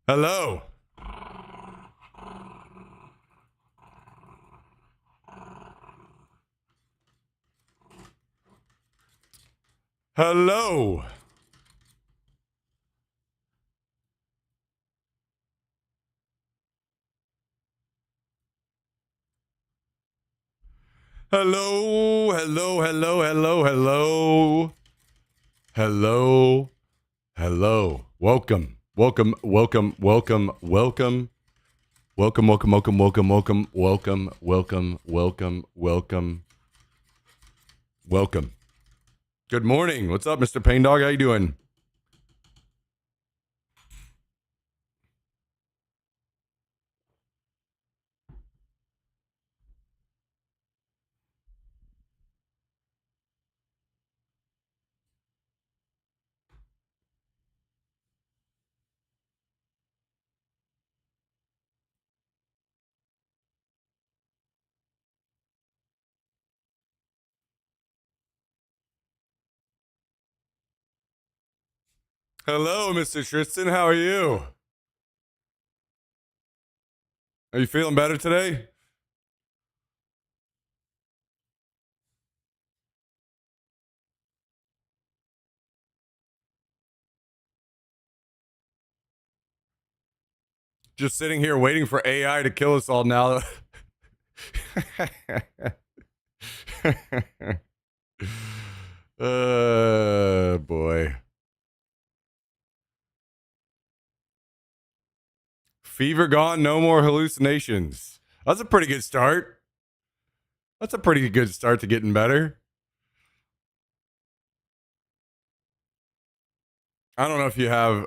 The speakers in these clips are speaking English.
Hello. Hello. Hello. Hello. Hello. Hello. Hello. Hello. Hello. Welcome. Welcome. Welcome. Welcome. Welcome. Welcome. Welcome. Welcome. Welcome. Welcome. Welcome. Welcome. Welcome. Welcome. Welcome. Good morning. What's up, Mr. Pain Dog? How you doing? Hello, Mr. Tristan. How are you? Are you feeling better today? Just sitting here waiting for AI to kill us all now. Boy. Fever gone, no more hallucinations. That's a pretty good start. That's a pretty good start to getting better. I don't know if you have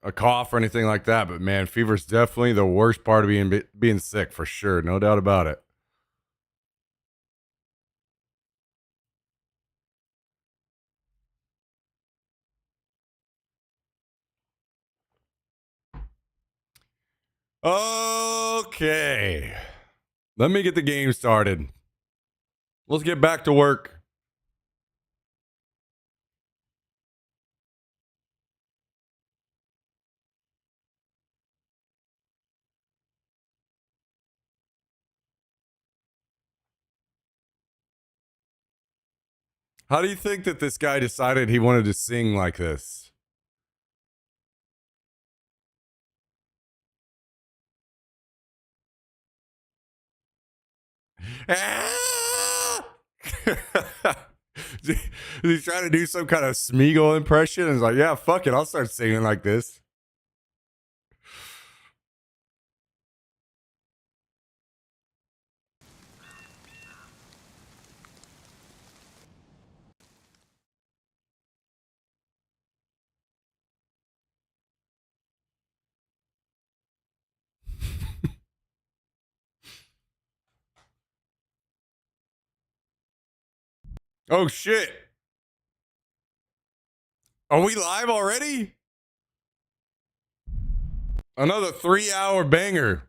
a cough or anything like that, but man, fever's definitely the worst part of being sick for sure. No doubt about it. Okay. Let me get the game started. Let's get back to work. How do you think that this guy decided he wanted to sing like this? He's trying to do some kind of Smeagol impression and he's like, yeah, fuck it. I'll start singing like this. Oh, shit. Are we live already? Another 3-hour banger.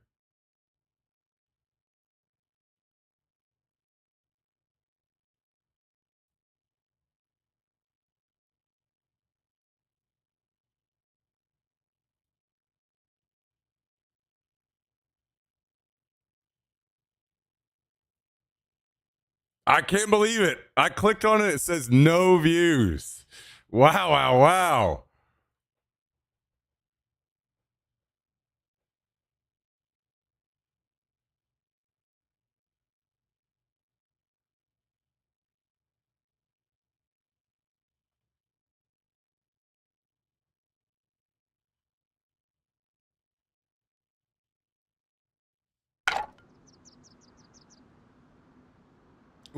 I can't believe it. I clicked on it. It says no views. Wow, wow, wow.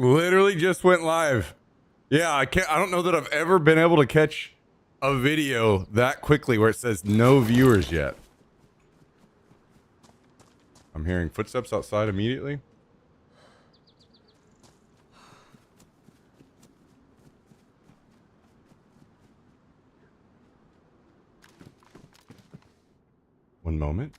Literally just went live. Yeah, I don't know that I've ever been able to catch a video that quickly where it says no viewers yet. I'm hearing footsteps outside immediately. One moment.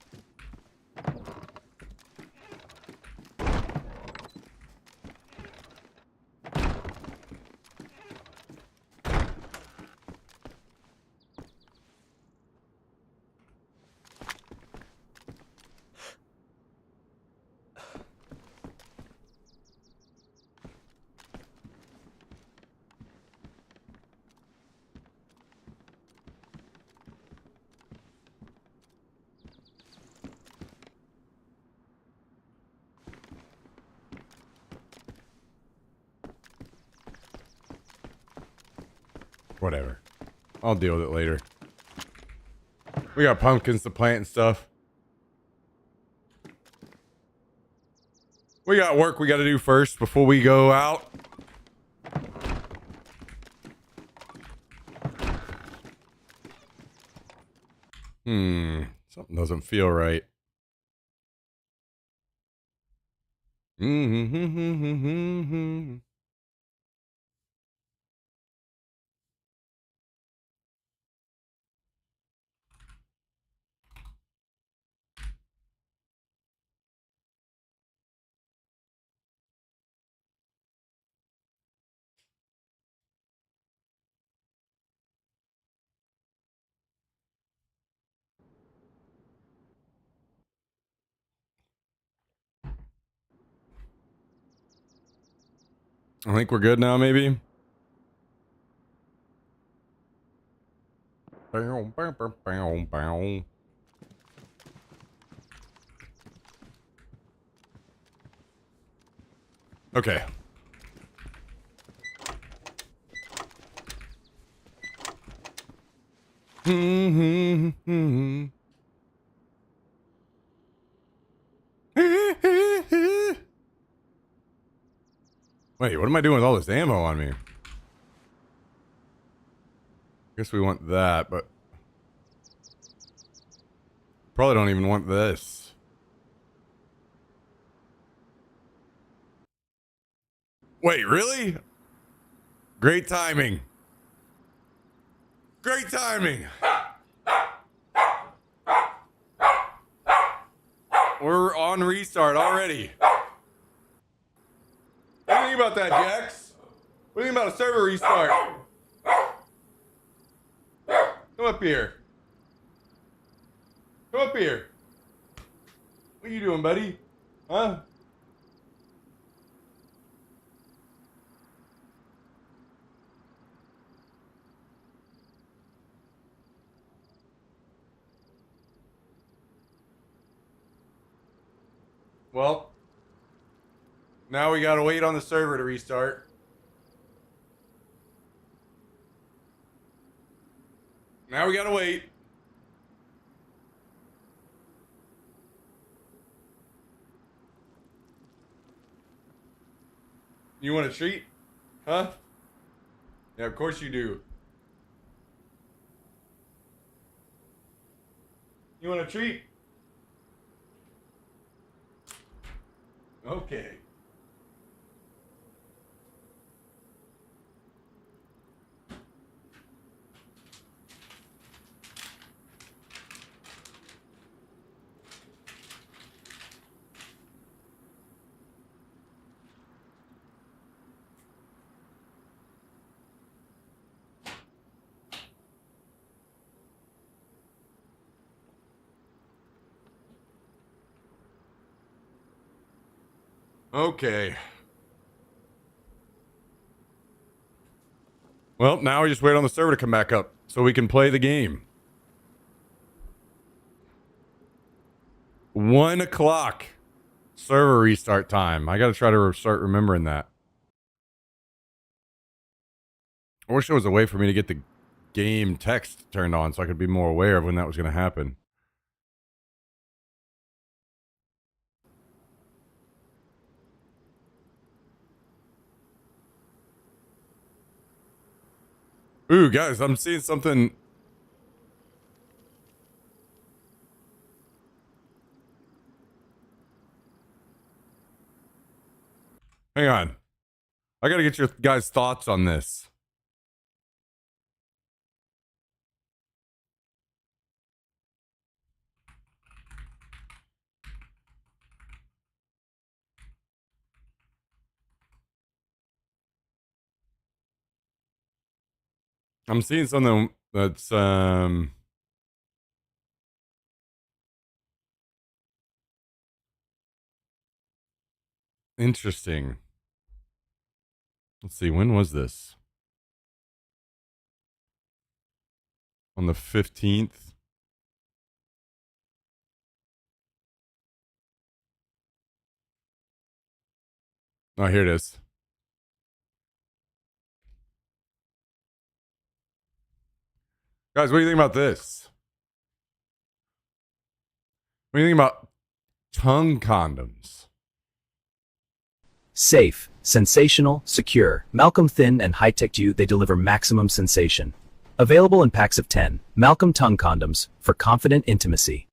Whatever. I'll deal with it later. We got pumpkins to plant and stuff. We got work we got to do first before we go out. Something doesn't feel right. I think we're good now, maybe. Okay. Wait, what am I doing with all this ammo on me? Guess we want that, but probably don't even want this. Wait, really? Great timing. Great timing. We're on restart already. What do you think about that, Jax? What do you think about a server restart? Come up here. Come up here. What are you doing, buddy? Huh? Well, now we gotta wait on the server to restart. Now we gotta wait. You want a treat? Huh? Yeah, of course you do. You want a treat? Okay. Okay. Well, now we just wait on the server to come back up so we can play the game. 1 o'clock. Server restart time. I gotta try to start remembering that. I wish there was a way for me to get the game text turned on so I could be more aware of when that was gonna happen. Ooh, guys, I'm seeing something. Hang on. I gotta get your guys' thoughts on this. I'm seeing something that's interesting. Let's see, when was this? On the 15th? Oh, here it is. Guys, what do you think about this? What do you think about tongue condoms? Safe, sensational, secure. Malcolm Thin and High-Tech You, they deliver maximum sensation. Available in packs of 10. Malcolm tongue condoms for confident intimacy.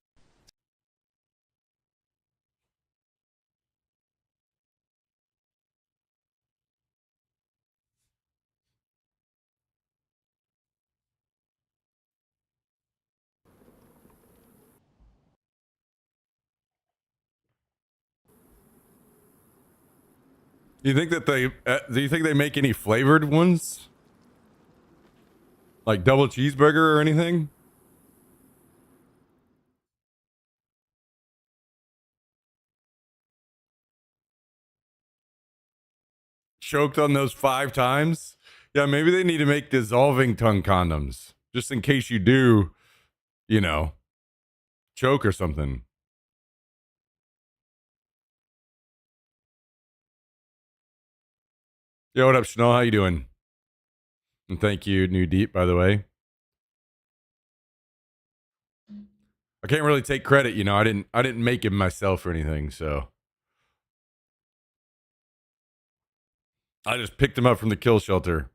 Do you think that do you think they make any flavored ones? Like double cheeseburger or anything? Choked on those 5 times? Yeah, maybe they need to make dissolving tongue condoms. Just in case you do, you know, choke or something. Yo, what up, Chanel? How you doing? And thank you, New Deep, by the way. I can't really take credit, you know. I didn't make him myself or anything, so I just picked him up from the kill shelter.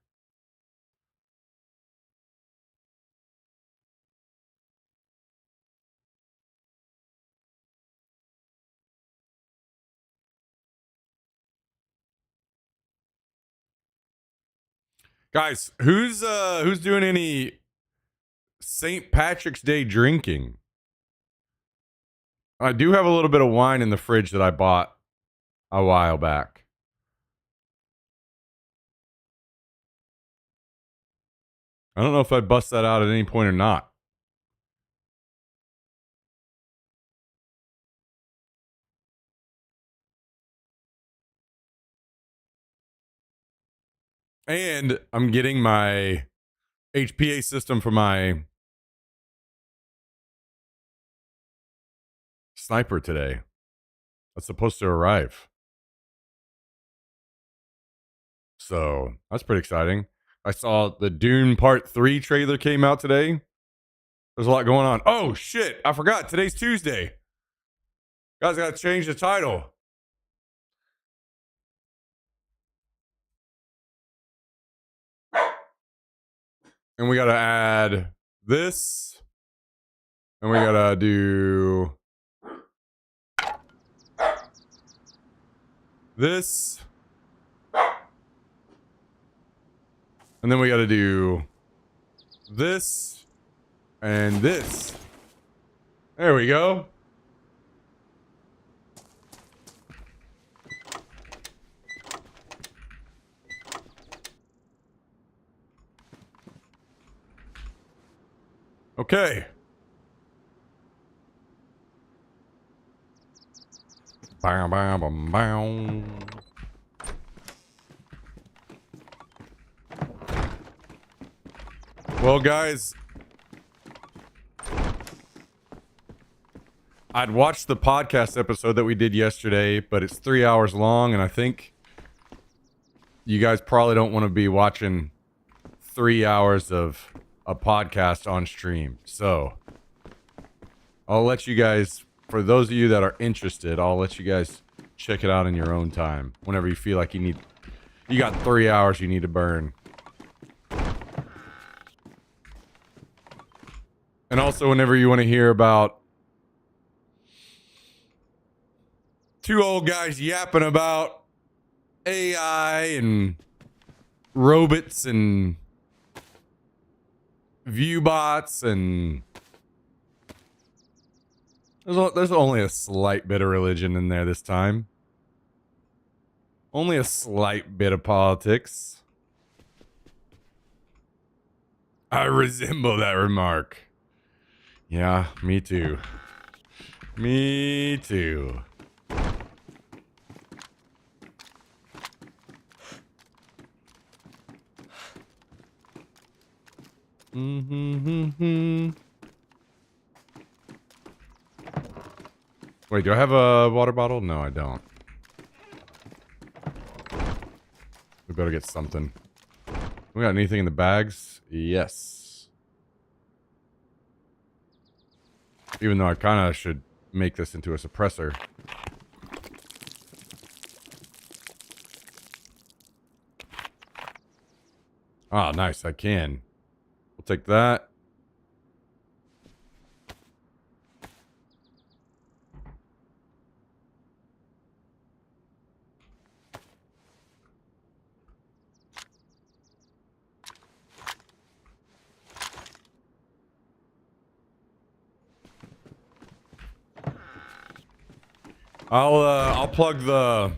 Guys, who's doing any St. Patrick's Day drinking? I do have a little bit of wine in the fridge that I bought a while back. I don't know if I bust that out at any point or not. And I'm getting my HPA system for my sniper today. That's supposed to arrive. So that's pretty exciting. I saw the Dune Part 3 trailer came out today. There's a lot going on. Oh, shit. I forgot. Today's Tuesday. Guys, got to change the title. And we got to add this. And we got to do this. And then we got to do this and this. There we go. Okay. Bow, bow, bow, bow. Well, guys, I'd watched the podcast episode that we did yesterday, but it's 3 hours long, and I think you guys probably don't want to be watching 3 hours of a podcast on stream. So I'll let you guys, for those of you that are interested, I'll let you guys check it out in your own time. Whenever you feel like you got 3 hours you need to burn. And also whenever you want to hear about 2 old guys yapping about AI and robots and viewbots, and there's only a slight bit of religion in there this time. Only a slight bit of politics. I resemble that remark. Yeah, me too. Me too. Wait, do I have a water bottle? No, I don't. We better get something. We got anything in the bags? Yes. Even though I kind of should make this into a suppressor. Ah, nice. I can. We'll take that. I'll plug the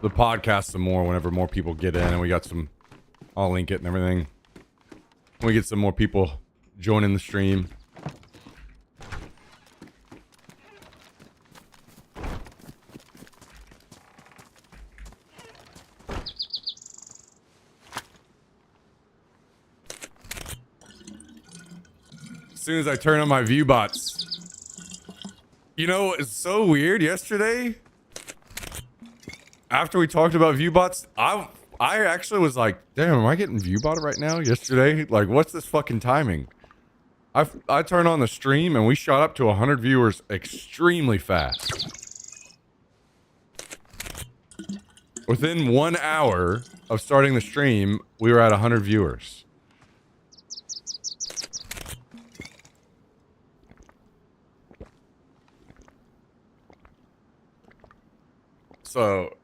podcast some more whenever more people get in, and we got some. I'll link it and everything. When we get some more people joining the stream. As soon as I turn on my view bots. You know, it's so weird. Yesterday, after we talked about viewbots, I actually was like, damn, am I getting viewbotted right now? Yesterday, like, what's this fucking timing? I turned on the stream and we shot up to 100 viewers extremely fast. Within 1 hour of starting the stream, we were at 100 viewers. So,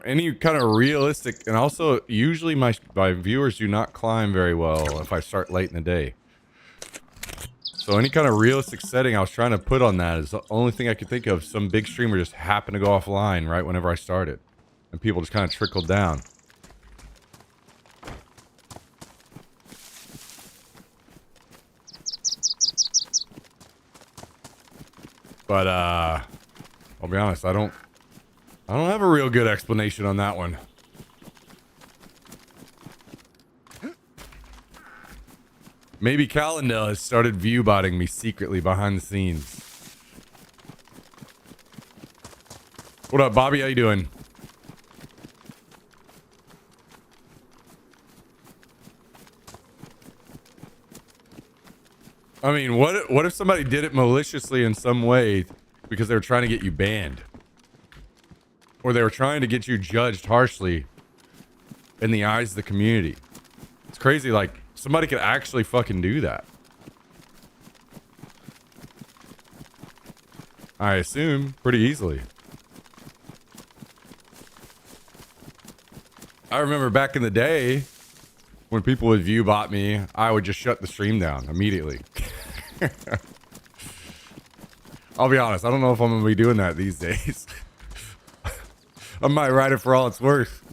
any kind of realistic, and also usually my viewers do not climb very well if I start late in the day. So any kind of realistic setting I was trying to put on that is the only thing I could think of. Some big streamer just happened to go offline right whenever I started, and people just kind of trickled down. But I'll be honest, I don't have a real good explanation on that one. Maybe Calendel has started viewbotting me secretly behind the scenes. What up, Bobby? How you doing? I mean, what if somebody did it maliciously in some way because they were trying to get you banned? Or they were trying to get you judged harshly in the eyes of the community. It's crazy, like, somebody could actually fucking do that. I assume pretty easily. I remember back in the day when people would viewbot me, I would just shut the stream down immediately. I'll be honest, I don't know if I'm gonna be doing that these days. I might write it for all it's worth.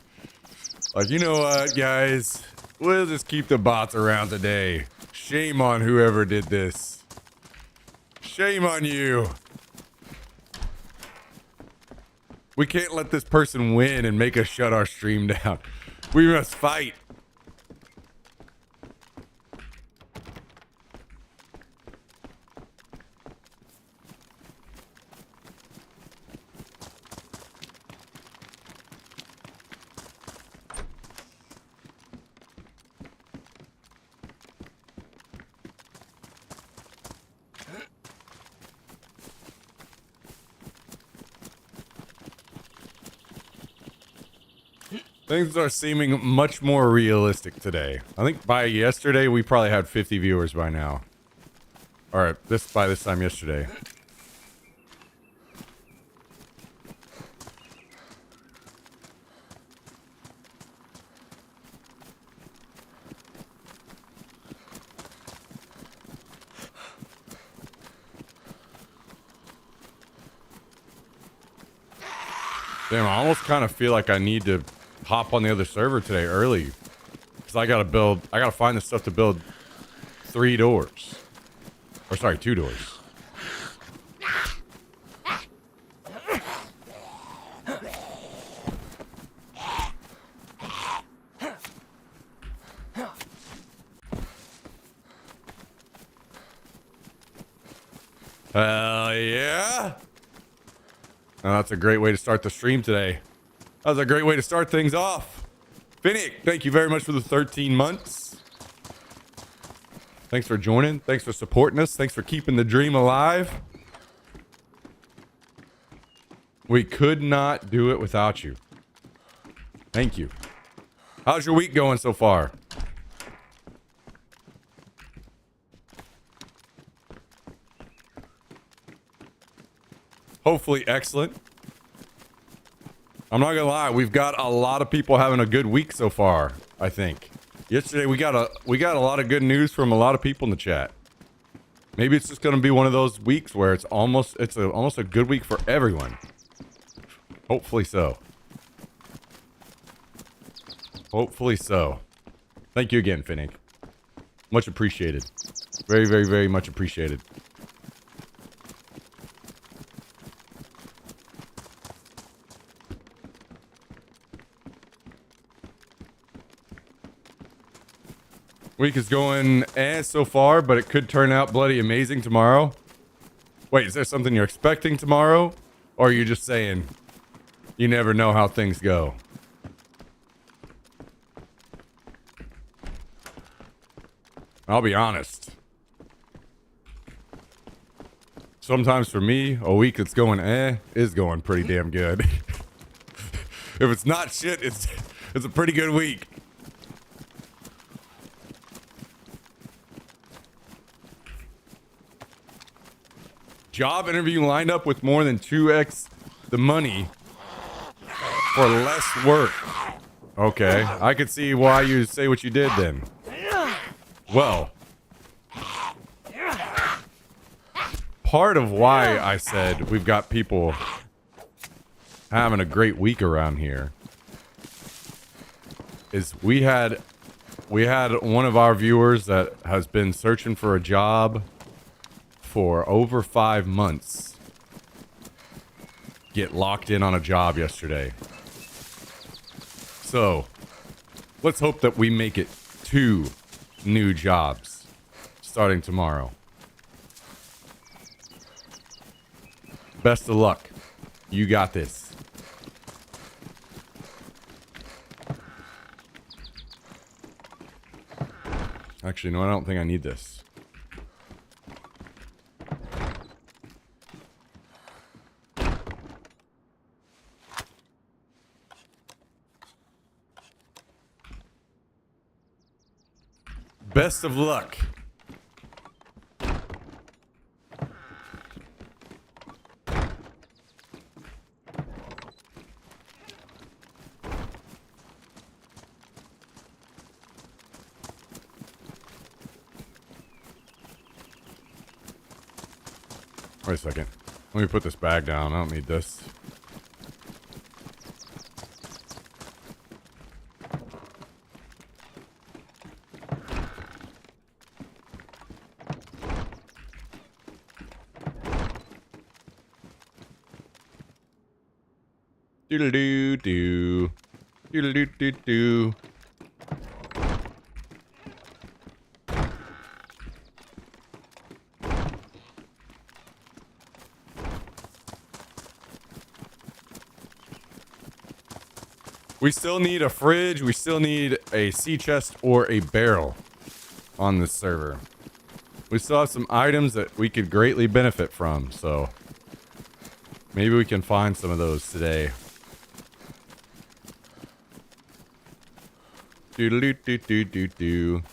Like, you know what, guys? We'll just keep the bots around today. Shame on whoever did this. Shame on you. We can't let this person win and make us shut our stream down. We must fight. Things are seeming much more realistic today. I think by yesterday, we probably had 50 viewers by now. Alright, by this time yesterday. Damn, I almost kind of feel like I need to hop on the other server today early, because I gotta find the stuff to build 3 doors, or sorry, 2 doors. Hell yeah! And that's a great way to start the stream today. That was a great way to start things off. Finnick, thank you very much for the 13 months. Thanks for joining. Thanks for supporting us. Thanks for keeping the dream alive. We could not do it without you. Thank you. How's your week going so far? Hopefully excellent. I'm not gonna lie, we've got a lot of people having a good week so far, I think. Yesterday we got a lot of good news from a lot of people in the chat. Maybe it's just gonna be one of those weeks where it's almost a good week for everyone. Hopefully so. Hopefully so. Thank you again, Finnick. Much appreciated. Very, very, very much appreciated. Week is going so far, but it could turn out bloody amazing tomorrow. Wait, is there something you're expecting tomorrow? Or are you just saying you never know how things go? I'll be honest. Sometimes for me, a week that's going is going pretty damn good. If it's not shit, it's a pretty good week. Job interview lined up with more than 2x the money for less work. Okay, I could see why you say what you did then. Well, part of why I said we've got people having a great week around here is we had one of our viewers that has been searching for a job for over 5 months get locked in on a job yesterday. So let's hope that we make it 2 new jobs starting tomorrow. Best of luck. You got this. Actually, no, I don't think I need this. Best of luck. Wait a second. Let me put this bag down. I don't need this. Doodle-doo-doo. Doodle-doo-doo-doo. We still need a fridge. We still need a sea chest or a barrel on this server. We still have some items that we could greatly benefit from, so maybe we can find some of those today. Doodle-doo-doo-doo-doo-doo.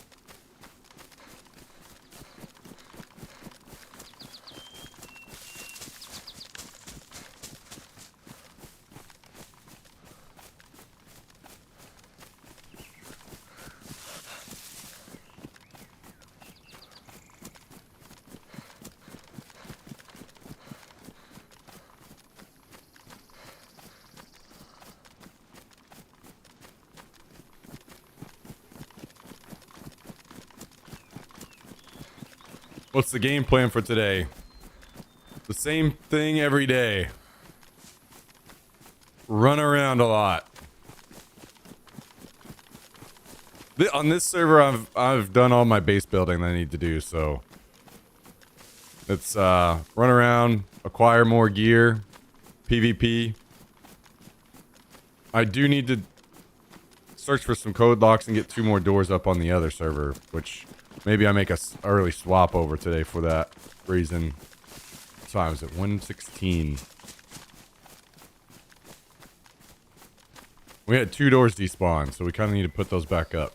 What's the game plan for today? The same thing every day. Run around a lot. On this server, I've done all my base building that I need to do, so it's run around, acquire more gear, PvP. I do need to search for some code locks and get 2 more doors up on the other server, which Maybe I make a early swap over today for that reason. What time is it? 1:16. We had 2 doors despawn, so we kind of need to put those back up.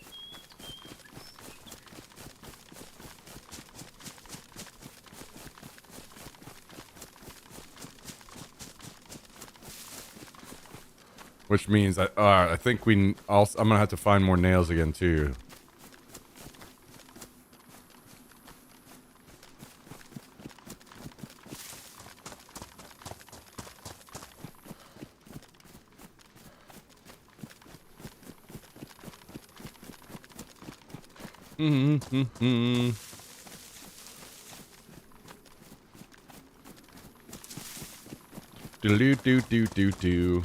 Which means I think I'm gonna have to find more nails again too. Do do do do do.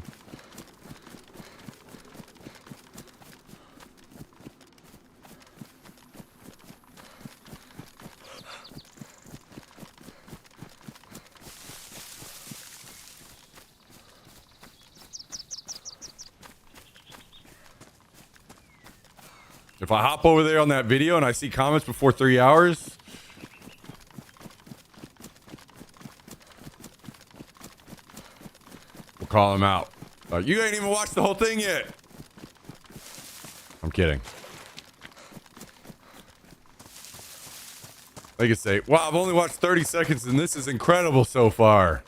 If I hop over there on that video and I see comments before 3 hours, we'll call them out. You ain't even watched the whole thing yet. I'm kidding. They could say, wow, I've only watched 30 seconds and this is incredible so far.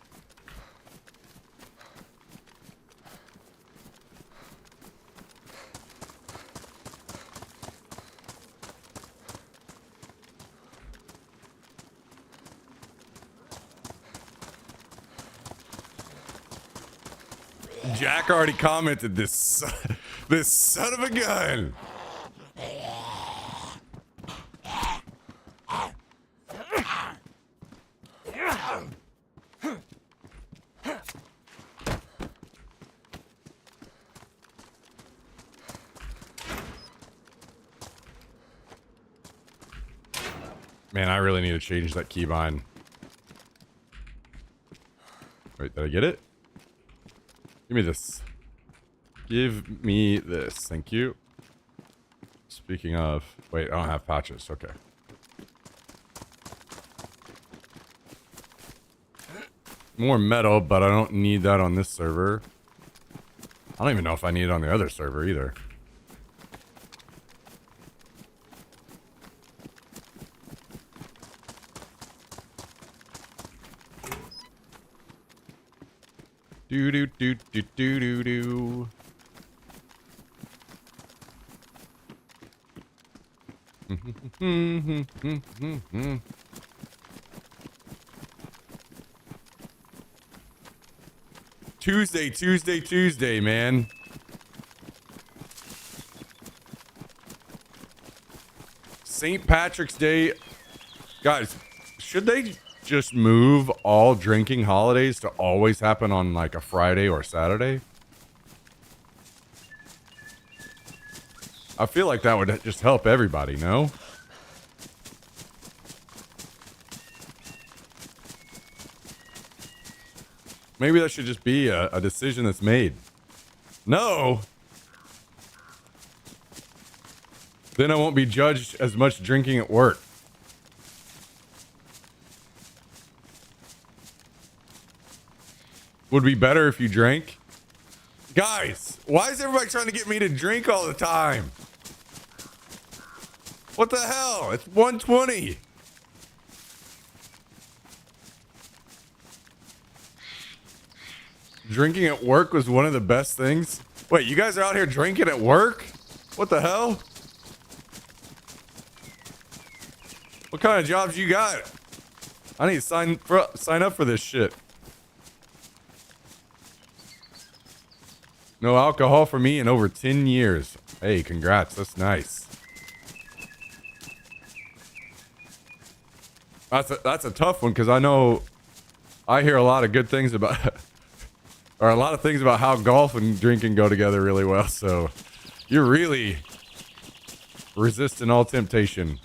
Jack already commented this this son of a gun. Man, I really need to change that keybind. Wait, did I get it? Give me this. Give me this. Thank you. Speaking of... Wait, I don't have patches. Okay. More metal, but I don't need that on this server. I don't even know if I need it on the other server either. Do do do do do do do. Tuesday, man. St. Patrick's Day. Guys, should they just move all drinking holidays to always happen on like a Friday or Saturday? I feel like that would just help everybody, no? Maybe that should just be a decision that's made. No! Then I won't be judged as much drinking at work. Would be better if you drank. Guys, why is everybody trying to get me to drink all the time? What the hell? It's 1:20. Drinking at work was one of the best things. Wait, you guys are out here drinking at work? What the hell? What kind of jobs you got? I need to sign up for this shit. No alcohol for me in over 10 years. Hey, congrats. That's nice. That's a tough one because I hear a lot of good things about or a lot of things about how golf and drinking go together really well. So you're really resisting all temptation.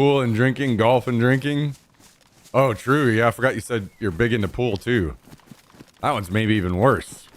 pool and drinking, golf and drinking. Oh, true. Yeah, I forgot you said you're big into pool too. That one's maybe even worse.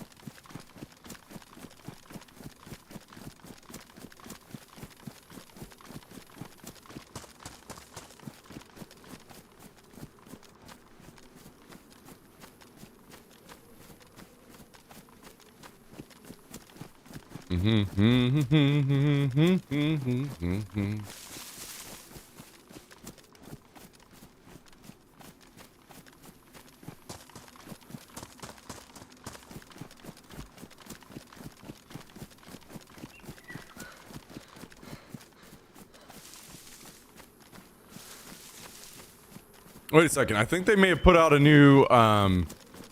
Wait a second. I think they may have put out a new,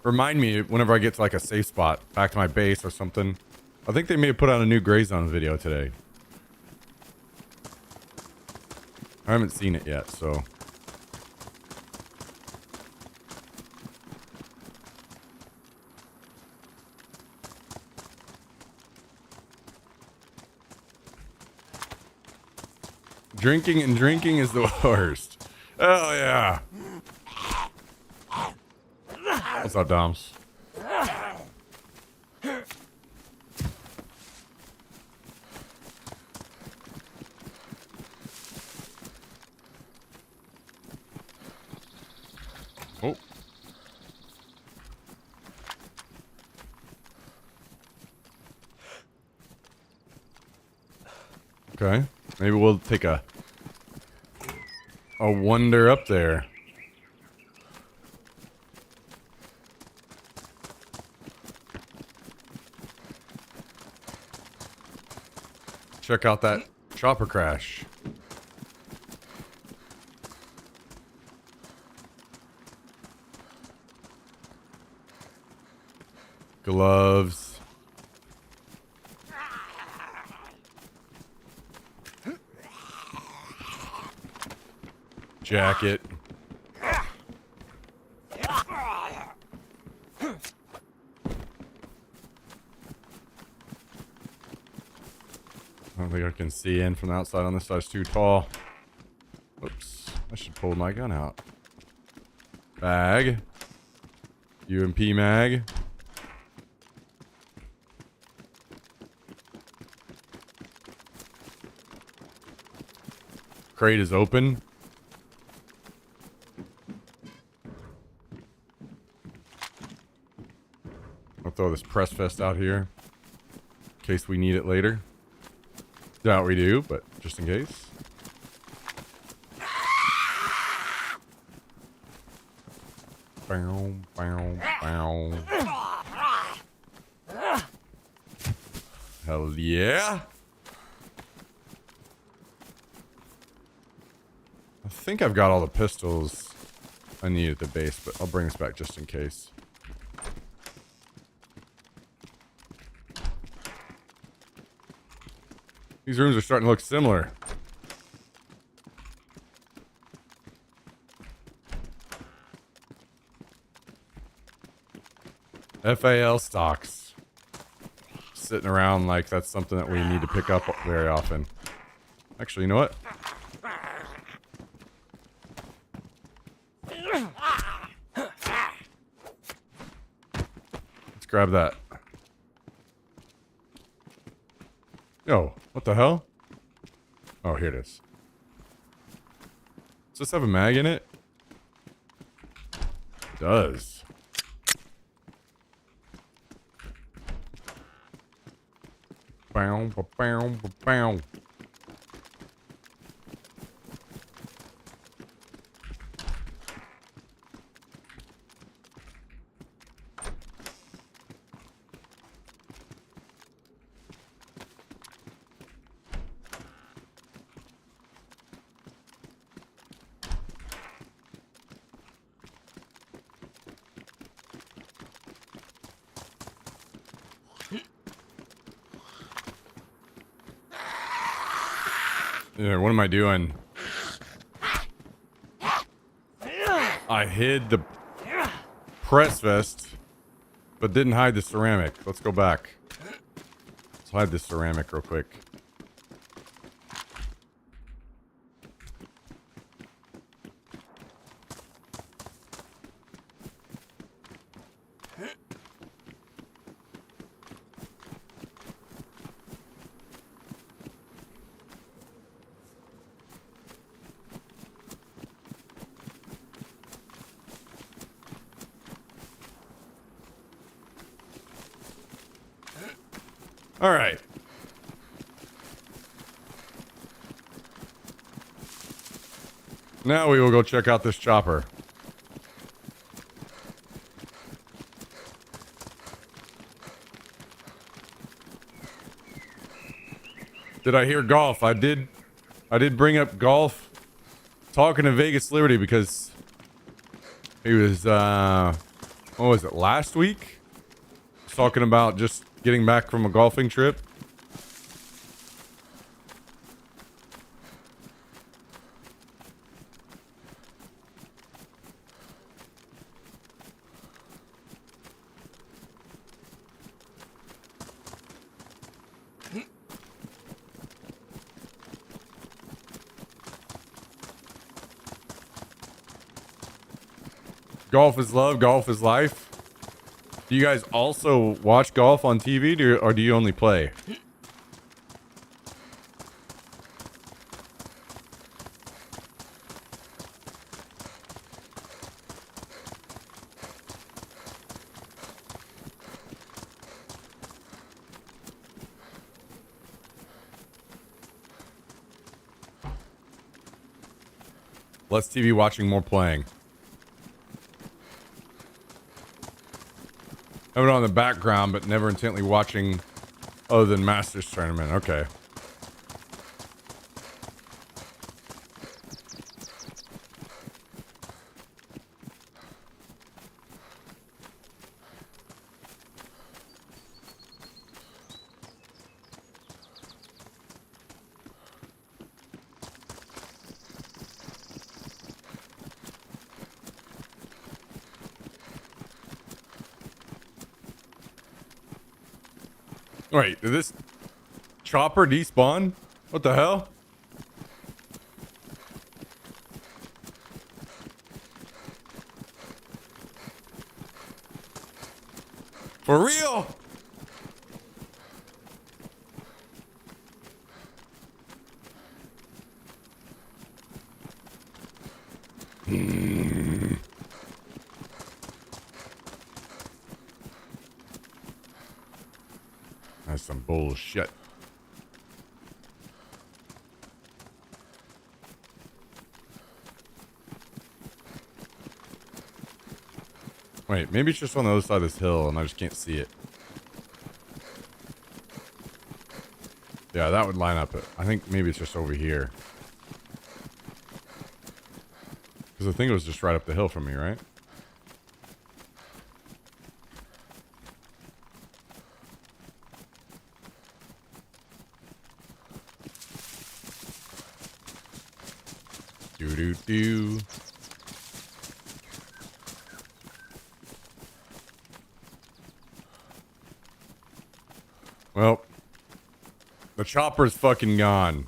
remind me whenever I get to like a safe spot, back to my base or something. I think they may have put out a new Gray Zone video today. I haven't seen it yet, so. Drinking and drinking is the worst. Hell yeah. What's up, Doms? Oh. Okay. Maybe we'll take a wander up there. Check out that chopper crash. Gloves. Jacket. I don't think I can see in from the outside on this side. It's too tall. Oops. I should pull my gun out. Bag. UMP mag. Crate is open. I'll throw this press vest out here in case we need it later. Doubt we do, but just in case. Bow, bow, bow. Hell yeah. I think I've got all the pistols I need at the base, but I'll bring this back just in case. These rooms are starting to look similar. FAL stocks. Sitting around like that's something that we need to pick up very often. Actually, you know what? Let's grab that. Yo, what the hell? Oh, here it is. Does this have a mag in it? It does. Bow, bow, bow, bow. Yeah, what am I doing? I hid the press vest, but didn't hide the ceramic. Let's go back. Let's hide this ceramic real quick. All right. Now we will go check out this chopper. Did I hear golf? I did bring up golf talking to Vegas Liberty because he was what was it, last week? Talking about just getting back from a golfing trip. Golf is love, golf is life. Do you guys also watch golf on TV, or do you only play? Less TV watching, more playing. Have it on the background, but never intently watching other than Masters Tournament. Okay. Wait, did this chopper despawn? What the hell? For real? That's some bullshit. Wait, maybe it's just on the other side of this hill and I just can't see it. Yeah, that would line up. I think maybe it's just over here. Because I think it was just right up the hill from me, right? Do. Well, the chopper's fucking gone.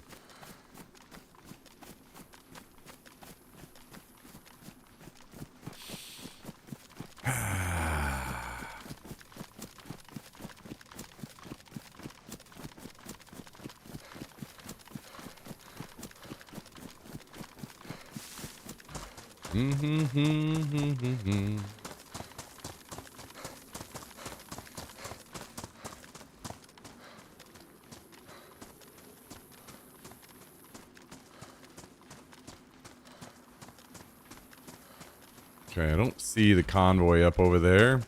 Okay, I don't see the convoy up over there.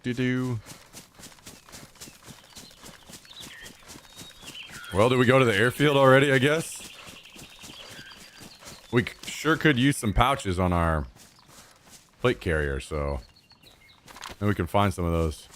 Do. Well, did we go to the airfield already, I guess? We sure could use some pouches on our plate carrier, so maybe we can find some of those.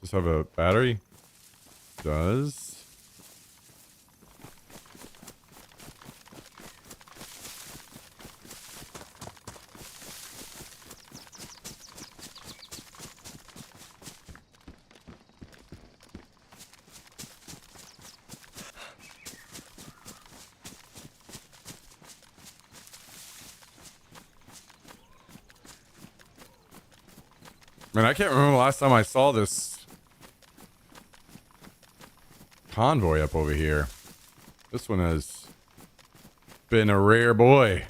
Does this have a battery? Does. Man, I can't remember the last time I saw this convoy up over here. This one has been a rare boy.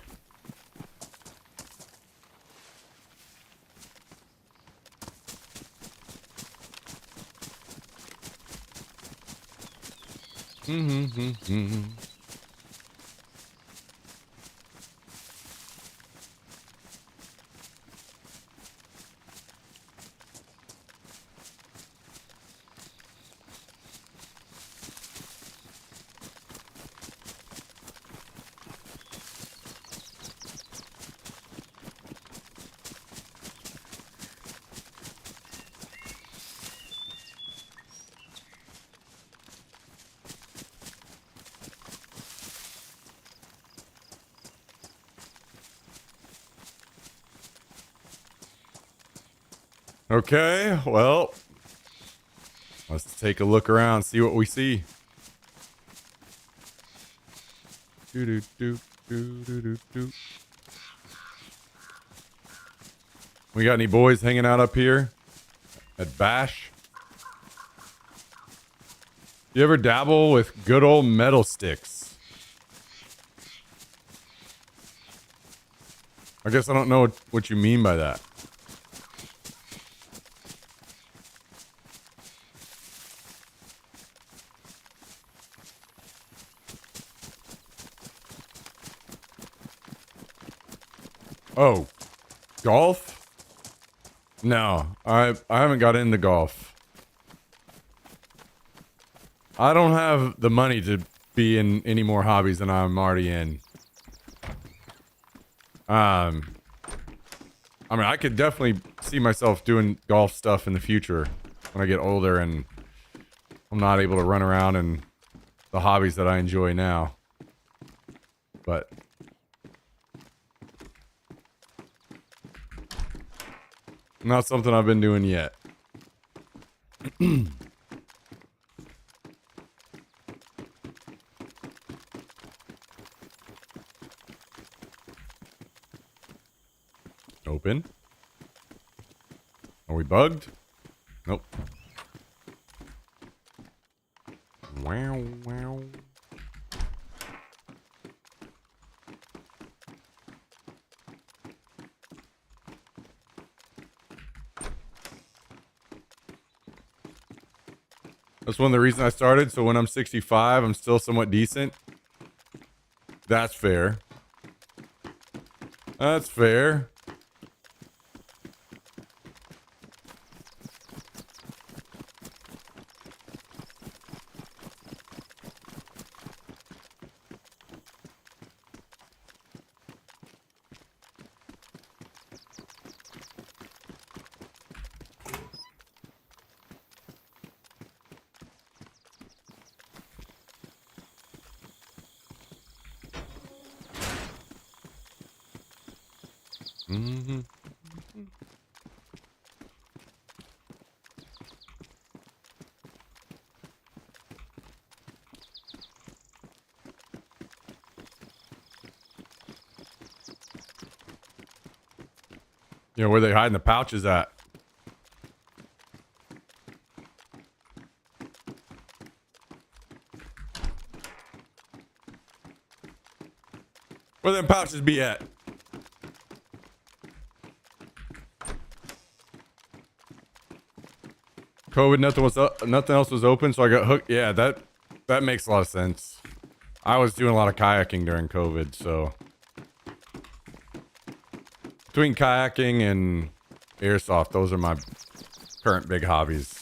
Okay, well, let's take a look around, see what we see. Do do do do do do do. We got any boys hanging out up here at Bash? You ever dabble with good old metal sticks? I guess I don't know what you mean by that. Oh, golf? No, I haven't got into golf. I don't have the money to be in any more hobbies than I'm already in. I mean, I could definitely see myself doing golf stuff in the future when I get older and I'm not able to run around in the hobbies that I enjoy now. But not something I've been doing yet. Open. Are we bugged? Nope. Wow, wow. That's one of the reasons I started, so when I'm 65, I'm still somewhat decent. That's fair. That's fair. Mm-hmm. You know, where they hiding the pouches at? Where them pouches be at? COVID, nothing was up, nothing else was open, so I got hooked. Yeah, that makes a lot of sense. I was doing a lot of kayaking during COVID, so between kayaking and airsoft, those are my current big hobbies.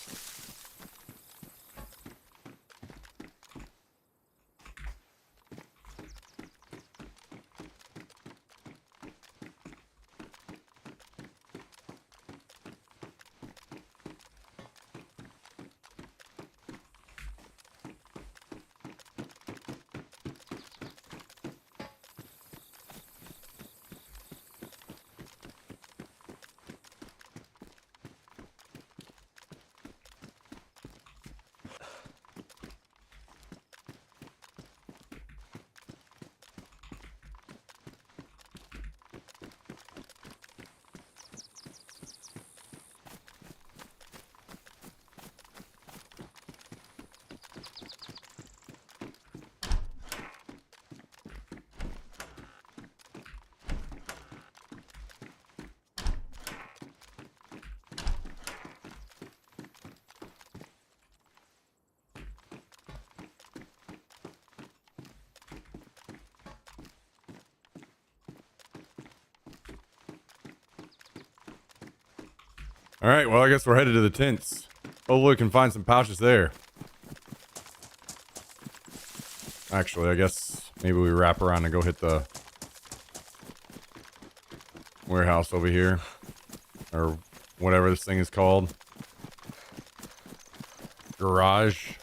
All right, well, I guess we're headed to the tents. Hopefully we can find some pouches there. Actually, I guess maybe we wrap around and go hit the warehouse over here. Or whatever this thing is called. Garage.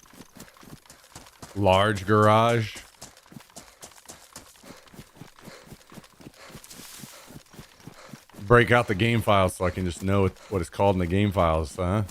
Large garage. Break out the game files so I can just know what it's called in the game files, huh?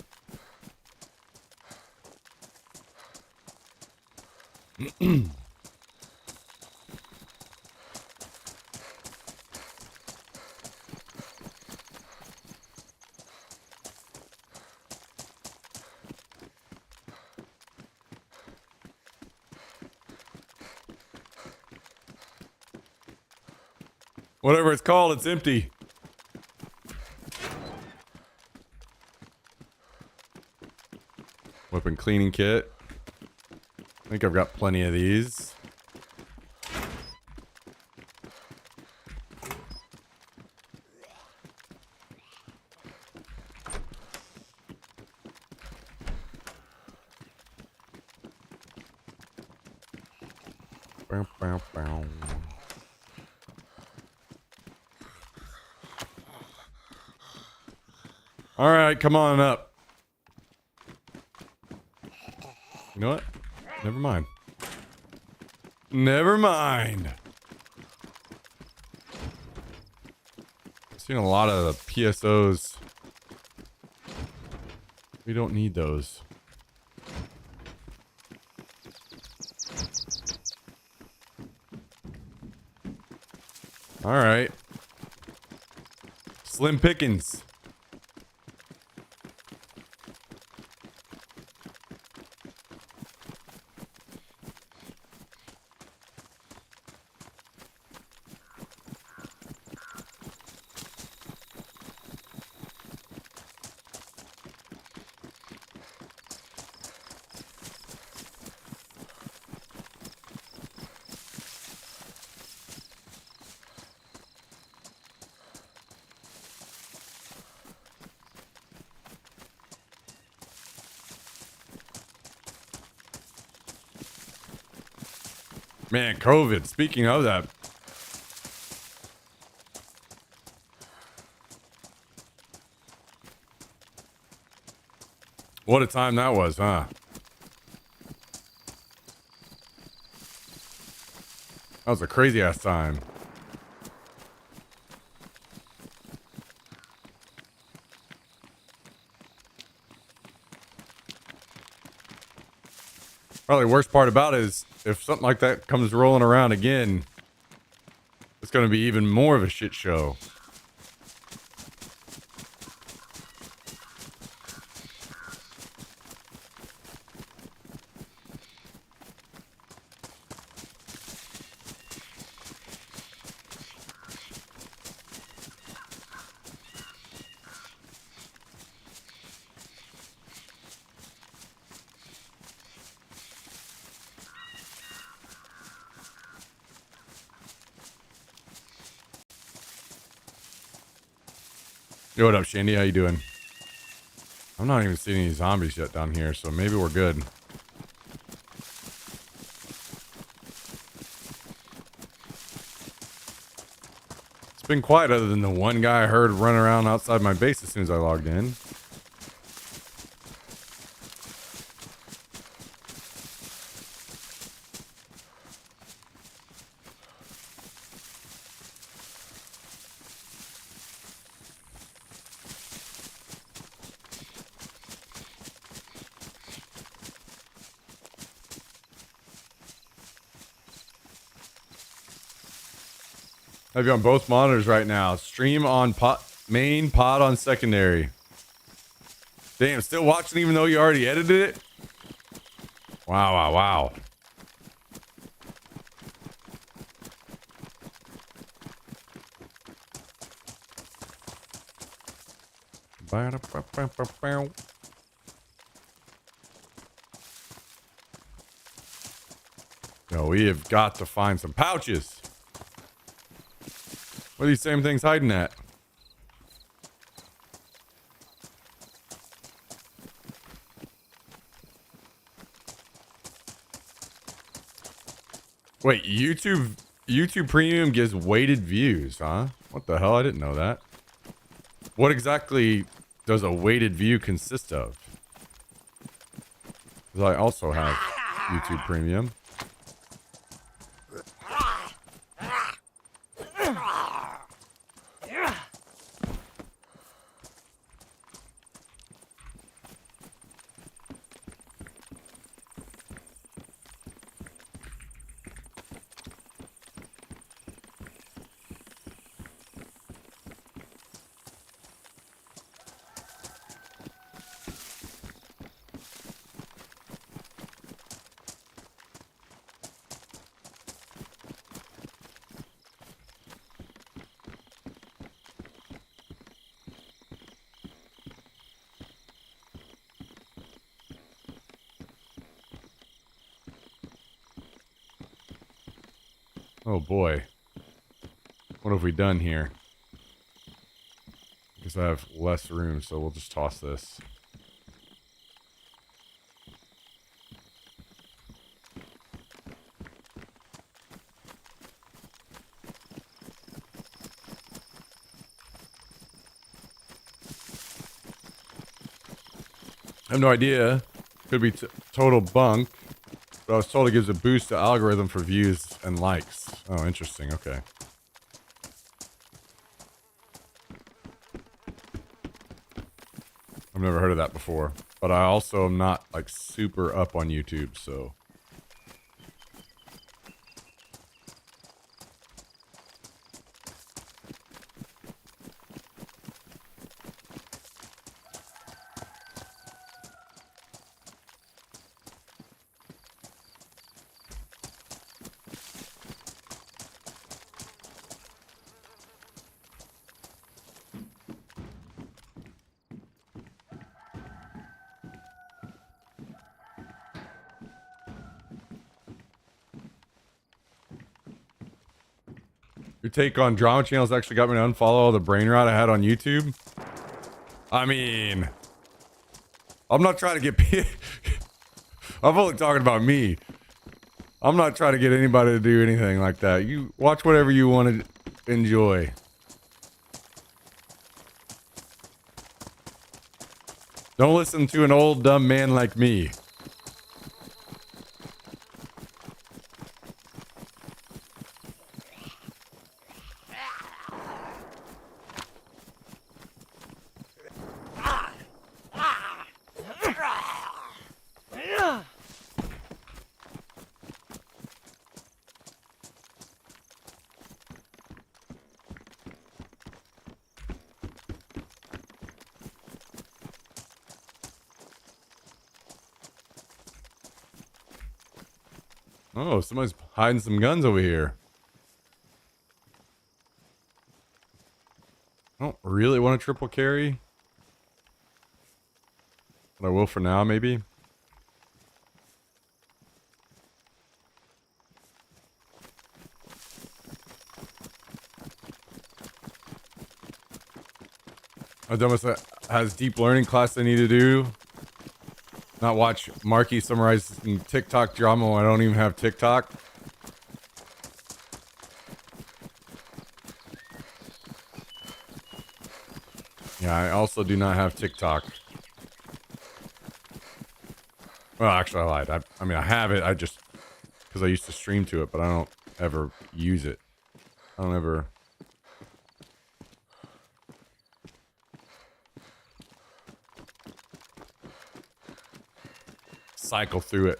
Whatever it's called, it's empty. Weapon cleaning kit. I think I've got plenty of these. Bow, bow, bow. All right, come on up. You know what? Never mind. Never mind. I've seen a lot of the PSOs. We don't need those. All right. Slim pickings. Man, COVID. Speaking of that. What a time that was, huh? That was a crazy ass time. Probably the worst part about it is if something like that comes rolling around again, it's going to be even more of a shit show. Yo, what up, Shandy? How you doing? I'm not even seeing any zombies yet down here, so maybe we're good. It's been quiet other than the one guy I heard run around outside my base as soon as I logged in. I have you on both monitors right now. Stream on main, pod on secondary. Damn, still watching even though you already edited it? Wow, wow, wow. Yo, we have got to find some pouches. What are these same things hiding at? Wait, YouTube Premium gives weighted views, huh? What the hell? I didn't know that. What exactly does a weighted view consist of? Because I also have YouTube Premium. Oh boy. What have we done here? Because I have less room, so we'll just toss this. I have no idea. Could be total bunk. But I was told it gives a boost to algorithm for views and likes. Oh, interesting. Okay. I've never heard of that before. But I also am not, like, super up on YouTube, so... Your take on drama channels actually got me to unfollow all the brain rot I had on YouTube? I mean... I'm not trying to get... I'm only talking about me. I'm not trying to get anybody to do anything like that. You watch whatever you want to enjoy. Don't listen to an old dumb man like me. Oh, somebody's hiding some guns over here. I don't really want a triple carry. But I will for now, maybe. Adomus has deep learning class I need to do. Not watch Marky summarize TikTok drama when I don't even have TikTok. Yeah, I also do not have TikTok. Well, actually, I lied. I mean, I have it. I just... Because I used to stream to it, but I don't ever use it. I don't ever... cycle through it.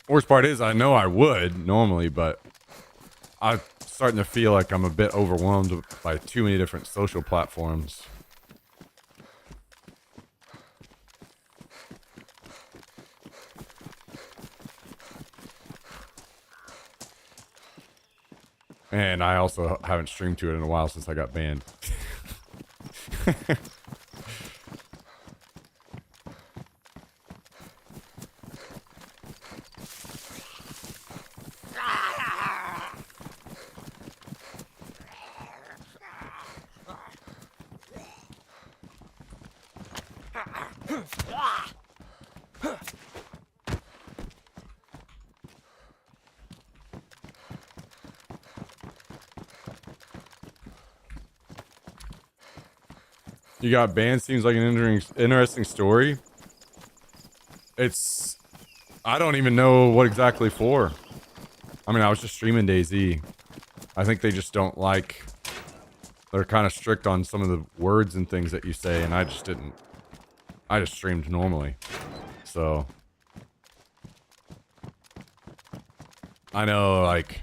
Worst part is, I know I would normally, but I'm starting to feel like I'm a bit overwhelmed by too many different social platforms. And I also haven't streamed to it in a while since I got banned. You got banned seems like an interesting story. It's... I don't even know what exactly for. I mean, I was just streaming DayZ. I think they just don't like... They're kind of strict on some of the words and things that you say, and I just didn't... I just streamed normally. So... I know, like...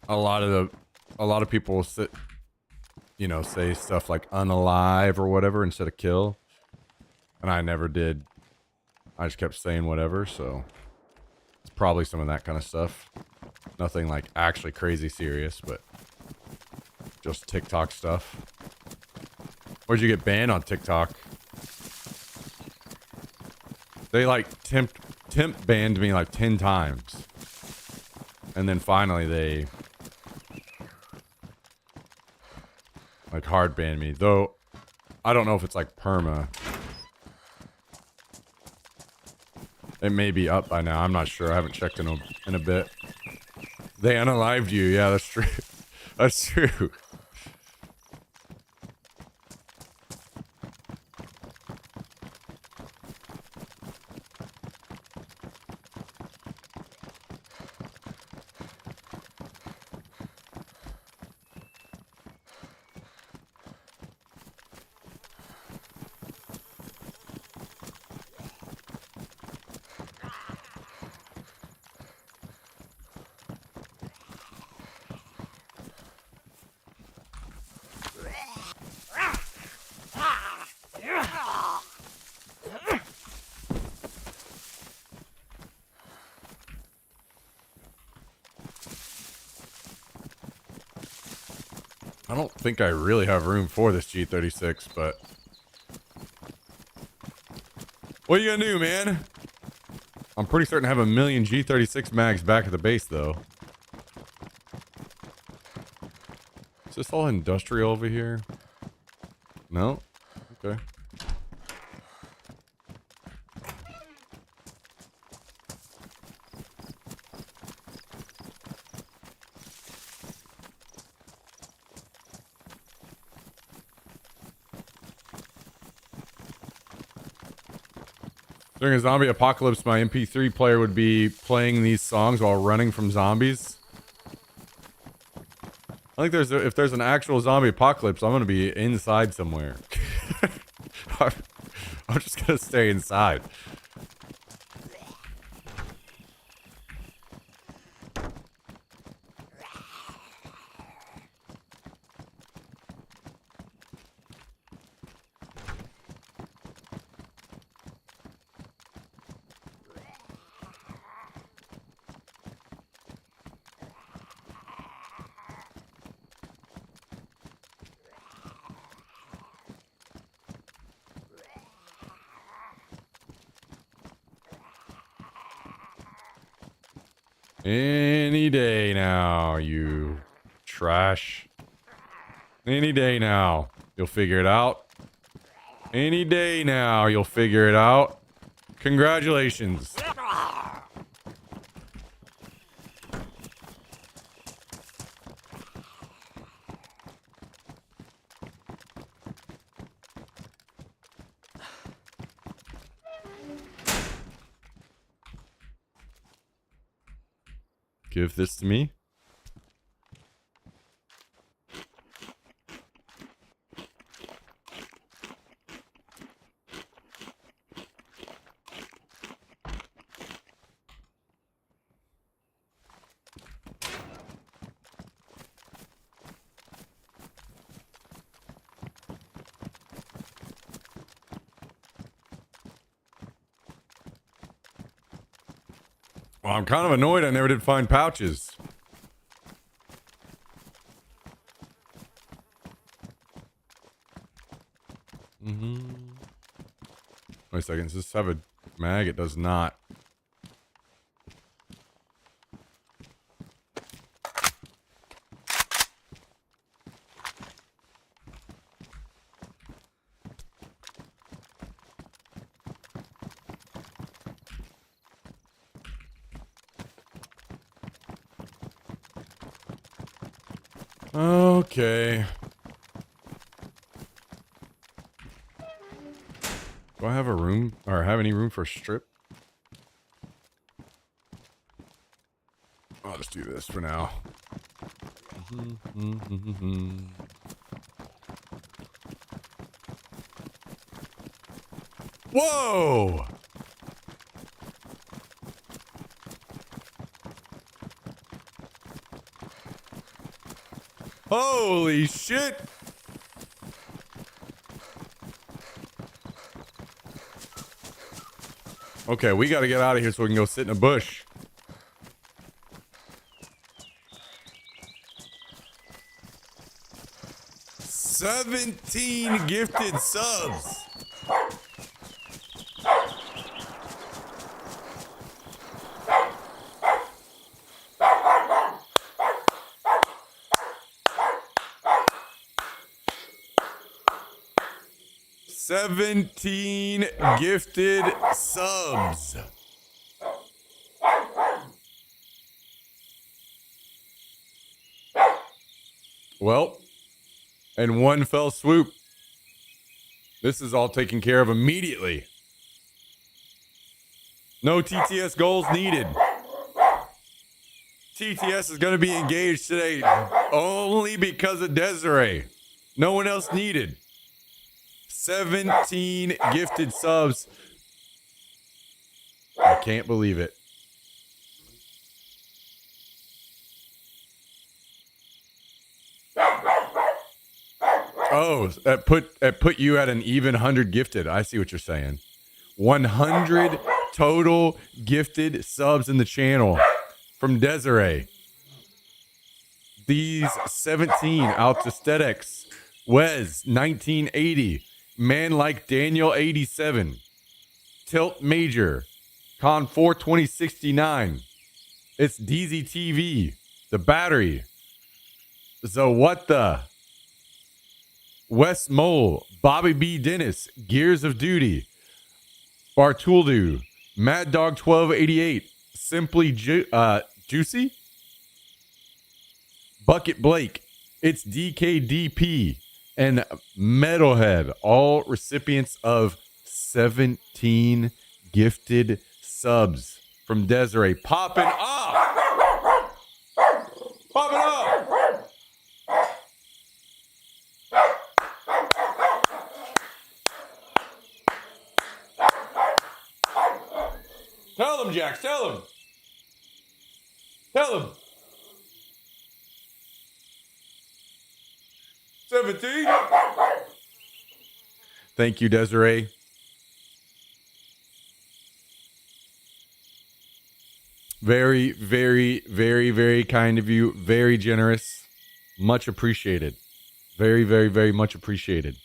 A lot of people sit... You know, say stuff like unalive or whatever instead of kill. And I never did. I just kept saying whatever, so... It's probably some of that kind of stuff. Nothing like actually crazy serious, but... Just TikTok stuff. Where'd you get banned on TikTok? They like temp banned me like 10 times. And then finally they... Like hard banned me. Though, I don't know if it's like perma. It may be up by now. I'm not sure. I haven't checked in a bit. They unalived you. Yeah, that's true. That's true. I don't think I really have room for this G36, but... What are you gonna do, man? I'm pretty certain I have a million G36 mags back at the base, though. Is this all industrial over here? No? Okay. During a zombie apocalypse, my MP3 player would be playing these songs while running from zombies. I think if there's an actual zombie apocalypse, I'm gonna be inside somewhere. I'm just gonna stay inside. Any day now, you trash. Any day now, you'll figure it out. Any day now, you'll figure it out. Congratulations. Give this to me. Well, I'm kind of annoyed I never did find pouches. Wait a second, does this have a mag? It does not. Okay. Do I have a room or have any room for a strip? I'll just do this for now. Whoa! Holy shit! Okay, we gotta get out of here so we can go sit in a bush. $17 gifted subs. $17 gifted subs. Well, in one fell swoop, this is all taken care of immediately. No TTS goals needed. TTS is going to be engaged today only because of Desiree. No one else needed. 17 gifted subs. I can't believe it. Oh, that put you at an even 100 gifted. I see what you're saying. 100 total gifted subs in the channel from Desiree. These 17 out to Stedex, Wes 1980, Man Like Daniel 87, Tilt Major, Con 42069. It's DZTV, The Battery, So What The, Wes Mole, Bobby B. Dennis, Gears of Duty, Bartuldu, Mad Dog 1288, Simply Juicy, Bucket Blake, It's DKDP, and Metalhead, all recipients of 17 gifted subs from Desiree. Popping up! Popping up! Tell him, Jax, tell him. Tell him. 17. Thank you, Desiree. Very, very, very, very kind of you. Very generous. Much appreciated. Very, very, very much appreciated.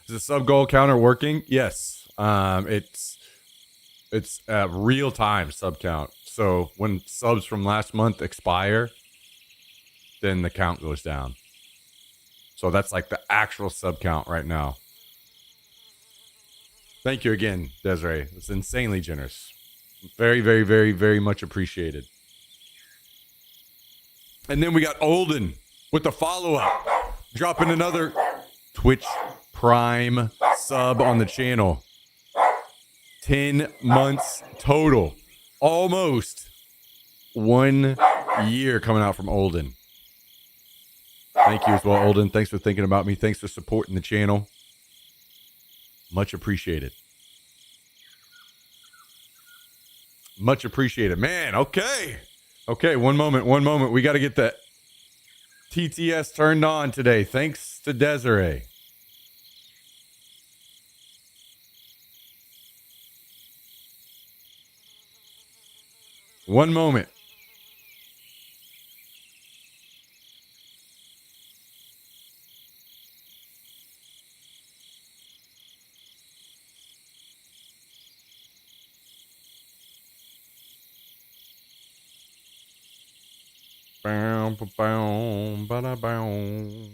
Is the sub goal counter working? Yes. It's a real time sub count. So when subs from last month expire, then the count goes down. So that's like the actual sub count right now. Thank you again, Desiree. It's insanely generous. Very, very, very, very much appreciated. And then we got Olden with the follow-up. Dropping another Twitch Prime sub on the channel. 10 months total. Almost 1 year coming out from Olden. Thank you as well, Olden. Thanks for thinking about me. Thanks for supporting the channel. Much appreciated. Much appreciated. Man, okay. Okay, one moment. We got to get that TTS turned on today. Thanks to Desiree. One moment. Bow, bow, ba-da, bow.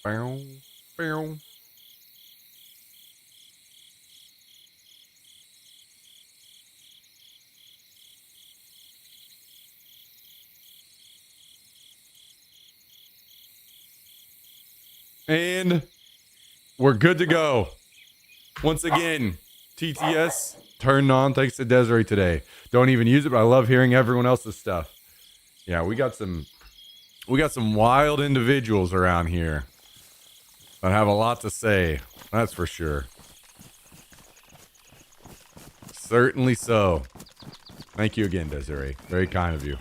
Bow, bow. And we're good to go. Once again, TTS turned on thanks to Desiree today. Don't even use it, but I love hearing everyone else's stuff. Yeah, we got some wild individuals around here that have a lot to say. That's for sure. Certainly so. Thank you again, Desiree. Very kind of you.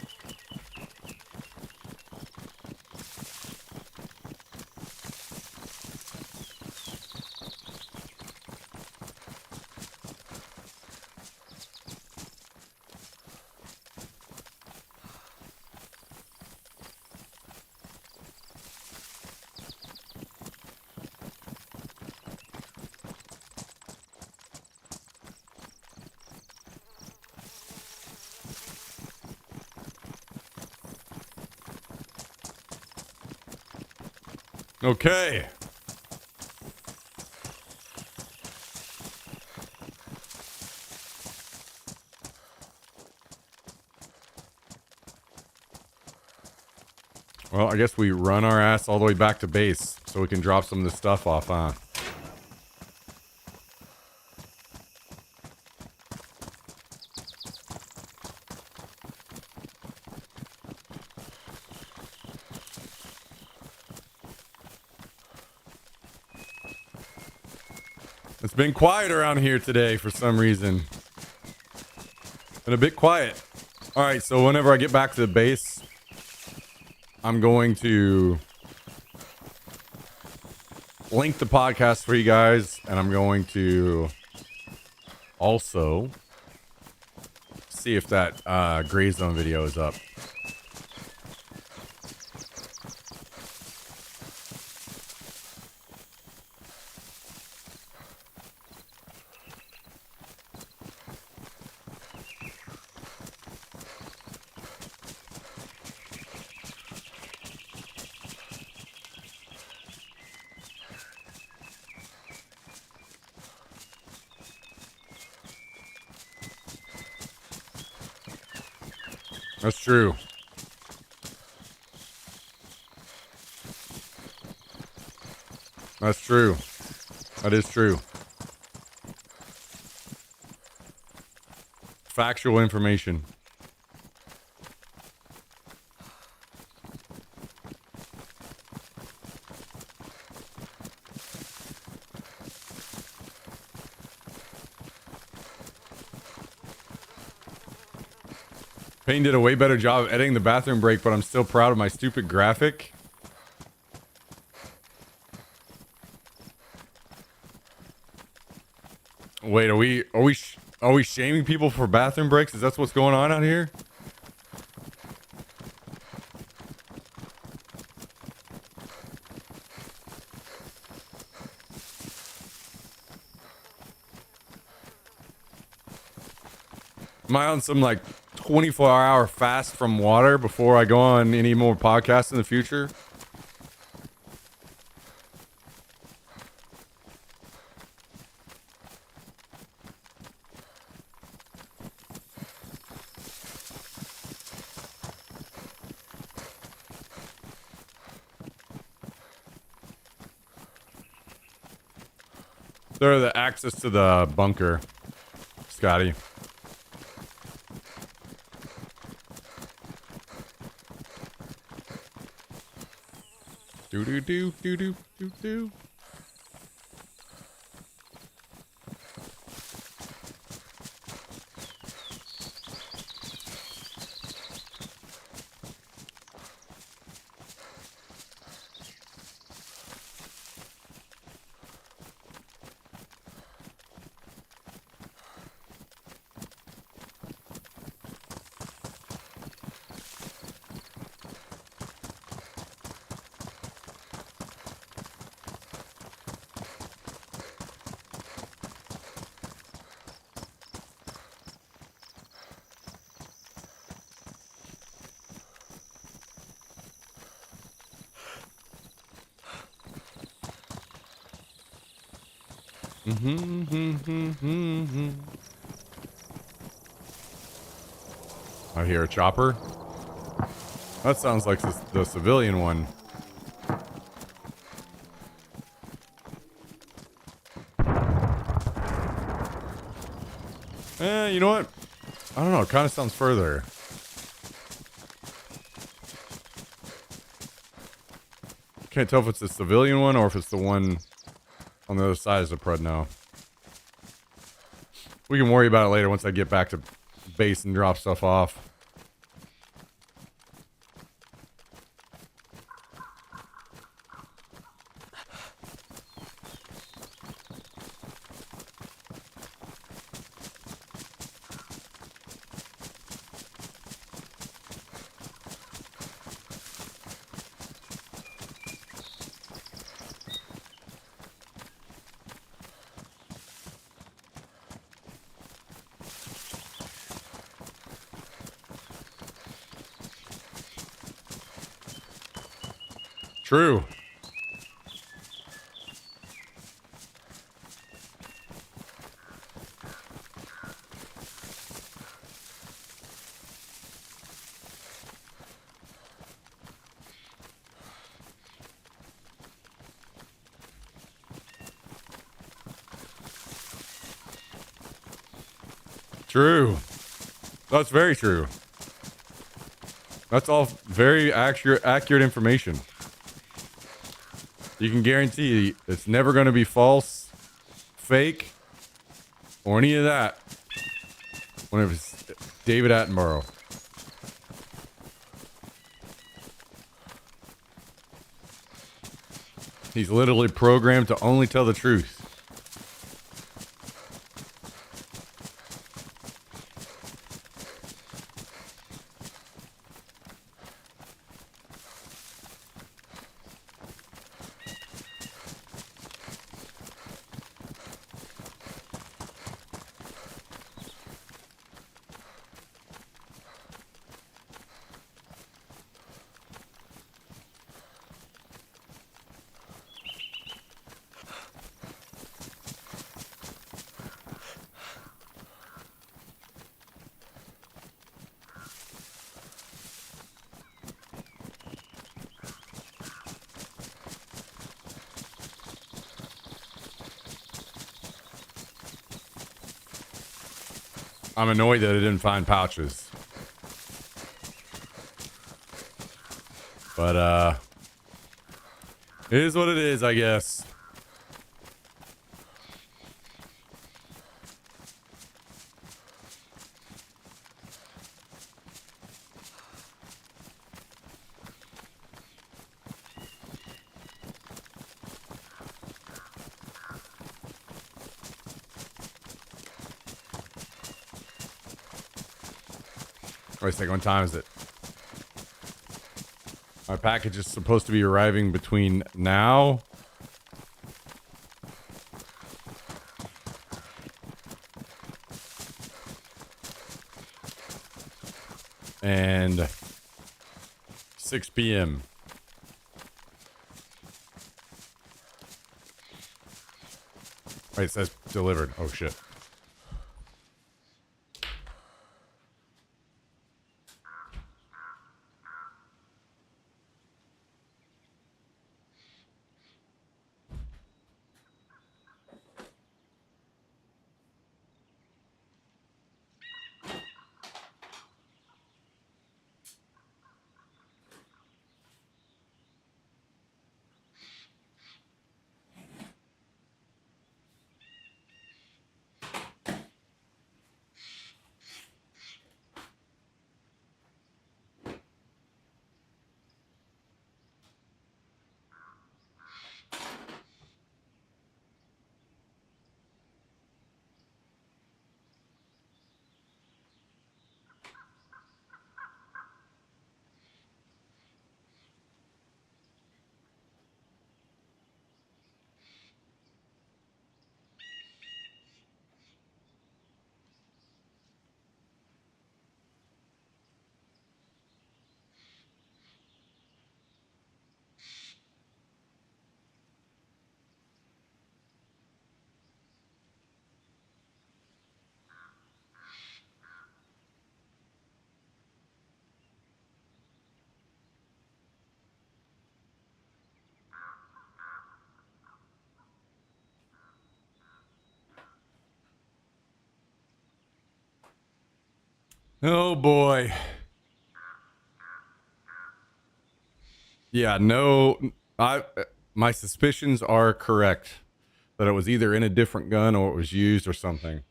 Okay. Well, I guess we run our ass all the way back to base so we can drop some of this stuff off, huh? It's been quiet around here today for some reason. Been a bit quiet. All right, so whenever I get back to the base, I'm going to link the podcast for you guys, and I'm going to also see if that gray zone video is up. That's true. That's true. That is true. Factual information. Payne did a way better job of editing the bathroom break, but I'm still proud of my stupid graphic. Wait, are we shaming people for bathroom breaks? Is that what's going on out here? Am I on some like 24-hour fast from water before I go on any more podcasts in the future? They're the access to the bunker, Scotty. Do do do do do do do. I hear a chopper. That sounds like the civilian one. You know what? I don't know. It kind of sounds further. Can't tell if it's the civilian one or if it's the one on the other side of the Prud now. We can worry about it later once I get back to base and drop stuff off. True. True. That's very true. That's all very accurate information. You can guarantee it's never going to be false, fake, or any of that when it's David Attenborough. He's literally programmed to only tell the truth. I'm annoyed that I didn't find pouches. But, it is what it is, I guess. Wait a second, what time is it? My package is supposed to be arriving between now and 6 p.m. Wait, it says delivered. Oh, shit. Oh boy. Yeah, no, I my suspicions are correct that it was either in a different gun or it was used or something.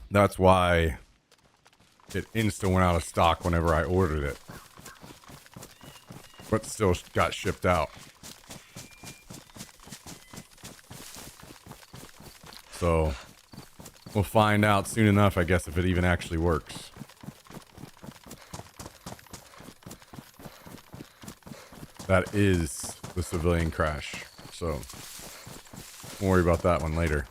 That's why it insta went out of stock whenever I ordered it, but still got shipped out. So we'll find out soon enough, I guess, if it even actually works. That is the civilian crash. So we'll worry about that one later.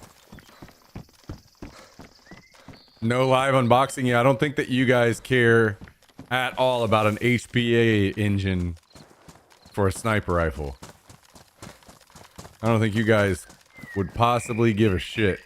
No live unboxing. Yeah, I don't think that you guys care at all about an HPA engine for a sniper rifle. I don't think you guys would possibly give a shit.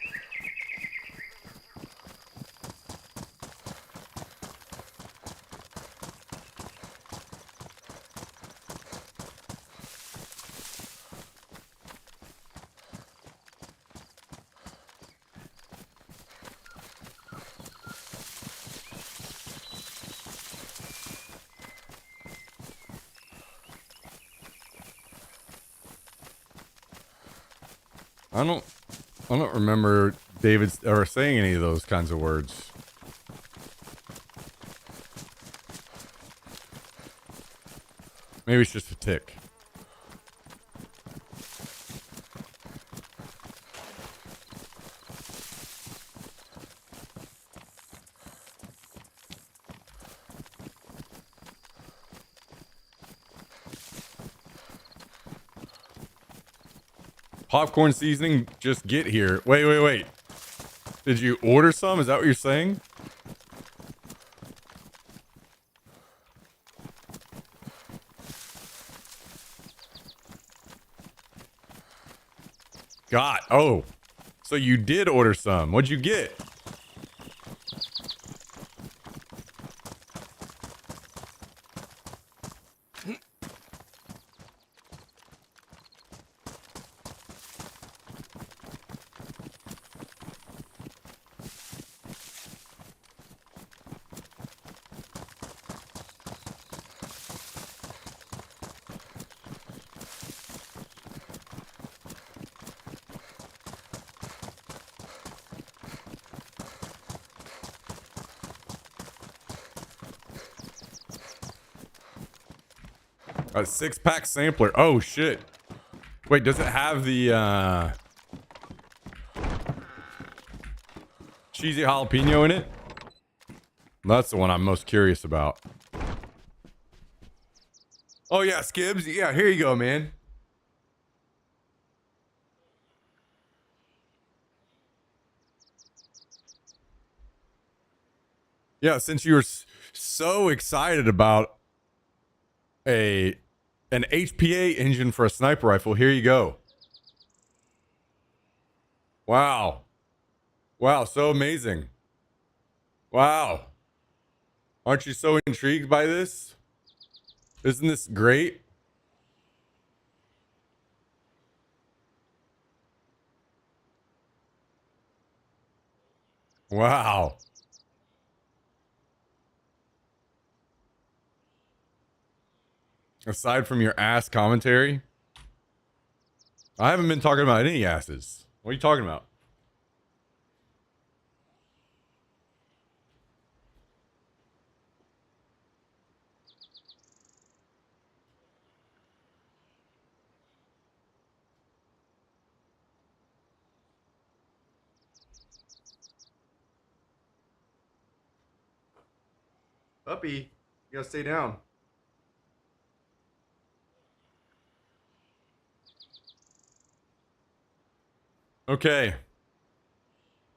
I don't remember David ever saying any of those kinds of words. Maybe it's just a tick. Popcorn seasoning just get here. Wait. Did you order some? Is that what you're saying? God. Oh. So you did order some. What'd you get? A 6-pack sampler. Oh shit. Wait, does it have the cheesy jalapeno in it? That's the one I'm most curious about. Oh yeah, Skibbs. Yeah, here you go, man. Yeah, since you were so excited about a an HPA engine for a sniper rifle, here you go. Wow. Wow, so amazing. Wow. Aren't you so intrigued by this? Isn't this great? Wow. Aside from your ass commentary, I haven't been talking about any asses. What are you talking about? Puppy, you gotta stay down. Okay.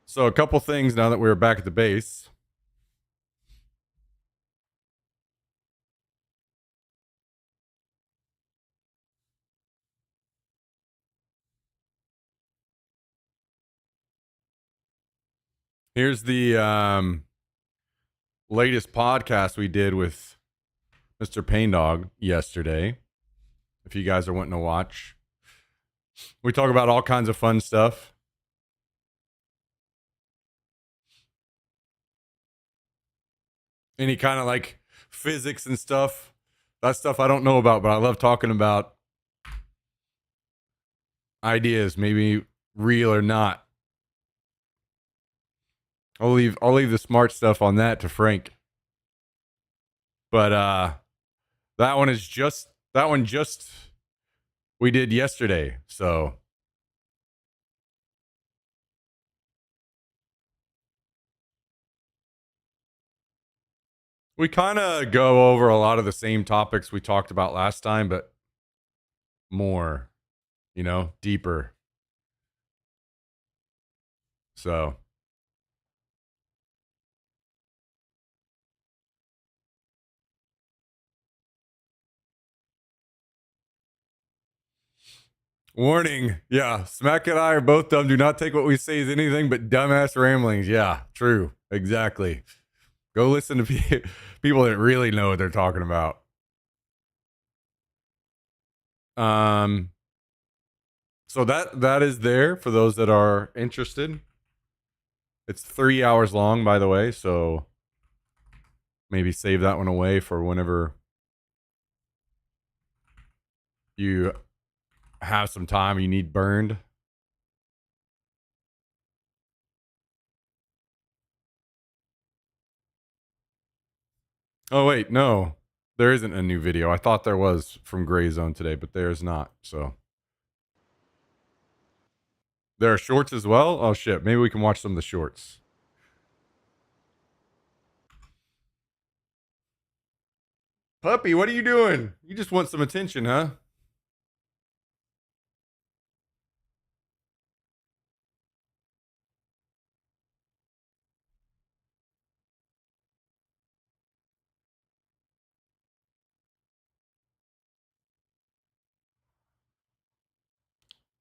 So a couple things now that we're back at the base. Here's the latest podcast we did with Mr. Pain Dog yesterday. If you guys are wanting to watch, we talk about all kinds of fun stuff. Any kind of like physics and stuff. That stuff I don't know about, but I love talking about ideas, maybe real or not. I'll leave the smart stuff on that to Frank. But that one just we did yesterday. So we kind of go over a lot of the same topics we talked about last time, but more, deeper. So, warning. Yeah, Smack and I are both dumb. Do not take what we say as anything but dumbass ramblings. Yeah, true. Exactly. Go listen to people that really know what they're talking about. Um, so that is there for those that are interested. It's 3 hours long, by the way, so maybe save that one away for whenever you have some time you need burned. Oh wait, no. There isn't a new video. I thought there was from Gray Zone today, but there's not. So there are shorts as well. Oh shit, maybe we can watch some of the shorts. Puppy, what are you doing? You just want some attention, huh?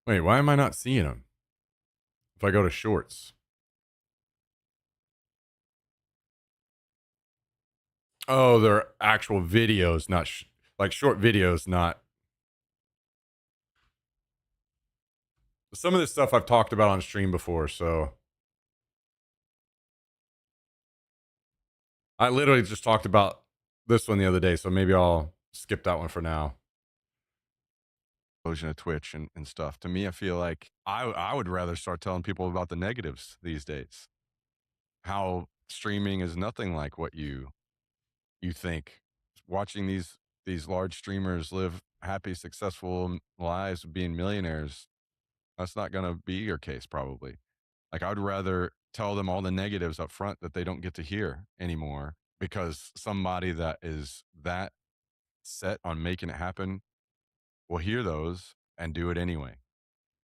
Wait, why am I not seeing them? If I go to shorts. Oh, they're actual videos, not like short videos, not. Some of this stuff I've talked about on stream before, so I literally just talked about this one the other day, so maybe I'll skip that one for now. Of Twitch and stuff. To me, I feel like I would rather start telling people about the negatives these days. How streaming is nothing like what you think. Watching these large streamers live happy, successful lives of being millionaires, that's not going to be your case probably. Like I would rather tell them all the negatives up front that they don't get to hear anymore because somebody that is that set on making it happen will hear those and do it anyway.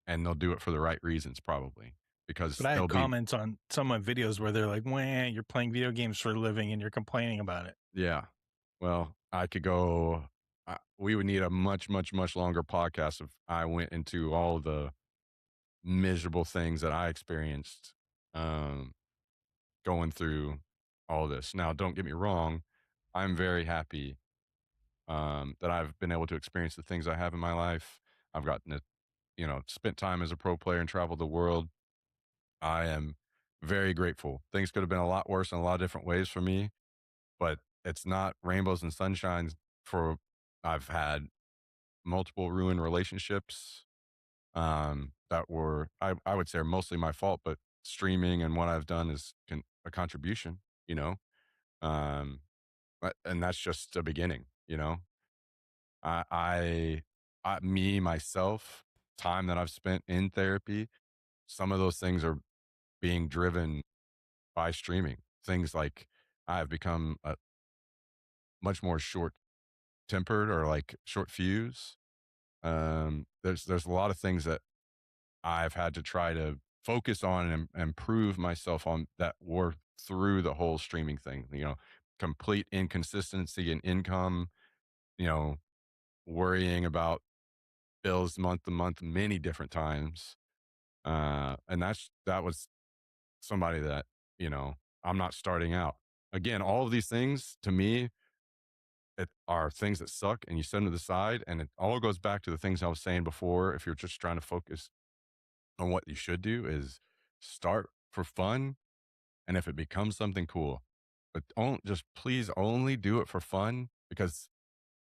And they'll do it for the right reasons probably But because I they'll had be comments on some of my videos where they're like, "Wah, you're playing video games for a living and you're complaining about it." yeah. Well, I could go we would need a much much much longer podcast if I went into all the miserable things that I experienced um going through all this. Now, don't get me wrong, I'm very happy that I've been able to experience the things I have in my life. I've gotten to, spent time as a pro player and traveled the world. I am very grateful. Things could have been a lot worse in a lot of different ways for me, but it's not rainbows and sunshines for I've had multiple ruined relationships that were I would say are mostly my fault, but streaming and what I've done is a contribution, you know. Um and that's just a beginning, you know. I, I, me, myself, time that I've spent in therapy, some of those things are being driven by streaming. Things like I've become a much more short tempered or like short fuse. There's a lot of things that I've had to try to focus on and prove myself on that were through the whole streaming thing. Complete inconsistency in income. You know, worrying about bills month to month many different times. And that was somebody that, I'm not starting out. Again, all of these things to me are things that suck and you set them to the side. And it all goes back to the things I was saying before. If you're just trying to focus on what you should do is start for fun. And if it becomes something cool, but just please only do it for fun, because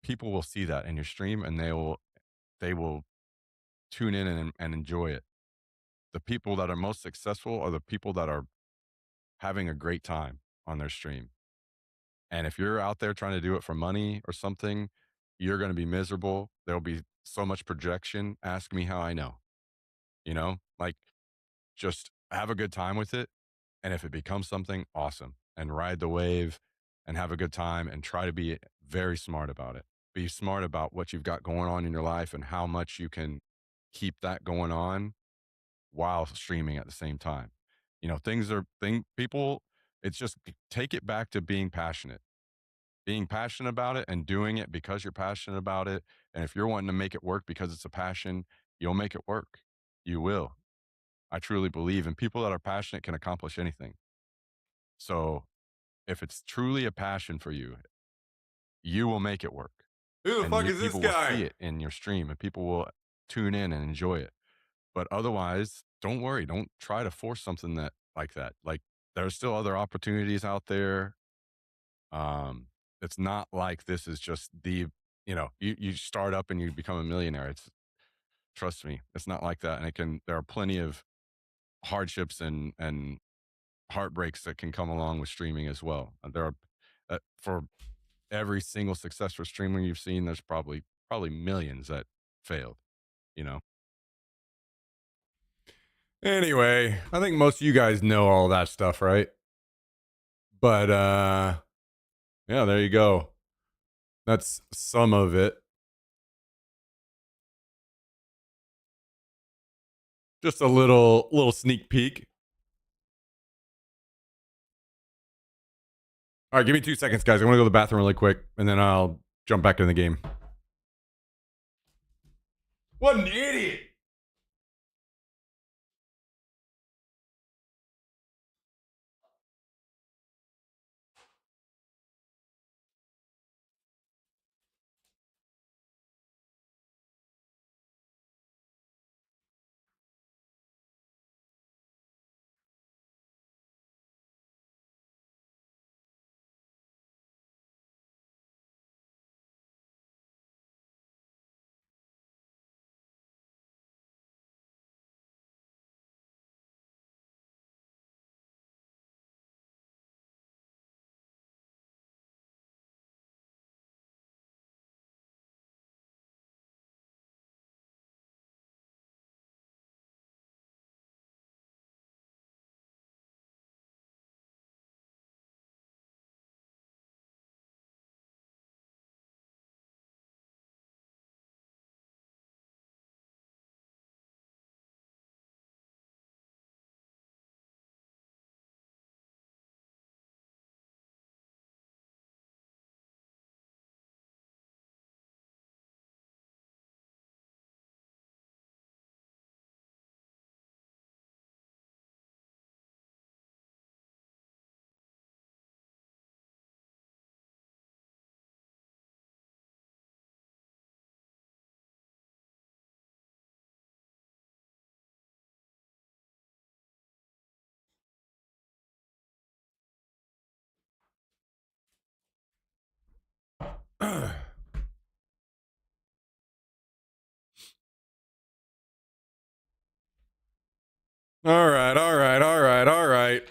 people will see that in your stream and they will tune in and enjoy it. The people that are most successful are the people that are having a great time on their stream. And if you're out there trying to do it for money or something, you're going to be miserable. There'll be so much projection. Ask me how I know. Like, just have a good time with it. And if it becomes something, awesome. And ride the wave and have a good time and try to be very smart about it. Be smart about what you've got going on in your life and how much you can keep that going on while streaming at the same time. People, it's just take it back to being passionate about it and doing it because you're passionate about it. And if you're wanting to make it work because it's a passion, you'll make it work. You will. I truly believe, and people that are passionate can accomplish anything. So if it's truly a passion for you, you will make it work. Who the And fuck is this people will guy? see it in your stream and people will tune in and enjoy it. But otherwise, don't worry. Don't try to force something like that. Like, there's still other opportunities out there. It's not like this is just you start up and you become a millionaire. Trust me, it's not like that. And there are plenty of hardships and heartbreaks that can come along with streaming as well. There are, for every single successful streamer you've seen, there's probably millions that failed, you know? Anyway, I think most of you guys know all that stuff, right? But yeah, there you go. That's some of it. Just a little sneak peek. All right, give me 2 seconds, guys. I want to go to the bathroom really quick, and then I'll jump back in the game. What an idiot! All right, all right, all right, all right.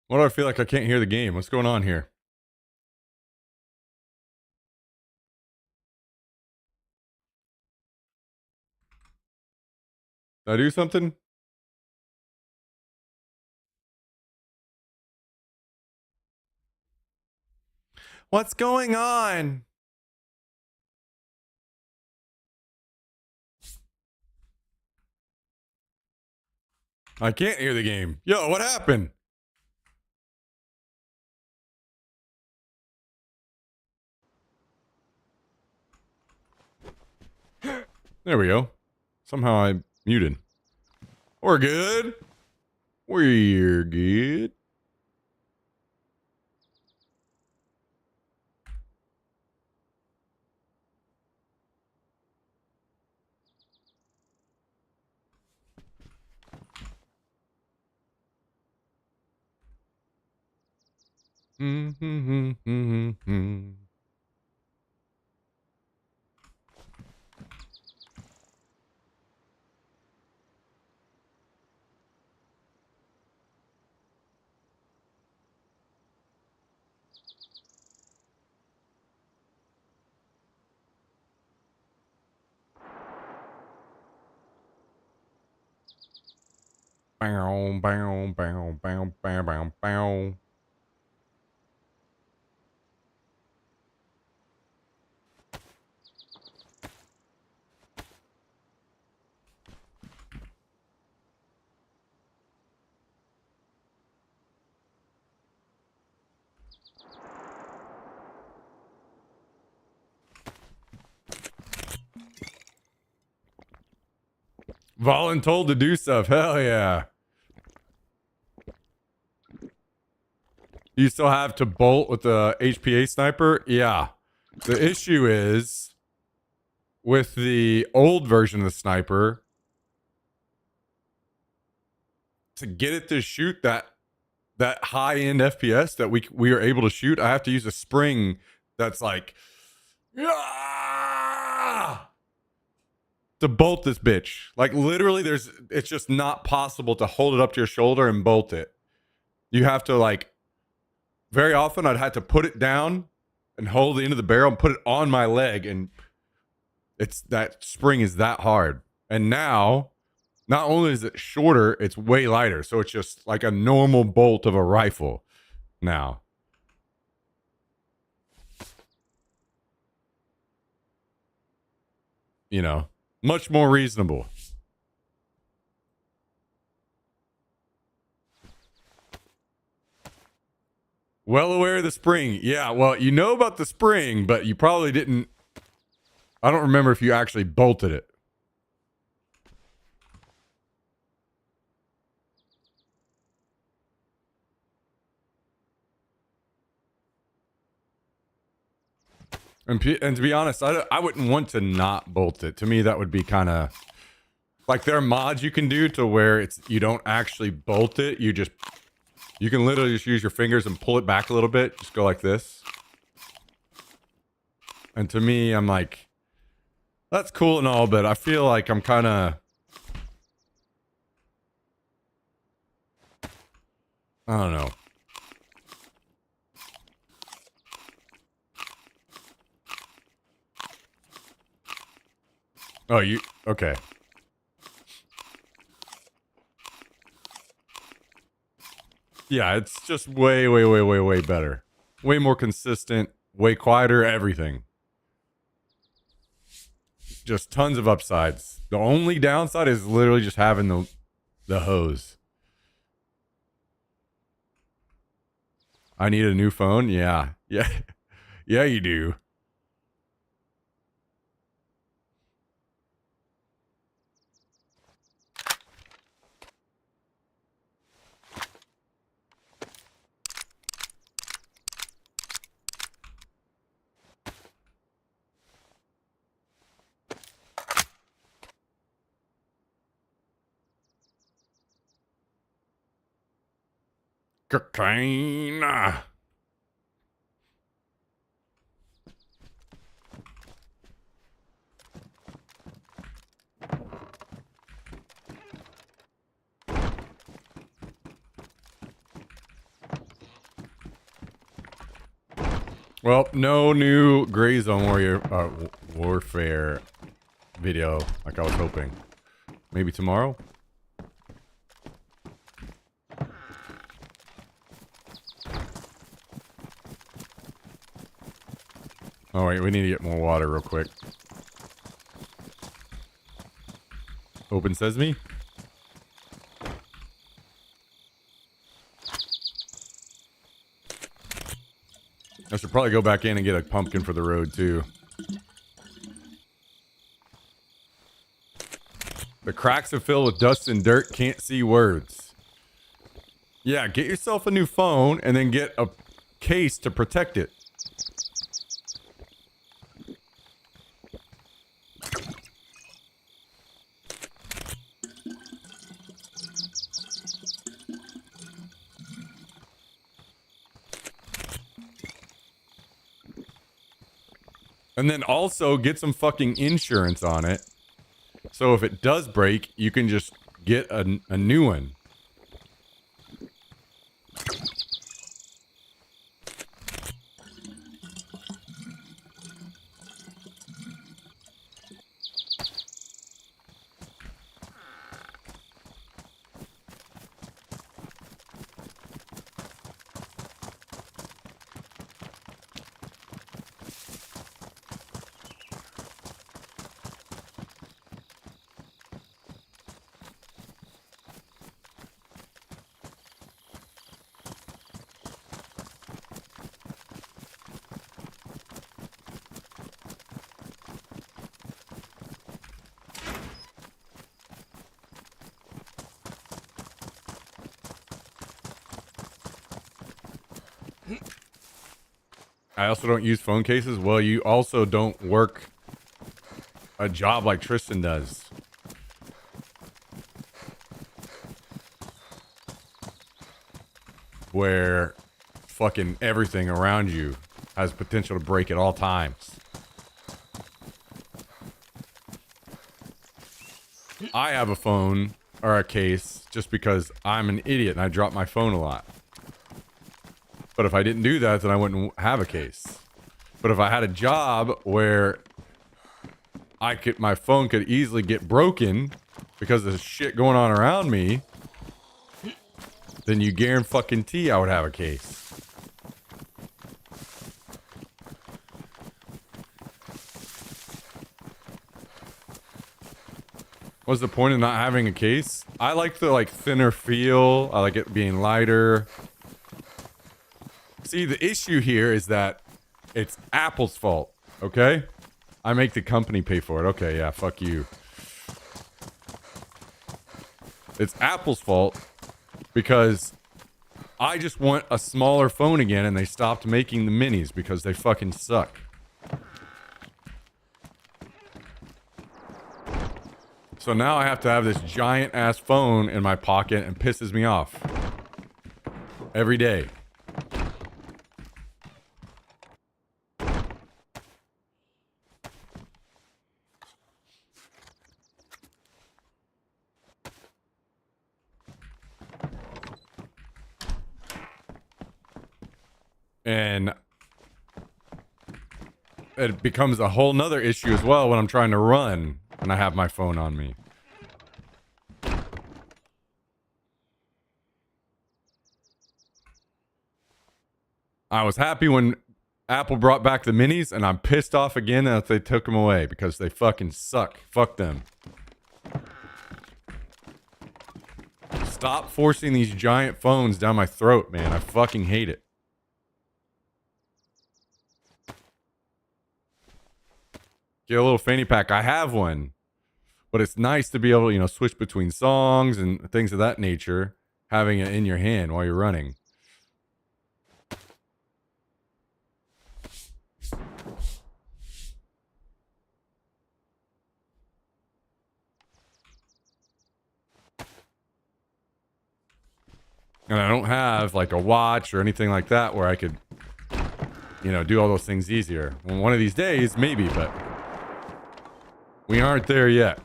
What do I feel like I can't hear the game? What's going on here? Did I do something? What's going on? I can't hear the game. Yo, what happened? There we go. Somehow I muted. We're good. We're good. Bow, bow, bow, bow, bow, bow, bow. Voluntold to do stuff. Hell yeah. You still have to bolt with the HPA sniper? Yeah. The issue is with the old version of the sniper, to get it to shoot that high end FPS that we are able to shoot, I have to use a spring that's like to bolt this bitch. Like literally it's just not possible to hold it up to your shoulder and bolt it. You have to like, very often I'd have to put it down and hold the end of the barrel and put it on my leg, and it's that spring is that hard. And now not only is it shorter, it's way lighter. So it's just like a normal bolt of a rifle now. You know, much more reasonable. Well aware of the spring. Yeah, well, you know about the spring, but you probably didn't. I don't remember if you actually bolted it. And to be honest, I wouldn't want to not bolt it. To me, that would be kind of like, there are mods you can do to where you don't actually bolt it. You can literally just use your fingers and pull it back a little bit. Just go like this. And to me, I'm like, that's cool and all, but I feel like I'm kind of, I don't know. Oh, okay. Yeah, it's just way, way, way, way, way better. Way more consistent, way quieter, everything. Just tons of upsides. The only downside is literally just having the hose. I need a new phone? Yeah. Yeah. Yeah, you do. Cocaine. Well, no new Gray Zone Warfare video like I was hoping. Maybe tomorrow? Oh wait, we need to get more water real quick. Open sesame? I should probably go back in and get a pumpkin for the road, too. The cracks are filled with dust and dirt, can't see words. Yeah, get yourself a new phone and then get a case to protect it. And then also get some fucking insurance on it. So if it does break, you can just get a new one. I also don't use phone cases. Well, you also don't work a job like Tristan does. Where fucking everything around you has potential to break at all times. I have a phone or a case just because I'm an idiot and I drop my phone a lot. But if I didn't do that, then I wouldn't have a case. But if I had a job where my phone could easily get broken because of the shit going on around me, then you guarantee I would have a case. What's the point of not having a case? I like the thinner feel. I like it being lighter. See, the issue here is that it's Apple's fault, okay? I make the company pay for it. Okay, yeah, fuck you. It's Apple's fault because I just want a smaller phone again and they stopped making the minis because they fucking suck. So now I have to have this giant ass phone in my pocket and pisses me off every day. And it becomes a whole nother issue as well when I'm trying to run and I have my phone on me. I was happy when Apple brought back the minis, and I'm pissed off again that they took them away because they fucking suck. Fuck them. Stop forcing these giant phones down my throat, man. I fucking hate it. Get a little fanny pack. I have one. But it's nice to be able to, switch between songs and things of that nature, having it in your hand while you're running. And I don't have a watch or anything like that where I could, do all those things easier. Well, one of these days, maybe, but we aren't there yet.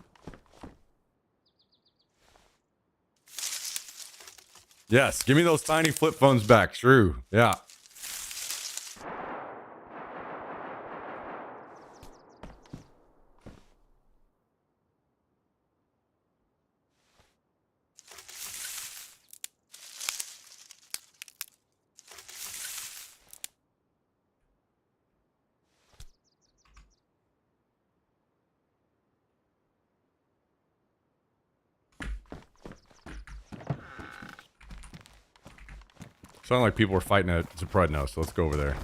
Yes, give me those tiny flip phones back. True. Yeah. Sound like people were fighting at Zapredno, so let's go over there.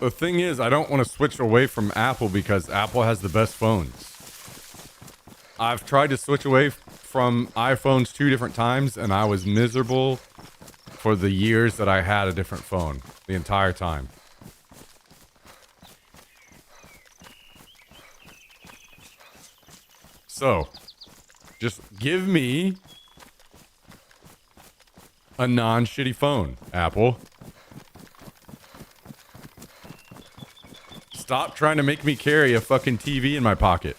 The thing is, I don't want to switch away from Apple because Apple has the best phones. I've tried to switch away from iPhones 2 different times, and I was miserable for the years that I had a different phone. The entire time. So, just give me a non-shitty phone, Apple. Stop trying to make me carry a fucking TV in my pocket.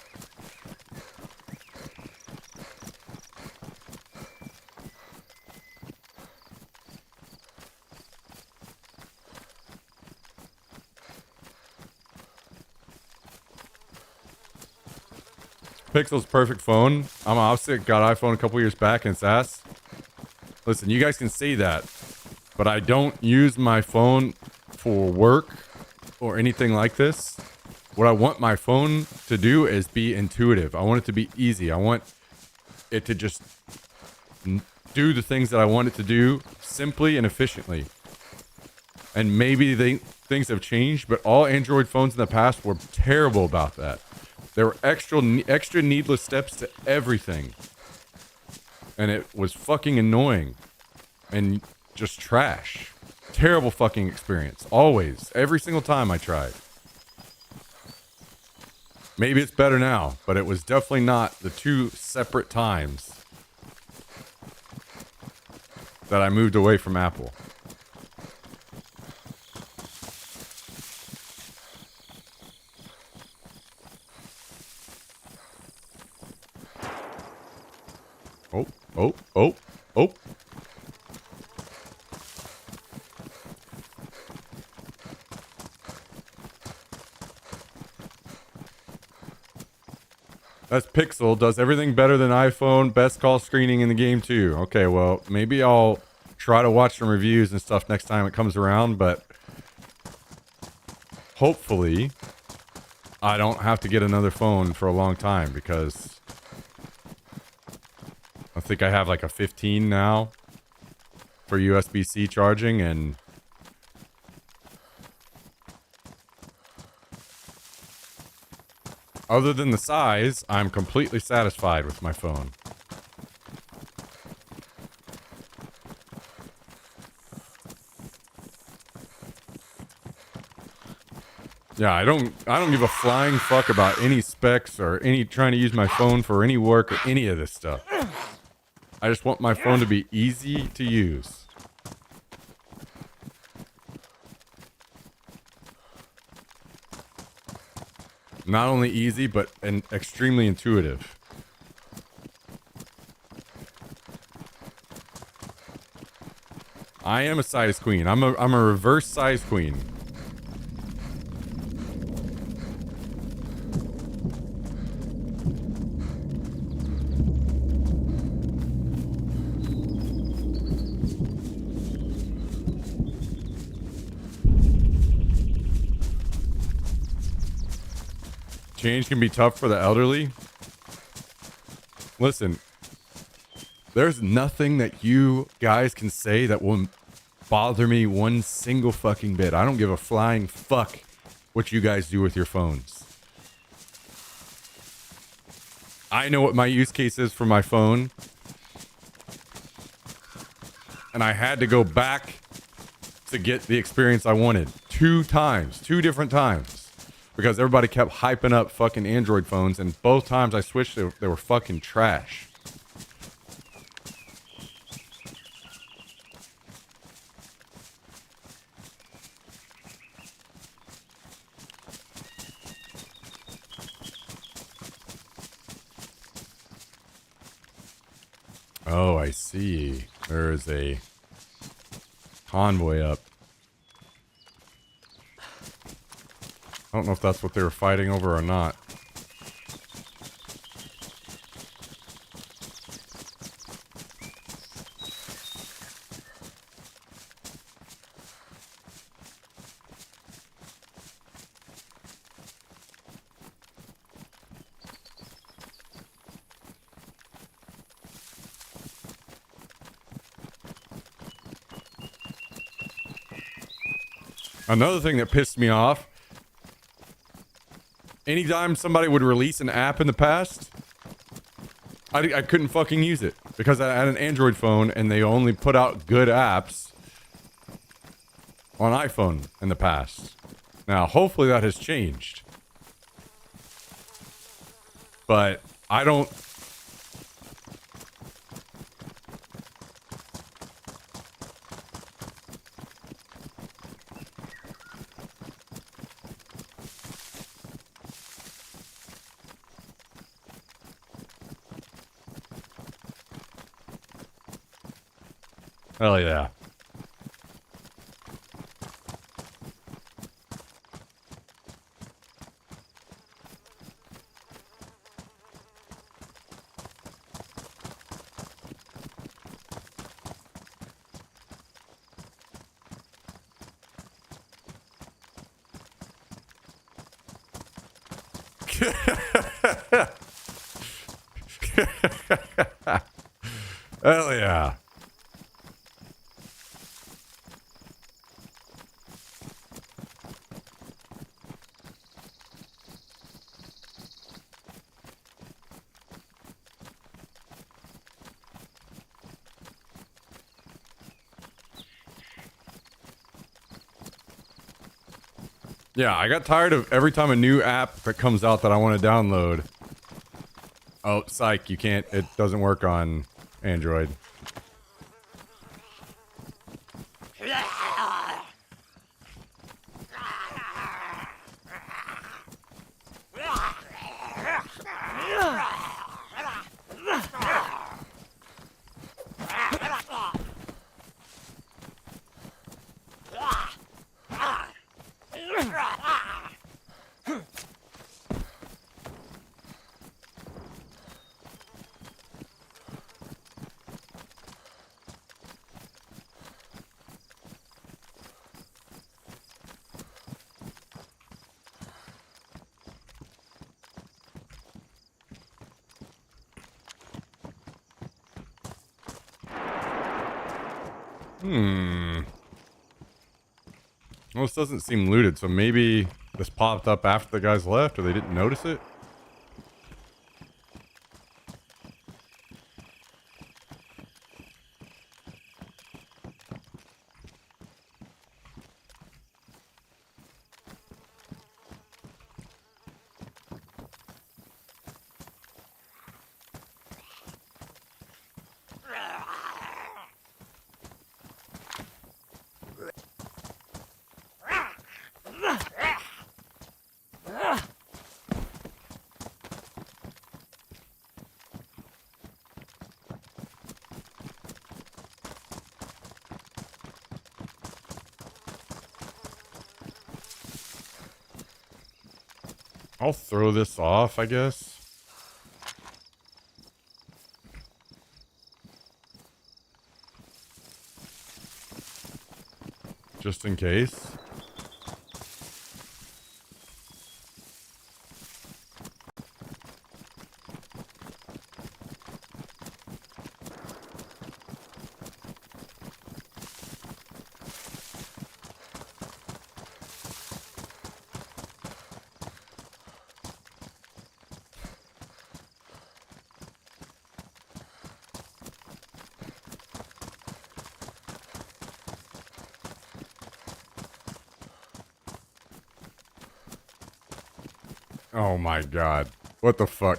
Pixel's perfect phone. I'm opposite. Got iPhone a couple years back and it's ass. Listen, you guys can say that, but I don't use my phone for work or anything like this. What I want my phone to do is be intuitive. I want it to be easy. I want it to just do the things that I want it to do simply and efficiently. And maybe things have changed, but all Android phones in the past were terrible about that. There were extra needless steps to everything. And it was fucking annoying. And just trash. Terrible fucking experience. Always. Every single time I tried. Maybe it's better now, but it was definitely not the two separate times that I moved away from Apple. Oh. That's Pixel. Does everything better than iPhone. Best call screening in the game too. Okay, well, maybe I'll try to watch some reviews and stuff next time it comes around, but hopefully I don't have to get another phone for a long time because I think I have like a 15 now for USB-C charging, and other than the size, I'm completely satisfied with my phone. Yeah, I don't give a flying fuck about any specs or any trying to use my phone for any work or any of this stuff. I just want my phone to be easy to use. Not only easy, but extremely intuitive. I am a size queen. I'm a reverse size queen. Change can be tough for the elderly. Listen, there's nothing that you guys can say that will bother me one single fucking bit. I don't give a flying fuck what you guys do with your phones. I know what my use case is for my phone. And I had to go back to get the experience I wanted. 2 different times. Because everybody kept hyping up fucking Android phones, and both times I switched, they were fucking trash. Oh, I see. There is a convoy up. I don't know if that's what they were fighting over or not. Another thing that pissed me off, anytime somebody would release an app in the past, I couldn't fucking use it because I had an Android phone and they only put out good apps on iPhone in the past. Now, hopefully that has changed. But I don't... Hell yeah. Hell yeah. Yeah, I got tired of every time a new app that comes out that I want to download. Oh, psych, you can't, it doesn't work on Android. Well, this doesn't seem looted, so maybe this popped up after the guys left, or they didn't notice it? I'll throw this off, I guess. Just in case. Oh my god. What the fuck?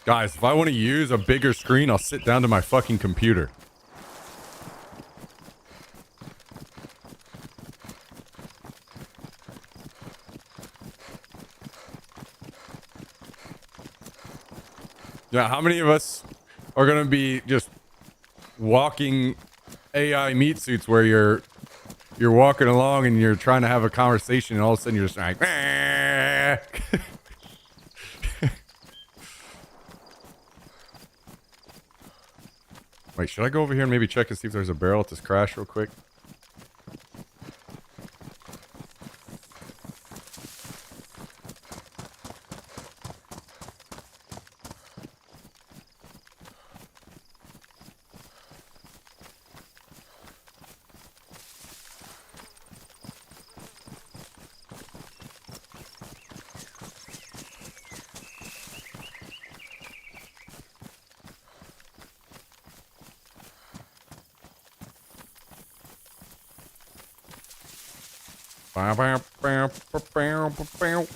Guys, if I want to use a bigger screen, I'll sit down to my fucking computer. Yeah, how many of us are going to be just walking AI meat suits where you're walking along and you're trying to have a conversation and all of a sudden you're just like, wait, should I go over here and maybe check and see if there's a barrel at this crash real quick? Bow, bow, bow, bow, bow, bow, bow.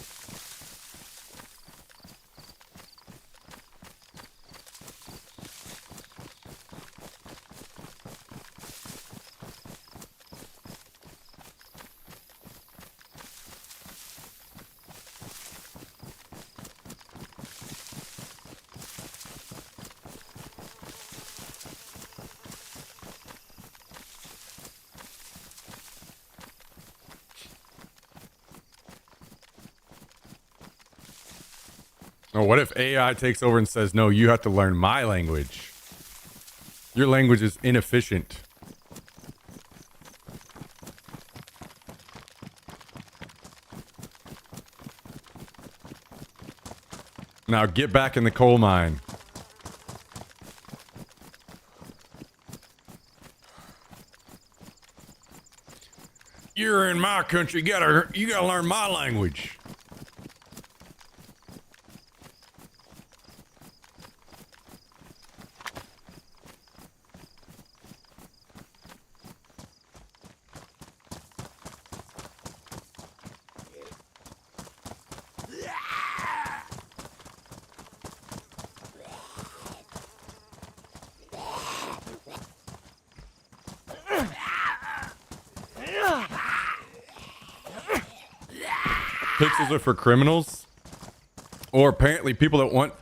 Or what if AI takes over and says, no, you have to learn my language? Your language is inefficient. Now get back in the coal mine. You're in my country. You gotta learn my language. Pixels are for criminals, or apparently people that want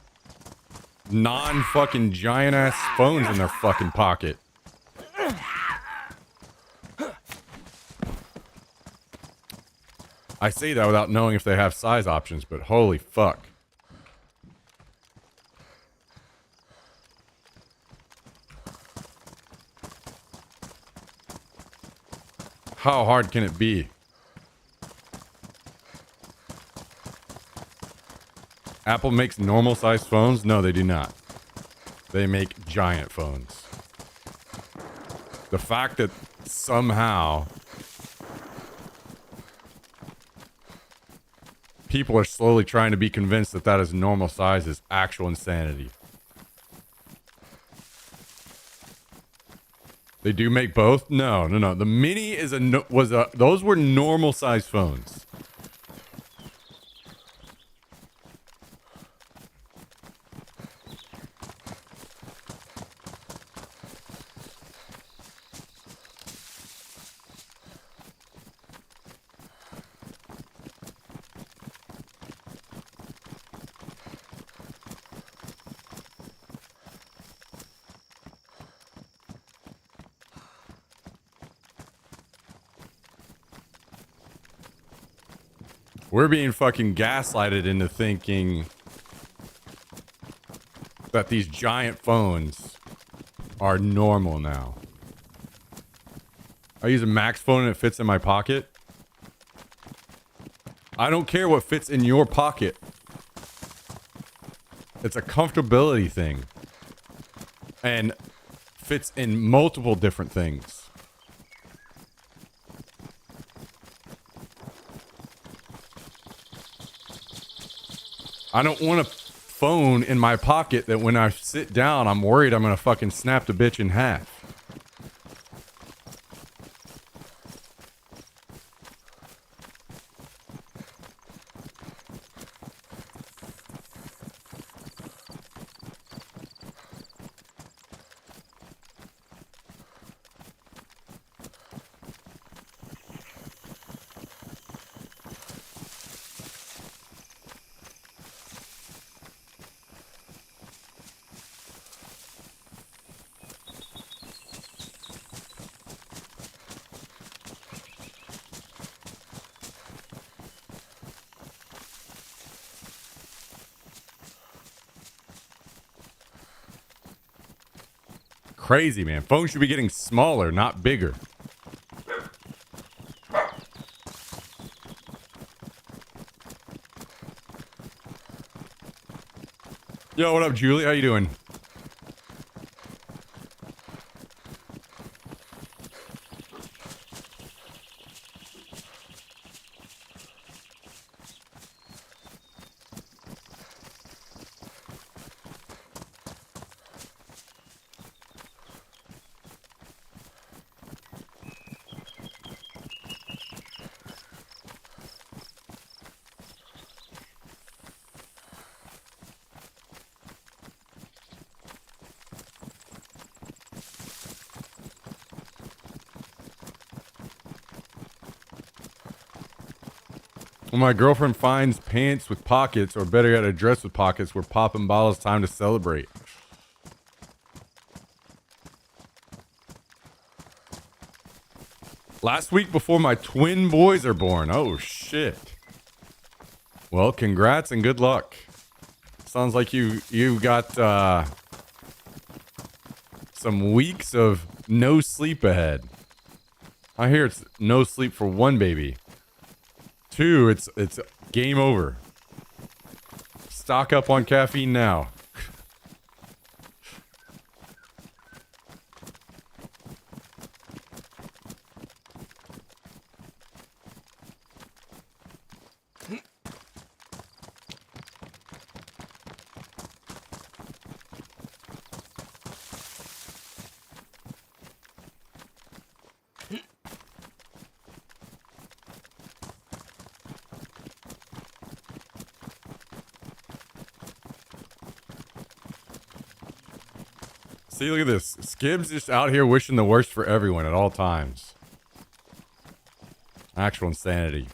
non-fucking giant-ass phones in their fucking pocket. I say that without knowing if they have size options, but holy fuck. How hard can it be? Apple makes normal sized phones? No, they do not. They make giant phones. The fact that somehow people are slowly trying to be convinced that that is normal size is actual insanity. They do make both? No. The Mini is those were normal size phones. We're being fucking gaslighted into thinking that these giant phones are normal now. I use a Max phone and it fits in my pocket. I don't care what fits in your pocket. It's a comfortability thing. And fits in multiple different things. I don't want a phone in my pocket that when I sit down, I'm worried I'm going to fucking snap the bitch in half. Crazy, man. Phones should be getting smaller, not bigger. Yo, what up, Julie? How you doing? When my girlfriend finds pants with pockets, or better yet, a dress with pockets, we're popping bottles. Time to celebrate. Last week before my twin boys are born. Oh, shit. Well, congrats and good luck. Sounds like you got some weeks of no sleep ahead. I hear it's no sleep for one baby. 2, it's game over. Stock up on caffeine now. See, look at this. Skib's just out here wishing the worst for everyone at all times. Actual insanity.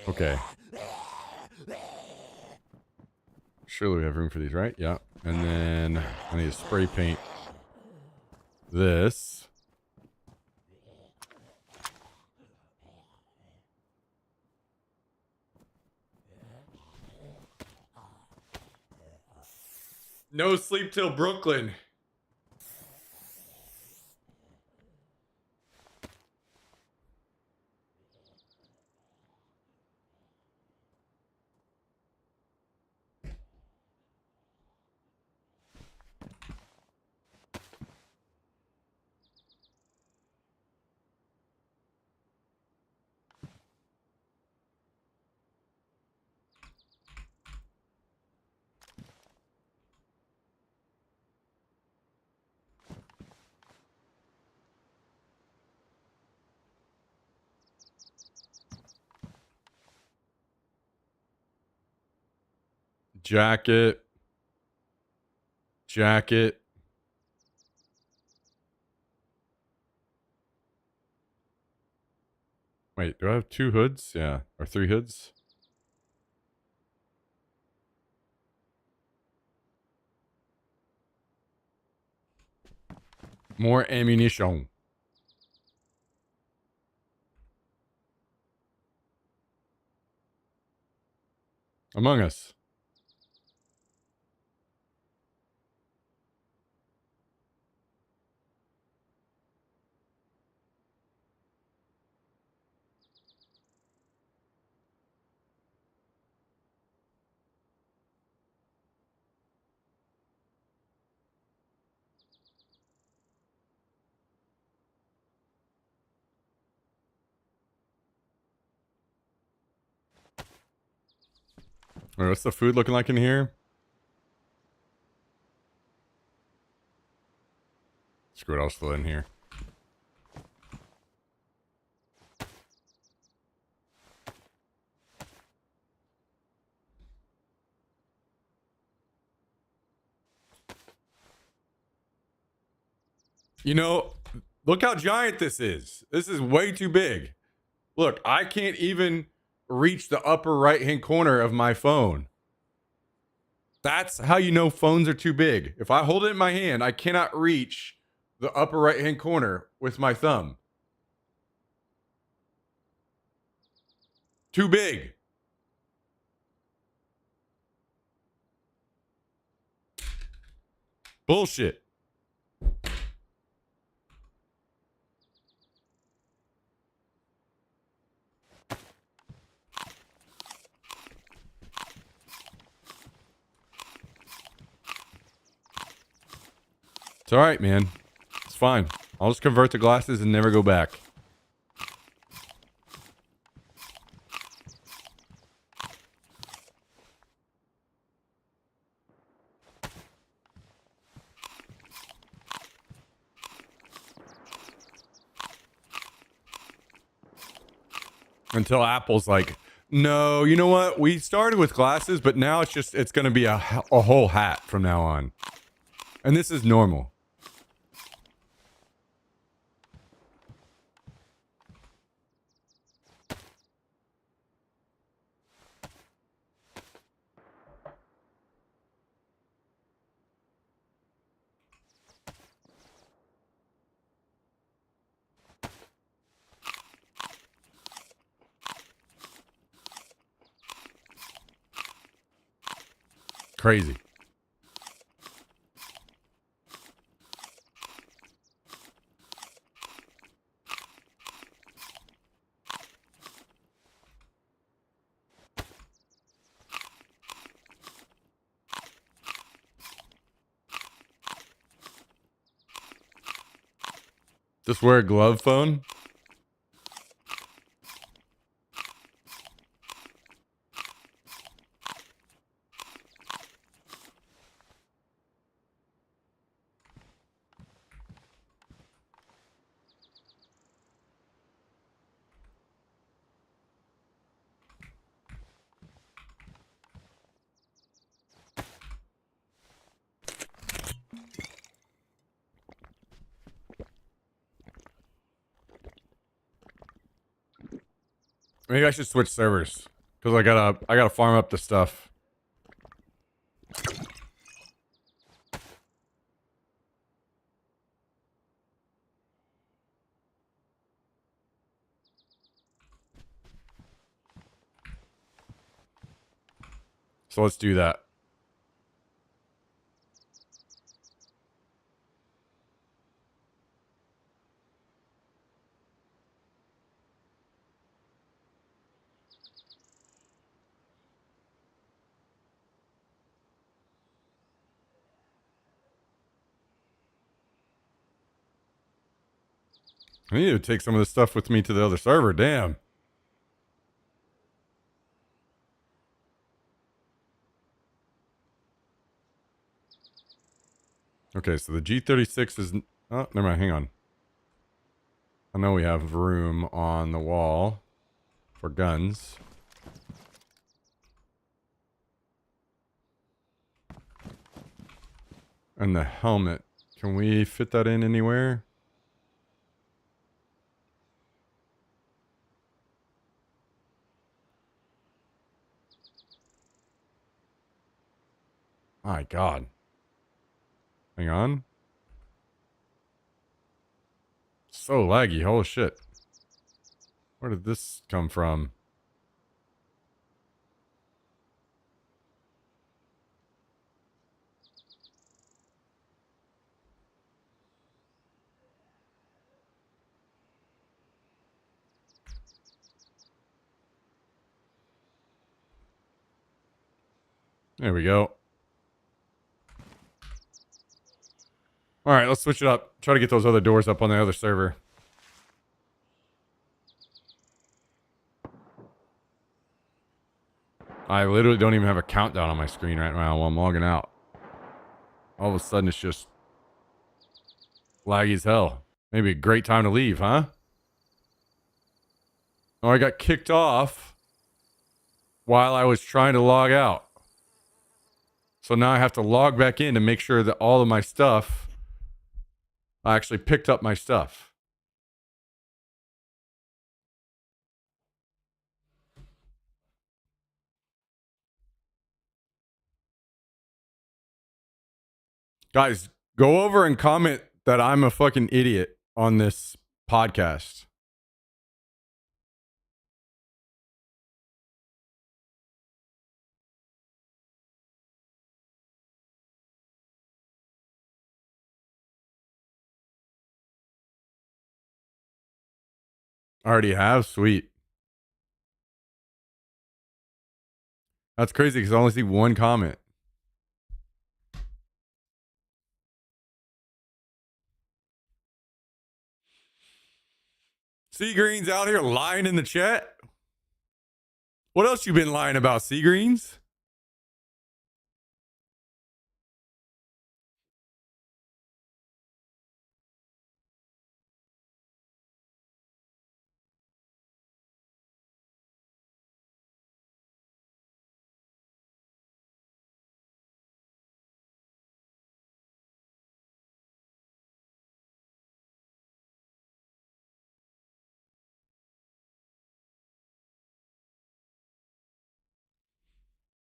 Okay. Surely we have room for these, right? Yeah. And then I need to spray paint this. No sleep till Brooklyn. Jacket. Jacket. Wait, do I have 2 hoods? Yeah. Or 3 hoods? More ammunition. Among Us. Wait, what's the food looking like in here? Screw it, I'll still in here. You know, look how giant this is. This is way too big. Look, I can't even reach the upper right-hand corner of my phone. That's how you know phones are too big. If I hold it in my hand, I cannot reach the upper right-hand corner with my thumb. Too big. Bullshit. It's all right, man. It's fine. I'll just convert to glasses and never go back. Until Apple's like, no, you know what? We started with glasses, but now it's going to be a whole hat from now on. And this is normal. Crazy. Just wear a glove phone? Maybe I should switch servers. Because I gotta farm up the stuff. So let's do that. I need to take some of this stuff with me to the other server. Damn. Okay, so the G36 is... Oh, never mind. Hang on. I know we have room on the wall for guns. And the helmet. Can we fit that in anywhere? My God. Hang on. So laggy. Holy shit. Where did this come from? There we go. All right, let's switch it up. Try to get those other doors up on the other server. I literally don't even have a countdown on my screen right now while I'm logging out. All of a sudden, it's just laggy as hell. Maybe a great time to leave, huh? Oh, I got kicked off while I was trying to log out. So now I have to log back in to make sure that all of my stuff... I actually picked up my stuff. Guys, go over and comment that I'm a fucking idiot on this podcast. Already have? Sweet. That's crazy because I only see one comment. Sea Green's out here lying in the chat. What else you been lying about, Sea Greens?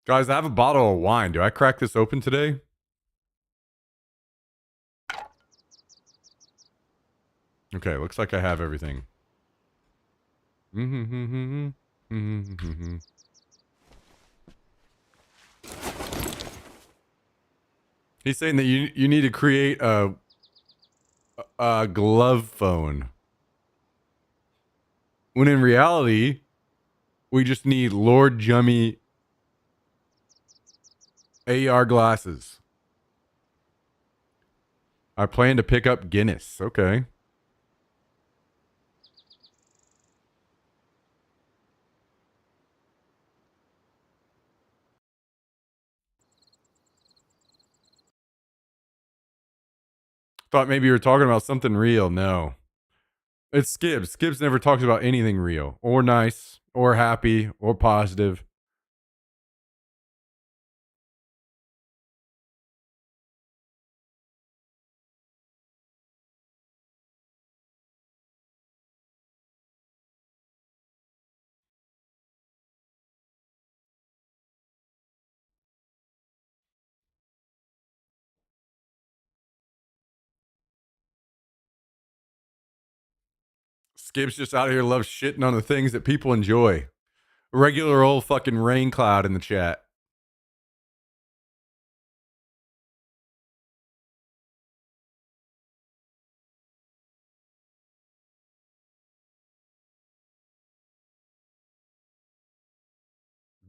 Guys, I have a bottle of wine. Do I crack this open today? Okay, looks like I have everything. He's saying that you need to create a glove phone. When in reality, we just need Lord Jummy AR glasses. I plan to pick up Guinness. Okay. Thought maybe you were talking about something real. No. It's Skibbs. Skibbs never talks about anything real or nice or happy or positive. Skibbs just out here loves shitting on the things that people enjoy. Regular old fucking rain cloud in the chat.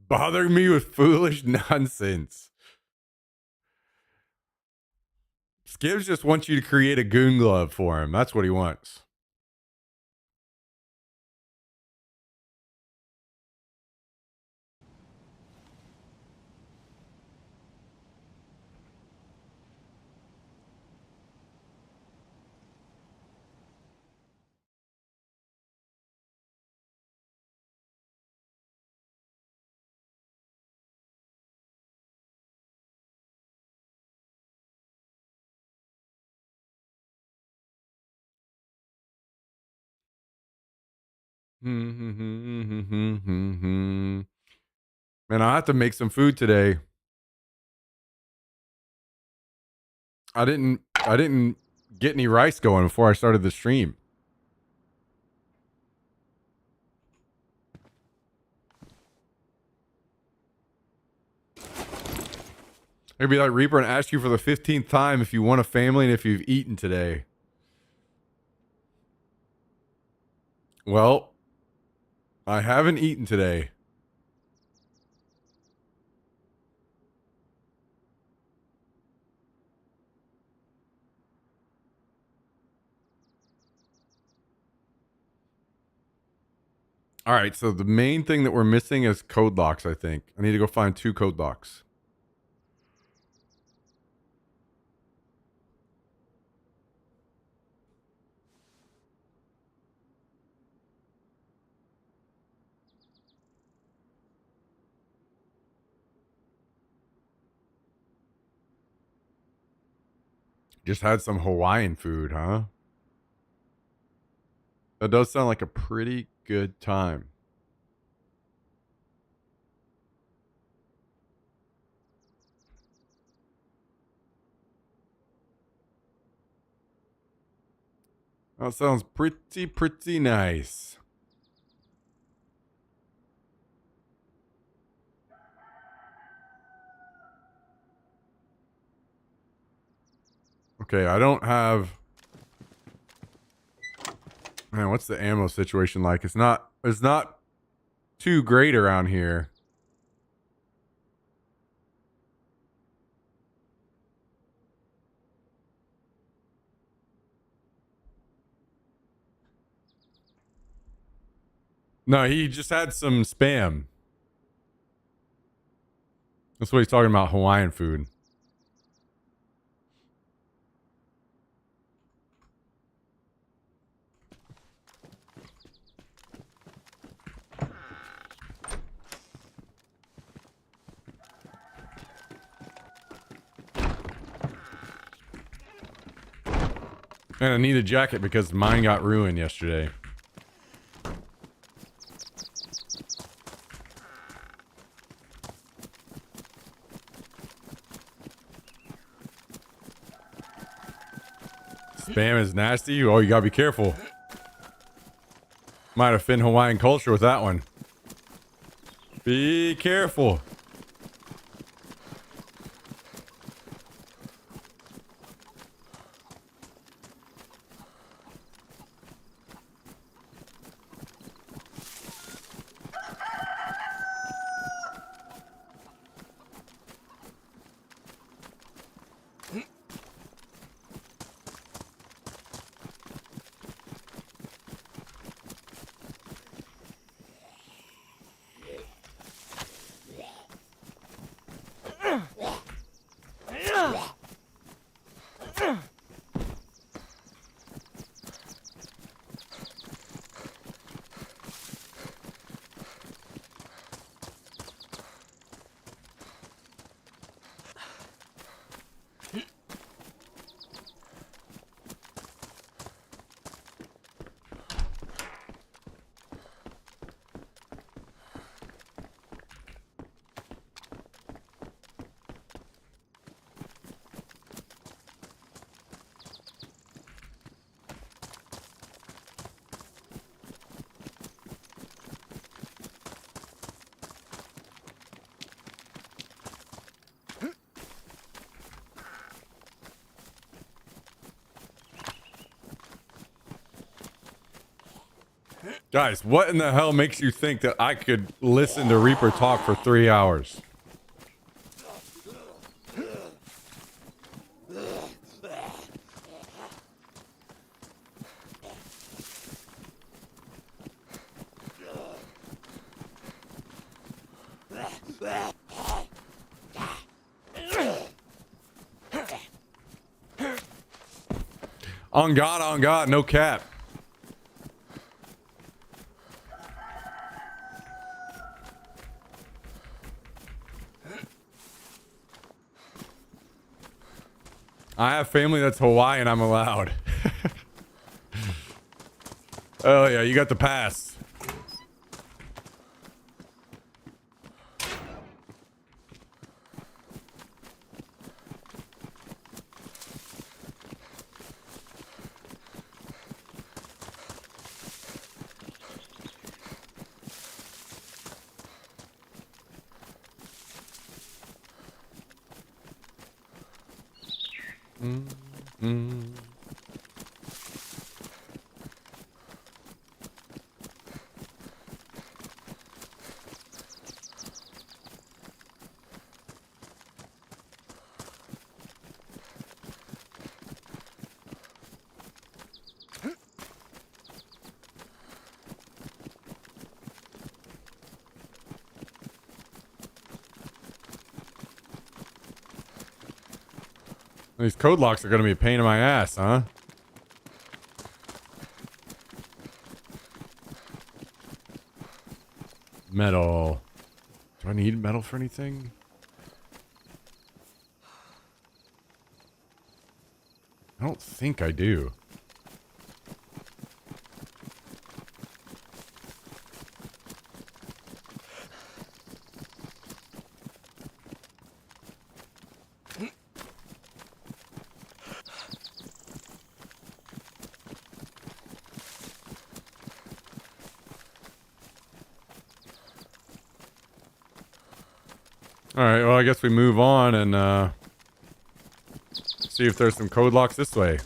Bothering me with foolish nonsense. Skibbs just wants you to create a goon glove for him. That's what he wants. Man, I have to make some food today. I didn't get any rice going before I started the stream. I'd be like Reaper and ask you for the 15th time if you want a family and if you've eaten today. Well, I haven't eaten today. All right, so the main thing that we're missing is code locks, I think. I need to go find 2 code locks. Just had some Hawaiian food, huh? That does sound like a pretty good time. That sounds pretty nice. Okay, I don't have... Man, what's the ammo situation like? It's not too great around here. No, he just had some spam. That's what he's talking about, Hawaiian food. And I need a jacket because mine got ruined yesterday. Spam is nasty. Oh, you gotta be careful. Might offend Hawaiian culture with that one. Be careful. Guys, what in the hell makes you think that I could listen to Reaper talk for 3 hours? On God, no cap. I have family that's Hawaiian, I'm allowed. Oh yeah, you got the pass. These code locks are going to be a pain in my ass, huh? Metal. Do I need metal for anything? I don't think I do. Alright, well, I guess we move on and, see if there's some code locks this way.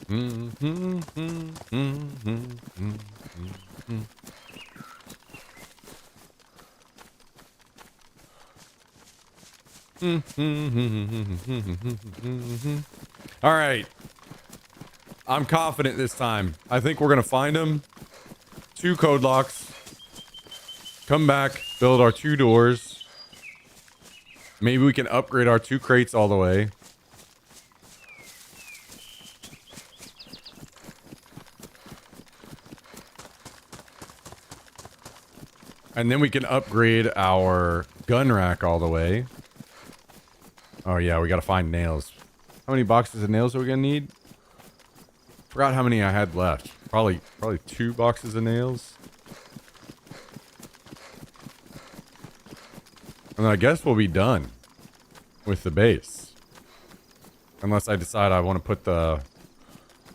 All right. I'm confident this time. I think we're going to find them. 2 code locks. Come back, build our 2 doors. Maybe we can upgrade our 2 crates all the way. And then we can upgrade our gun rack all the way. Oh yeah, we gotta find nails. How many boxes of nails are we gonna need? Forgot how many I had left. Probably 2 boxes of nails. And I guess we'll be done with the base. Unless I decide I want to put the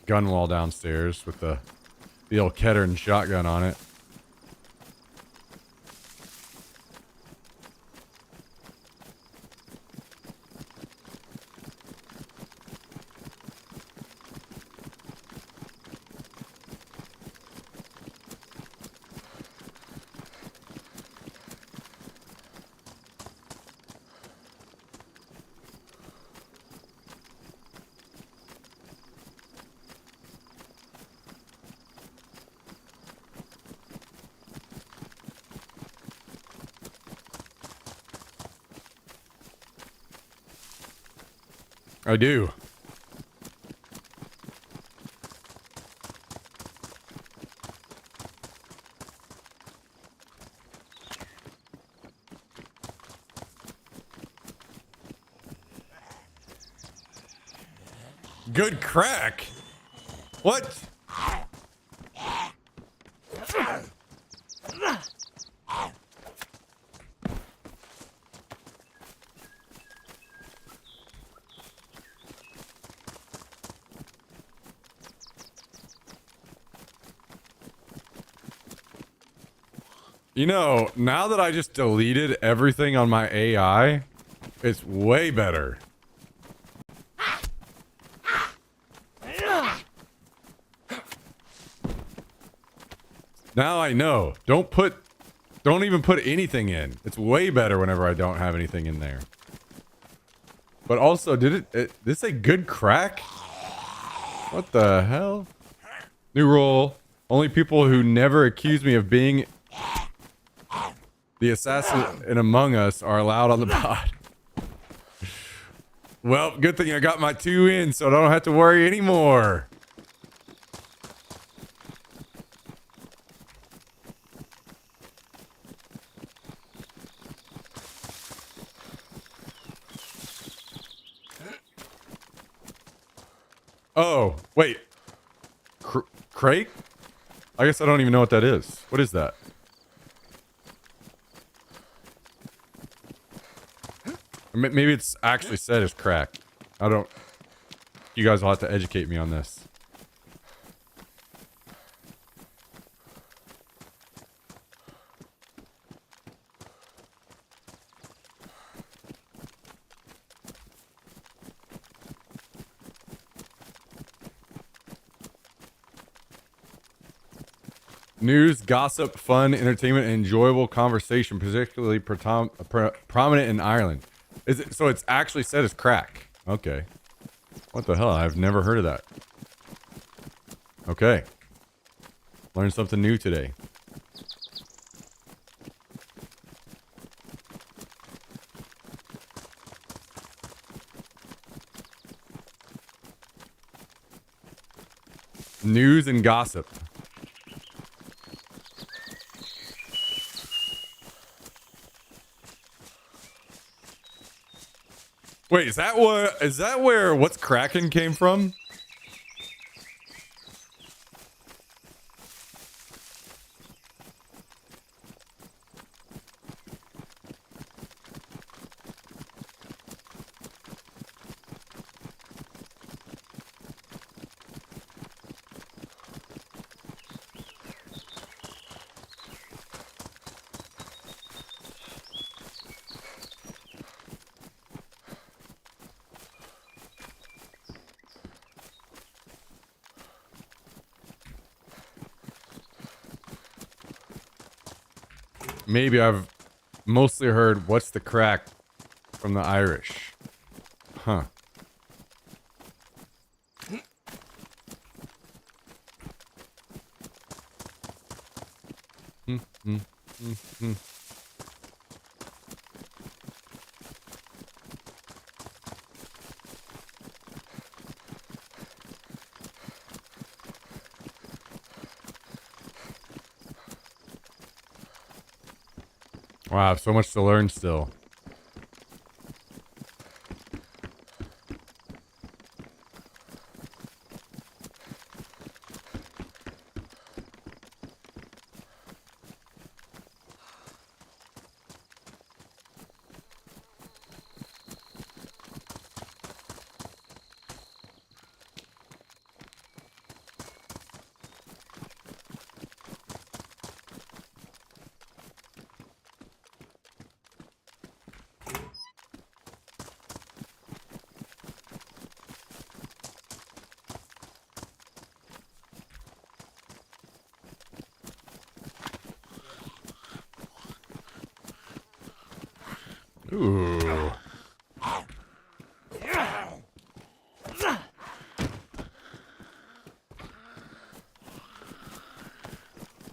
gun wall downstairs with the old Kettering shotgun on it. I do. Good crack. What? You know, now that I just deleted everything on my AI, it's way better. Now I know. Don't even put anything in. It's way better whenever I don't have anything in there. But also, did this say good crack? What the hell? New rule. Only people who never accuse me of being the assassin in Among Us are allowed on the pod. Well, good thing I got my 2 in, so I don't have to worry anymore. Oh, wait. Crate? I guess I don't even know what that is. What is that? Maybe it's actually said as crack. I don't... You guys will have to educate me on this. News, gossip, fun, entertainment, and enjoyable conversation, particularly prominent in Ireland. Is it so? It's actually said as crack. Okay. What the hell? I've never heard of that. Okay. Learned something new today. News and gossip. Wait, is that where what's cracking came from? maybe I've mostly heard "What's the crack" from the Irish. Huh. Wow, I have so much to learn still. Ooh.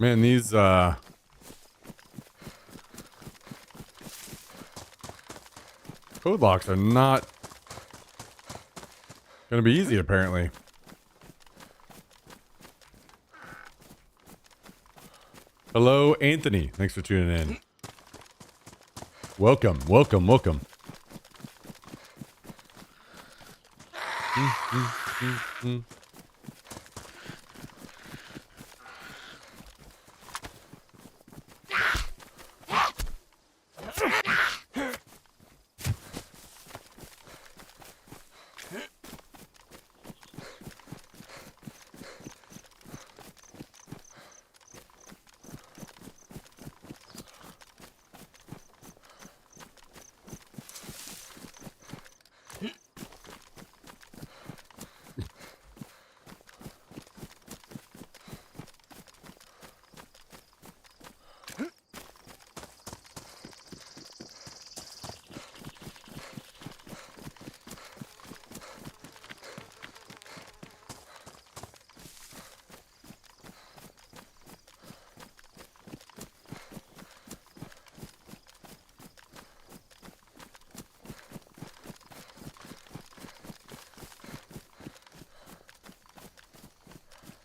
Man, these code locks are not gonna be easy, apparently. Hello, Anthony. Thanks for tuning in. Welcome, welcome, welcome.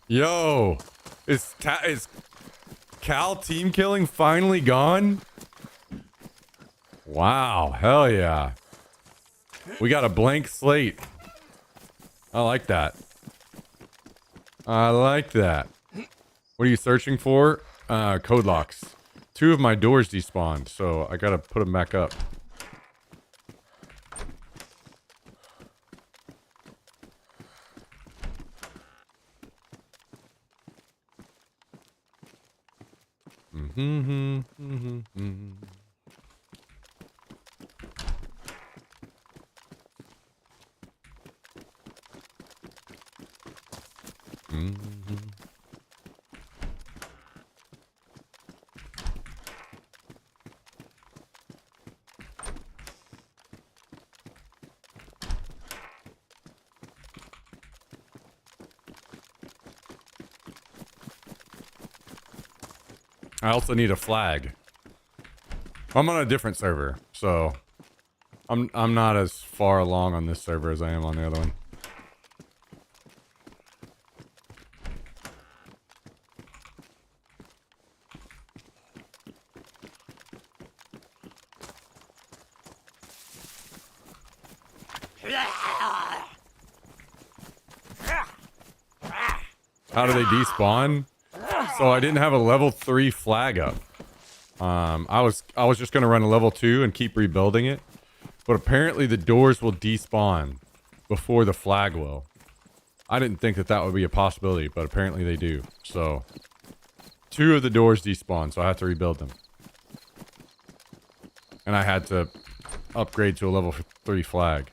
Yo, is Cal team killing finally gone? Wow, hell yeah. We got a blank slate. I like that. I like that. What are you searching for? Code locks. 2 of my doors despawned, so I gotta put them back up. I also need a flag. I'm on a different server, so I'm not as far along on this server as I am on the other one. How do they despawn? So I didn't have a level 3 flag up. I was just gonna run a level 2 and keep rebuilding it, but apparently the doors will despawn before the flag will. I didn't think that would be a possibility, but apparently they do. So 2 of the doors despawn, so I have to rebuild them, and I had to upgrade to a level 3 flag.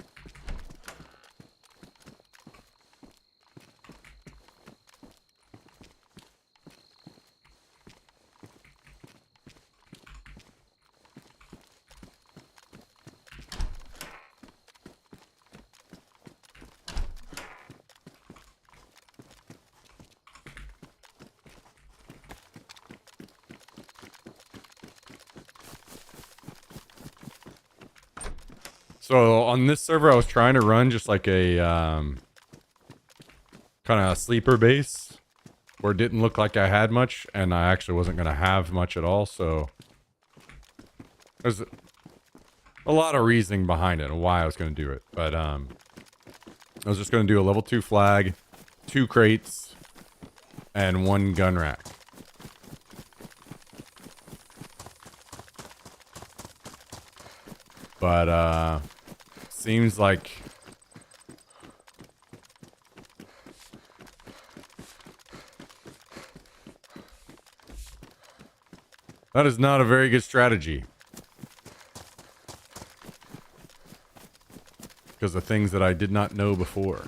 So on this server, I was trying to run just like a kind of a sleeper base where it didn't look like I had much, and I actually wasn't going to have much at all. So there's a lot of reasoning behind it and why I was going to do it. But I was just going to do a level 2 flag, 2 crates, and 1 gun rack. But seems like that is not a very good strategy. Because of things that I did not know before.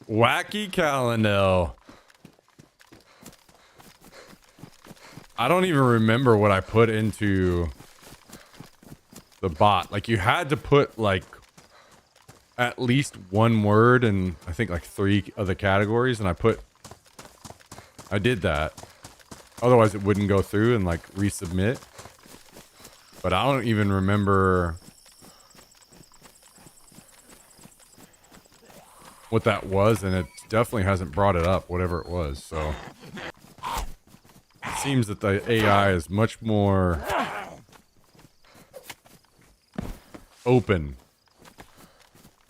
Wacky Calendel. I don't even remember what I put into the bot. Like, you had to put like at least 1 word in I think like 3 of the categories, and I did that. Otherwise it wouldn't go through and like resubmit. But I don't even remember what that was, and it definitely hasn't brought it up, whatever it was. So it seems that the AI is much more open.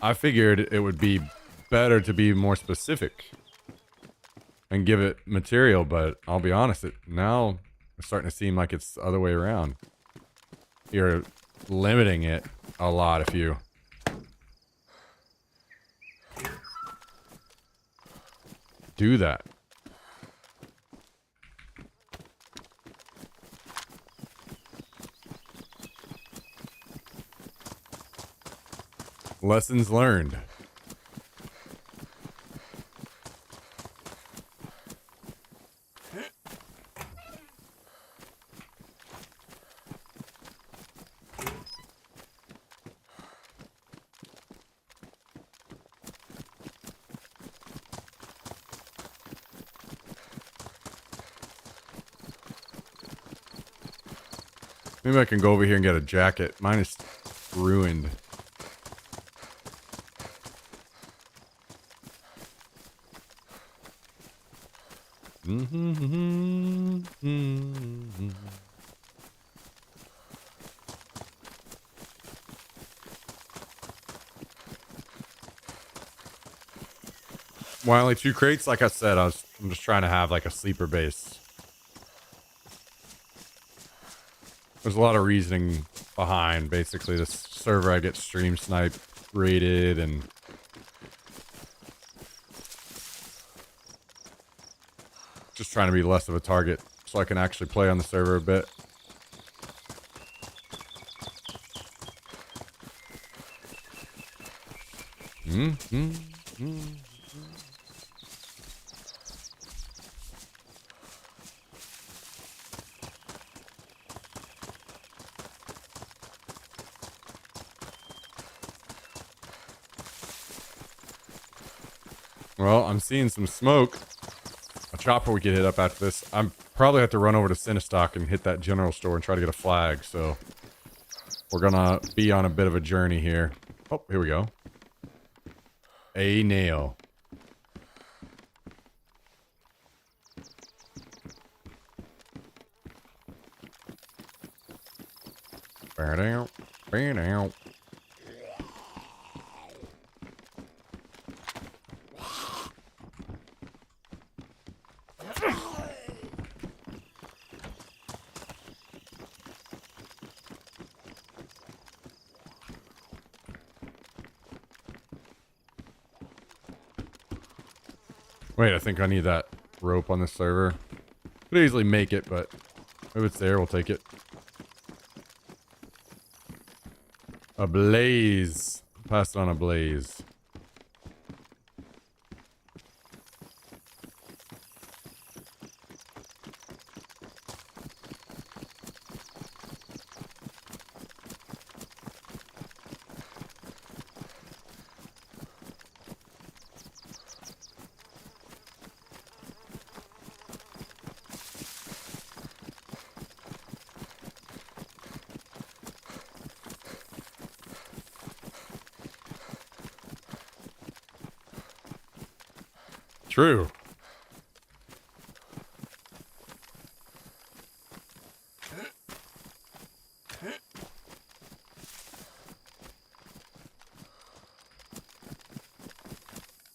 I figured it would be better to be more specific and give it material, but I'll be honest, now it's starting to seem like it's the other way around. You're limiting it a lot if you do that. Lessons learned. Maybe I can go over here and get a jacket. Mine is ruined. Why only 2 crates? Like I said, I'm just trying to have like a sleeper base. There's a lot of reasoning behind basically this server. I get stream snipe rated and just trying to be less of a target so I can actually play on the server a bit. Well, I'm seeing some smoke. A chopper we could hit up after this. I'm probably have to run over to Cinestock and hit that general store and try to get a flag. So we're gonna be on a bit of a journey here. Oh, here we go. A nail. Burn out. Wait, I think I need that rope on this server. Could easily make it, but if it's there, we'll take it. A blaze. Pass it on a blaze. True.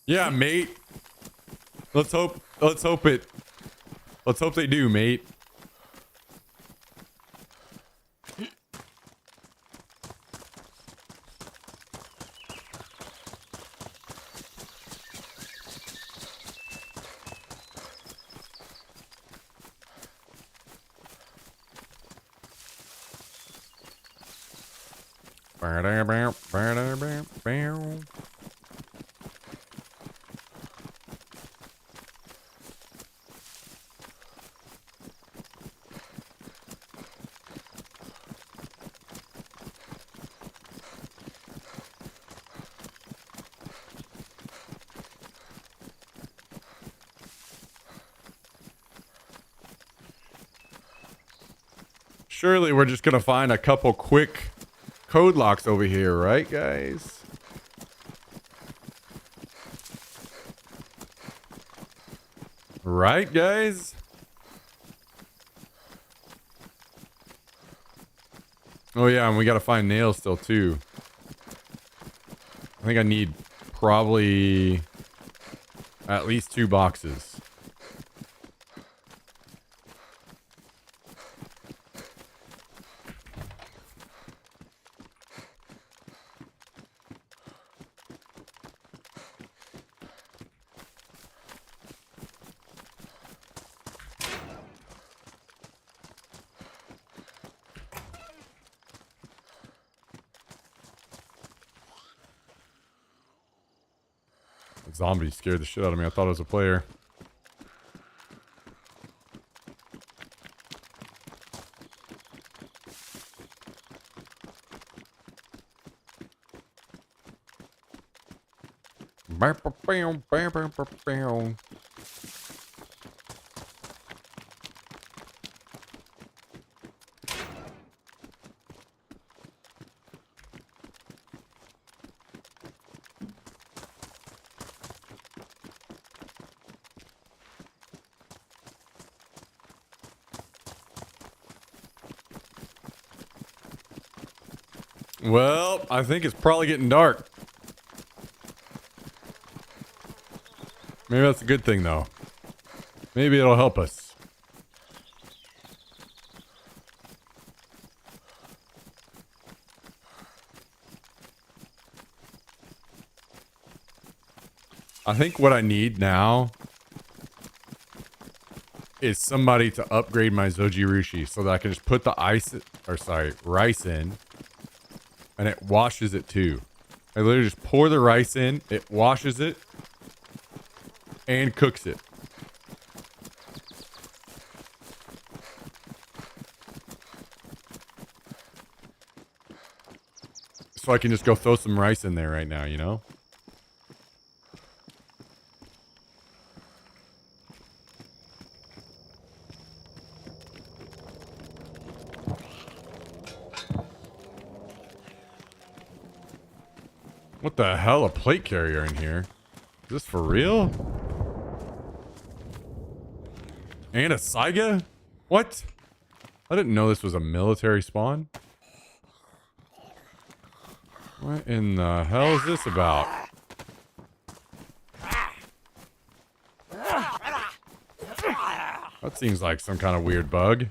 Yeah, mate. Let's hope they do, mate. Surely we're just gonna find a couple quick code locks over here, right, guys? Right, guys? Oh yeah, and we gotta find nails still too. I think I need probably at least 2 boxes. Zombie scared the shit out of me. I thought it was a player. Well, I think it's probably getting dark. Maybe that's a good thing, though. Maybe it'll help us. I think what I need now is somebody to upgrade my Zojirushi so that I can just put the rice in, and it washes it too. I literally just pour the rice in, it washes it, and cooks it. So I can just go throw some rice in there right now, you know? What the hell? A plate carrier in here? Is this for real? And a Saiga? What? I didn't know this was a military spawn. What in the hell is this about? That seems like some kind of weird bug.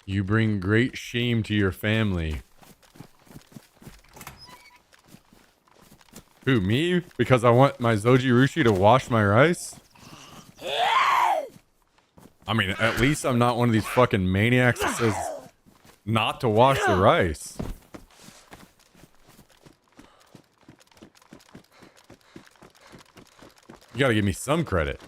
You bring great shame to your family. Who, me? Because I want my Zojirushi to wash my rice? I mean, at least I'm not one of these fucking maniacs that says not to wash the rice. You gotta give me some credit.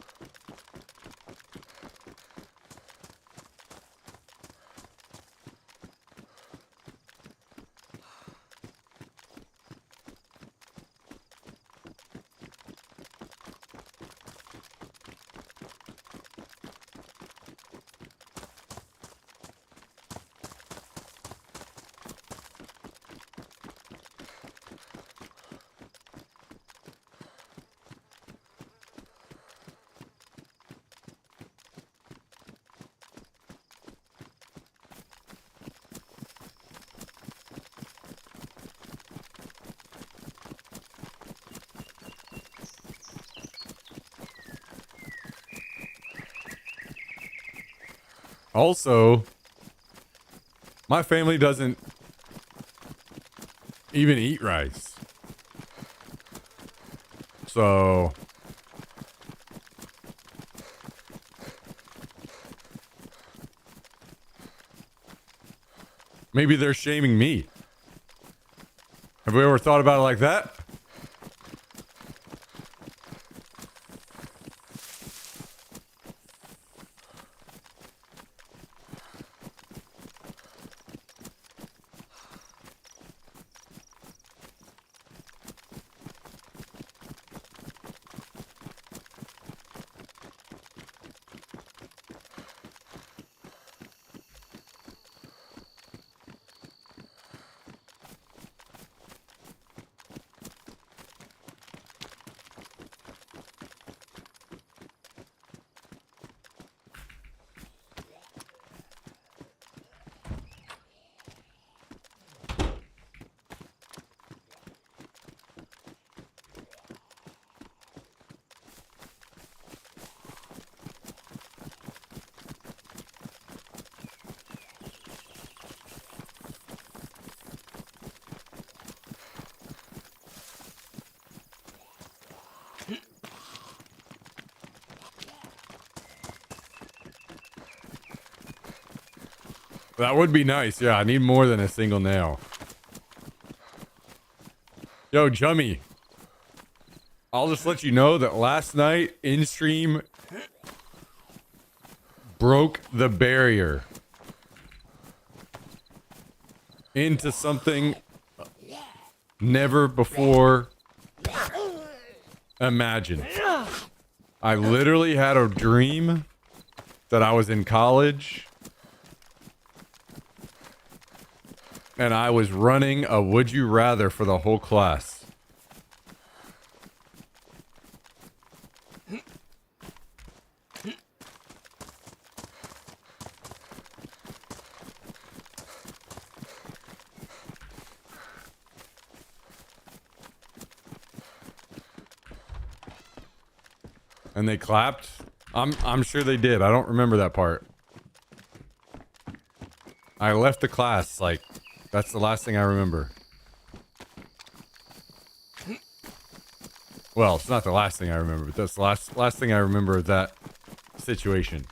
Also, my family doesn't even eat rice. So maybe they're shaming me. Have we ever thought about it like that? That would be nice. Yeah, I need more than a single nail. Yo, Jummy. I'll just let you know that last night in stream broke the barrier into something never before imagined. I literally had a dream that I was in college and I was running a would you rather for the whole class. And they clapped. I'm sure they did. I don't remember that part. I left the class, like, that's the last thing I remember. Well, it's not the last thing I remember, but that's the last thing I remember of that situation.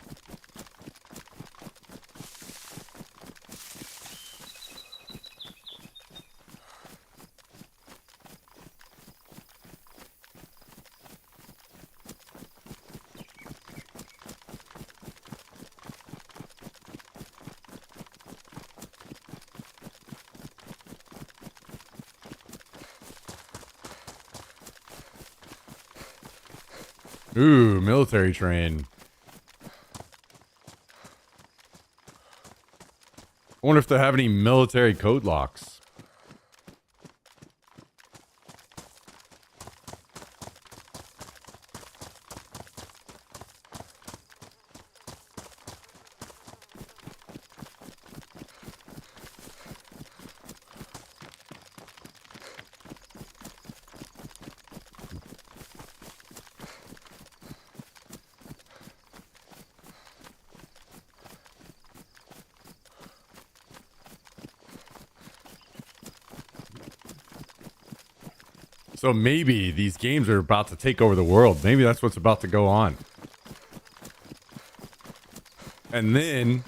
Ooh, military train. I wonder if they have any military code locks. So maybe these games are about to take over the world. Maybe that's what's about to go on. And then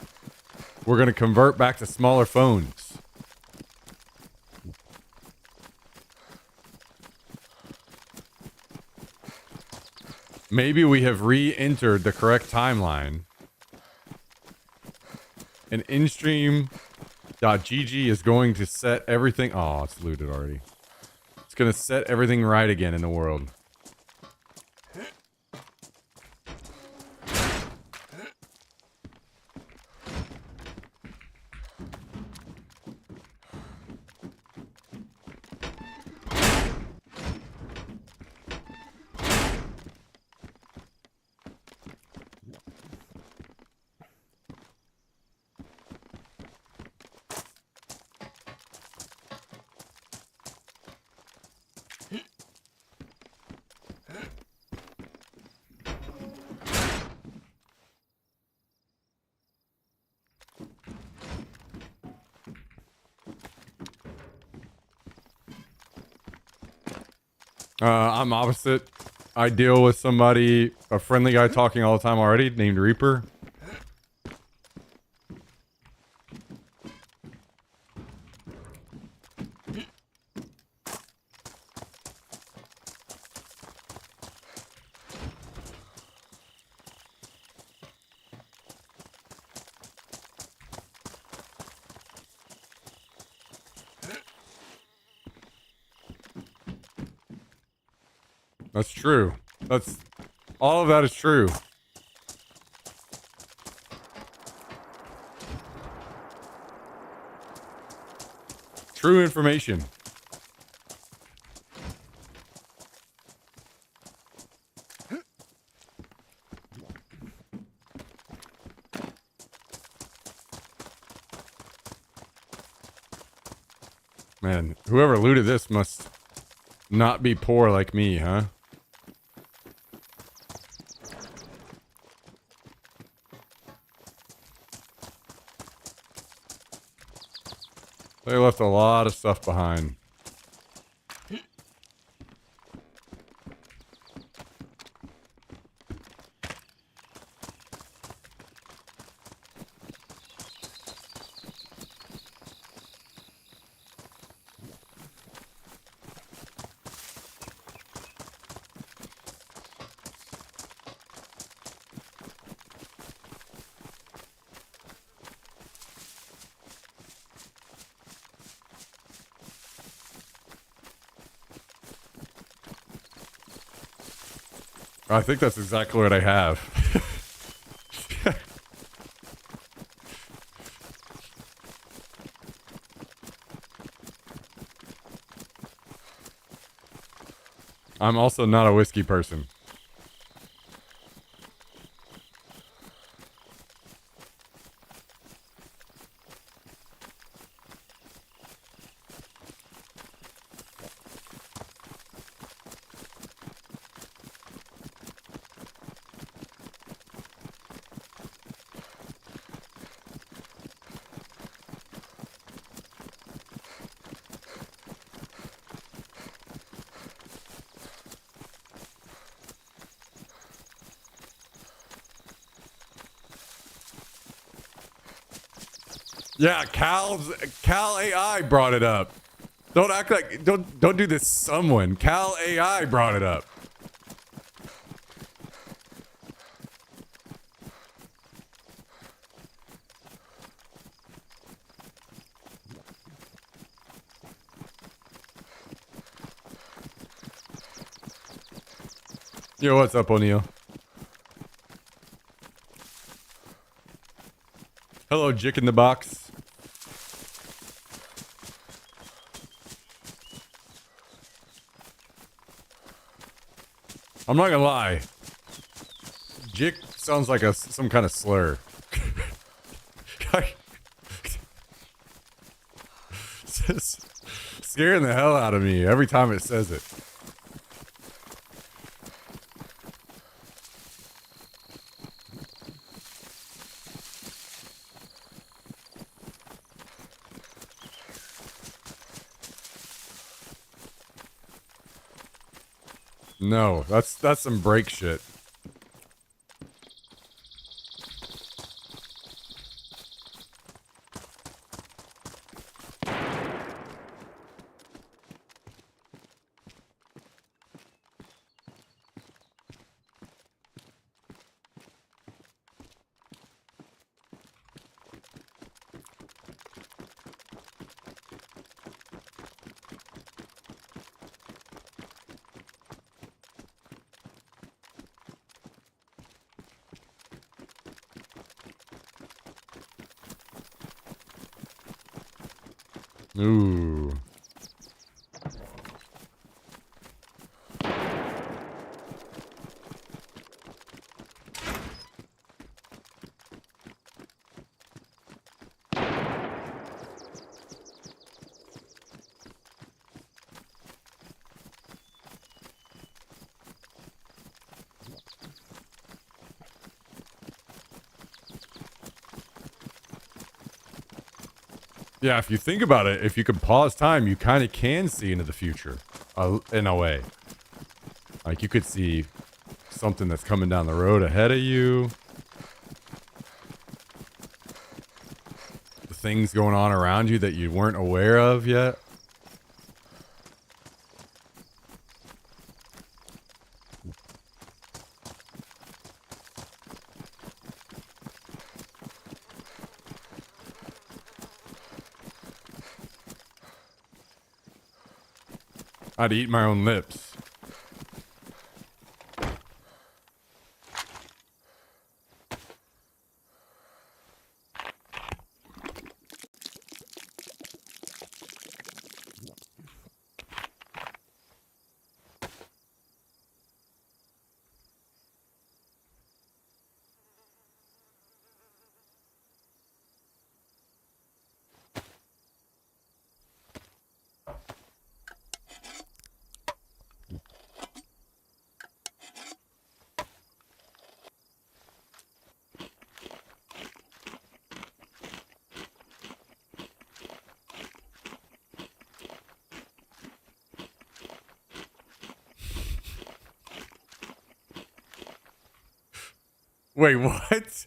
we're going to convert back to smaller phones. Maybe we have re-entered the correct timeline. And InStream.gg is going to set everything... Oh, it's looted already. It's going to set everything right again in the world. I'm opposite. I deal with somebody, a friendly guy talking all the time already, named Reaper. That's true. That's all of that is true. True information. Man, whoever looted this must not be poor like me, huh? They left a lot of stuff behind. I think that's exactly what I have. I'm also not a whiskey person. Yeah, Cal AI brought it up. Don't act like don't do this. Someone Cal AI brought it up. Yo, what's up, O'Neill? Hello, Jick in the box. I'm not gonna lie. Jick sounds like some kind of slur. It's scaring the hell out of me every time it says it. No, that's some break shit. Ooh. Yeah, if you think about it, if you can pause time, you kind of can see into the future, in a way. Like you could see something that's coming down the road ahead of you. The things going on around you that you weren't aware of yet. I'd eat my own lips. Wait, what?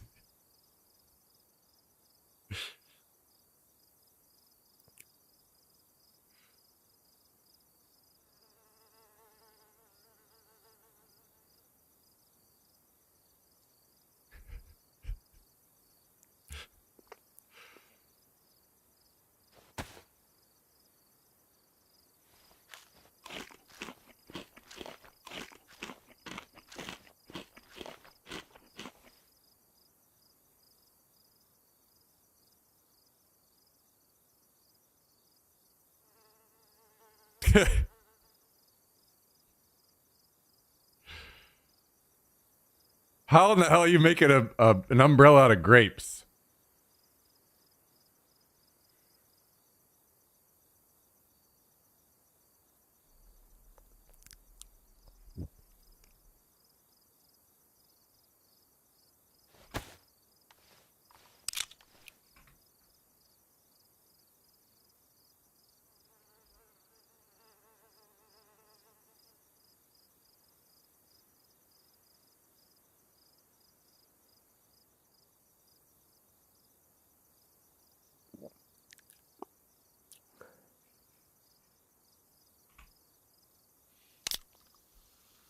How in the hell are you making an umbrella out of grapes?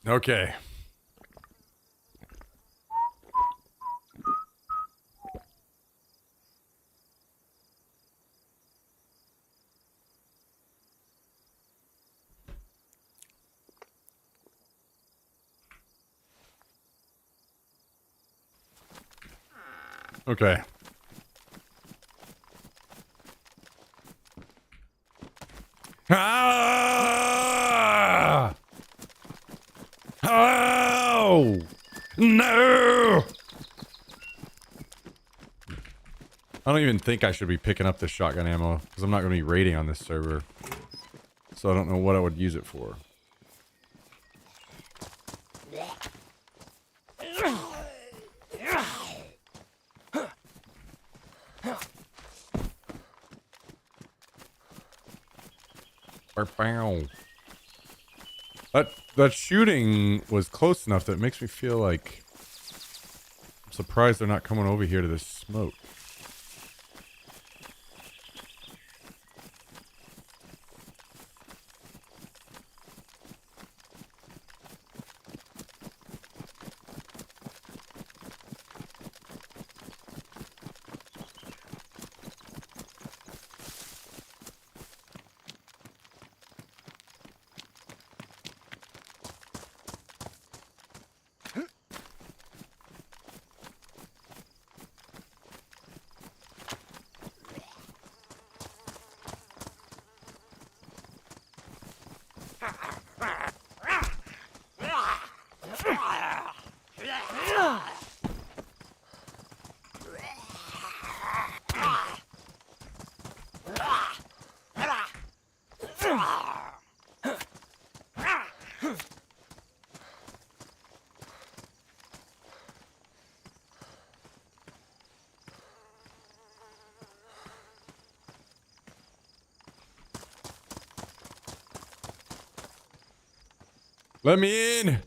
Okay. Okay. Ah! Oh! No! I don't even think I should be picking up this shotgun ammo because I'm not going to be raiding on this server. So I don't know what I would use it for. That shooting was close enough that it makes me feel like I'm surprised they're not coming over here to this smoke. Let me in.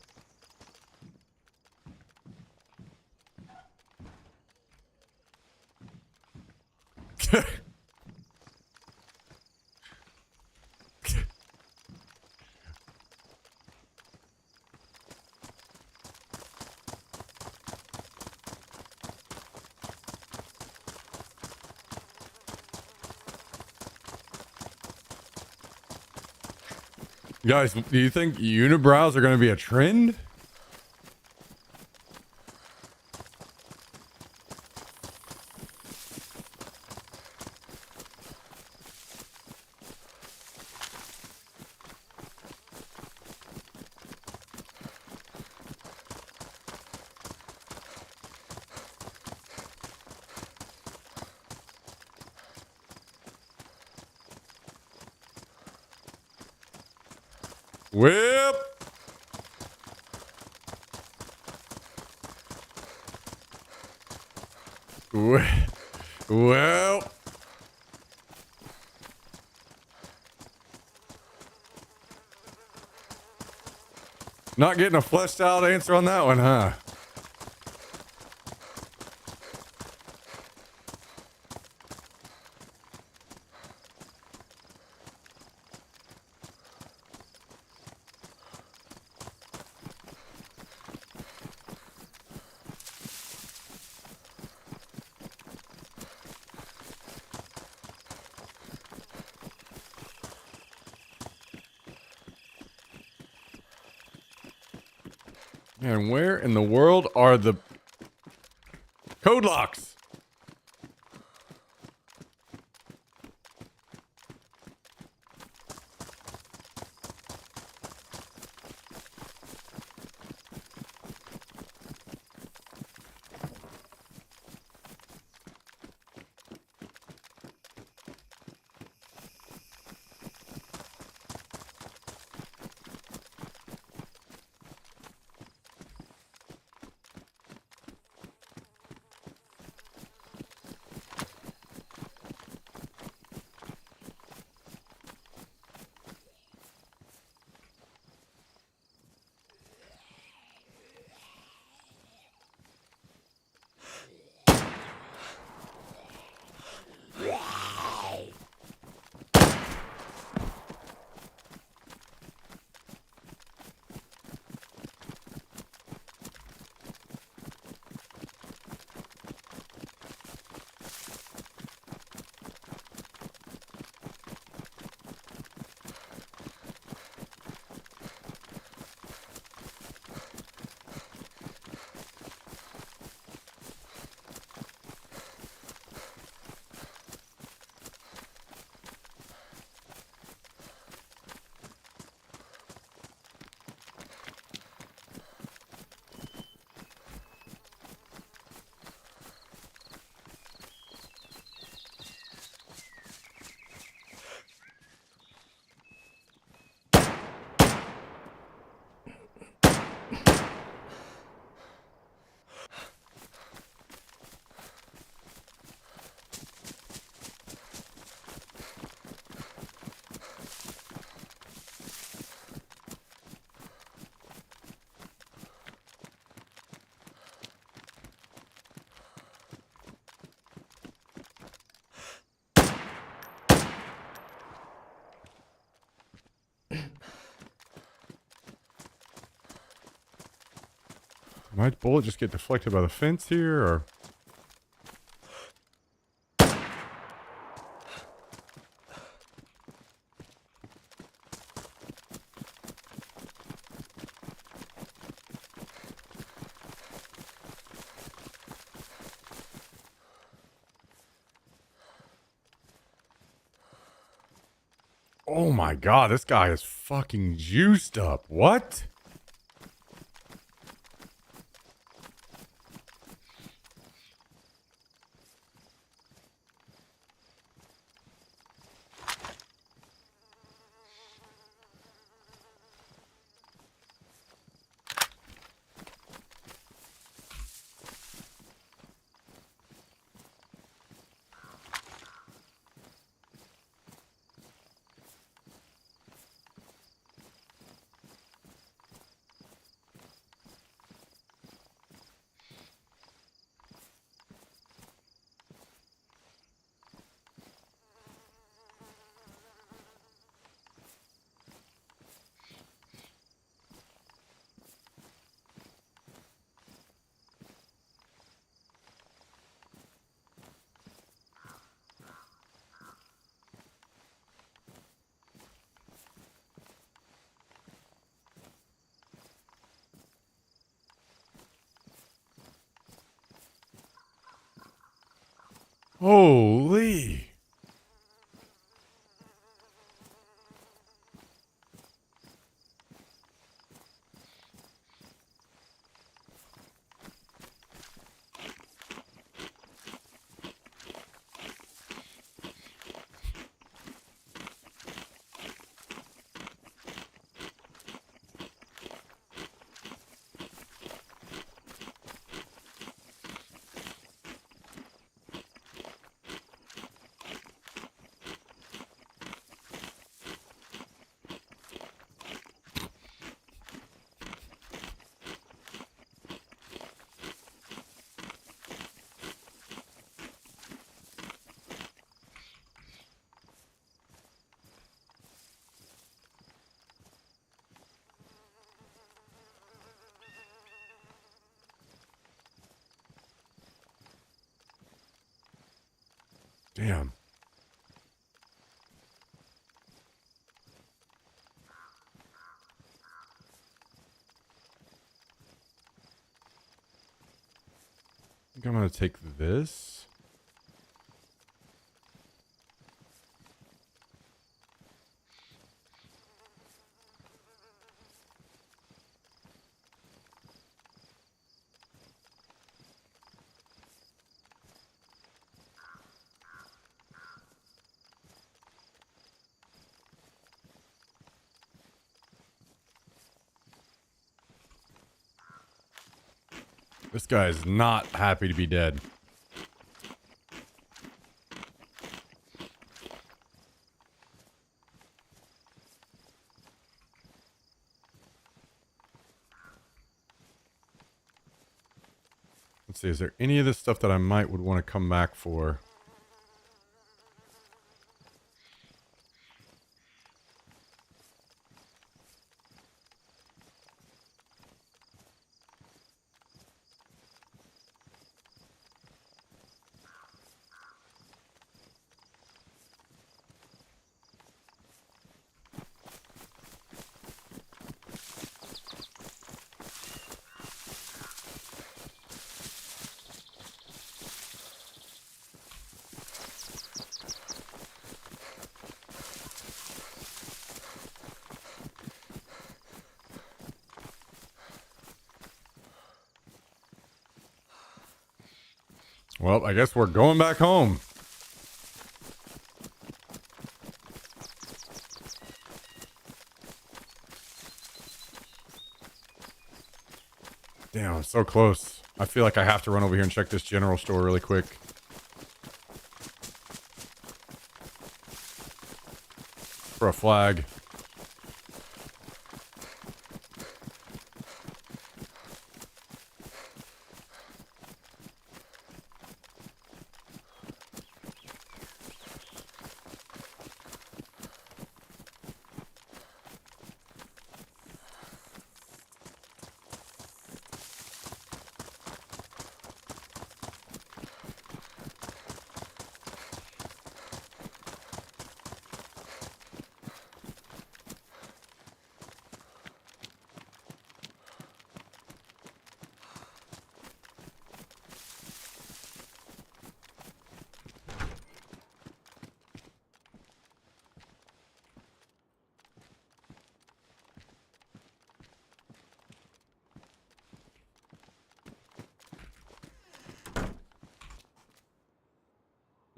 Guys, do you think unibrows are going to be a trend? Whip. Well. Not getting a fleshed out answer on that one, huh? And where in the world are the code locks? Might bullet just get deflected by the fence here, or? Oh my god, this guy is fucking juiced up. What? Holy. Damn. I think I'm going to take this. This guy is not happy to be dead. Let's see, is there any of this stuff that I would want to come back for? Well, I guess we're going back home. Damn, I'm so close. I feel like I have to run over here and check this general store really quick. For a flag.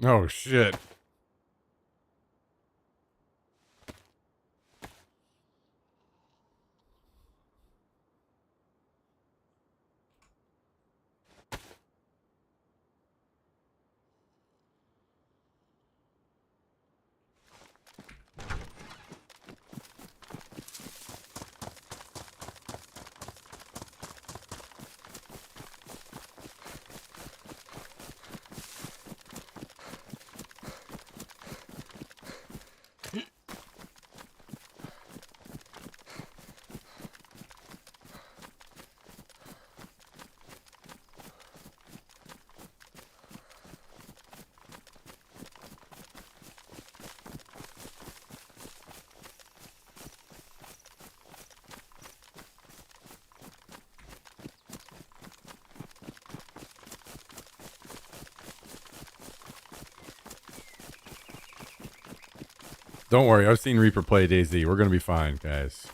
Oh, shit. Don't worry, I've seen Reaper play DayZ. We're gonna be fine, guys.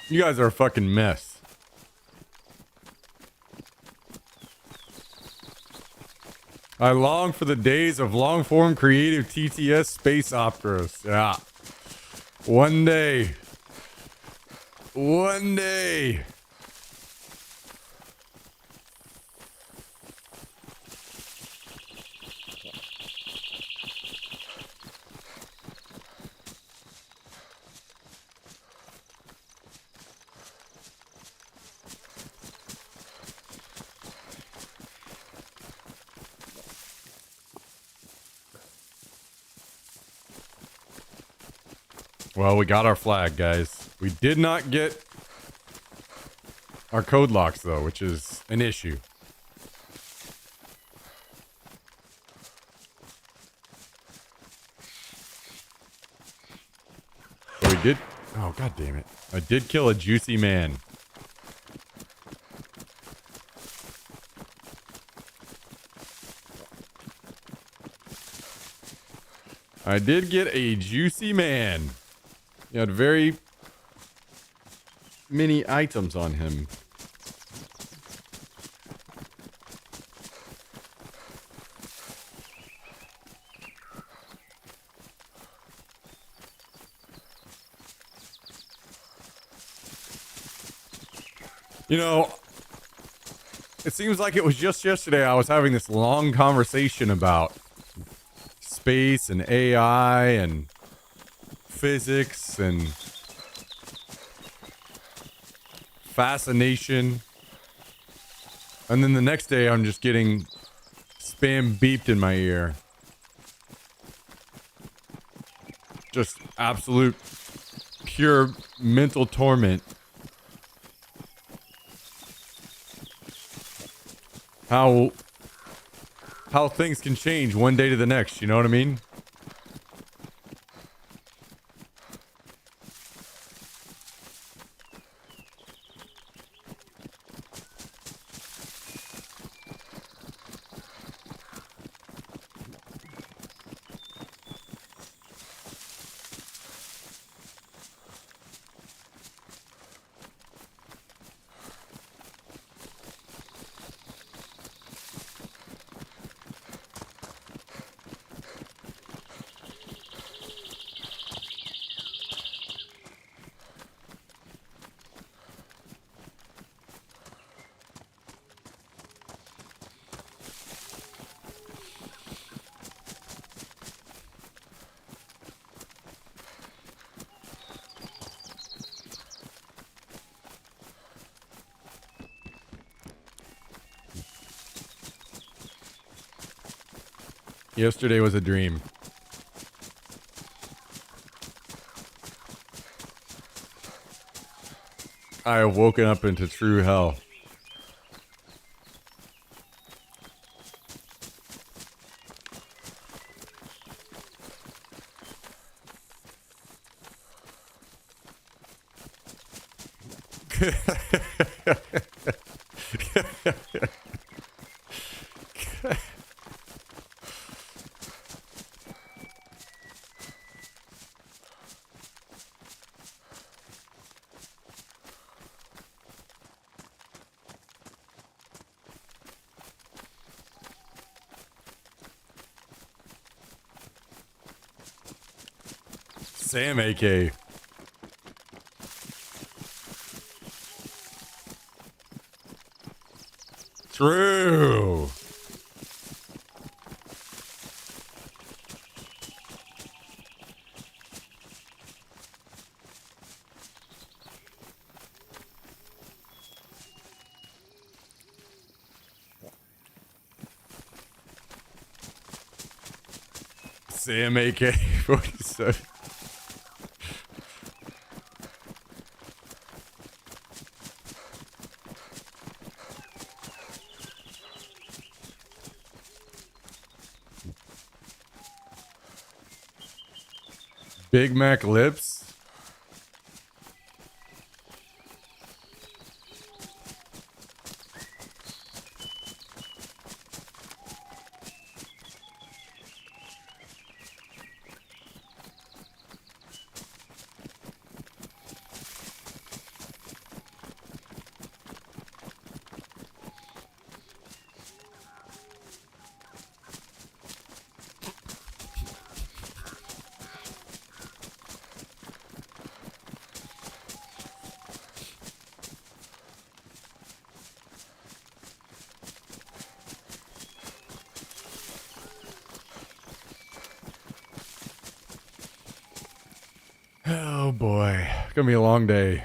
You guys are a fucking mess. I long for the days of long-form creative TTS space operas. Yeah. One day. One day. Well, we got our flag, guys. We did not get our code locks, though, which is an issue. But we did... Oh, god damn it. I did kill a juicy man. I did get a juicy man. He had very many items on him. You know, it seems like it was just yesterday I was having this long conversation about space and AI and physics and fascination. And then the next day I'm just getting spam beeped in my ear. Just absolute pure mental torment. How things can change one day to the next, you know what I mean? Yesterday was a dream. I have woken up into true hell. Sam AK. True. Sam AK-47. Big Mac lips? Oh boy, gonna be a long day.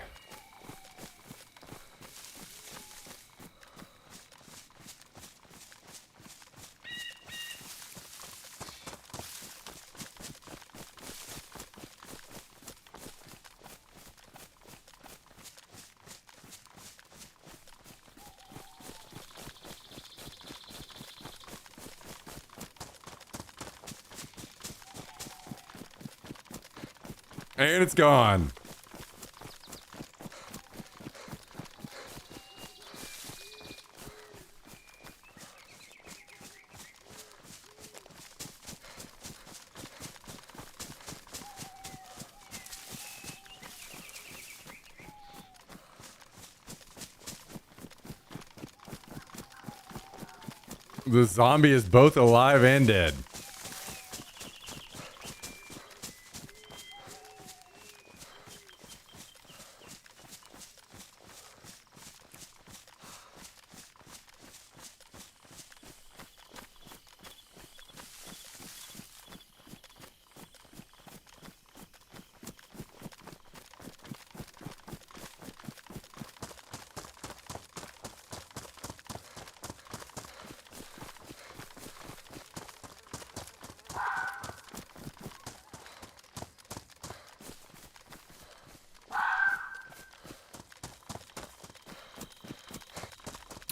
And it's gone. The zombie is both alive and dead.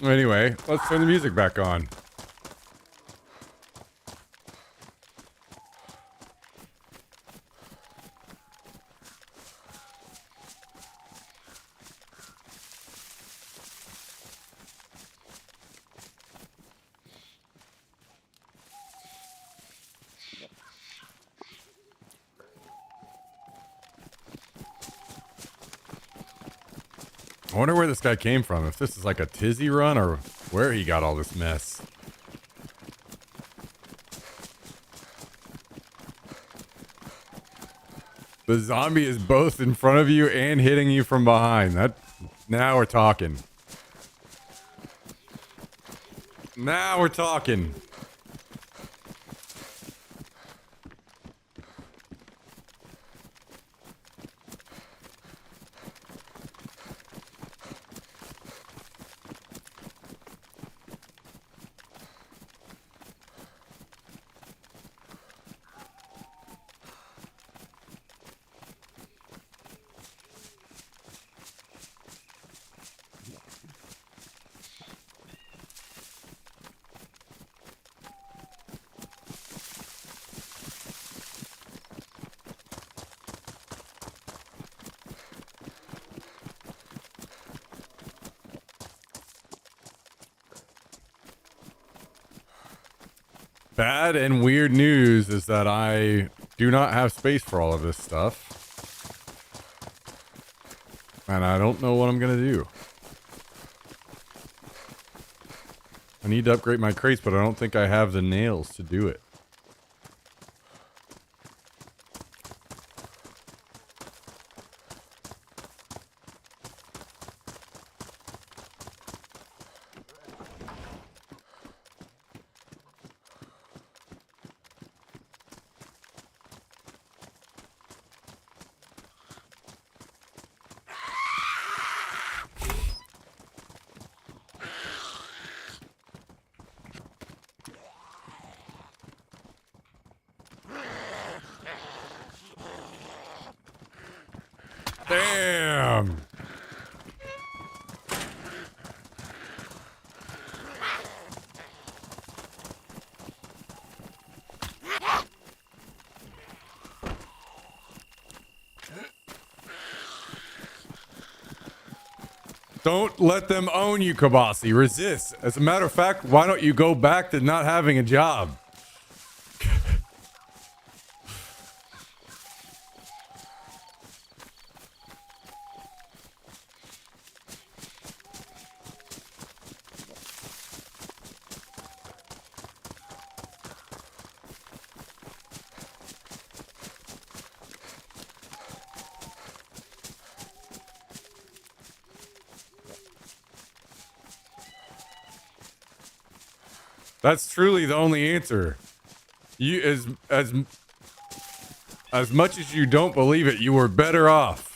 Anyway, let's turn the music back on. I wonder where this guy came from. If this is like a tizzy run or where he got all this mess. The zombie is both in front of you and hitting you from behind. Now we're talking. Now we're talking. Bad and weird news is that I do not have space for all of this stuff. And I don't know what I'm going to do. I need to upgrade my crates, but I don't think I have the nails to do it. Damn. Don't let them own you, Kabasi. Resist. As a matter of fact, why don't you go back to not having a job? That's truly the only answer. You as much as you don't believe it, you were better off.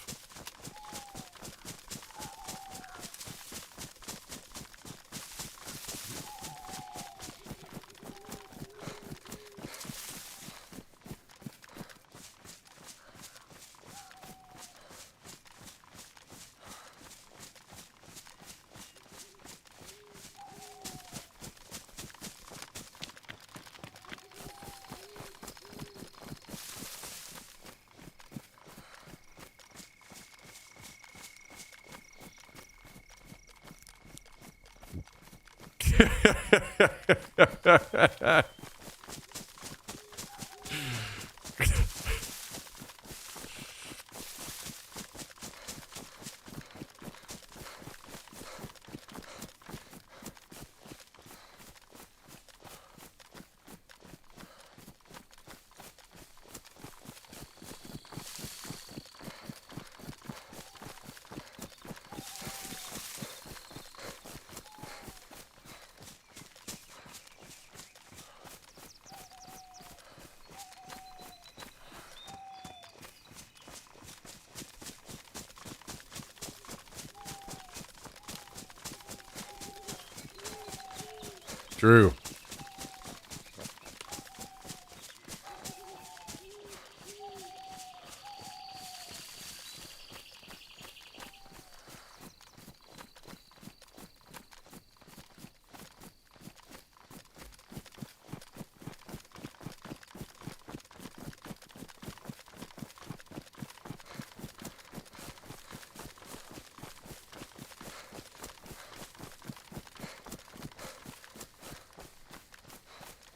True.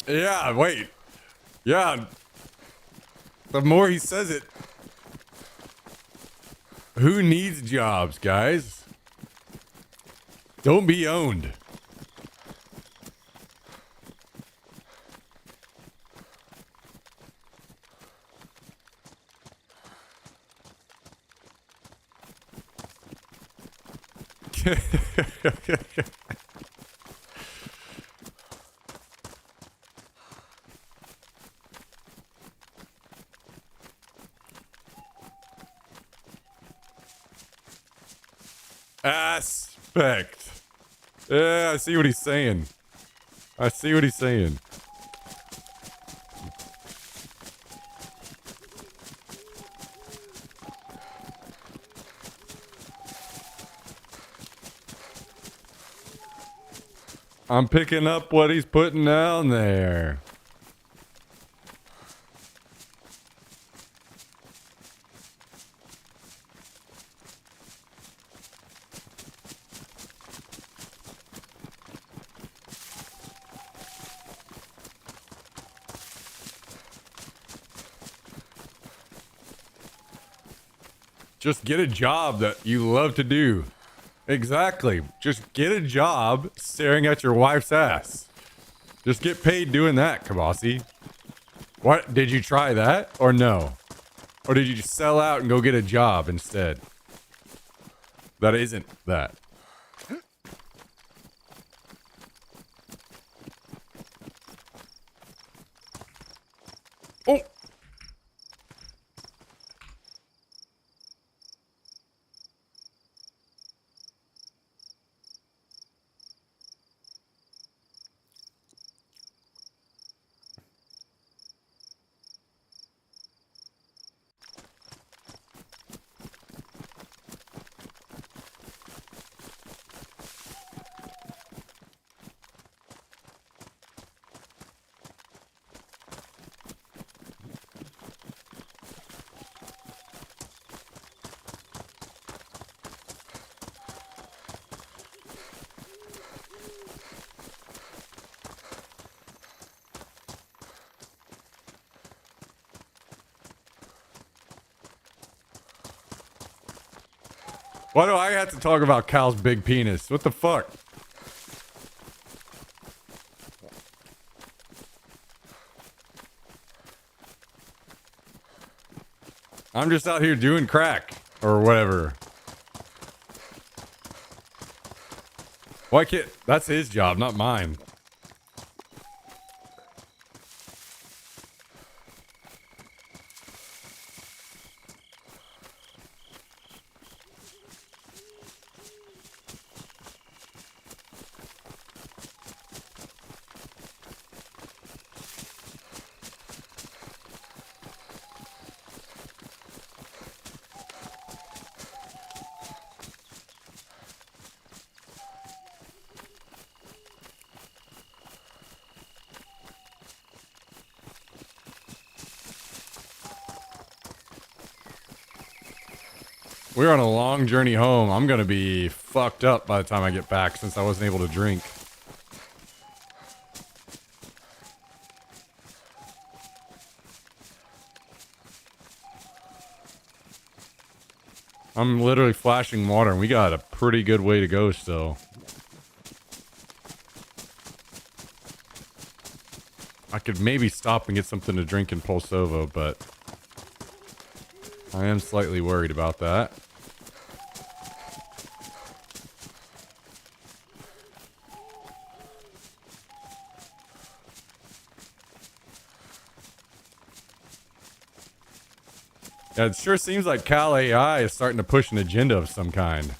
Yeah, wait. Yeah. The more he says it, who needs jobs, guys? Don't be owned. Aspect. Yeah, I see what he's saying. I see what he's saying. I'm picking up what he's putting down there. Just get a job that you love to do. Exactly. Just get a job staring at your wife's ass. Just get paid doing that, Kabasi. What? Did you try that or no? Or did you just sell out and go get a job instead? That isn't that. Oh! Why do I have to talk about Cal's big penis? What the fuck? I'm just out here doing crack or whatever. Why can't... That's his job, not mine. We're on a long journey home. I'm gonna be fucked up by the time I get back since I wasn't able to drink. I'm literally flashing water and we got a pretty good way to go still. I could maybe stop and get something to drink in Pulsovo, but I am slightly worried about that. Yeah, it sure seems like Cal AI is starting to push an agenda of some kind.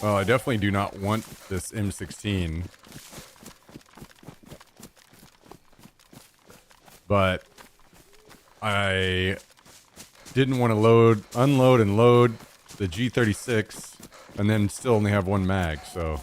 Well, I definitely do not want this M16. But I didn't want to unload and load the G36 and then still only have one mag, so...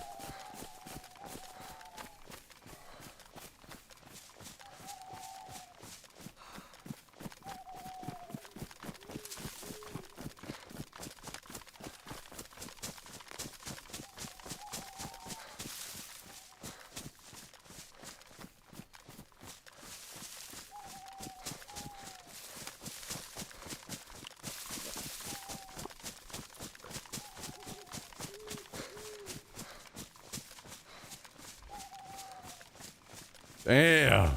Damn.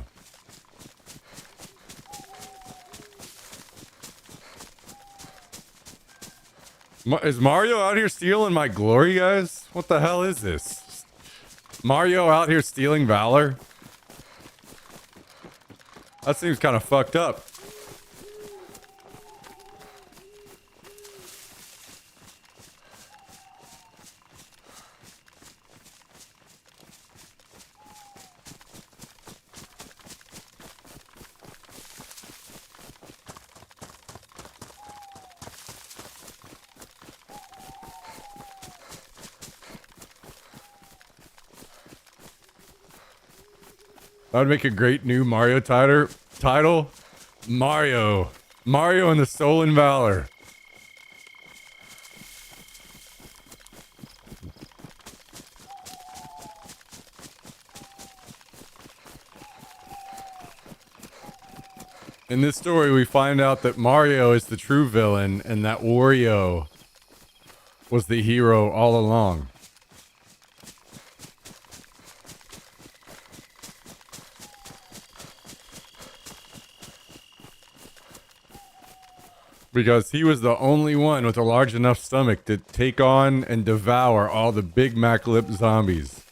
Is Mario out here stealing my glory, guys? What the hell is this? Mario out here stealing valor? That seems kind of fucked up. That would make a great new Mario title. Mario and the Stolen Valor. In this story, we find out that Mario is the true villain and that Wario was the hero all along. Because he was the only one with a large enough stomach to take on and devour all the Big Mac lip zombies.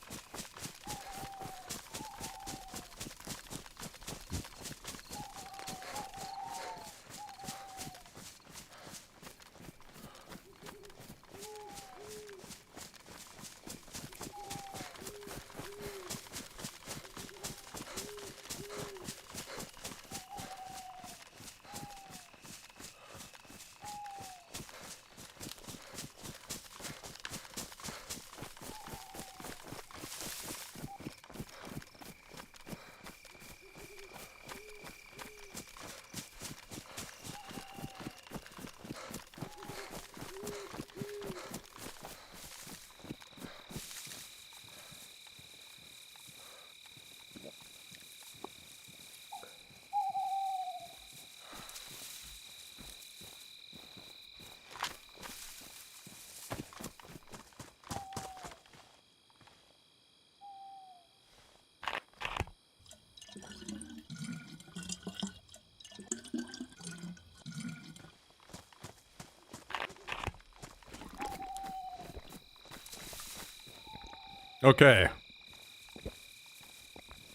Okay.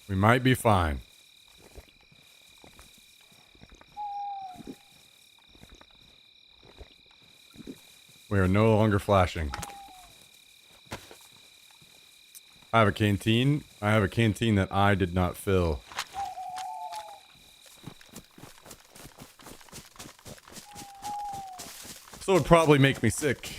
We might be fine. We are no longer flashing. I have a canteen. I have a canteen that I did not fill. So it would probably make me sick.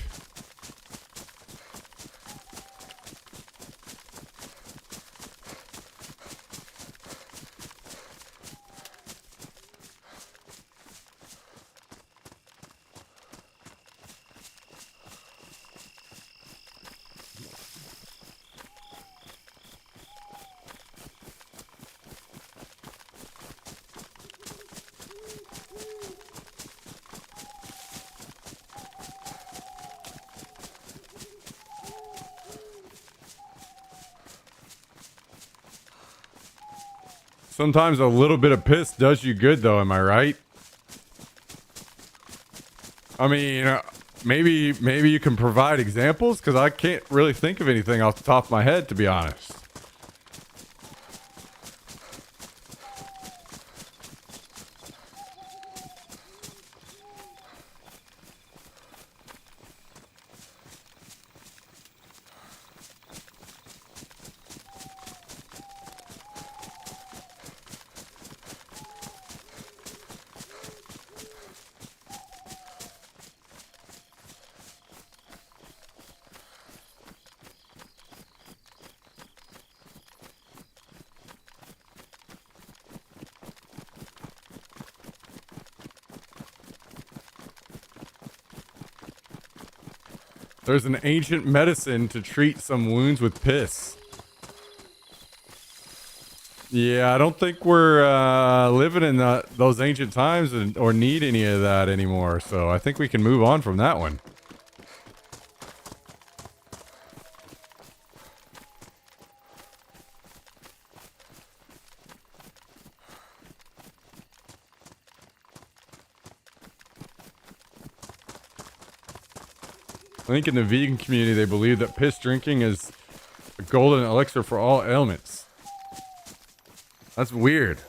Sometimes a little bit of piss does you good, though. Am I right? I mean, maybe you can provide examples, because I can't really think of anything off the top of my head, to be honest. There's an ancient medicine to treat some wounds with piss. Yeah, I don't think we're living in those ancient times or need any of that anymore. So I think we can move on from that one. I think in the vegan community, they believe that piss drinking is a golden elixir for all ailments. That's weird.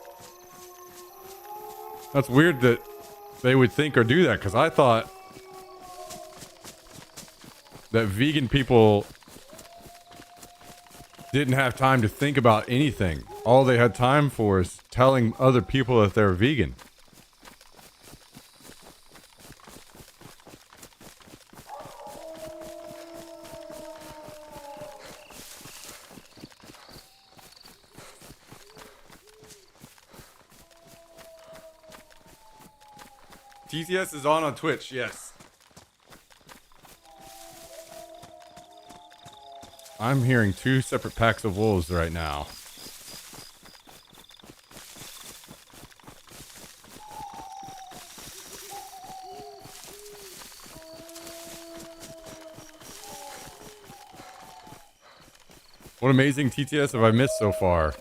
That's weird that they would think or do that, because I thought that vegan people didn't have time to think about anything. All they had time for is telling other people that they're vegan. TTS is on Twitch, yes. I'm hearing 2 separate packs of wolves right now. What amazing TTS have I missed so far?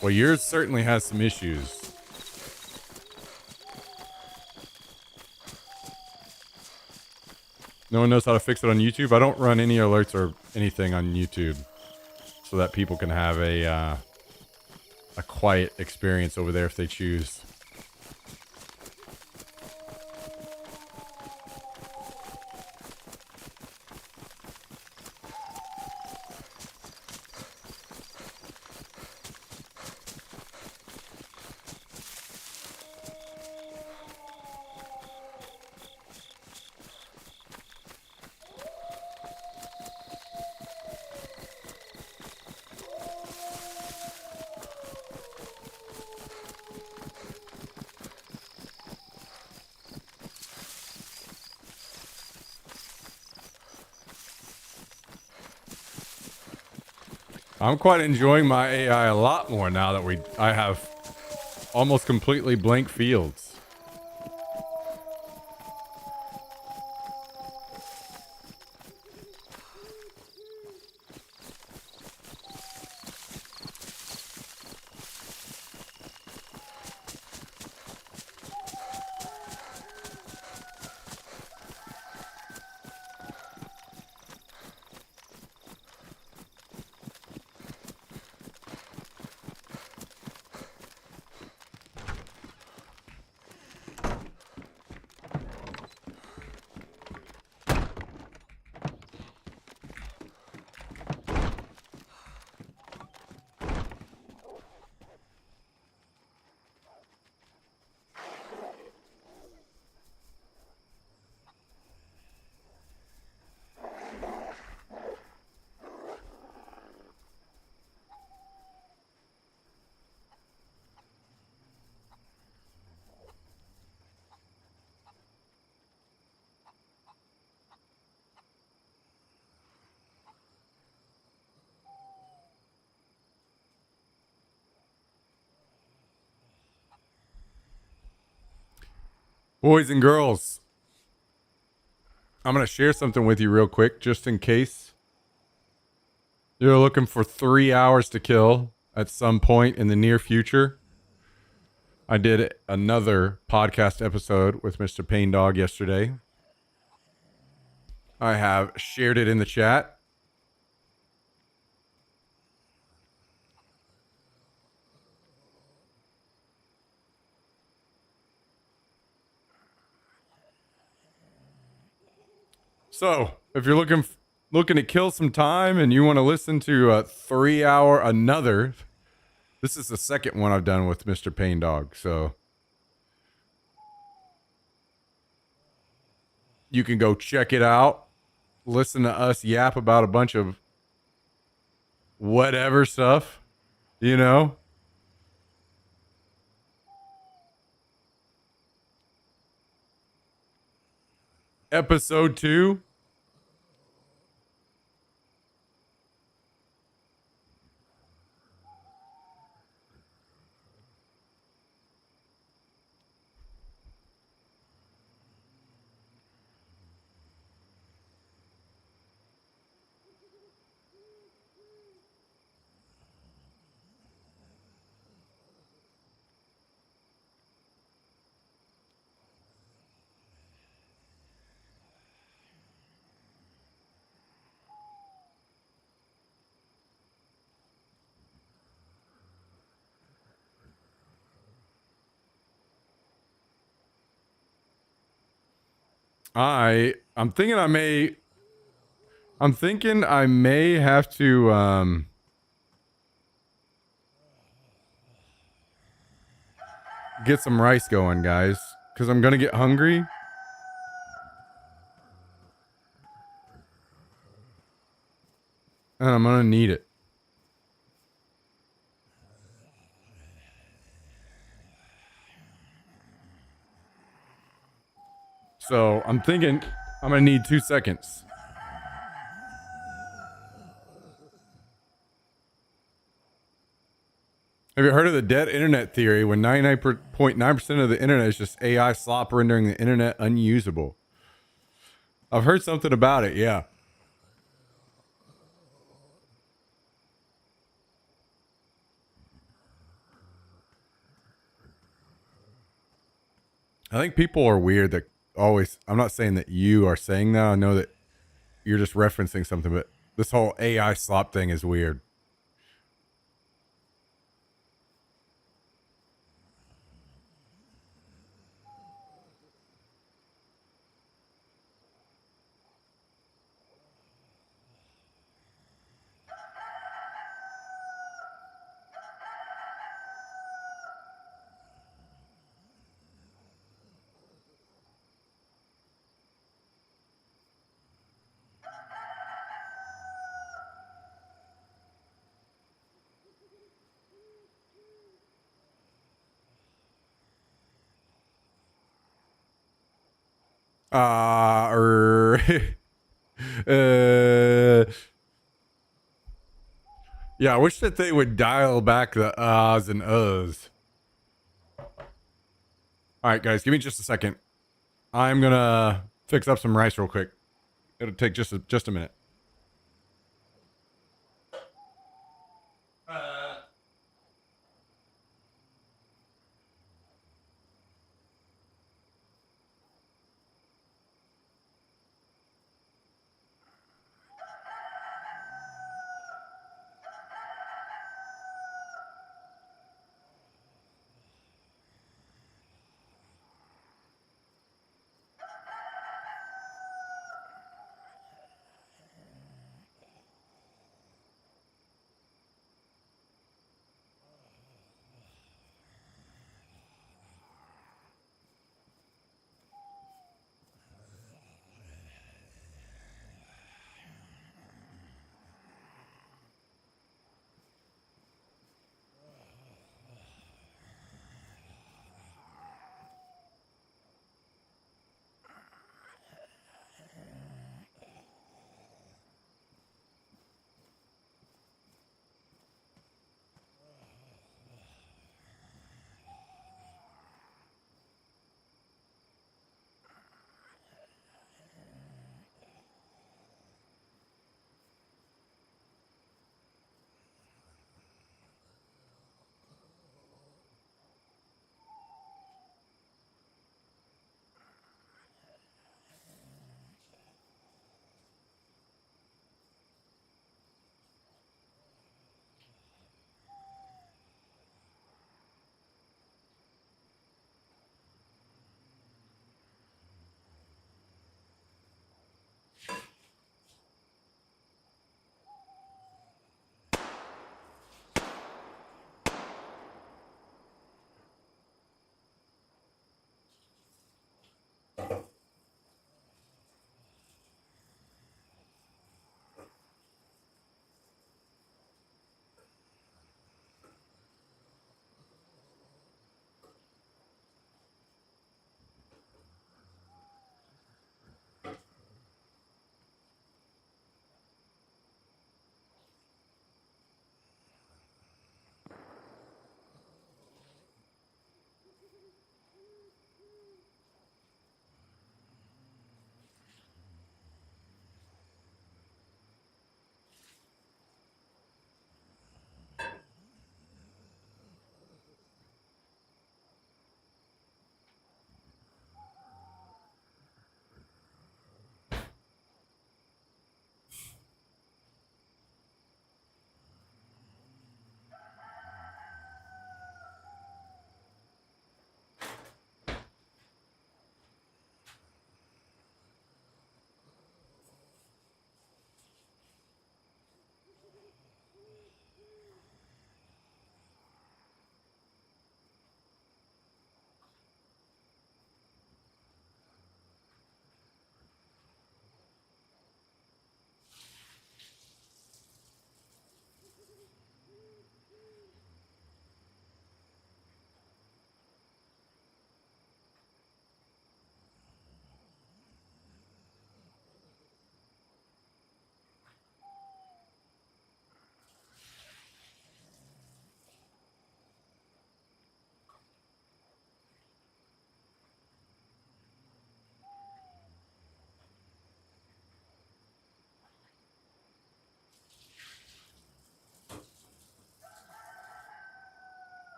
Well, yours certainly has some issues. No one knows how to fix it on YouTube. I don't run any alerts or anything on YouTube so that people can have a quiet experience over there if they choose. I'm quite enjoying my AI a lot more now that I have almost completely blank fields. Boys and girls, I'm going to share something with you real quick, just in case you're looking for 3 hours to kill at some point in the near future. I did another podcast episode with Mr. Pain Dog yesterday. I have shared it in the chat. So, if you're looking to kill some time and you want to listen to a 3 hour another, this is the second one I've done with Mr. Pain Dog. So, you can go check it out. Listen to us yap about a bunch of whatever stuff, you know? Episode 2. I'm thinking I may have to get some rice going, guys, cuz I'm going to get hungry. And I'm going to need it. So, I'm thinking I'm going to need 2 seconds. Have you heard of the dead internet theory when 99.9% of the internet is just AI slop rendering the internet unusable? I've heard something about it, yeah. I think people are weird that always, I'm not saying that you are saying that. I know that you're just referencing something, but this whole AI slop thing is weird. Uh, uh, yeah, I wish that they would dial back the ahs and uhs. All right, guys, give me just a second. I'm gonna fix up some rice real quick. It'll take just a minute.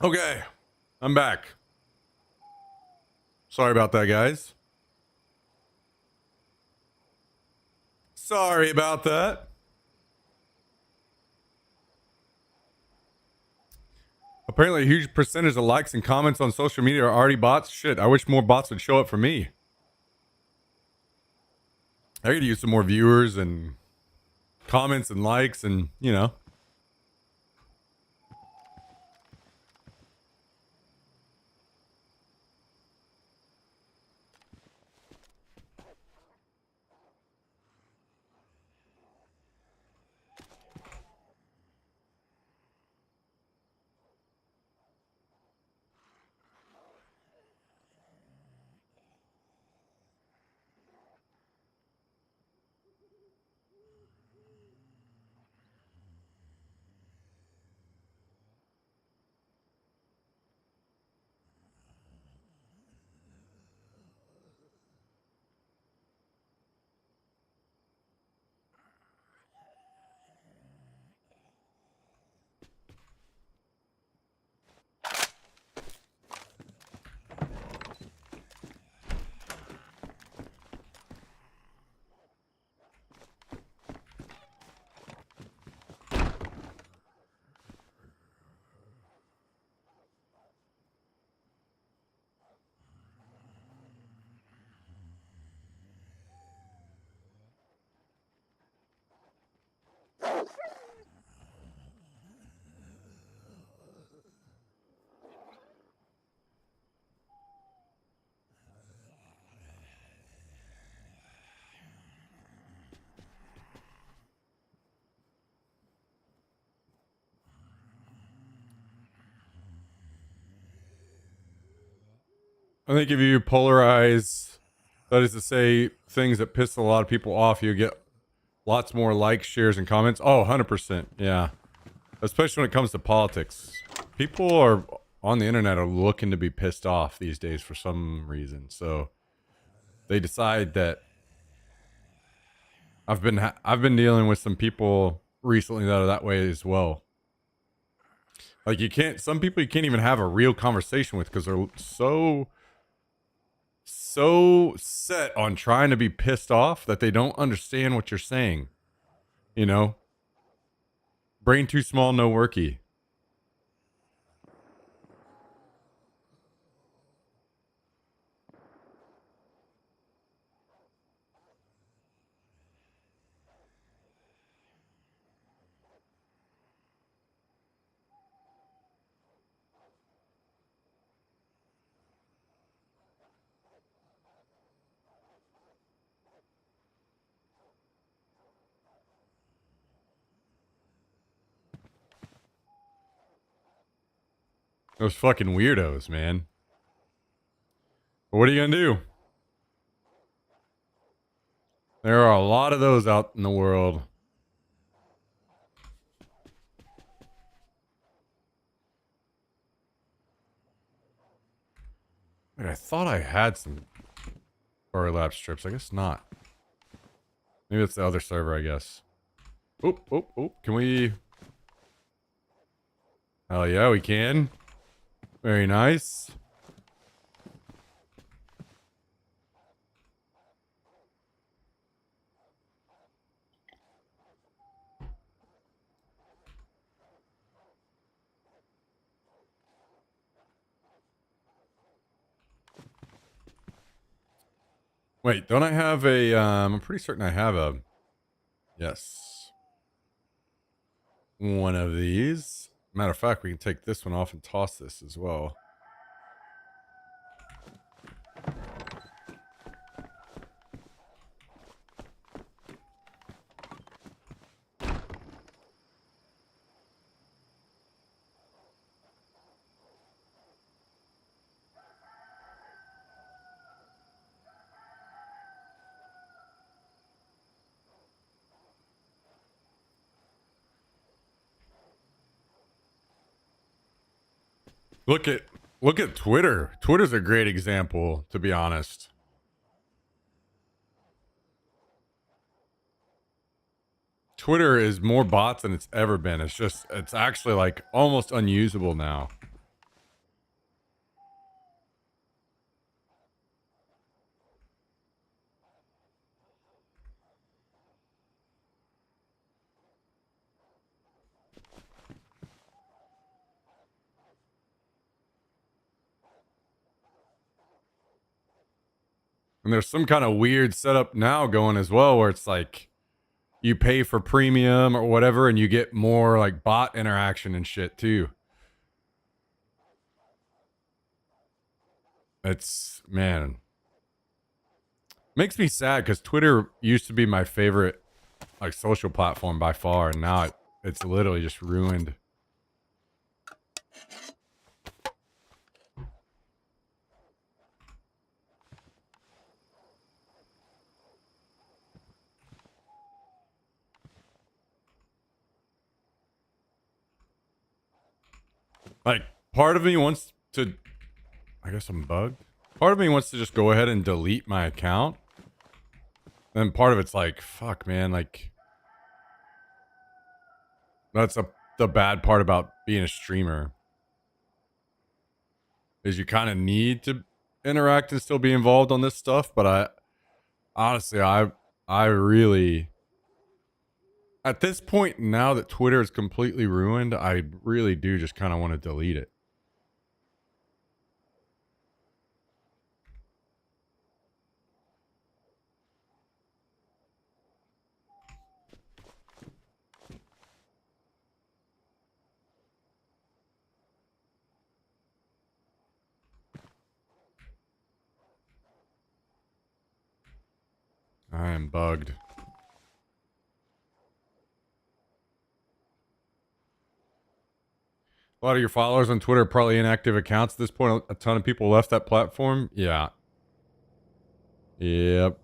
Okay, I'm back. Sorry about that, guys. Sorry about that. Apparently, a huge percentage of likes and comments on social media are already bots. Shit, I wish more bots would show up for me. I could use some more viewers and comments and likes and, you know. I think if you polarize, that is to say, things that piss a lot of people off, you get lots more likes, shares, and comments. Oh, 100%. Yeah. Especially when it comes to politics. People are on the internet are looking to be pissed off these days for some reason. So they decide that I've been dealing with some people recently that are that way as well. Like some people you can't even have a real conversation with because they're so set on trying to be pissed off that they don't understand what you're saying. You know? Brain too small, no worky. Those fucking weirdos, man. But what are you gonna do? There are a lot of those out in the world. Wait, I thought I had some Furry Lab strips. I guess not. Maybe it's the other server, I guess. Oop, oop, oop. Can we... Oh, yeah, we can. Very nice. Wait, don't I have a... I'm pretty certain I have a... Yes. One of these. Matter of fact, we can take this one off and toss this as well. Look at Twitter. Twitter's a great example, to be honest. Twitter is more bots than it's ever been. It's actually like almost unusable now. And there's some kind of weird setup now going as well where it's like you pay for premium or whatever and you get more like bot interaction and shit too. It's, man, makes me sad because Twitter used to be my favorite like social platform by far, and now it's literally just ruined. Like, part of me wants to, I guess I'm bugged. Part of me wants to just go ahead and delete my account. And part of it's like, fuck, man, like, that's the bad part about being a streamer. Is you kind of need to interact and still be involved on this stuff. But honestly, I really, at this point now that Twitter is completely ruined, I really do just kind of want to delete it. I am bugged. A lot of your followers on Twitter are probably inactive accounts at this point. A ton of people left that platform. Yeah. Yep.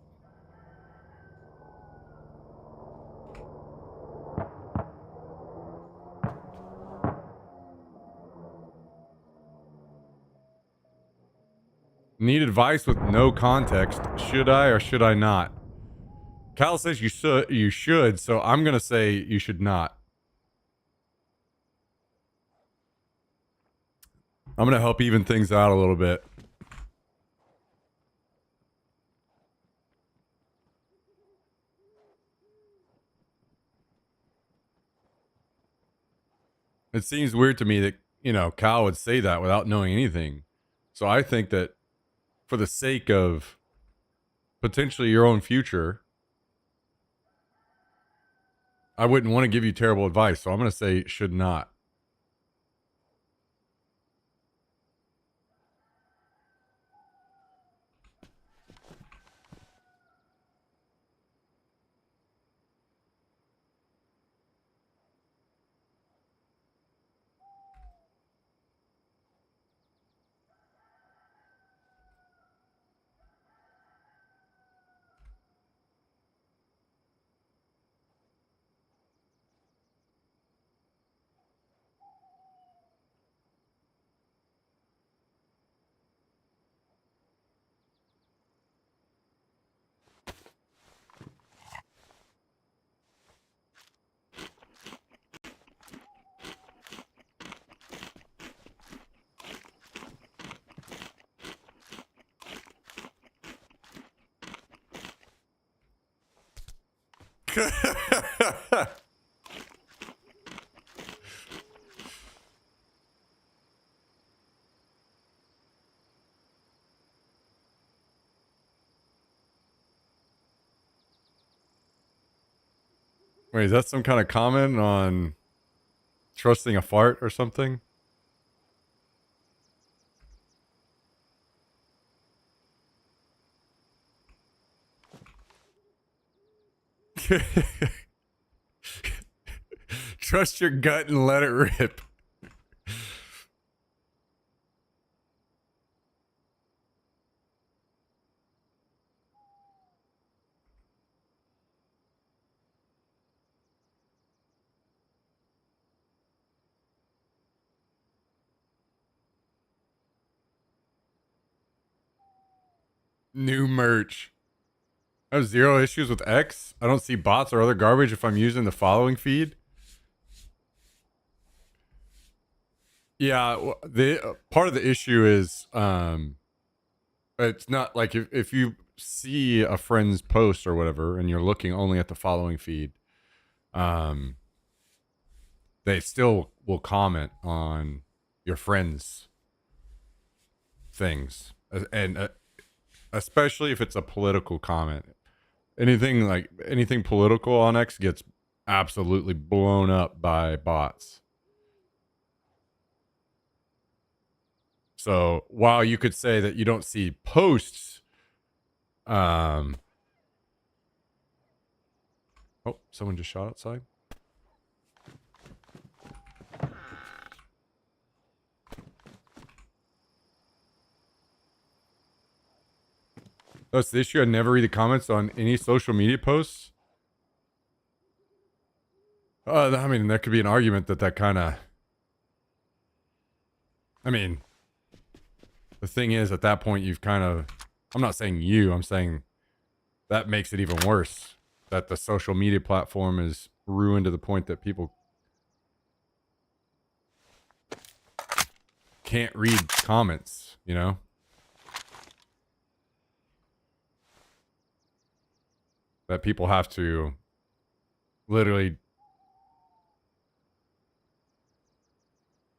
Need advice with no context. Should I or should I not? Cal says you should, so I'm going to say you should not. I'm going to help even things out a little bit. It seems weird to me that, you know, Cal would say that without knowing anything. So I think that for the sake of potentially your own future, I wouldn't want to give you terrible advice. So I'm going to say should not. Wait, is that some kind of comment on trusting a fart or something? Trust your gut and let it rip. New merch. I have zero issues with X. I don't see bots or other garbage if I'm using the following feed. Yeah, the part of the issue is it's not like if you see a friend's post or whatever and you're looking only at the following feed, they still will comment on your friends' things. And especially if it's a political comment. Anything political on X gets absolutely blown up by bots. So while you could say that you don't see posts, oh, someone just shot outside. That's the issue. I never read the comments on any social media posts. I mean, there could be an argument that kind of. I mean, the thing is, at that point, you've kind of. I'm not saying you. I'm saying that makes it even worse. That the social media platform is ruined to the point that people can't read comments. You know. That people have to literally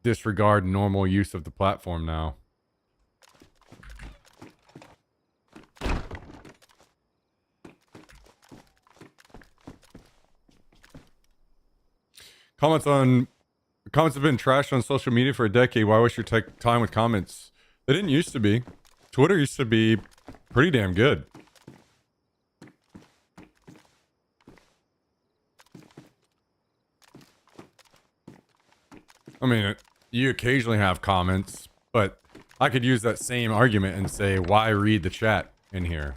disregard normal use of the platform now. Comments have been trashed on social media for a decade. Why waste your time with comments? They didn't used to be. Twitter used to be pretty damn good. I mean, you occasionally have comments, but I could use that same argument and say, why read the chat in here?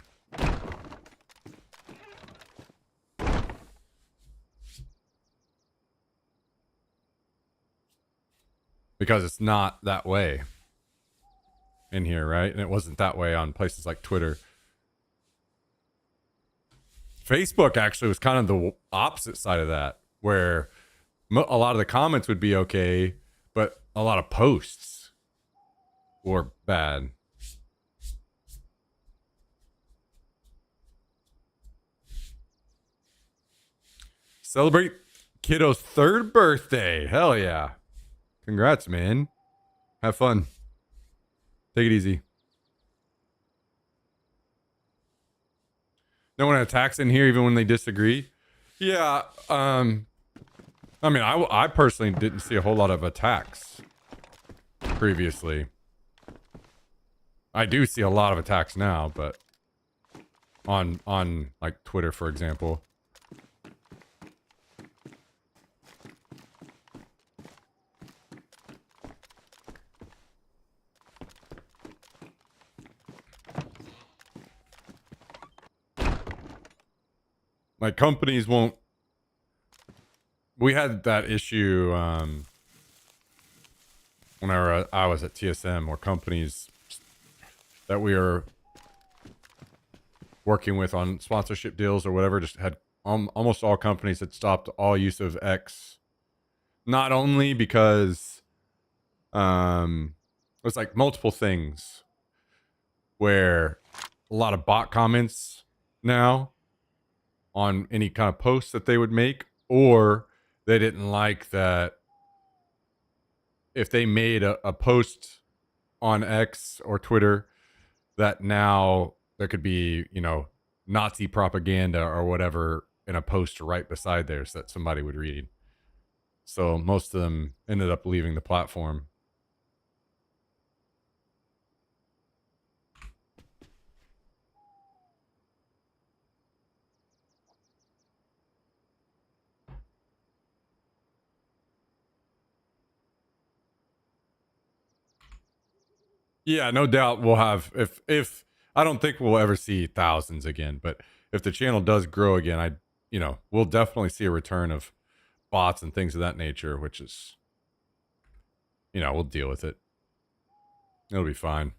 Because it's not that way in here, right? And it wasn't that way on places like Twitter. Facebook actually was kind of the opposite side of that, where a lot of the comments would be okay, but a lot of posts were bad. Celebrate kiddo's 3rd birthday. Hell yeah. Congrats, man. Have fun. Take it easy. No one attacks in here even when they disagree. Yeah, I mean, I personally didn't see a whole lot of attacks previously. I do see a lot of attacks now, but on like Twitter, for example. Like companies won't. We had that issue whenever I was at TSM, where companies that we were working with on sponsorship deals or whatever just had almost all companies had stopped all use of X. Not only because it was like multiple things where a lot of bot comments now on any kind of posts that they would make, or they didn't like that if they made a post on X or Twitter that now there could be, you know, Nazi propaganda or whatever in a post right beside theirs that somebody would read. So most of them ended up leaving the platform. Yeah, no doubt we'll have, if I don't think we'll ever see thousands again, but if the channel does grow again, we'll definitely see a return of bots and things of that nature, which is, we'll deal with it. It'll be fine.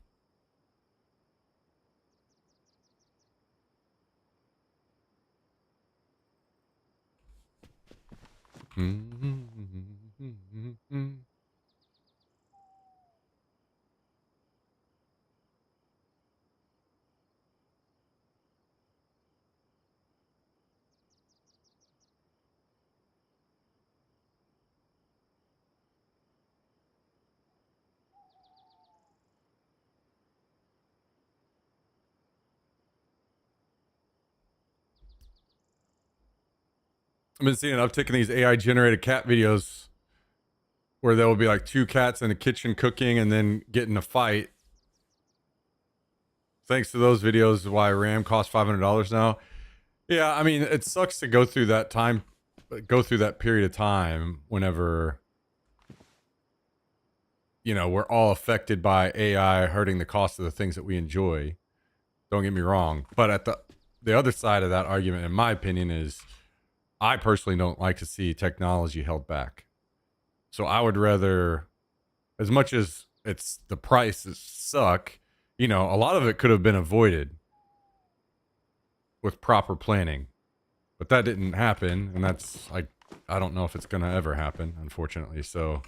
I've been seeing an uptick in these AI generated cat videos where there will be like two cats in the kitchen cooking and then get in a fight. Thanks to those videos, why RAM costs $500 now. Yeah, I mean, it sucks to go through that period of time whenever, you know, we're all affected by AI hurting the cost of the things that we enjoy. Don't get me wrong. But at the other side of that argument, in my opinion, is I personally don't like to see technology held back. So I would rather, as much as it's the prices suck, you know, a lot of it could have been avoided with proper planning. But that didn't happen, and that's like, I don't know if it's gonna ever happen, unfortunately. So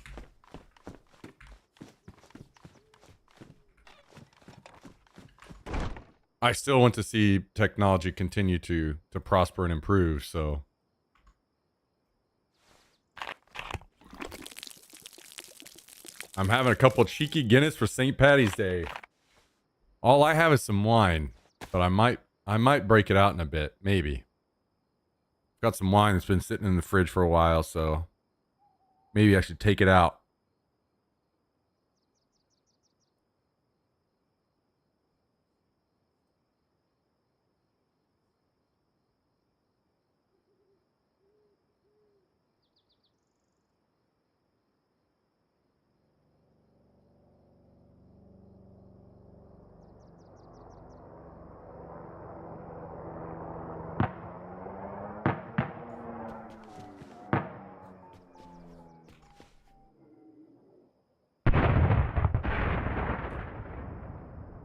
I still want to see technology continue to prosper and improve. So I'm having a couple cheeky Guinness for St. Patty's Day. All I have is some wine, but I might break it out in a bit, maybe. Got some wine that's been sitting in the fridge for a while, so maybe I should take it out.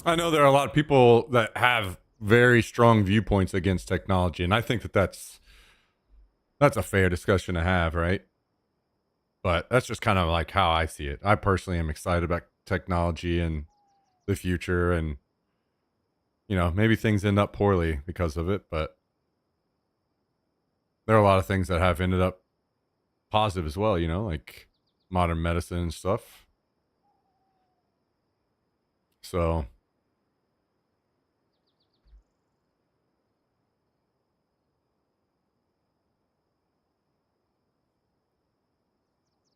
I know there are a lot of people that have very strong viewpoints against technology, and I think that that's a fair discussion to have, right? But that's just kind of like how I see it. I personally am excited about technology and the future, and you know, maybe things end up poorly because of it, but there are a lot of things that have ended up positive as well, you know, like modern medicine and stuff. So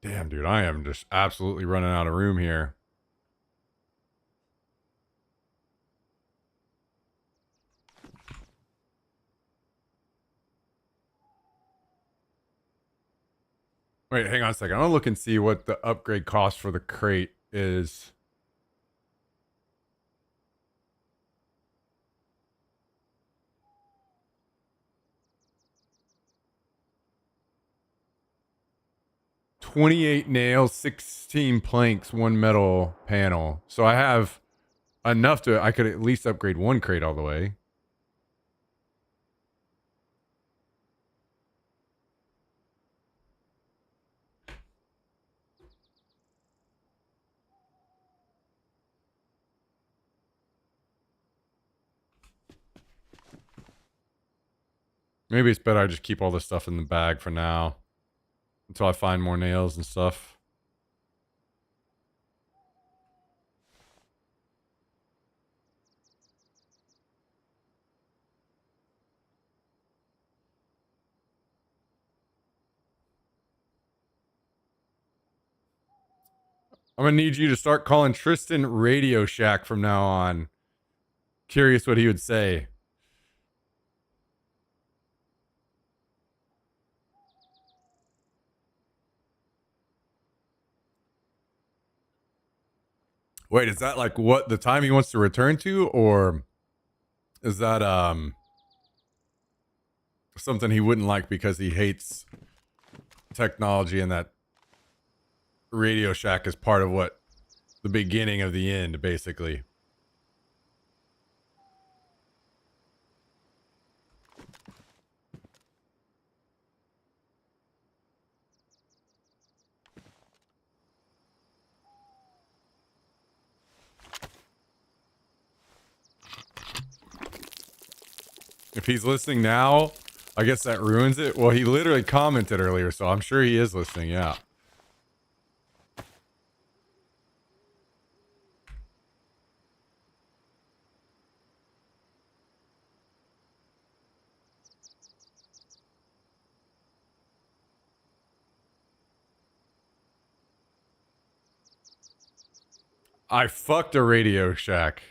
damn, dude, I am just absolutely running out of room here. Wait, hang on a second. I'm gonna look and see what the upgrade cost for the crate is. $28 nails, 16 planks, 1 metal panel. So I have enough to, I could at least upgrade one crate all the way. Maybe it's better I just keep all this stuff in the bag for now until I find more nails and stuff. I'm gonna need you to start calling Tristan Radio Shack from now on. Curious what he would say. Wait, is that like what the time he wants to return to, or is that something he wouldn't like because he hates technology and that Radio Shack is part of what the beginning of the end, basically? If he's listening now, I guess that ruins it. Well, he literally commented earlier, so I'm sure he is listening. Yeah. I fucked a Radio Shack.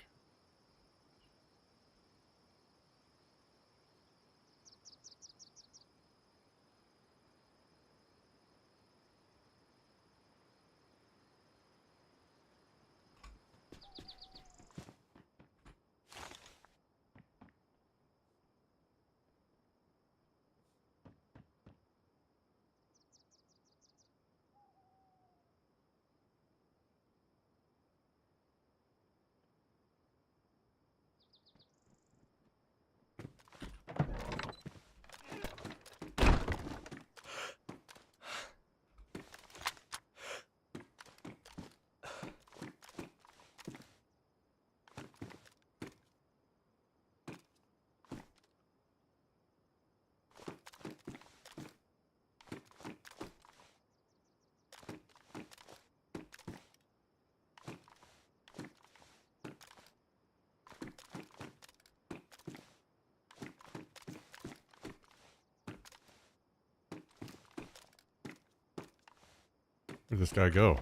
Where'd this guy go?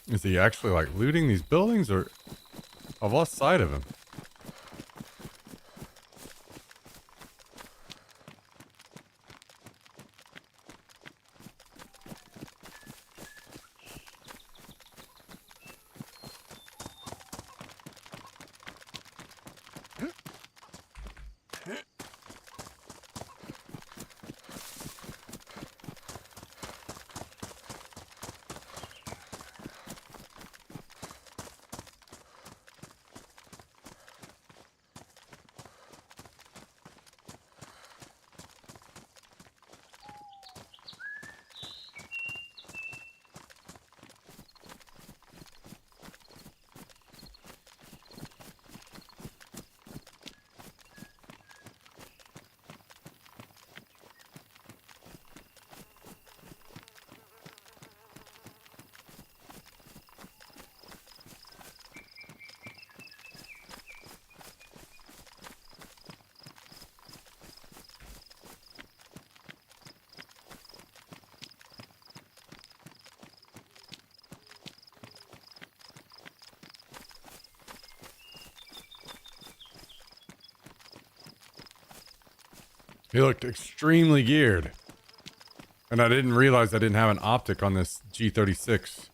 Is he actually like looting these buildings, or I've lost sight of him? He looked extremely geared. And I didn't realize I didn't have an optic on this G36.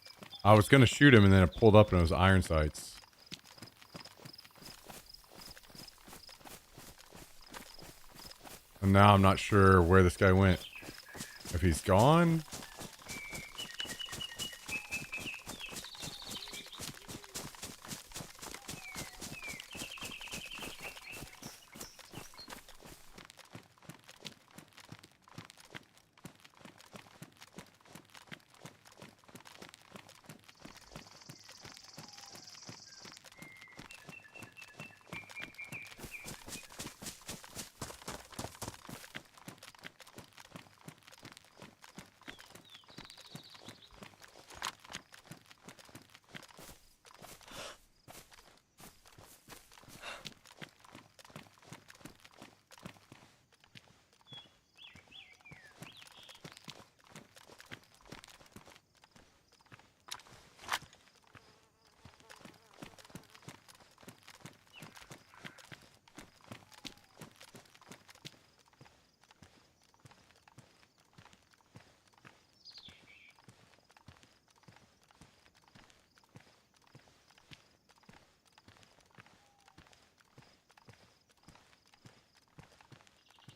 I was going to shoot him and then it pulled up and it was iron sights. And now I'm not sure where this guy went. If he's gone?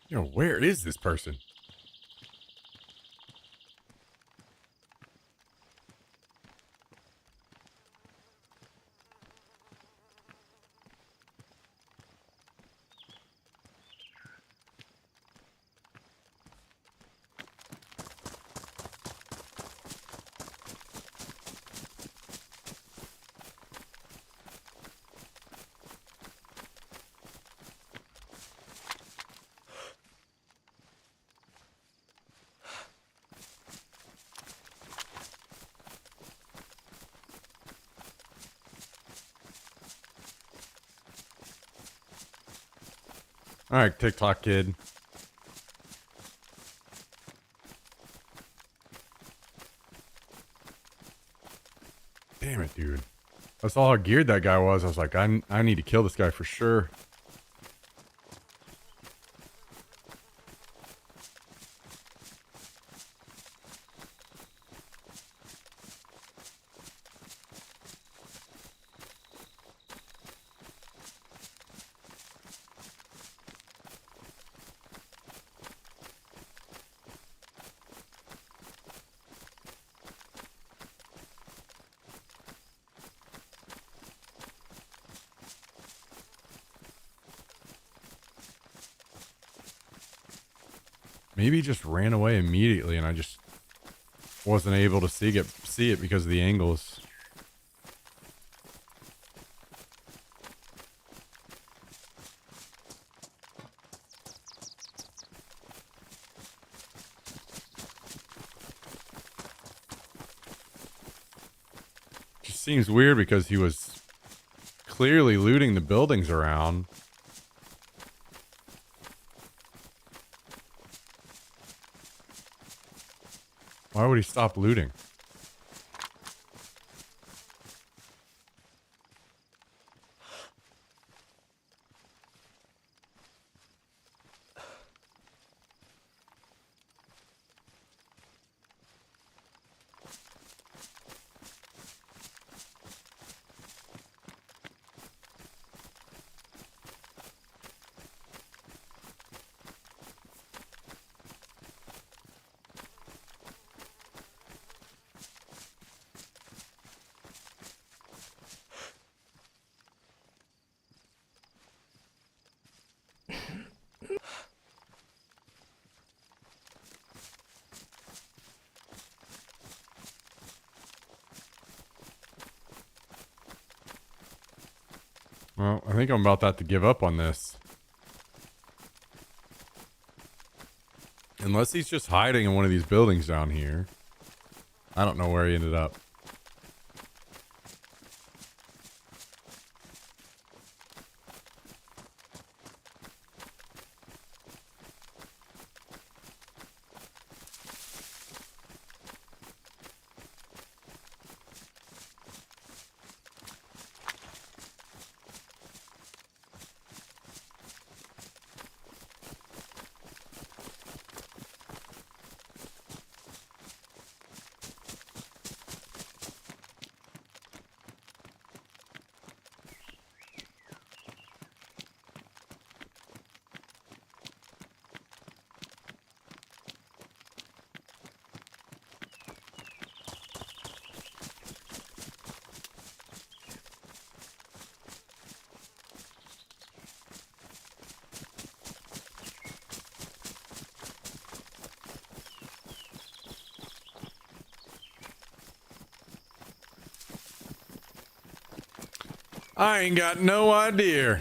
Yo, where is this person? All right, TikTok kid. Damn it, dude. That's all how geared that guy was. I was like, I need to kill this guy for sure. Maybe he just ran away immediately and I just wasn't able to see it because of the angles. Just seems weird because he was clearly looting the buildings around. Why would he stop looting? Well, I think I'm about that to give up on this. Unless he's just hiding in one of these buildings down here. I don't know where he ended up. I ain't got no idea.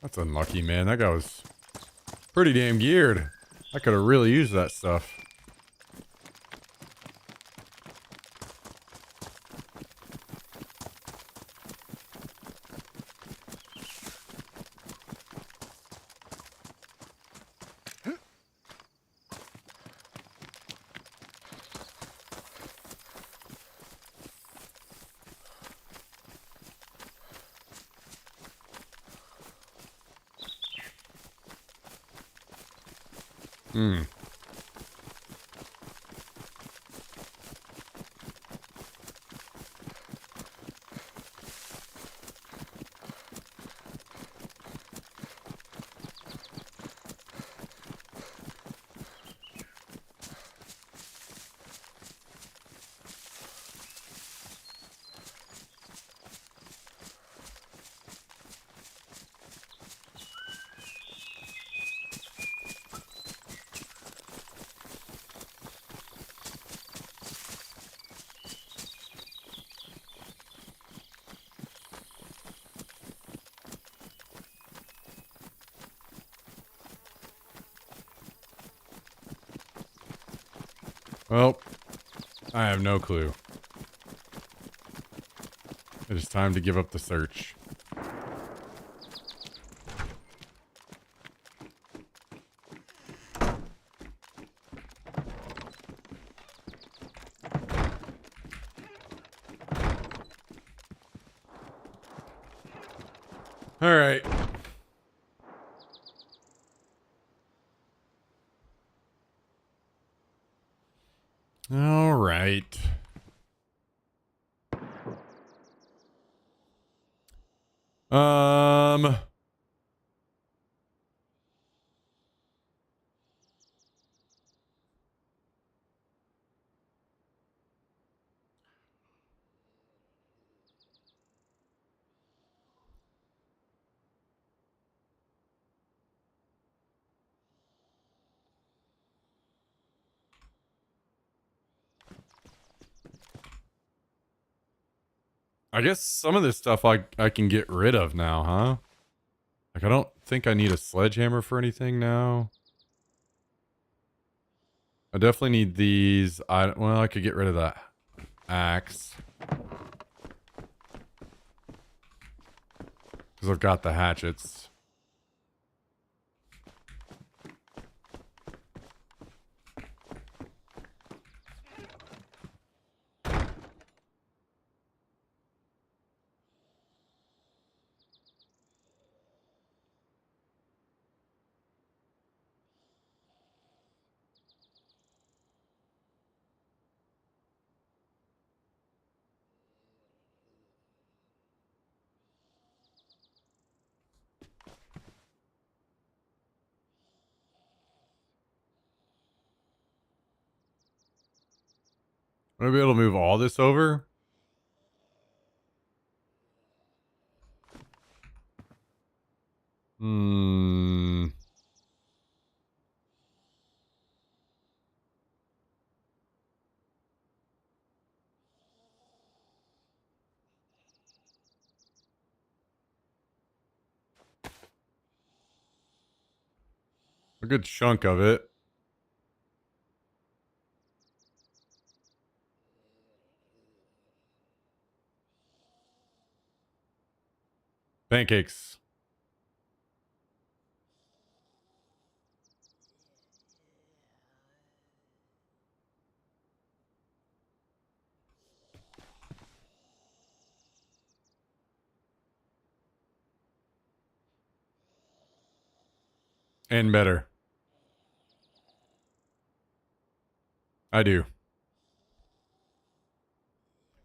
That's unlucky, man. That guy was pretty damn geared. I could have really used that stuff. Hmm. Well, I have no clue. It is time to give up the search. All right. All right. Um, I guess some of this stuff I can get rid of now, huh? Like, I don't think I need a sledgehammer for anything now. I definitely need these. Well, I could get rid of that axe. Because I've got the hatchets. I'm gonna be able to move all this over. Hmm. A good chunk of it. Pancakes. And better. I do.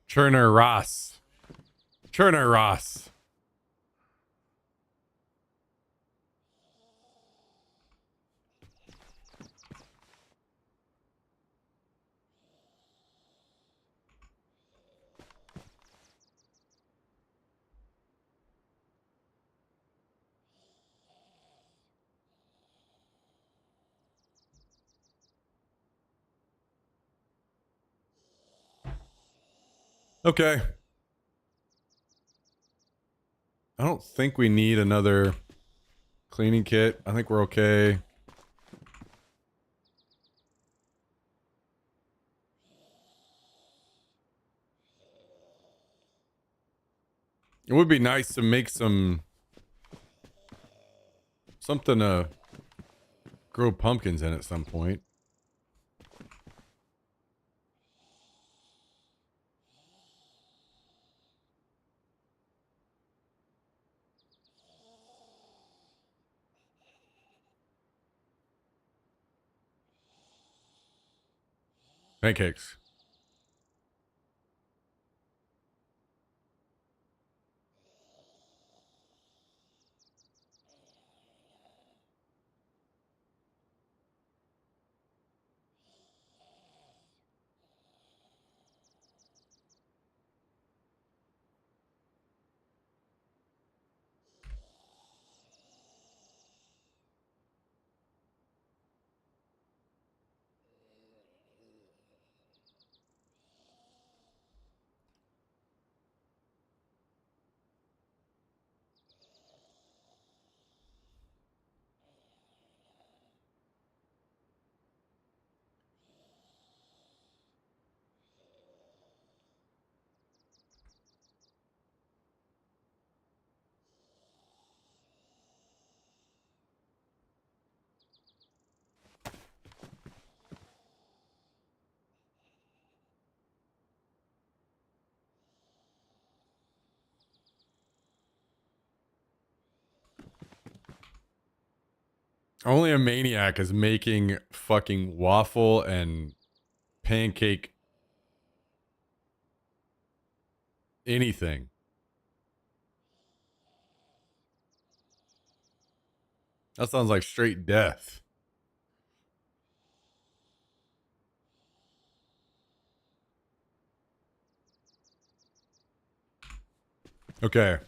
Chernarus. Chernarus. Okay. I don't think we need another cleaning kit. I think we're okay. It would be nice to make something to grow pumpkins in at some point. Pancakes. Only a maniac is making fucking waffle and pancake anything. That sounds like straight death. Okay.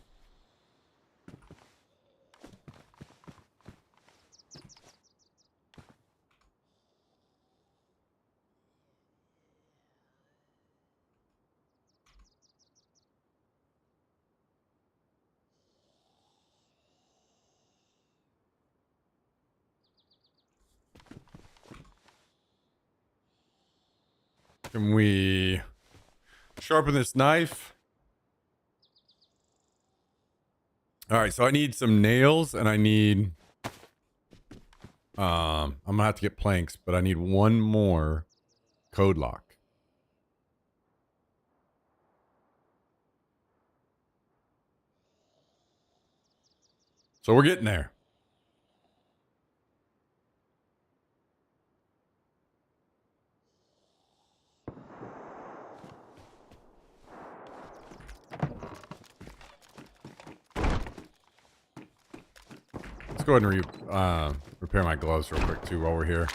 Can we sharpen this knife? All right, so I need some nails and I need I'm gonna have to get planks, but I need one more code lock. So we're getting there. Let's go ahead and repair my gloves real quick too while we're here.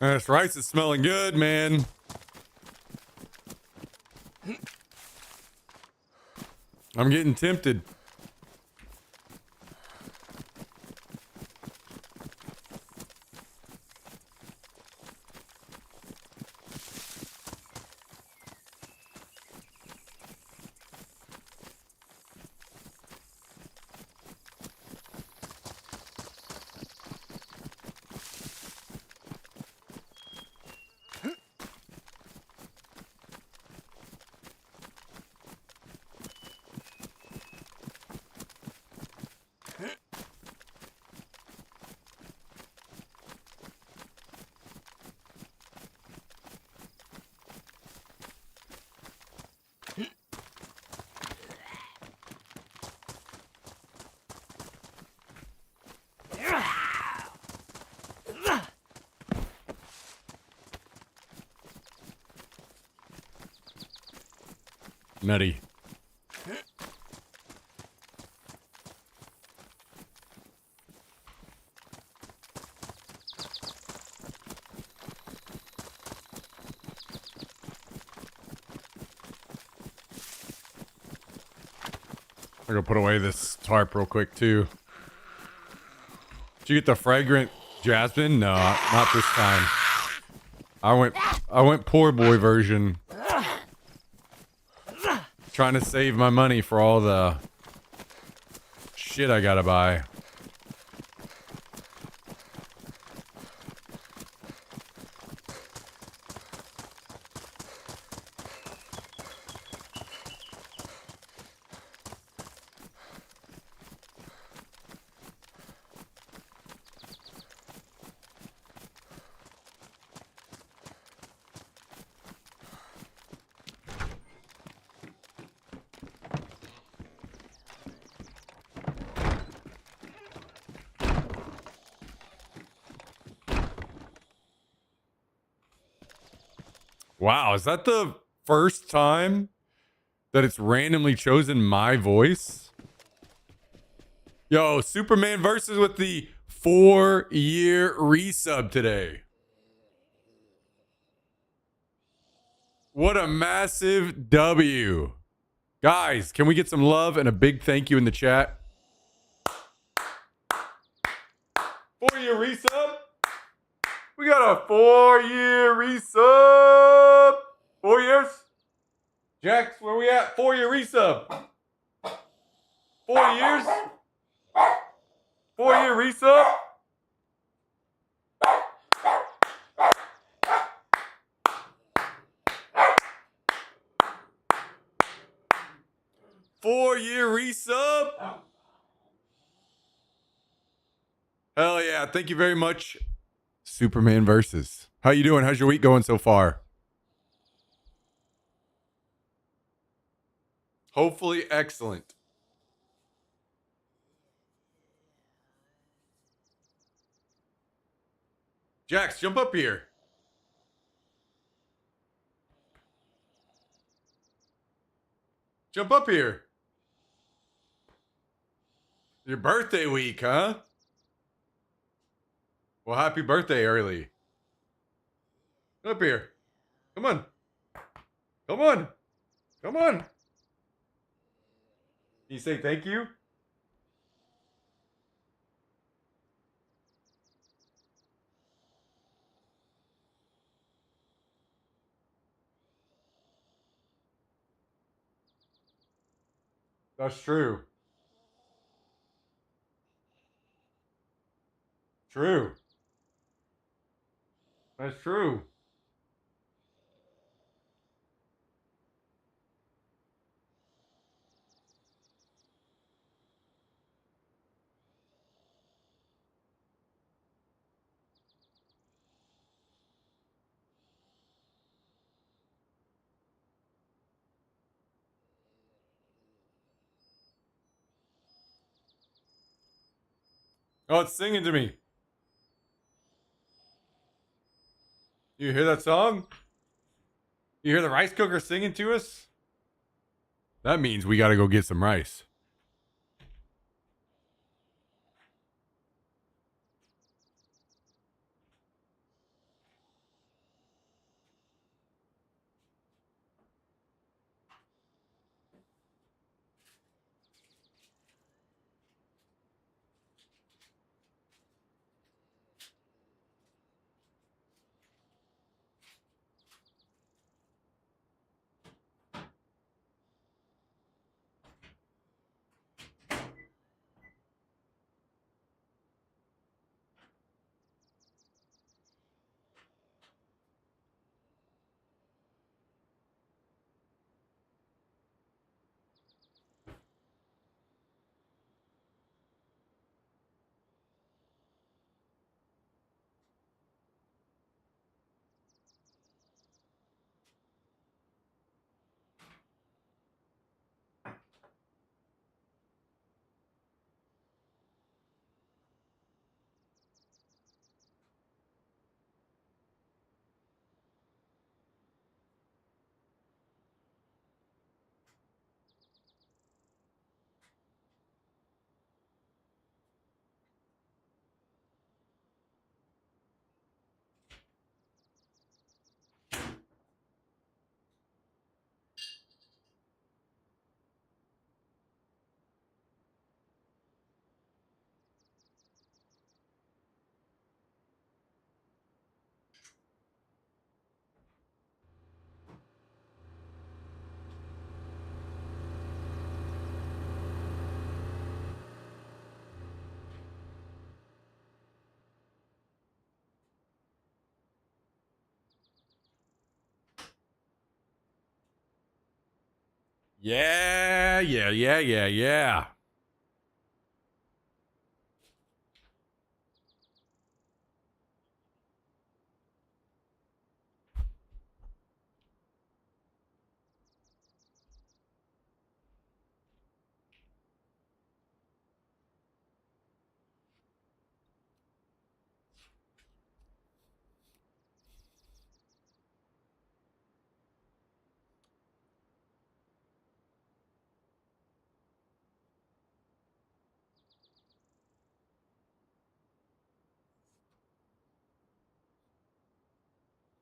This rice is smelling good, man. I'm getting tempted. Nutty. I'm gonna put away this tarp real quick too. Did you get the fragrant jasmine? No, not this time. I went poor boy version. Trying to save my money for all the shit I gotta buy. Wow, is that the first time that it's randomly chosen my voice? Yo, Superman versus with the 4-year resub today. What a massive W. Guys, can we get some love and a big thank you in the chat? 4-year resub? We got a 4-year resub. 4 years? Jax, where we at? 4-year resub. 4 years? 4-year resub? Four-year resub? Hell yeah. Thank you very much, Superman Versus. How you doing? How's your week going so far? Hopefully excellent. Jax, jump up here. Jump up here. Your birthday week, huh? Well, happy birthday early. Come up here. Come on. Come on. Come on. Can you say thank you? That's true. True. That's true. Oh, it's singing to me. You hear that song? You hear the rice cooker singing to us? That means we got to go get some rice. Yeah.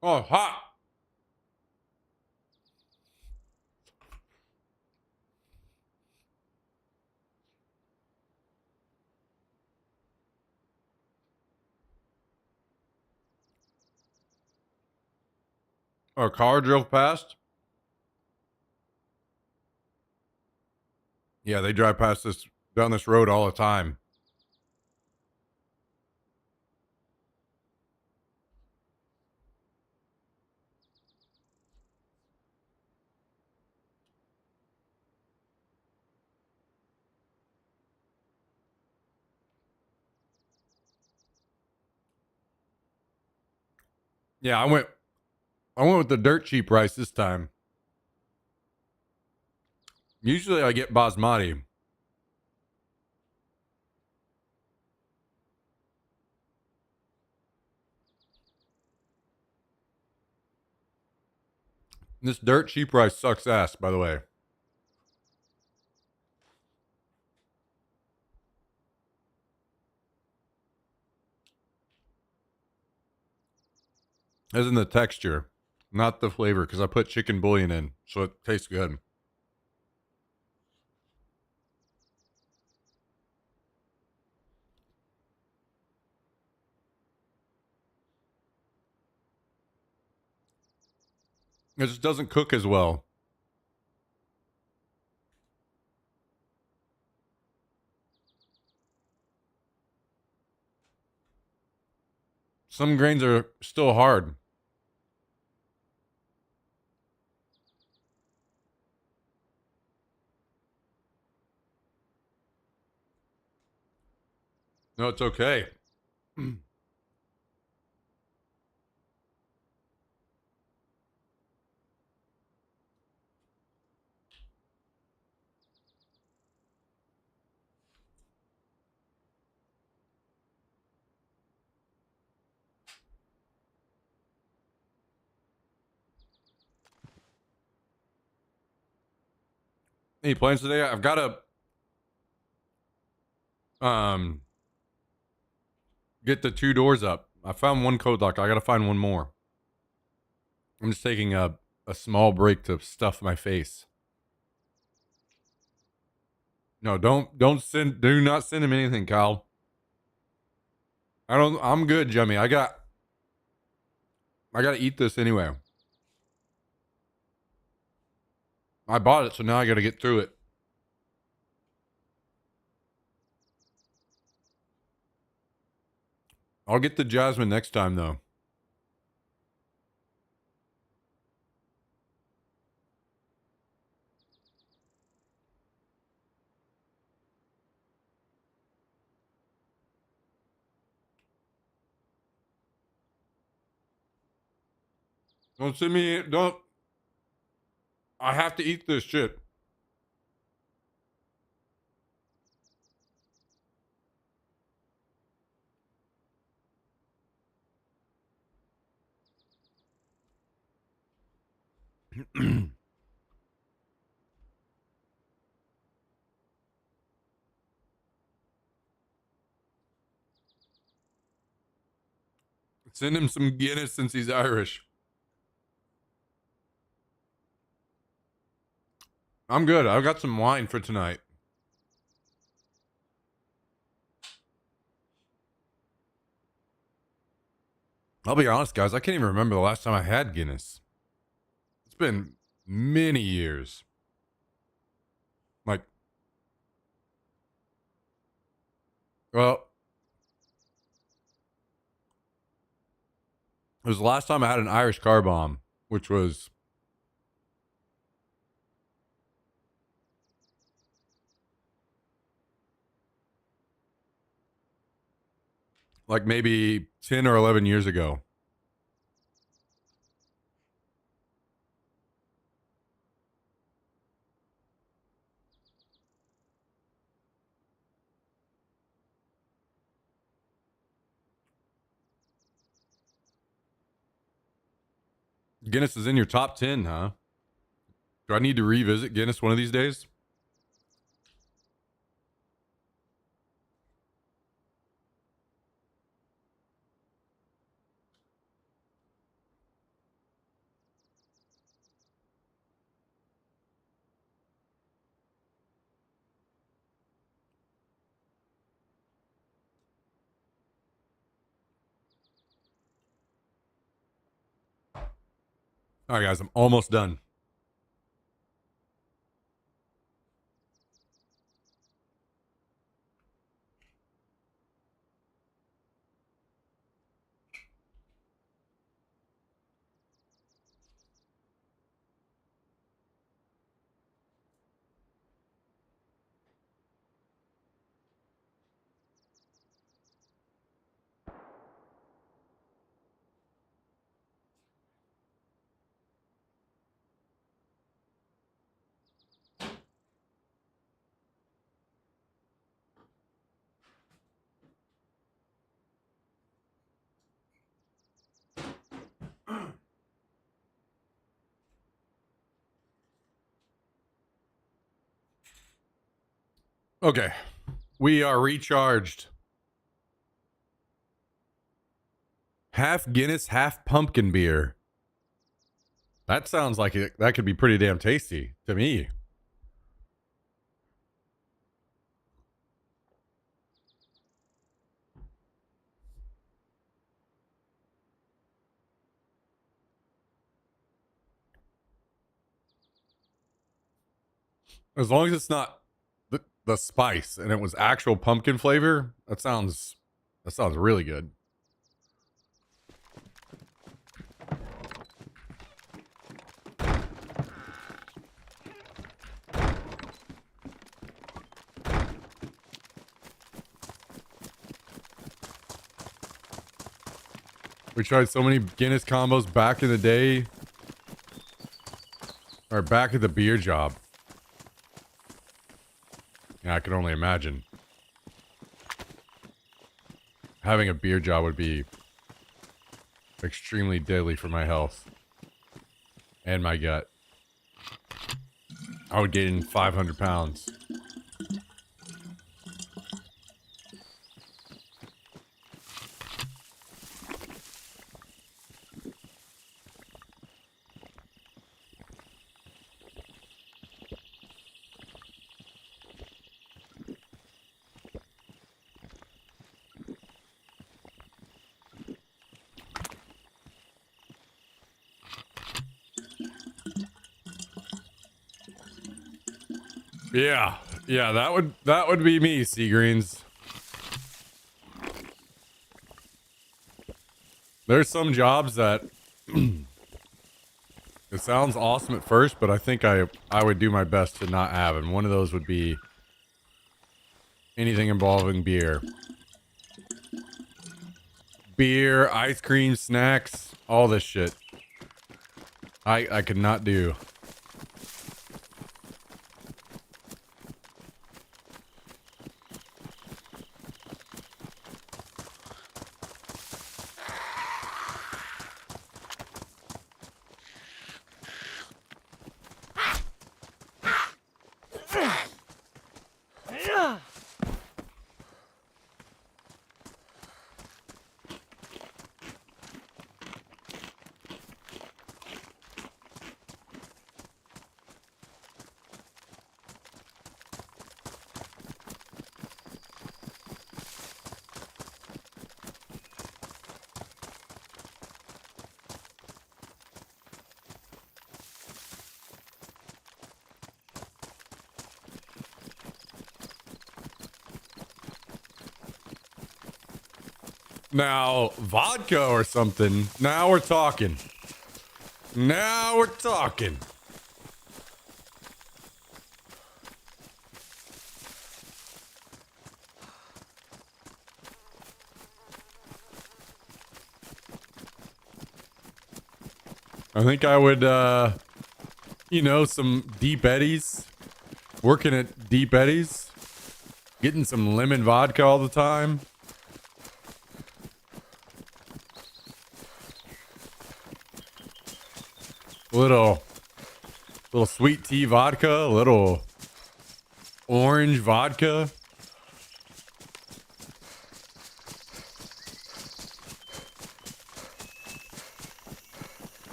Oh, hot. A car drove past. Yeah, they drive past this down this road all the time. Yeah, I went with the dirt cheap rice this time. Usually I get basmati. This dirt cheap rice sucks ass, by the way. As in the texture, not the flavor, because I put chicken bouillon in, so it tastes good. It just doesn't cook as well. Some grains are still hard. No, it's okay. Any plans today? I've got to get the 2 doors up. I found one code lock. I got to find one more. I'm just taking a small break to stuff my face. No, do not send him anything, Kyle. I'm good, Jimmy. I got to eat this anyway. I bought it, so now I got to get through it. I'll get the jasmine next time, though. Don't send me. Don't. I have to eat this shit. Send him some Guinness since he's Irish. I'm good. I've got some wine for tonight. I'll be honest, guys. I can't even remember the last time I had Guinness. It's been many years. Like, well, it was the last time I had an Irish car bomb, which was like maybe 10 or 11 years ago. Guinness is in your top 10, huh? Do I need to revisit Guinness one of these days? All right, guys, I'm almost done. Okay, we are recharged. Half Guinness, half pumpkin beer. That sounds like that could be pretty damn tasty to me. As long as it's not the spice and it was actual pumpkin flavor, that sounds really good. We tried so many Guinness combos back in the day. Or back at the beer job. Yeah, I can only imagine. Having a beer job would be extremely deadly for my health. And my gut. I would gain 500 pounds. Yeah, that would be me, Seagreens. There's some jobs that it sounds awesome at first, but I think I would do my best to not have, and one of those would be anything involving beer. Beer, ice cream, snacks, all this shit. I could not do. Now, vodka or something. Now we're talking. Now we're talking. I think I would, some Deep Eddies. Working at Deep Eddies. Getting some lemon vodka all the time. Little sweet tea vodka, a little orange vodka.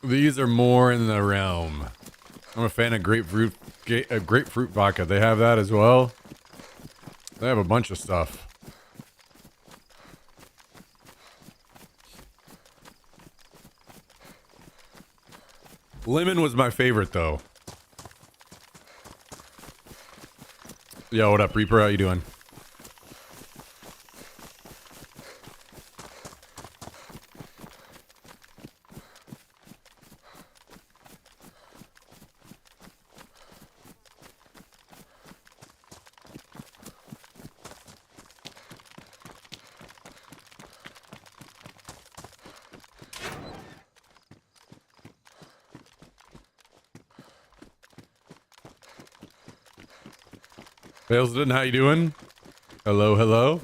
These are more in the realm. I'm a fan of grapefruit vodka. They have that as well. They have a bunch of stuff. Lemon was my favorite, though. Yo, what up, Reaper? How you doing? Failsden, how you doing? Hello, hello.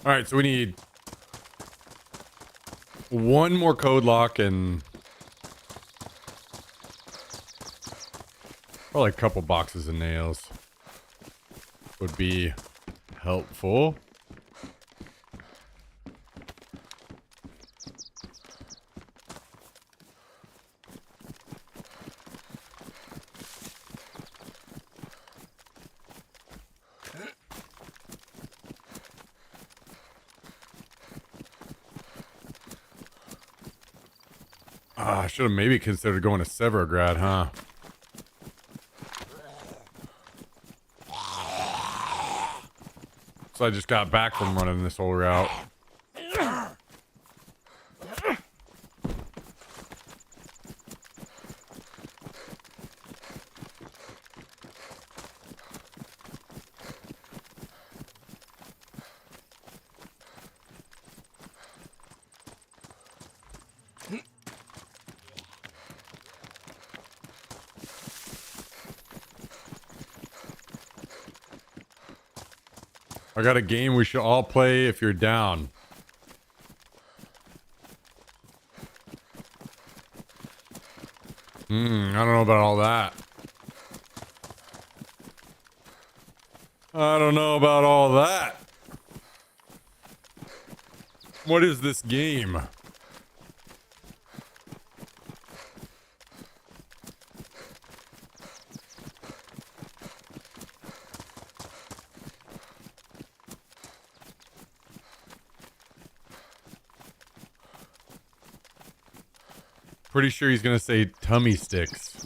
All right, so we need one more code lock and probably a couple boxes of nails would be helpful. I should have maybe considered going to Severograd, huh? So I just got back from running this whole route. I got a game we should all play if you're down. I don't know about all that. I don't know about all that. What is this game? Pretty sure he's gonna say tummy sticks.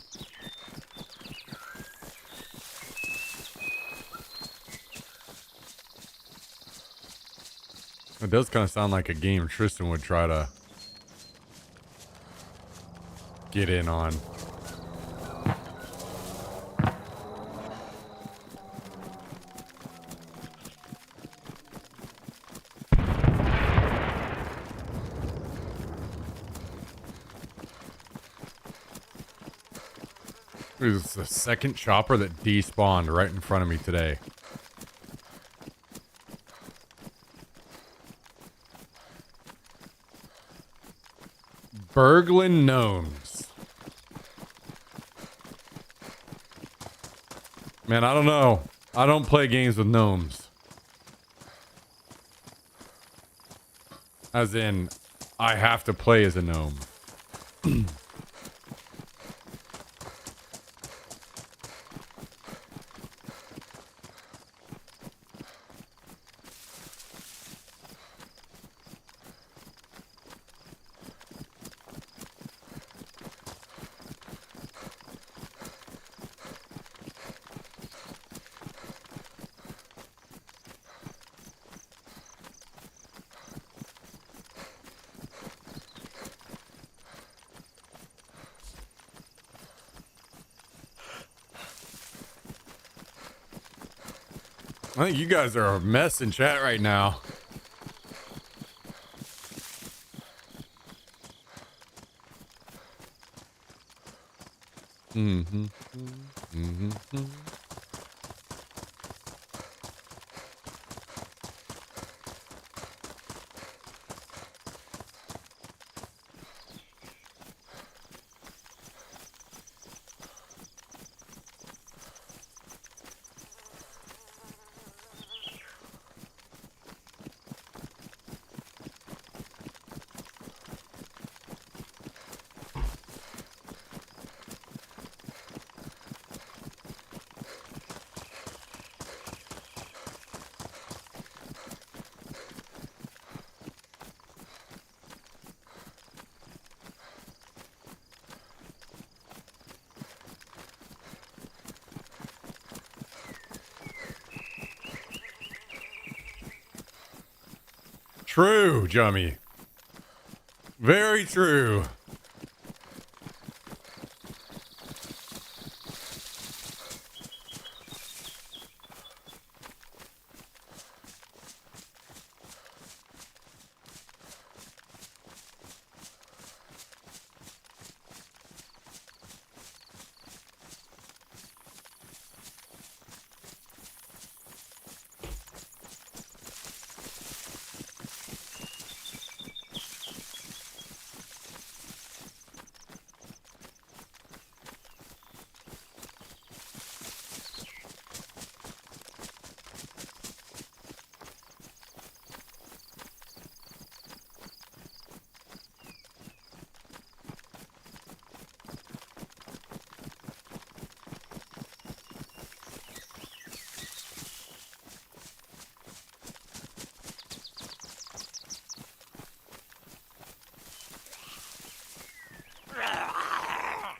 It does kind of sound like a game Tristan would try to get in on. This is the second chopper that despawned right in front of me today. Berglund gnomes. Man, I don't know. I don't play games with gnomes. As in, I have to play as a gnome. I think you guys are a mess in chat right now. Mm-hmm. Mm-hmm. True, Jummy. Very true.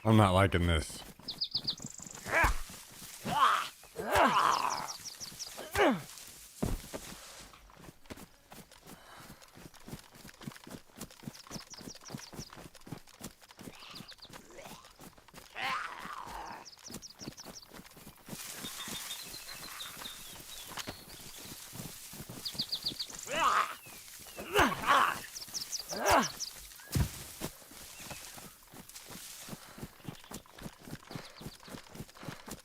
I'm not liking this.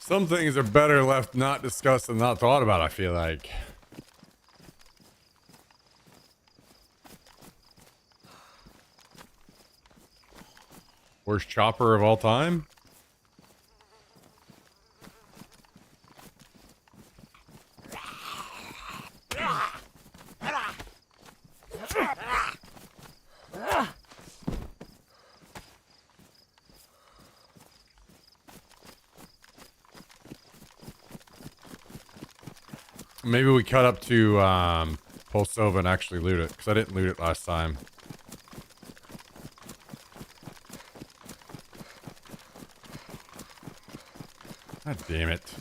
Some things are better left not discussed and not thought about, I feel like. Worst chopper of all time? Maybe we cut up to Pulsova and actually loot it, because I didn't loot it last time. God damn it.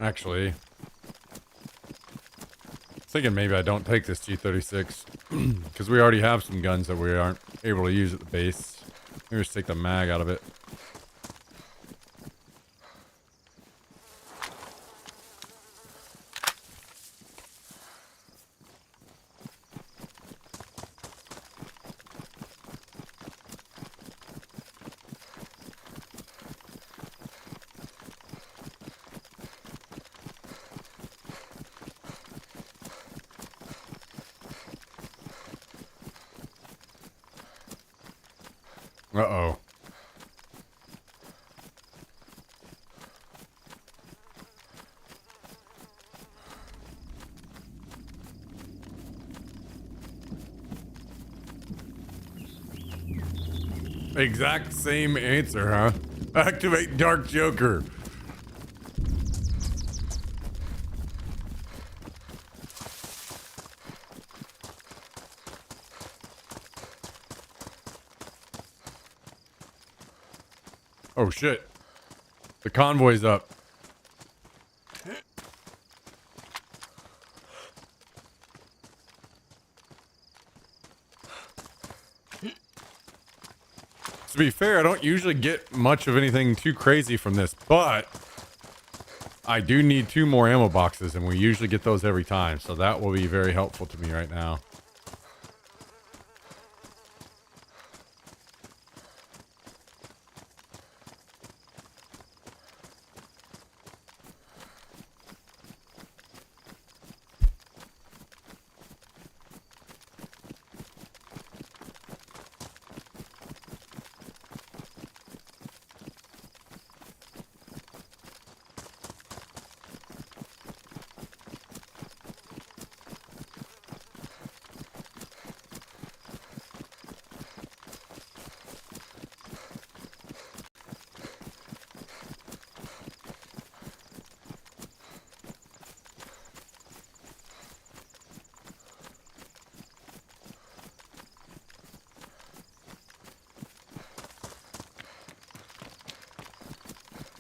Actually, thinking maybe I don't take this G36 because we already have some guns that we aren't able to use at the base. Maybe just take the mag out of it. Uh-oh. Exact same answer, huh? Activate Dark Joker. Oh shit. The convoy's up. To be fair, I don't usually get much of anything too crazy from this, but I do need 2 more ammo boxes, and we usually get those every time, so that will be very helpful to me right now.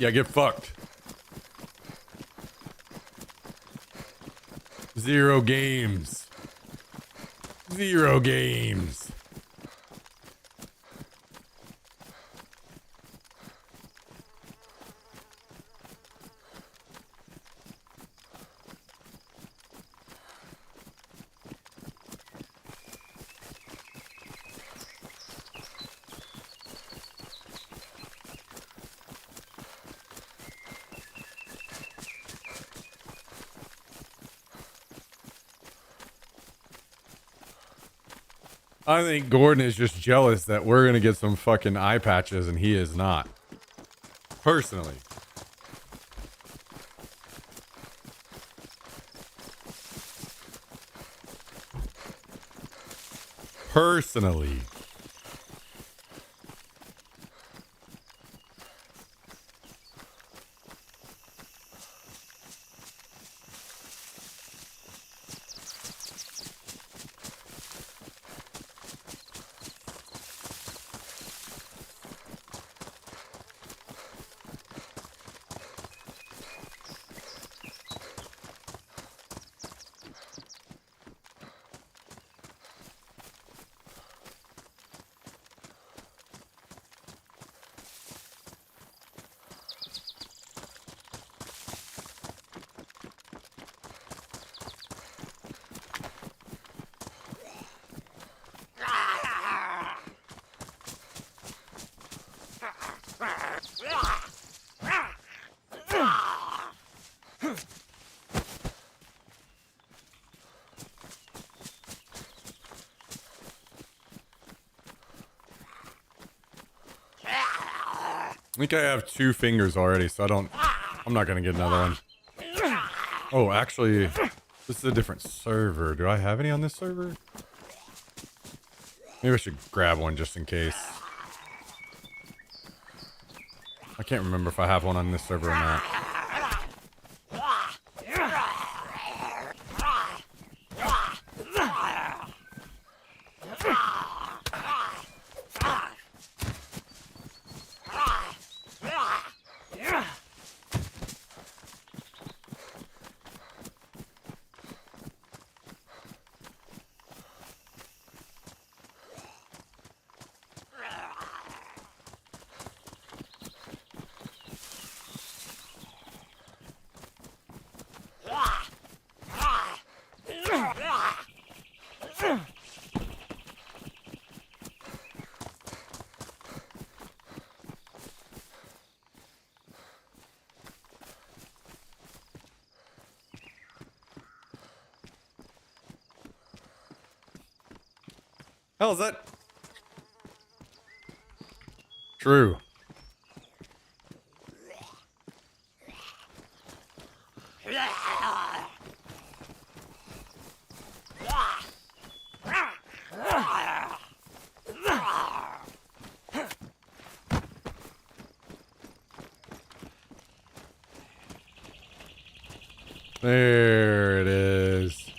Yeah, get fucked. 0 games. 0 games. I think Gordon is just jealous that we're going to get some fucking eye patches and he is not. Personally. Personally. I think I have 2 fingers already, so I'm not gonna get another one. Oh, actually, this is a different server. Do I have any on this server? Maybe I should grab one just in case. I can't remember if I have one on this server or not. Hell, is that true? There it is.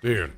Dude.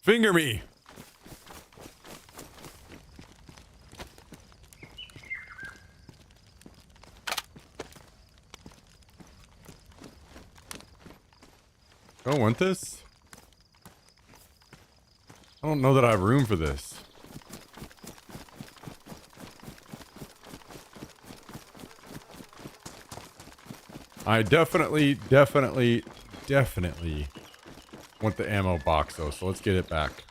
Finger me. Don't want this? I don't know that I have room for this. I definitely want the ammo box though, so let's get it back.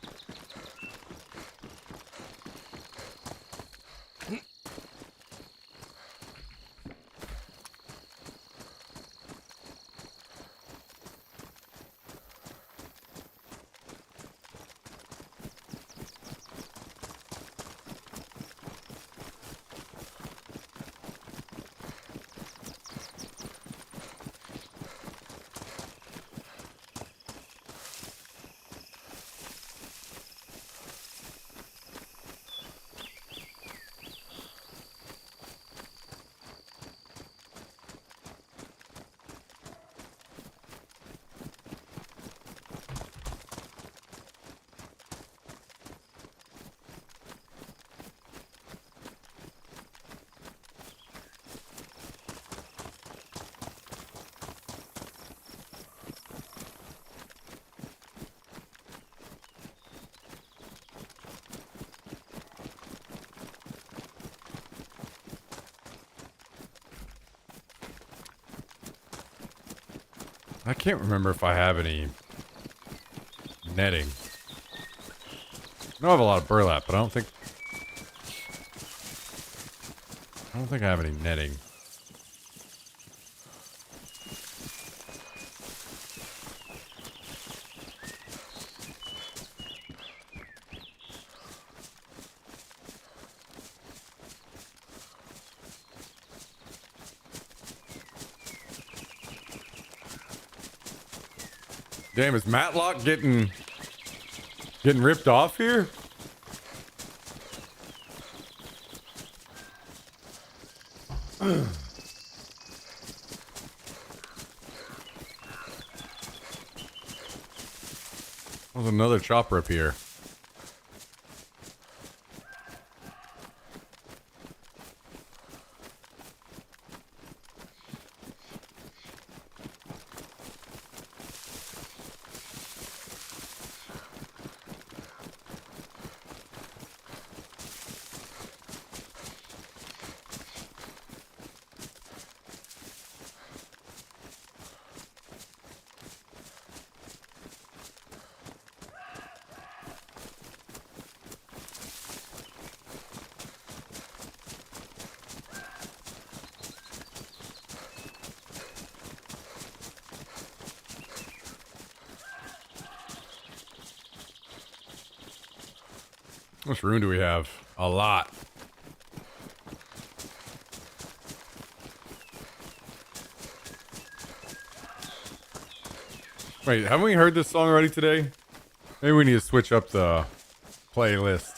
I can't remember if I have any netting. I know I have a lot of burlap, but I don't think I have any netting. Damn, is Matlock getting ripped off here? There's another chopper up here. How much room do we have? A lot. Wait, haven't we heard this song already today? Maybe we need to switch up the playlist.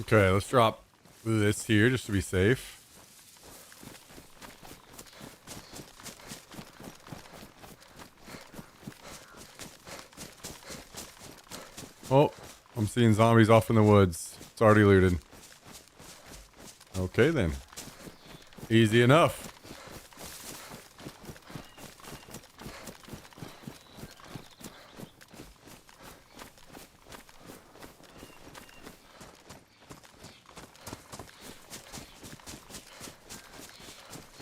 Okay, let's drop this here just to be safe. Oh, I'm seeing zombies off in the woods. It's already looted. Okay then. Easy enough.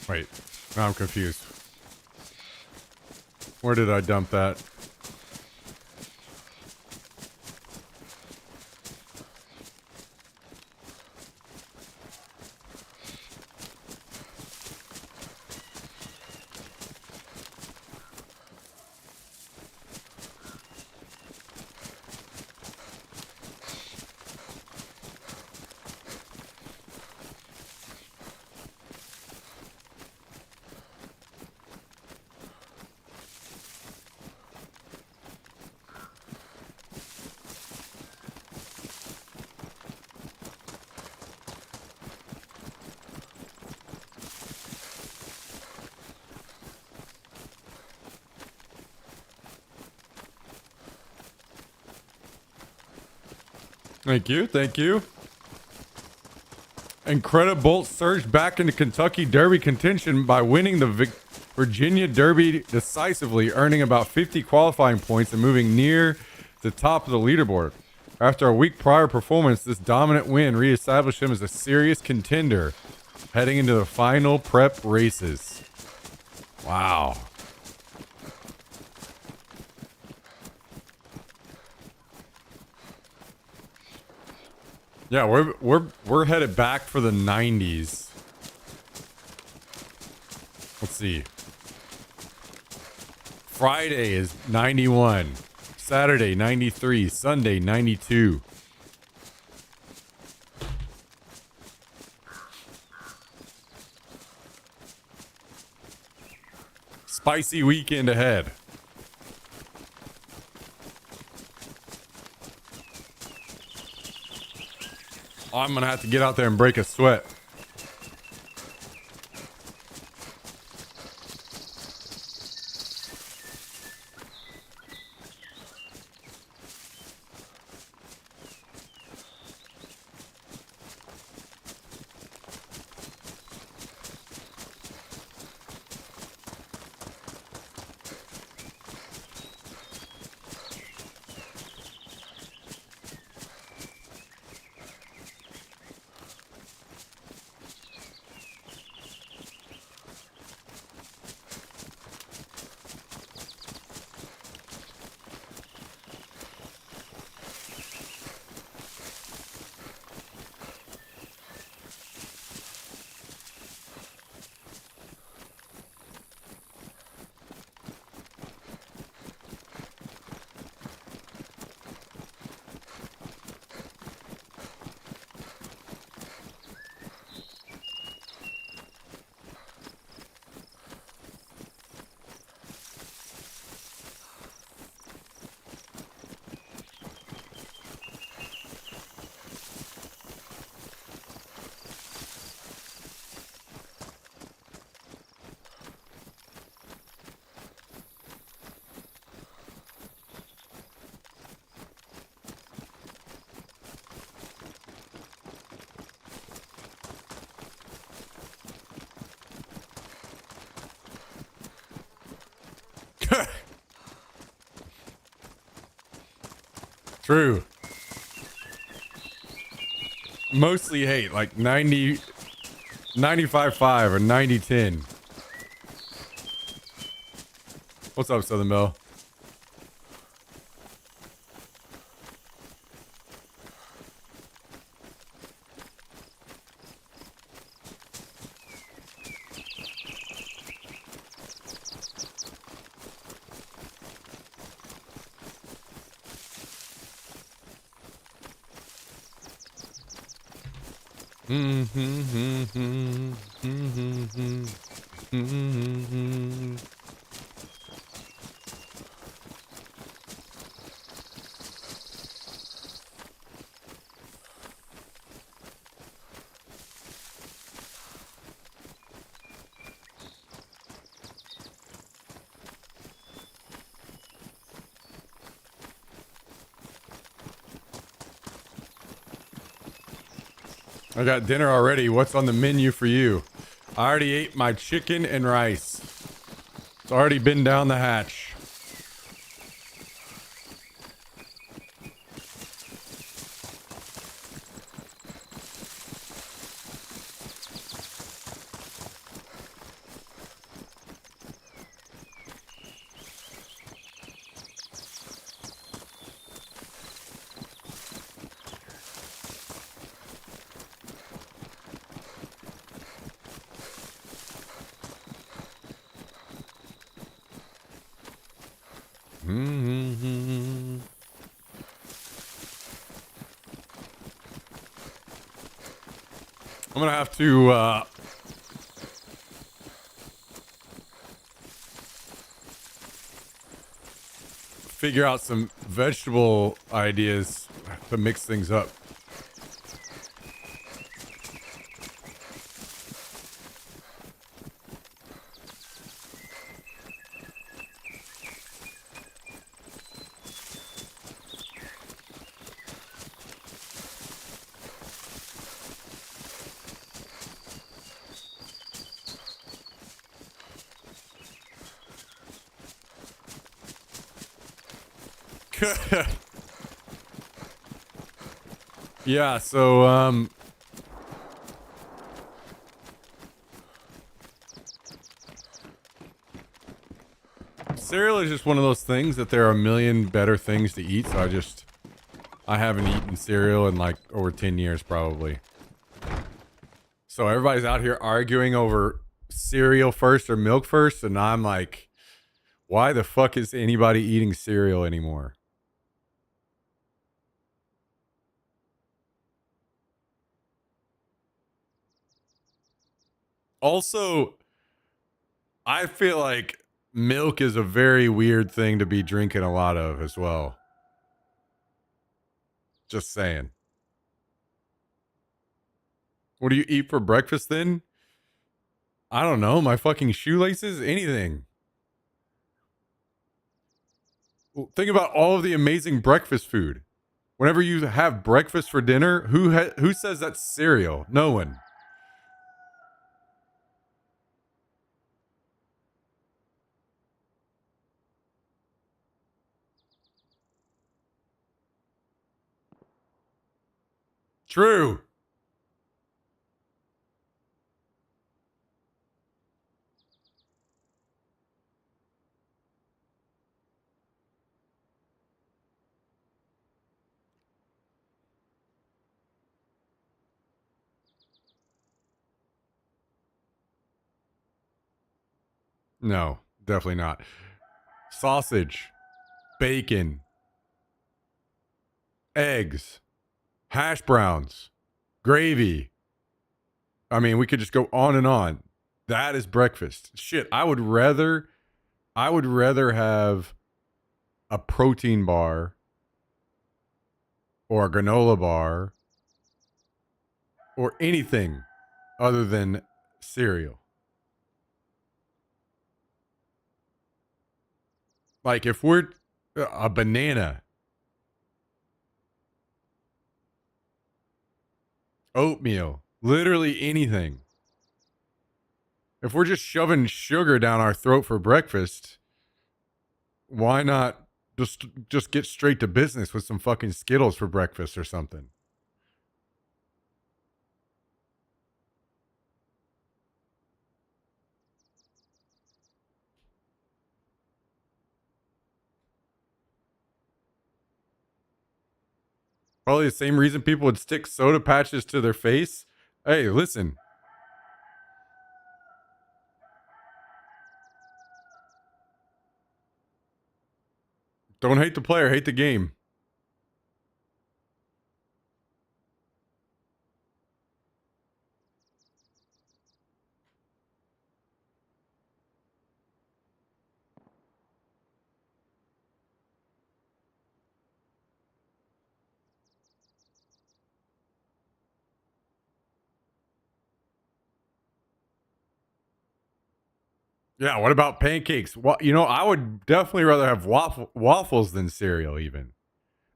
Wait, now I'm confused. Where did I dump that? Thank you, thank you. Incredibolt surged back into Kentucky Derby contention by winning the Virginia Derby decisively, earning about 50 qualifying points and moving near the top of the leaderboard. After a week prior performance, this dominant win reestablished him as a serious contender heading into the final prep races. Wow. Yeah, we're headed back for the 90s. Let's see. Friday is 91. Saturday 93. Sunday 92. Spicy weekend ahead. I'm gonna have to get out there and break a sweat. True. Mostly hate, like 90, 95.5 or 90.10. What's up, Southern Belle? I got dinner already. What's on the menu for you? I already ate my chicken and rice. It's already been down the hatch. Mm-hmm. I'm gonna have to figure out some vegetable ideas to mix things up. Yeah, so cereal is just one of those things that there are a million better things to eat, so I haven't eaten cereal in like over 10 years probably. So everybody's out here arguing over cereal first or milk first, and I'm like, why the fuck is anybody eating cereal anymore? Also, I feel like milk is a very weird thing to be drinking a lot of as well. Just saying. What do you eat for breakfast then? I don't know. My fucking shoelaces? Anything. Well, think about all of the amazing breakfast food. Whenever you have breakfast for dinner, who says that's cereal? No one. True. No, definitely not. Sausage, bacon, eggs, hash browns, gravy. I mean, we could just go on and on. That is breakfast. Shit, I would rather have a protein bar or a granola bar or anything other than cereal. Like if we're a banana, oatmeal, literally anything. If we're just shoving sugar down our throat for breakfast, why not just get straight to business with some fucking Skittles for breakfast or something? Probably the same reason people would stick soda patches to their face. Hey, listen. Don't hate the player, hate the game. Yeah, what about pancakes? Well, I would definitely rather have waffles than cereal even.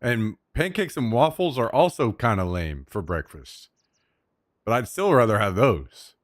And pancakes and waffles are also kind of lame for breakfast. But I'd still rather have those.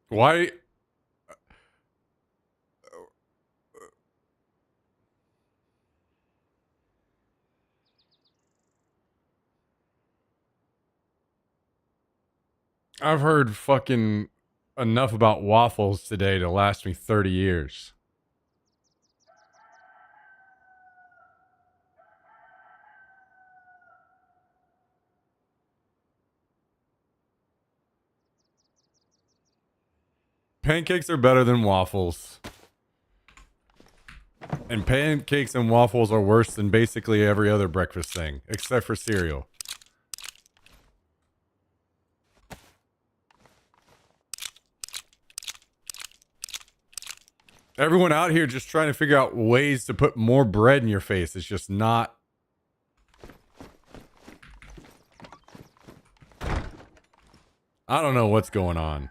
Why? I've heard fucking enough about waffles today to last me 30 years. Pancakes are better than waffles. And pancakes and waffles are worse than basically every other breakfast thing, except for cereal. Everyone out here just trying to figure out ways to put more bread in your face. It's just not. I don't know what's going on.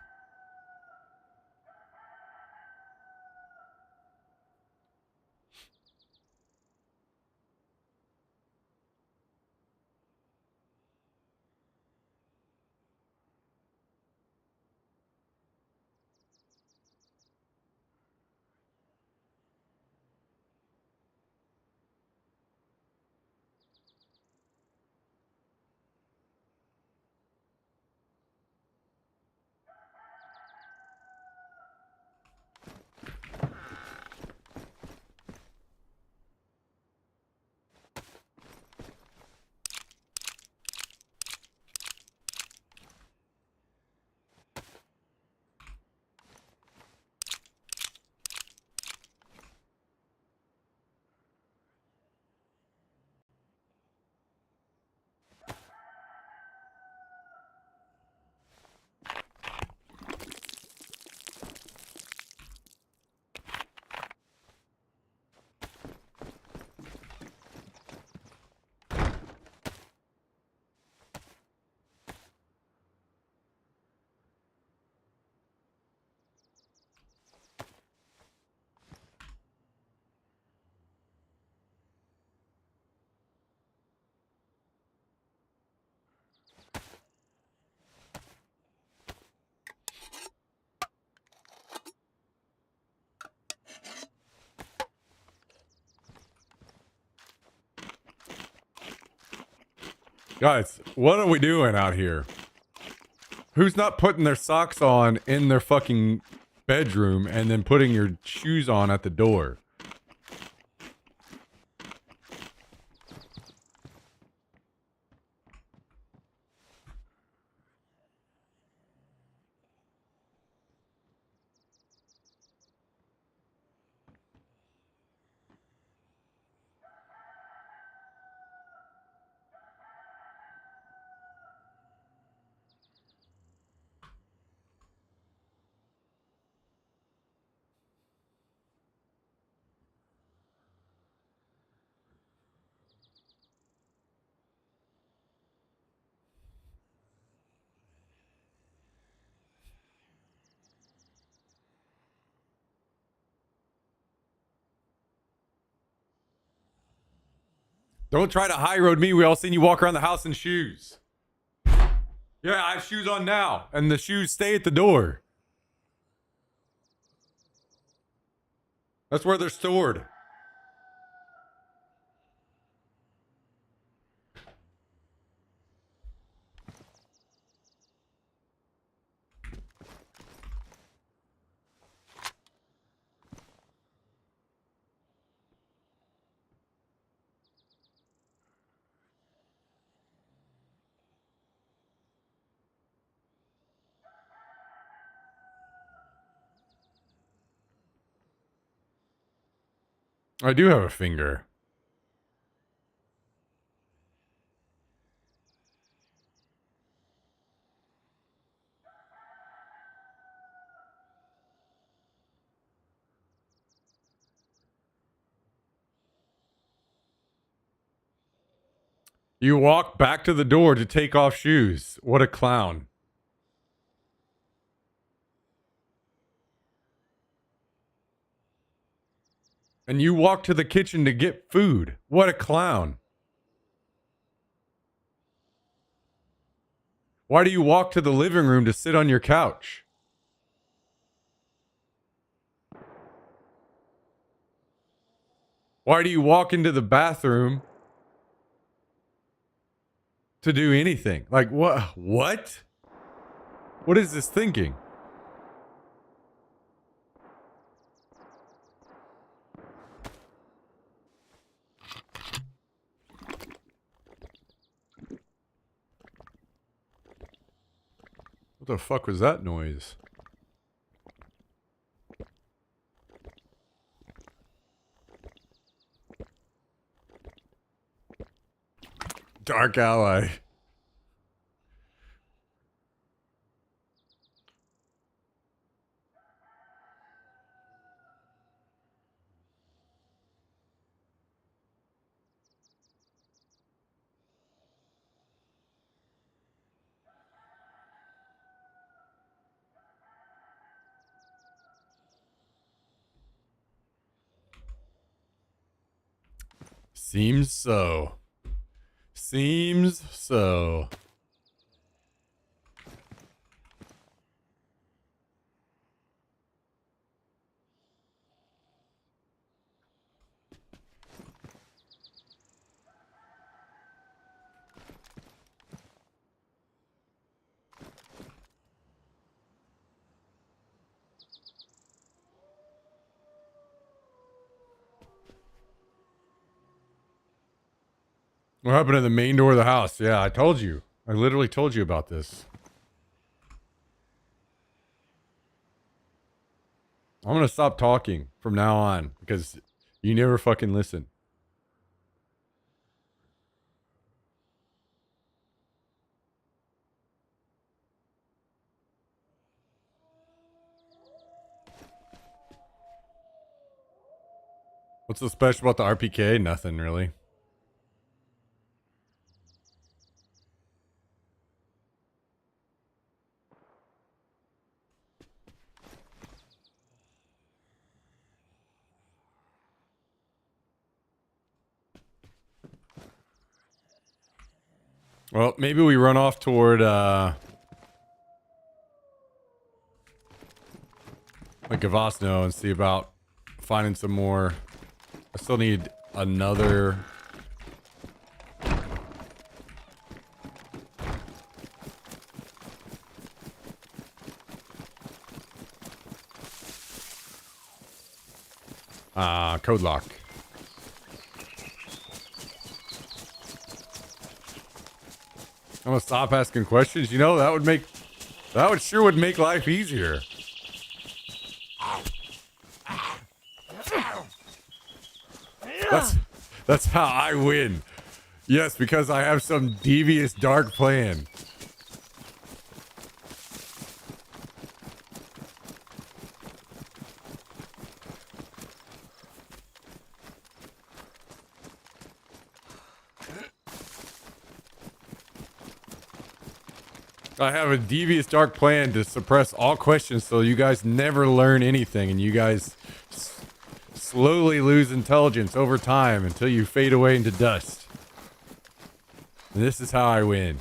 Guys, what are we doing out here? Who's not putting their socks on in their fucking bedroom and then putting your shoes on at the door? Don't try to high road me. We all seen you walk around the house in shoes. Yeah, I have shoes on now, and the shoes stay at the door. That's where they're stored. I do have a finger. You walk back to the door to take off shoes. What a clown. And you walk to the kitchen to get food. What a clown. Why do you walk to the living room to sit on your couch? Why do you walk into the bathroom to do anything? Like, what? What? What is this thinking? What the fuck was that noise? Dark ally. Seems so. Seems so. What happened to the main door of the house? Yeah, I told you. I literally told you about this. I'm gonna stop talking from now on because you never fucking listen. What's so special about the RPK? Nothing really. Well, maybe we run off toward like Gavasno and see about finding some more. I still need another. Code lock. I'm gonna stop asking questions. You know, that would sure would make life easier. That's how I win. Yes, because I have some devious dark plan. I have a devious dark plan to suppress all questions so you guys never learn anything and you guys slowly lose intelligence over time until you fade away into dust. And this is how I win.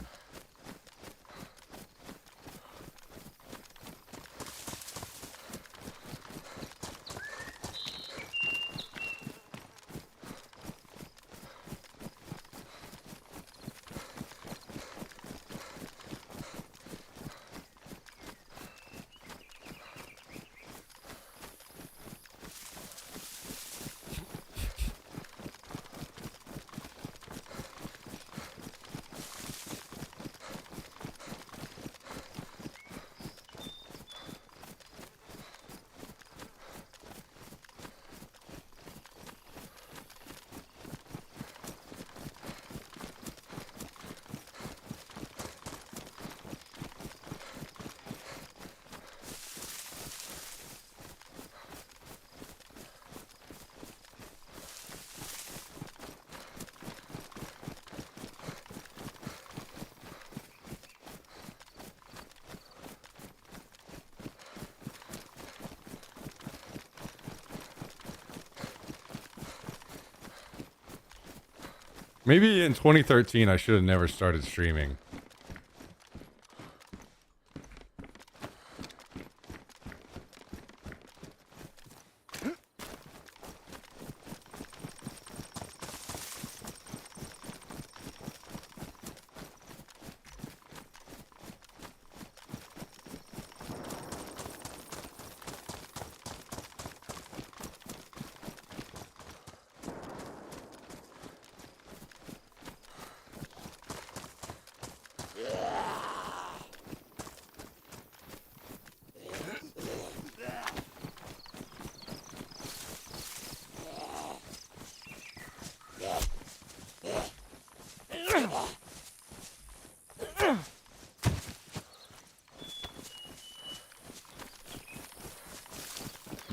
Maybe in 2013 I should have never started streaming.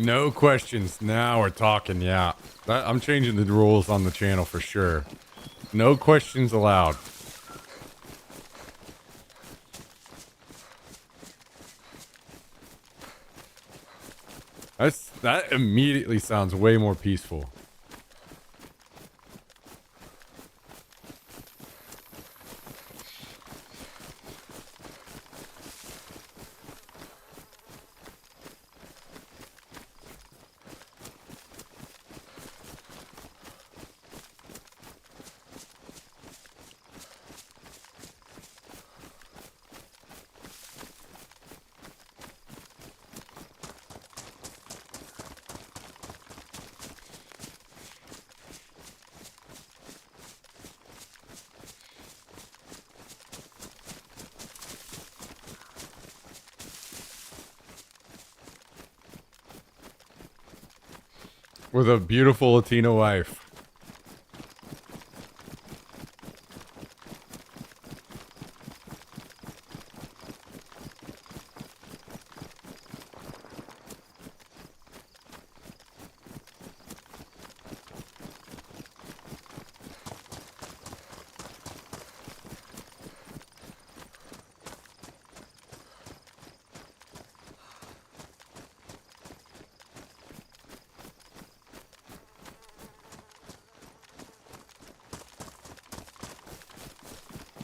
No questions. Now we're talking, yeah. I'm changing the rules on the channel for sure. No questions allowed. That immediately sounds way more peaceful. With a beautiful Latina wife.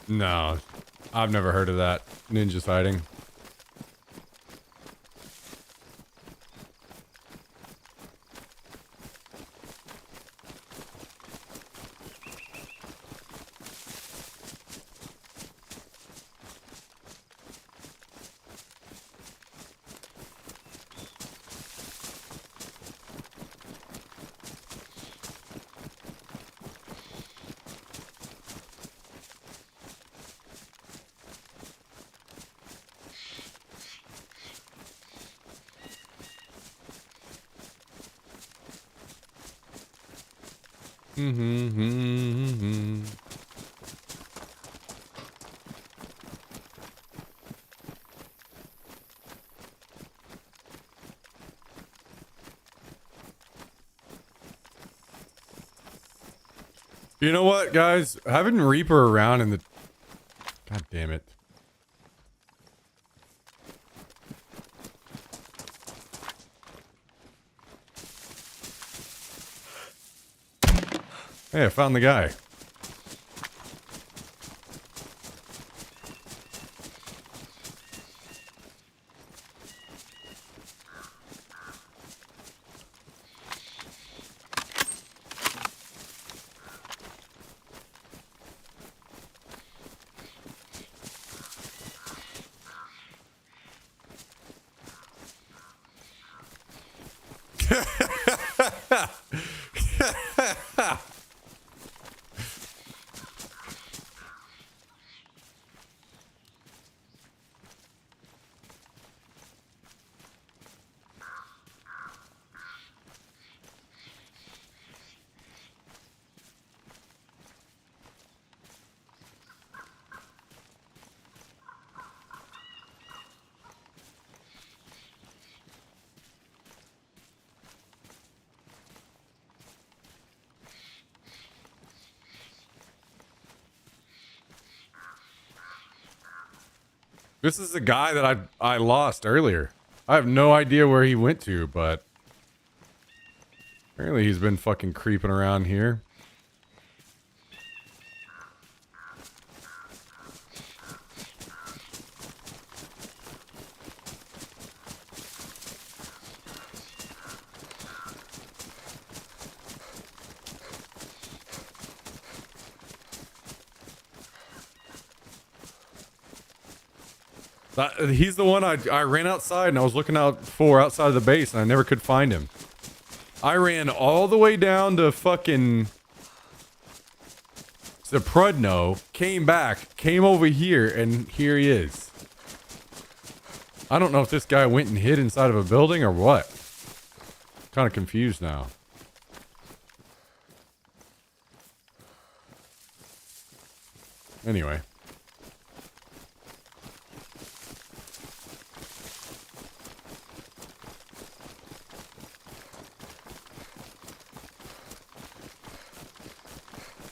No, I've never heard of that. Ninja sighting. You know what, guys? Having Reaper around in the... God damn it. Hey, I found the guy. This is the guy that I lost earlier. I have no idea where he went to, but apparently he's been fucking creeping around here. He's the one I ran outside and I was looking out for outside of the base and I never could find him. I ran all the way down to fucking Zaprudno, came back, came over here, and here he is. I don't know if this guy went and hid inside of a building or what. Kind of confused now. Anyway.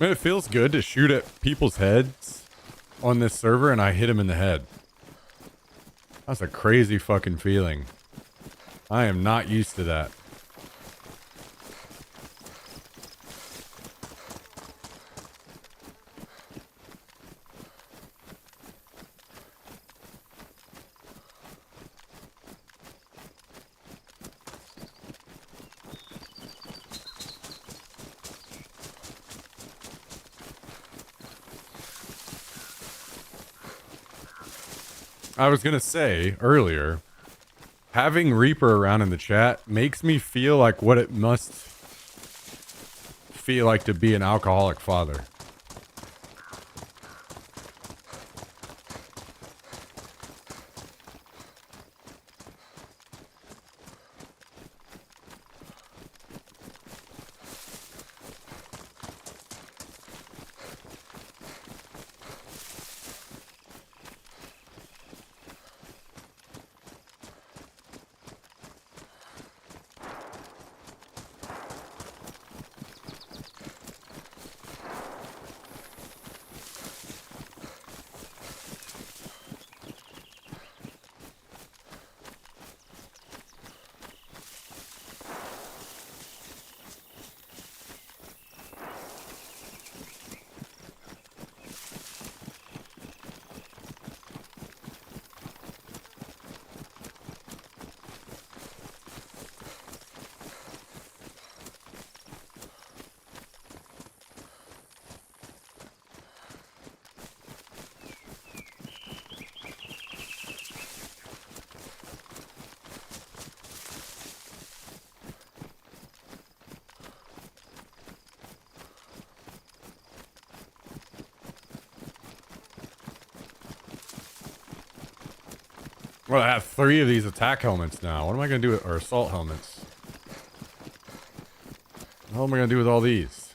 Man, it feels good to shoot at people's heads on this server and I hit him in the head. That's a crazy fucking feeling. I am not used to that. I was gonna say earlier, having Reaper around in the chat makes me feel like what it must feel like to be an alcoholic father. Well, I have 3 of these attack helmets now. What am I going to do with, or assault helmets? What am I going to do with all these?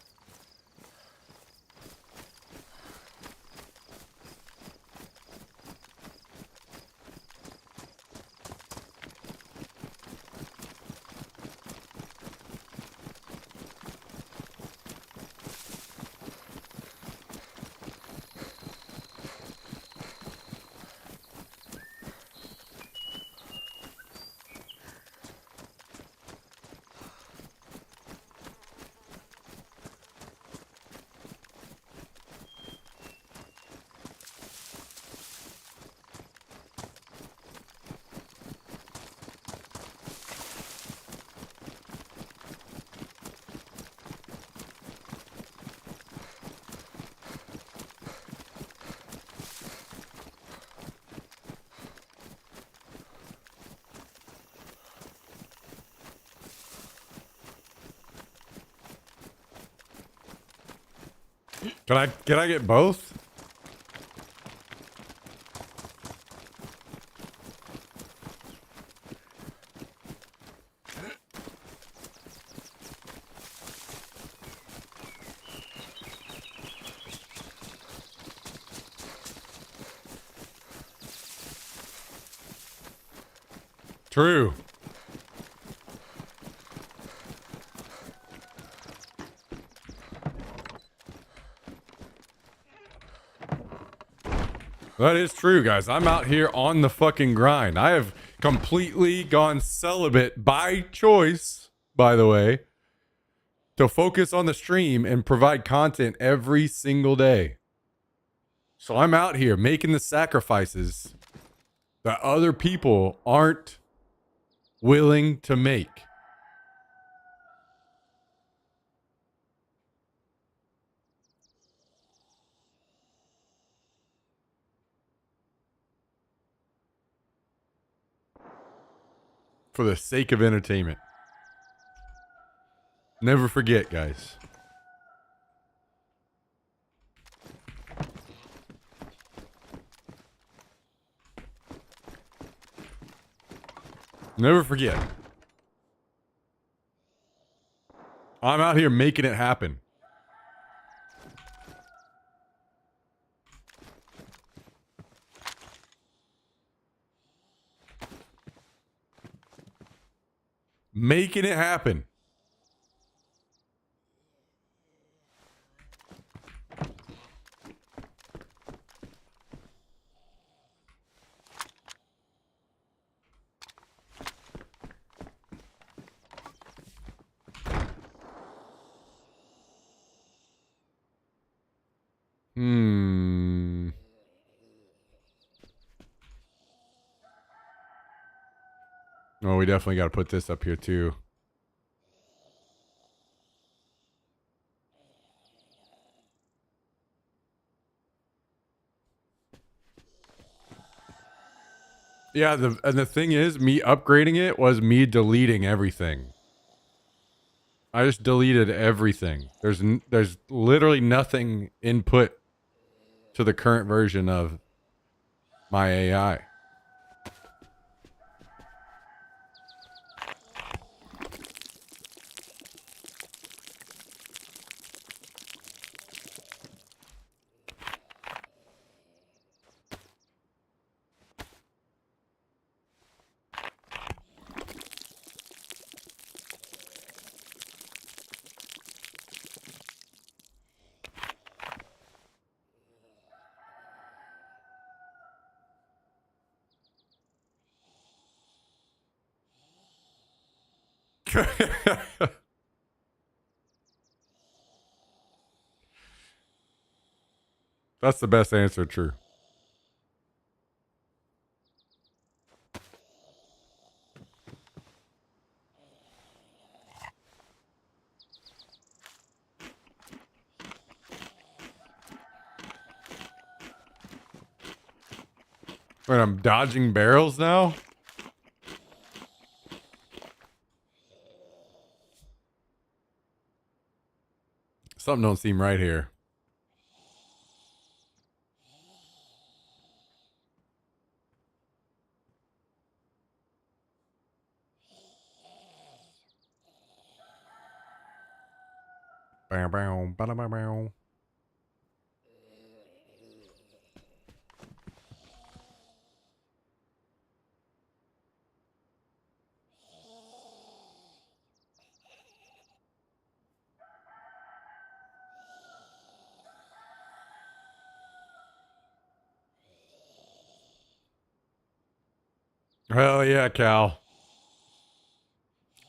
Can I get both? True. That is true, guys. I'm out here on the fucking grind. I have completely gone celibate by choice, by the way, to focus on the stream and provide content every single day. So I'm out here making the sacrifices that other people aren't willing to make. For the sake of entertainment. Never forget, guys. Never forget. I'm out here making it happen. Making it happen. Oh, we definitely got to put this up here too. Yeah, the thing is, me upgrading it was me deleting everything. I just deleted everything. There's literally nothing input to the current version of my AI. That's the best answer, true. Wait, I'm dodging barrels now? Something don't seem right here. Bow, bow, ba, bow, bow. Hell yeah, Cal.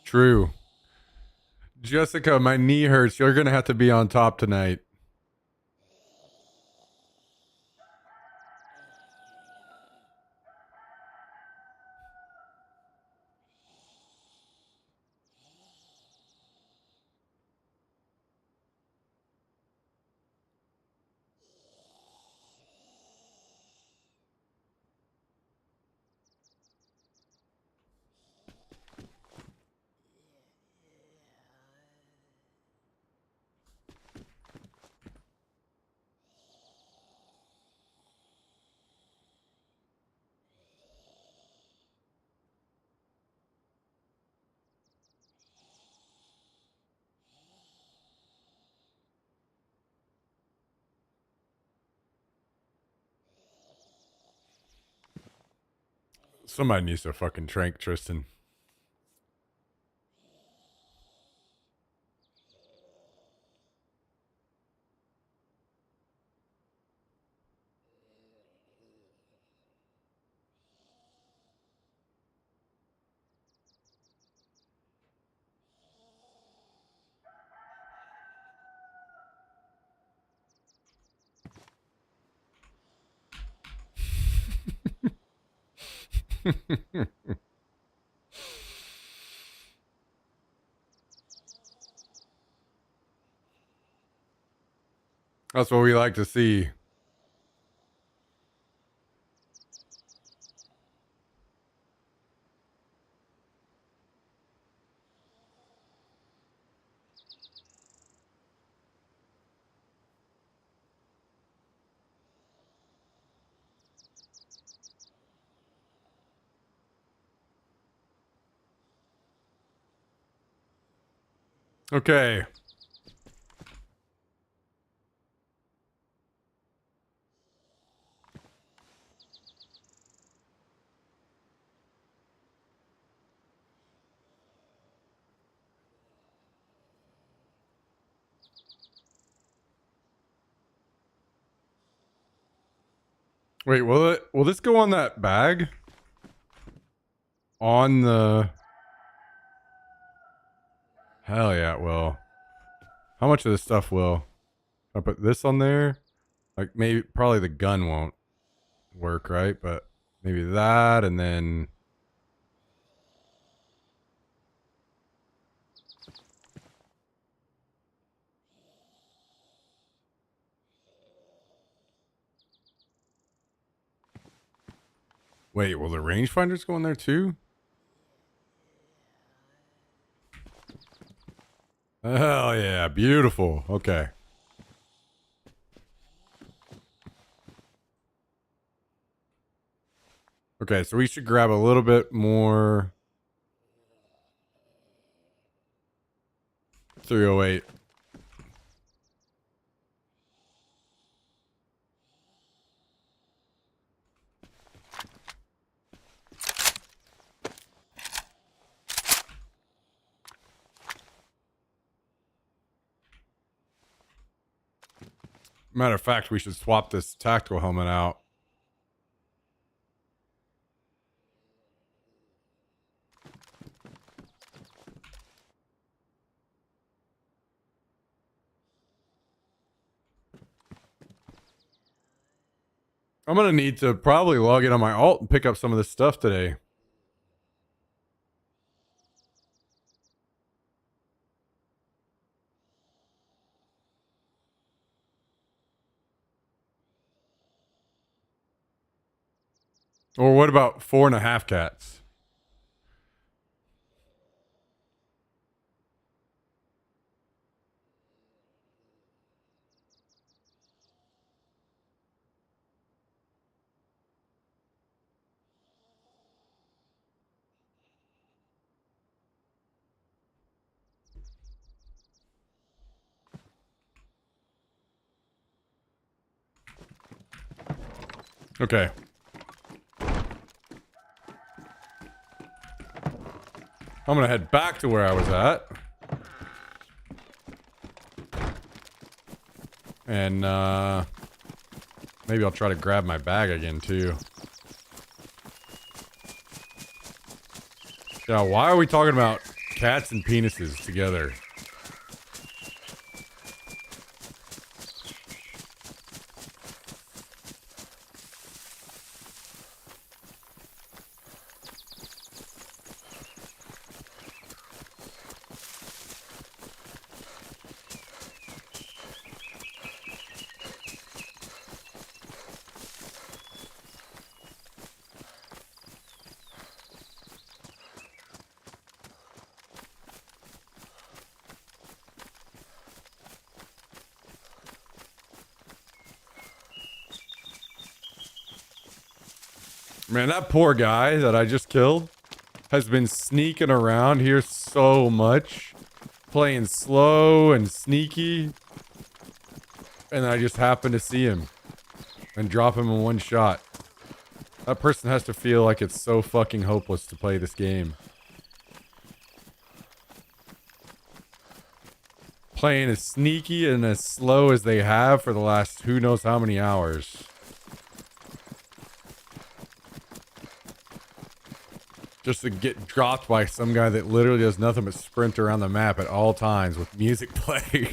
True. Jessica, my knee hurts. You're going to have to be on top tonight. Somebody needs to fucking trank Tristan. That's what we like to see. Okay. Wait, will this go on that bag? On the... Hell yeah, it will. How much of this stuff will? I put this on there? Like, maybe, probably the gun won't work, right? But maybe that, and then... Wait, will the rangefinders go in there too? Hell yeah, beautiful. Okay. Okay, so we should grab a little bit more 308. Matter of fact, we should swap this tactical helmet out. I'm gonna need to probably log in on my alt and pick up some of this stuff today. Or what about 4.5 cats? Okay. I'm gonna head back to where I was at. And maybe I'll try to grab my bag again too. Yeah, why are we talking about cats and penises together? Man, that poor guy that I just killed has been sneaking around here so much, playing slow and sneaky, and I just happened to see him and drop him in one shot. That person has to feel like it's so fucking hopeless to play this game. Playing as sneaky and as slow as they have for the last who knows how many hours. Just to get dropped by some guy that literally does nothing but sprint around the map at all times with music playing.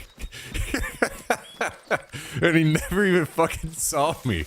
And he never even fucking saw me.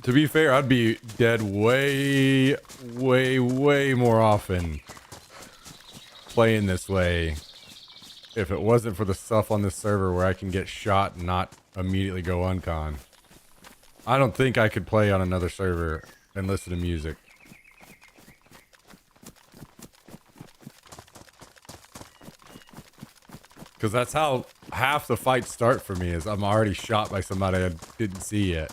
To be fair, I'd be dead way more often playing this way if it wasn't for the stuff on this server where I can get shot and not immediately go uncon. I don't think I could play on another server and listen to music. Because that's how half the fights start for me, is I'm already shot by somebody I didn't see yet.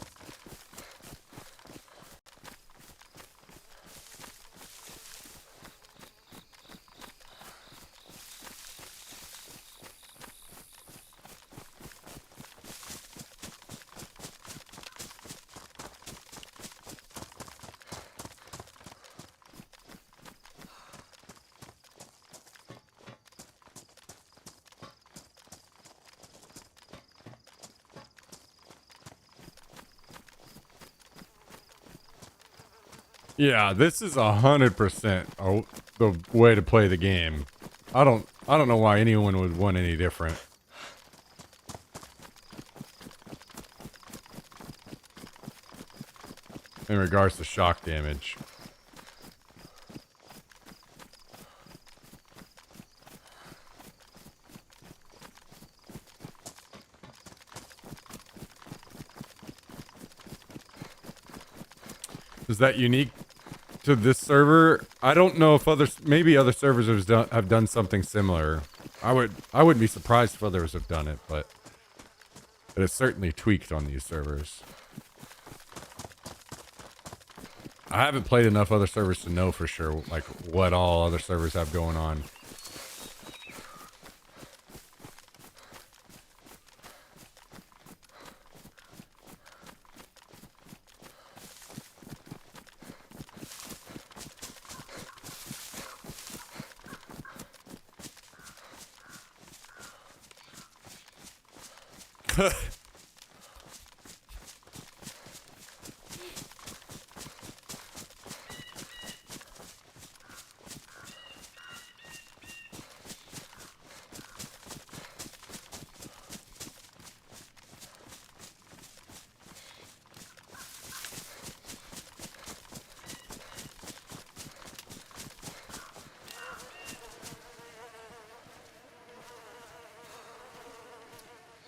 Yeah, this is 100% the way to play the game. I don't know why anyone would want any different. In regards to shock damage. Is that unique to this server? I don't know if maybe other servers have done something similar. I wouldn't be surprised if others have done it, but it is certainly tweaked on these servers. I haven't played enough other servers to know for sure, like, what all other servers have going on.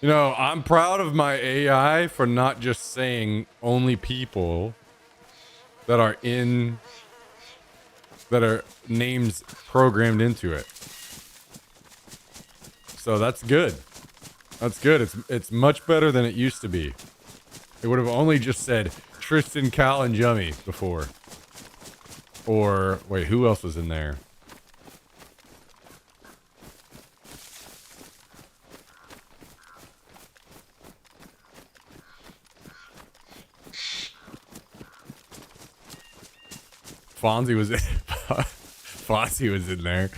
You know, I'm proud of my AI for not just saying only people that are names programmed into it. So that's good. That's good. It's much better than it used to be. It would have only just said Tristan, Cal, and Jummy before. Or, wait, who else was in there? Fonzie was in. Fonzie was in there.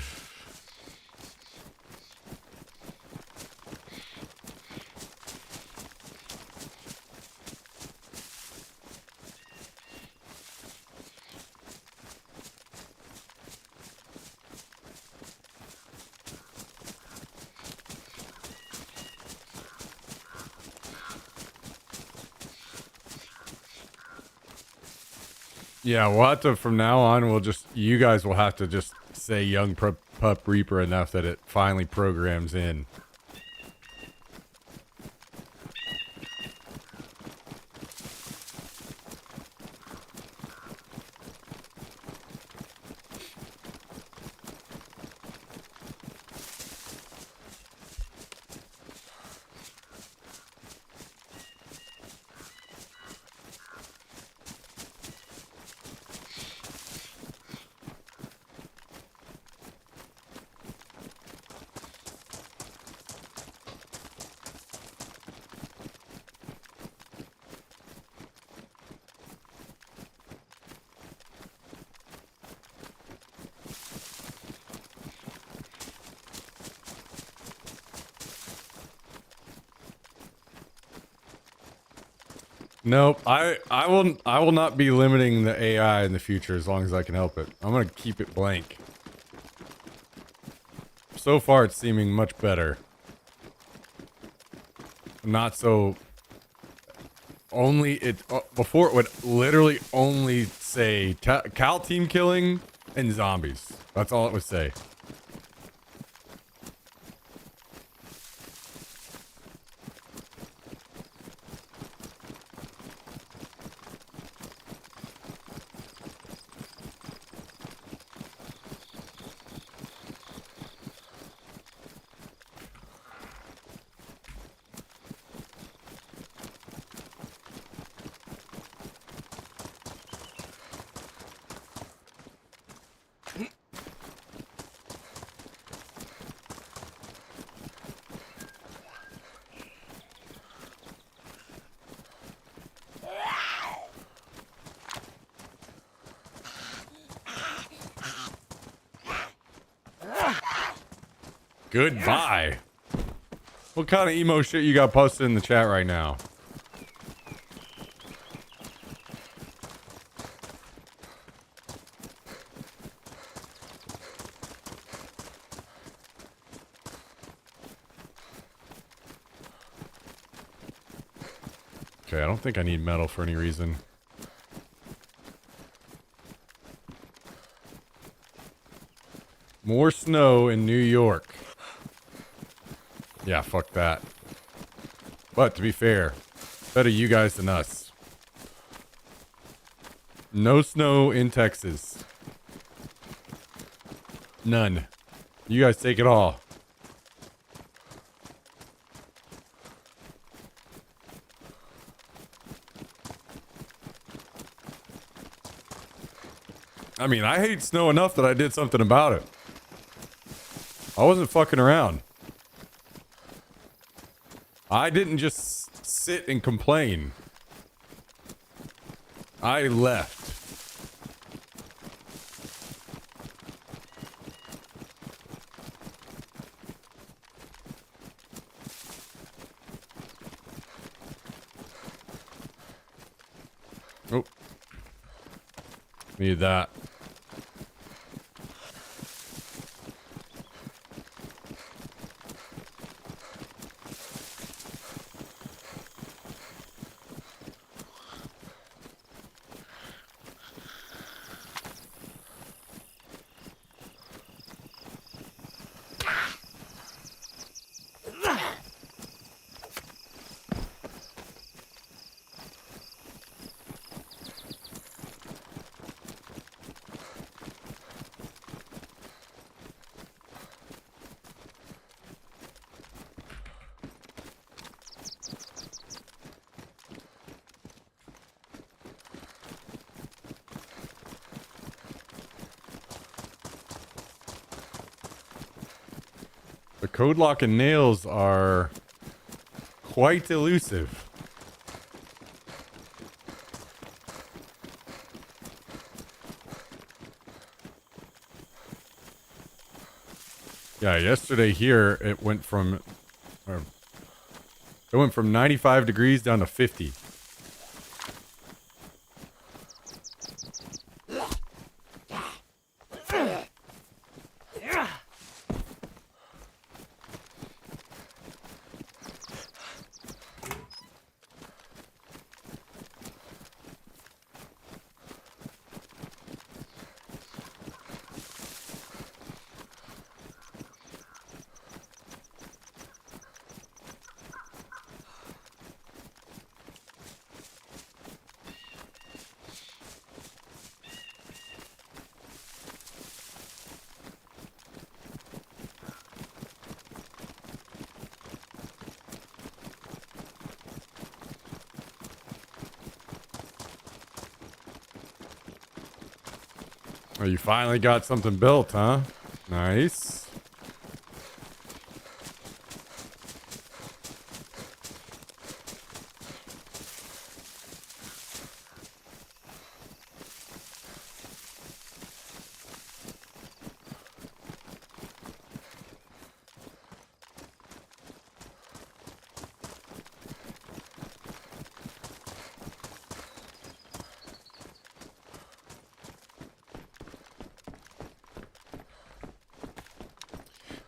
Yeah, we'll have to, from now on, you guys will have to just say Young Pup Reaper enough that it finally programs in. Nope, I will not be limiting the AI in the future as long as I can help it. I'm gonna keep it blank. So far, it's seeming much better. Not so. Before it would literally only say Cal team killing and zombies. That's all it would say. Goodbye. What kind of emo shit you got posted in the chat right now? Okay, I don't think I need metal for any reason. More snow in New York. Yeah, fuck that. But to be fair, better you guys than us. No snow in Texas. None. You guys take it all. I mean, I hate snow enough that I did something about it. I wasn't fucking around. I didn't just sit and complain. I left. Oh. Need that. The code lock and nails are quite elusive. Yeah, yesterday here it went from 95 degrees down to 50. Oh, you finally got something built, huh? Nice.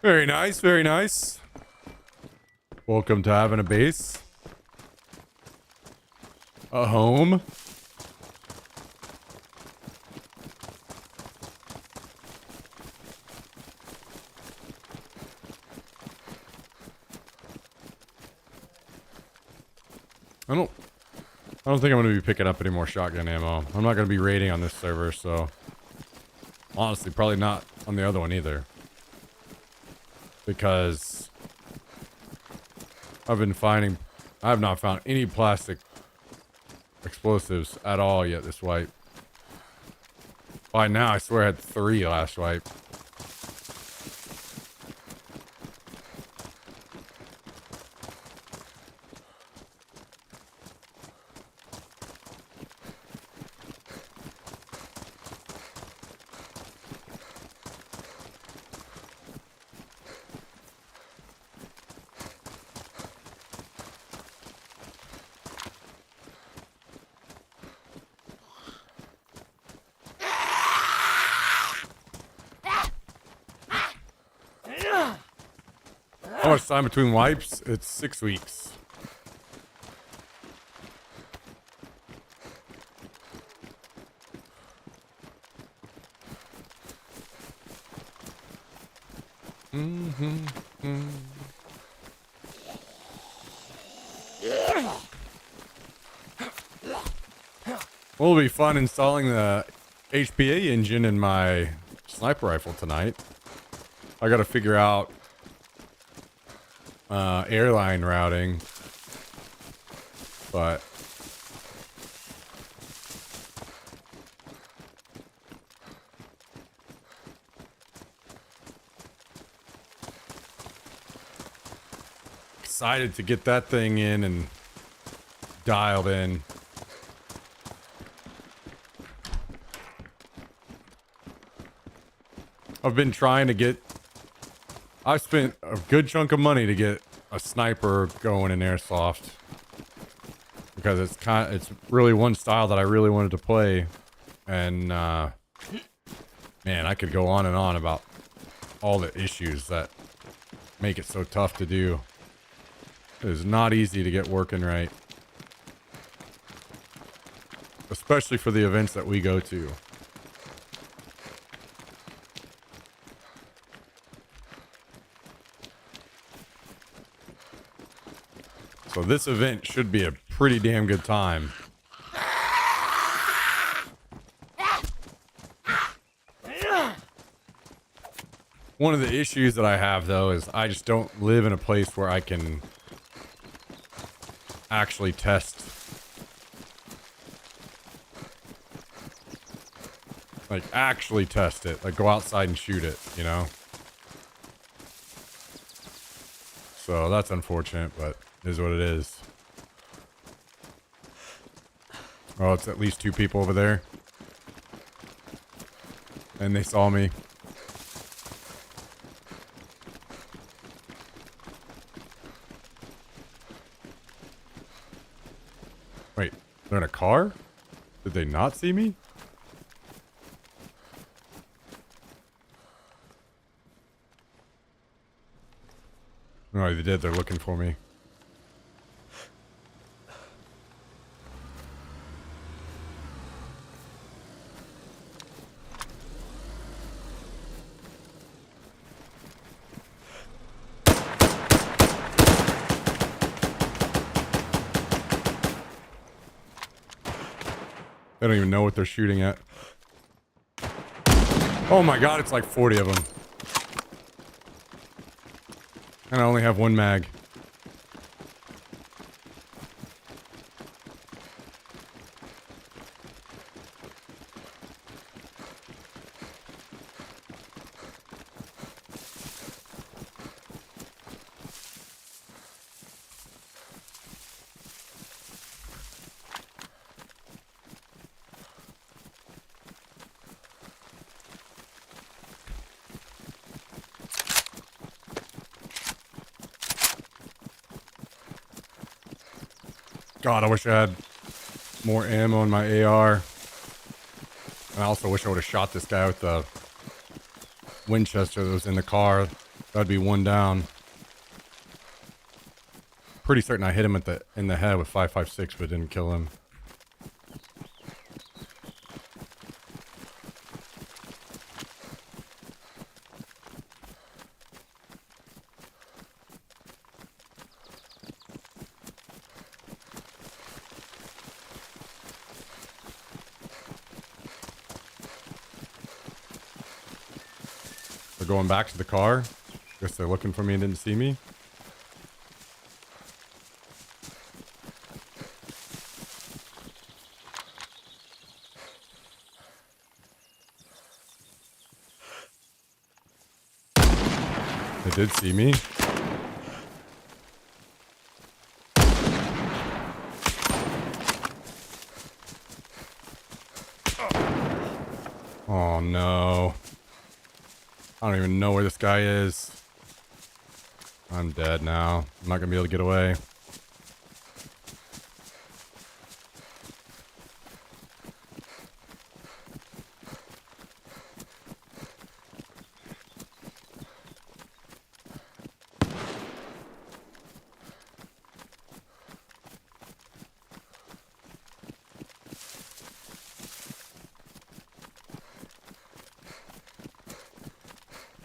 Very nice, very nice. Welcome to having a base. A home. I don't think I'm going to be picking up any more shotgun ammo. I'm not going to be raiding on this server, so honestly, probably not on the other one either. Because I have not found any plastic explosives at all yet this wipe. By now, I swear I had 3 last wipe. How much time between wipes? It's 6 weeks. Well, it'll be fun installing the HPA engine in my sniper rifle tonight. I gotta figure out airline routing, but excited to get that thing in and dialed in. I've been trying to get... I've spent a good chunk of money to get a sniper going in Airsoft. Because it's really one style that I really wanted to play. And, man, I could go on and on about all the issues that make it so tough to do. It is not easy to get working right. Especially for the events that we go to. So this event should be a pretty damn good time. One of the issues that I have, though, is I just don't live in a place where I can actually test. Like, actually test it. Like, go outside and shoot it, you know? So that's unfortunate, but it is what it is. Oh, it's at least 2 people over there. And they saw me. Wait, they're in a car? Did they not see me? No, they did. They're looking for me. They don't even know what they're shooting at. Oh my god, it's like 40 of them. And I only have 1 mag. God, I wish I had more ammo in my AR. I also wish I would have shot this guy with the Winchester that was in the car. That'd be 1 down. Pretty certain I hit him in the head with 5.56, but didn't kill him. They're going back to the car. Guess they're looking for me and didn't see me. They did see me. Oh no. I don't even know where this guy is. I'm dead now. I'm not gonna be able to get away.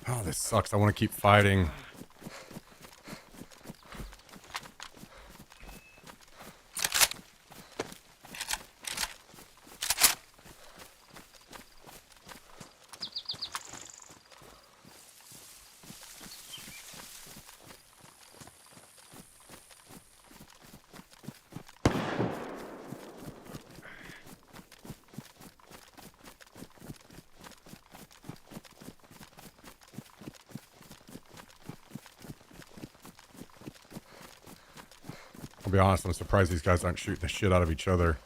Oh, this sucks. I want to keep fighting. I'll be honest, I'm surprised these guys aren't shooting the shit out of each other.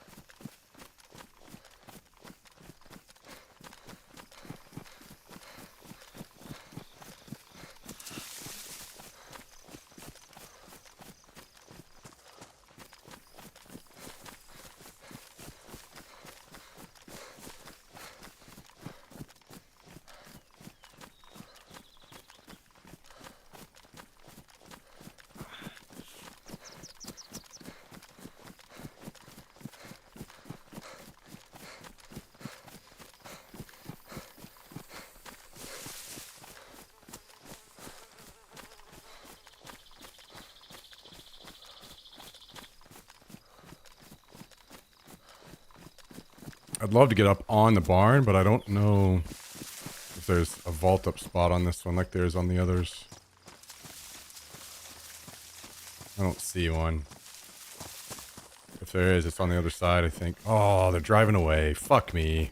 I'd love to get up on the barn, but I don't know if there's a vault up spot on this one like there is on the others. I don't see one. If there is, it's on the other side, I think. Oh, they're driving away. Fuck me.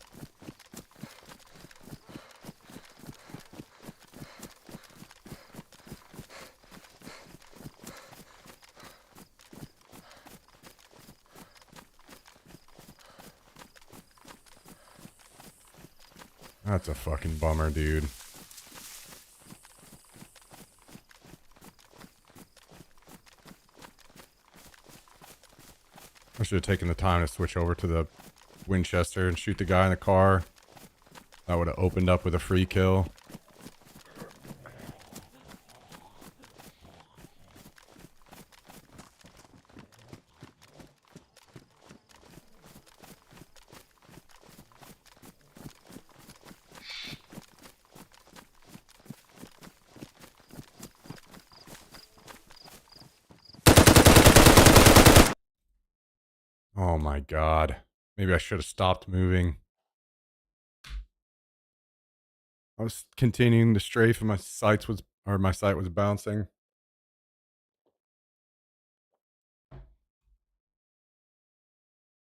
That's a fucking bummer, dude. I should have taken the time to switch over to the Winchester and shoot the guy in the car. That would have opened up with a free kill. Oh my god. Maybe I should have stopped moving. I was continuing to strafe and my sight was bouncing.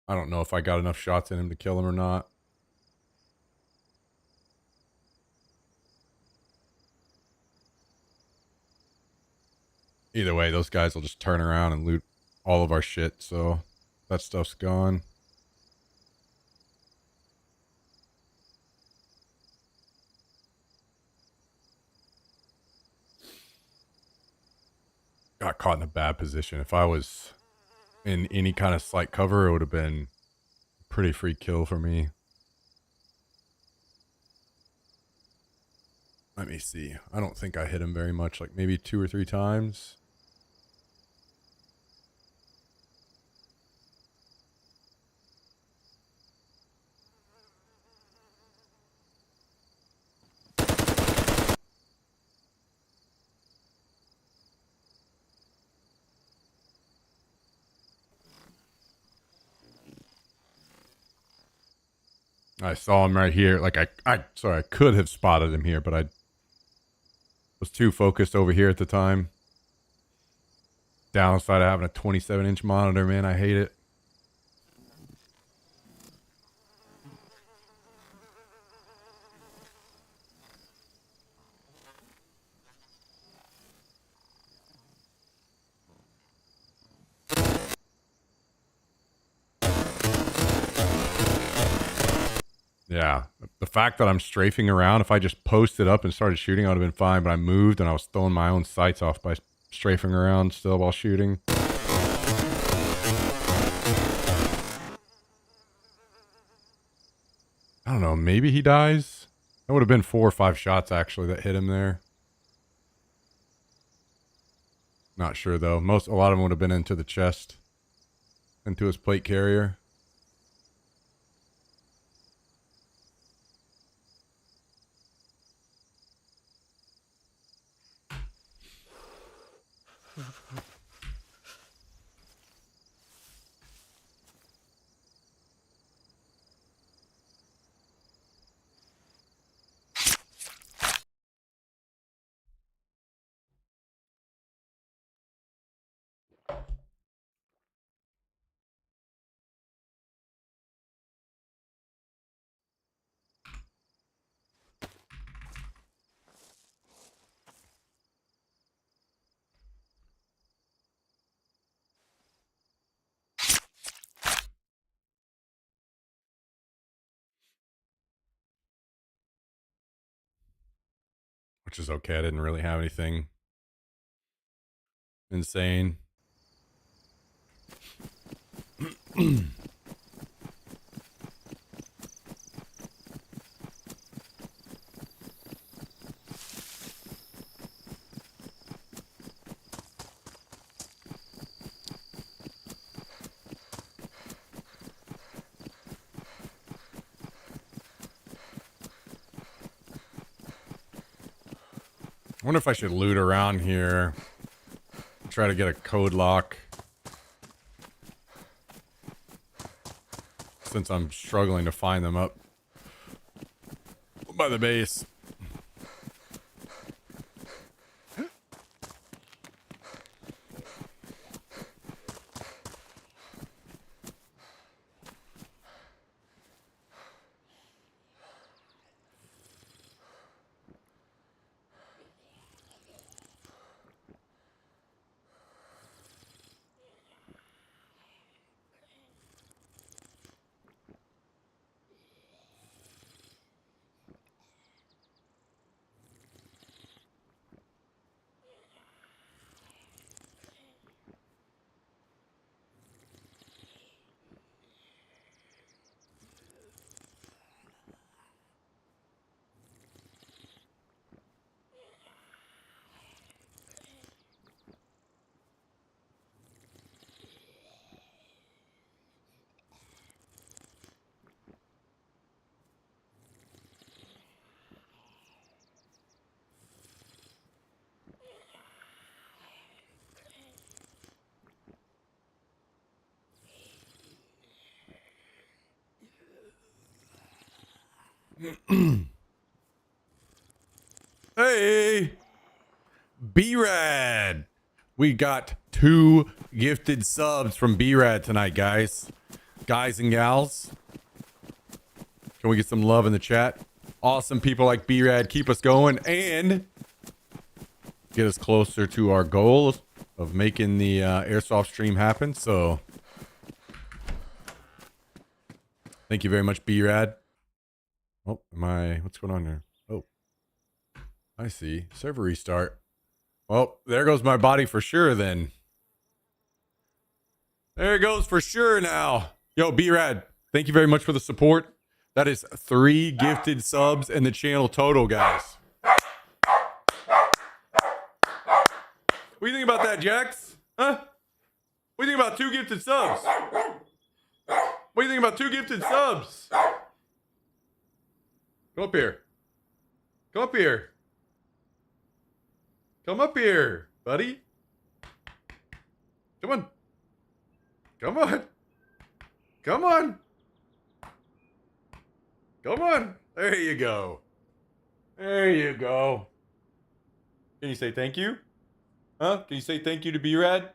I don't know if I got enough shots in him to kill him or not. Either way, those guys will just turn around and loot all of our shit, so that stuff's gone. Got caught in a bad position. If I was in any kind of slight cover, it would have been a pretty free kill for me. Let me see. I don't think I hit him very much, like maybe 2 or 3 times. I saw him right here. Like sorry, I could have spotted him here, but I was too focused over here at the time. Downside of having a 27-inch monitor, man, I hate it. Yeah, the fact that I'm strafing around, if I just posted up and started shooting, I would have been fine, but I moved and I was throwing my own sights off by strafing around still while shooting. I don't know, maybe he dies? That would have been 4 or 5 shots, actually, that hit him there. Not sure, though. A lot of them would have been into the chest. Into his plate carrier. Which is okay. I didn't really have anything insane. I wonder if I should loot around here. Try to get a code lock. Since I'm struggling to find them up by the base. Hey, B-Rad. We got 2 gifted subs from B-Rad tonight, guys. Guys and gals. Can we get some love in the chat? Awesome people like B-Rad keep us going and get us closer to our goal of making the airsoft stream happen. So thank you very much, B-Rad. Oh, what's going on there? Oh, I see. Server restart. Well, there goes my body for sure then. There it goes for sure now. Yo, B-Rad, thank you very much for the support. That is 3 gifted subs in the channel total, guys. What do you think about that, Jax? Huh? What do you think about 2 gifted subs? What do you think about 2 gifted subs? Come up here. Come up here. Come up here, buddy. Come on. Come on. Come on. Come on. There you go. There you go. Can you say thank you? Huh? Can you say thank you to B-Rad?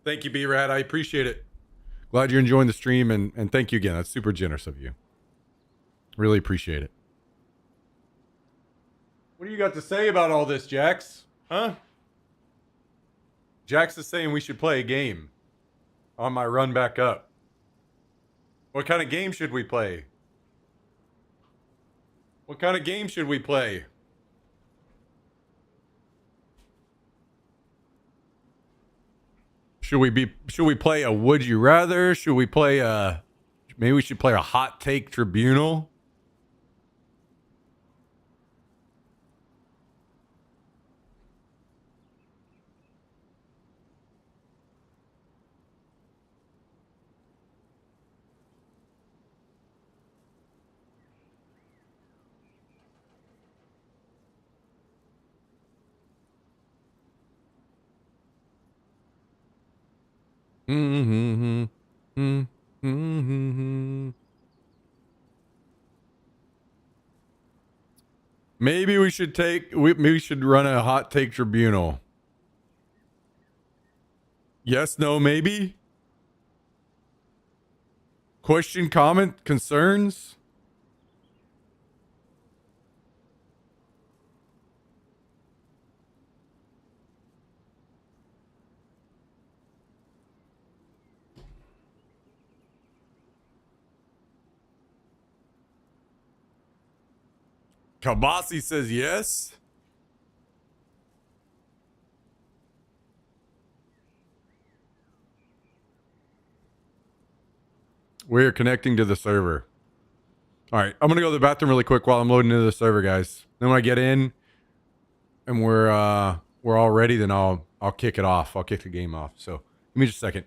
Thank you, B-Rad. I appreciate it. Glad you're enjoying the stream, and thank you again. That's super generous of you. Really appreciate it. What do you got to say about all this, Jax? Huh? Jax is saying we should play a game on my run back up. What kind of game should we play? What kind of game should we play? Should we play a would you rather? Should we play maybe we should play a hot take tribunal? Mm-hmm. Mm-hmm. Maybe we should maybe we should run a hot take tribunal. Yes, no, maybe? Question, comment, concerns? Kabasi says yes. We're connecting to the server. All right, I'm gonna go to the bathroom really quick while I'm loading into the server, guys. Then when I get in and we're all ready, then I'll kick it off. I'll kick the game off. So give me just a second.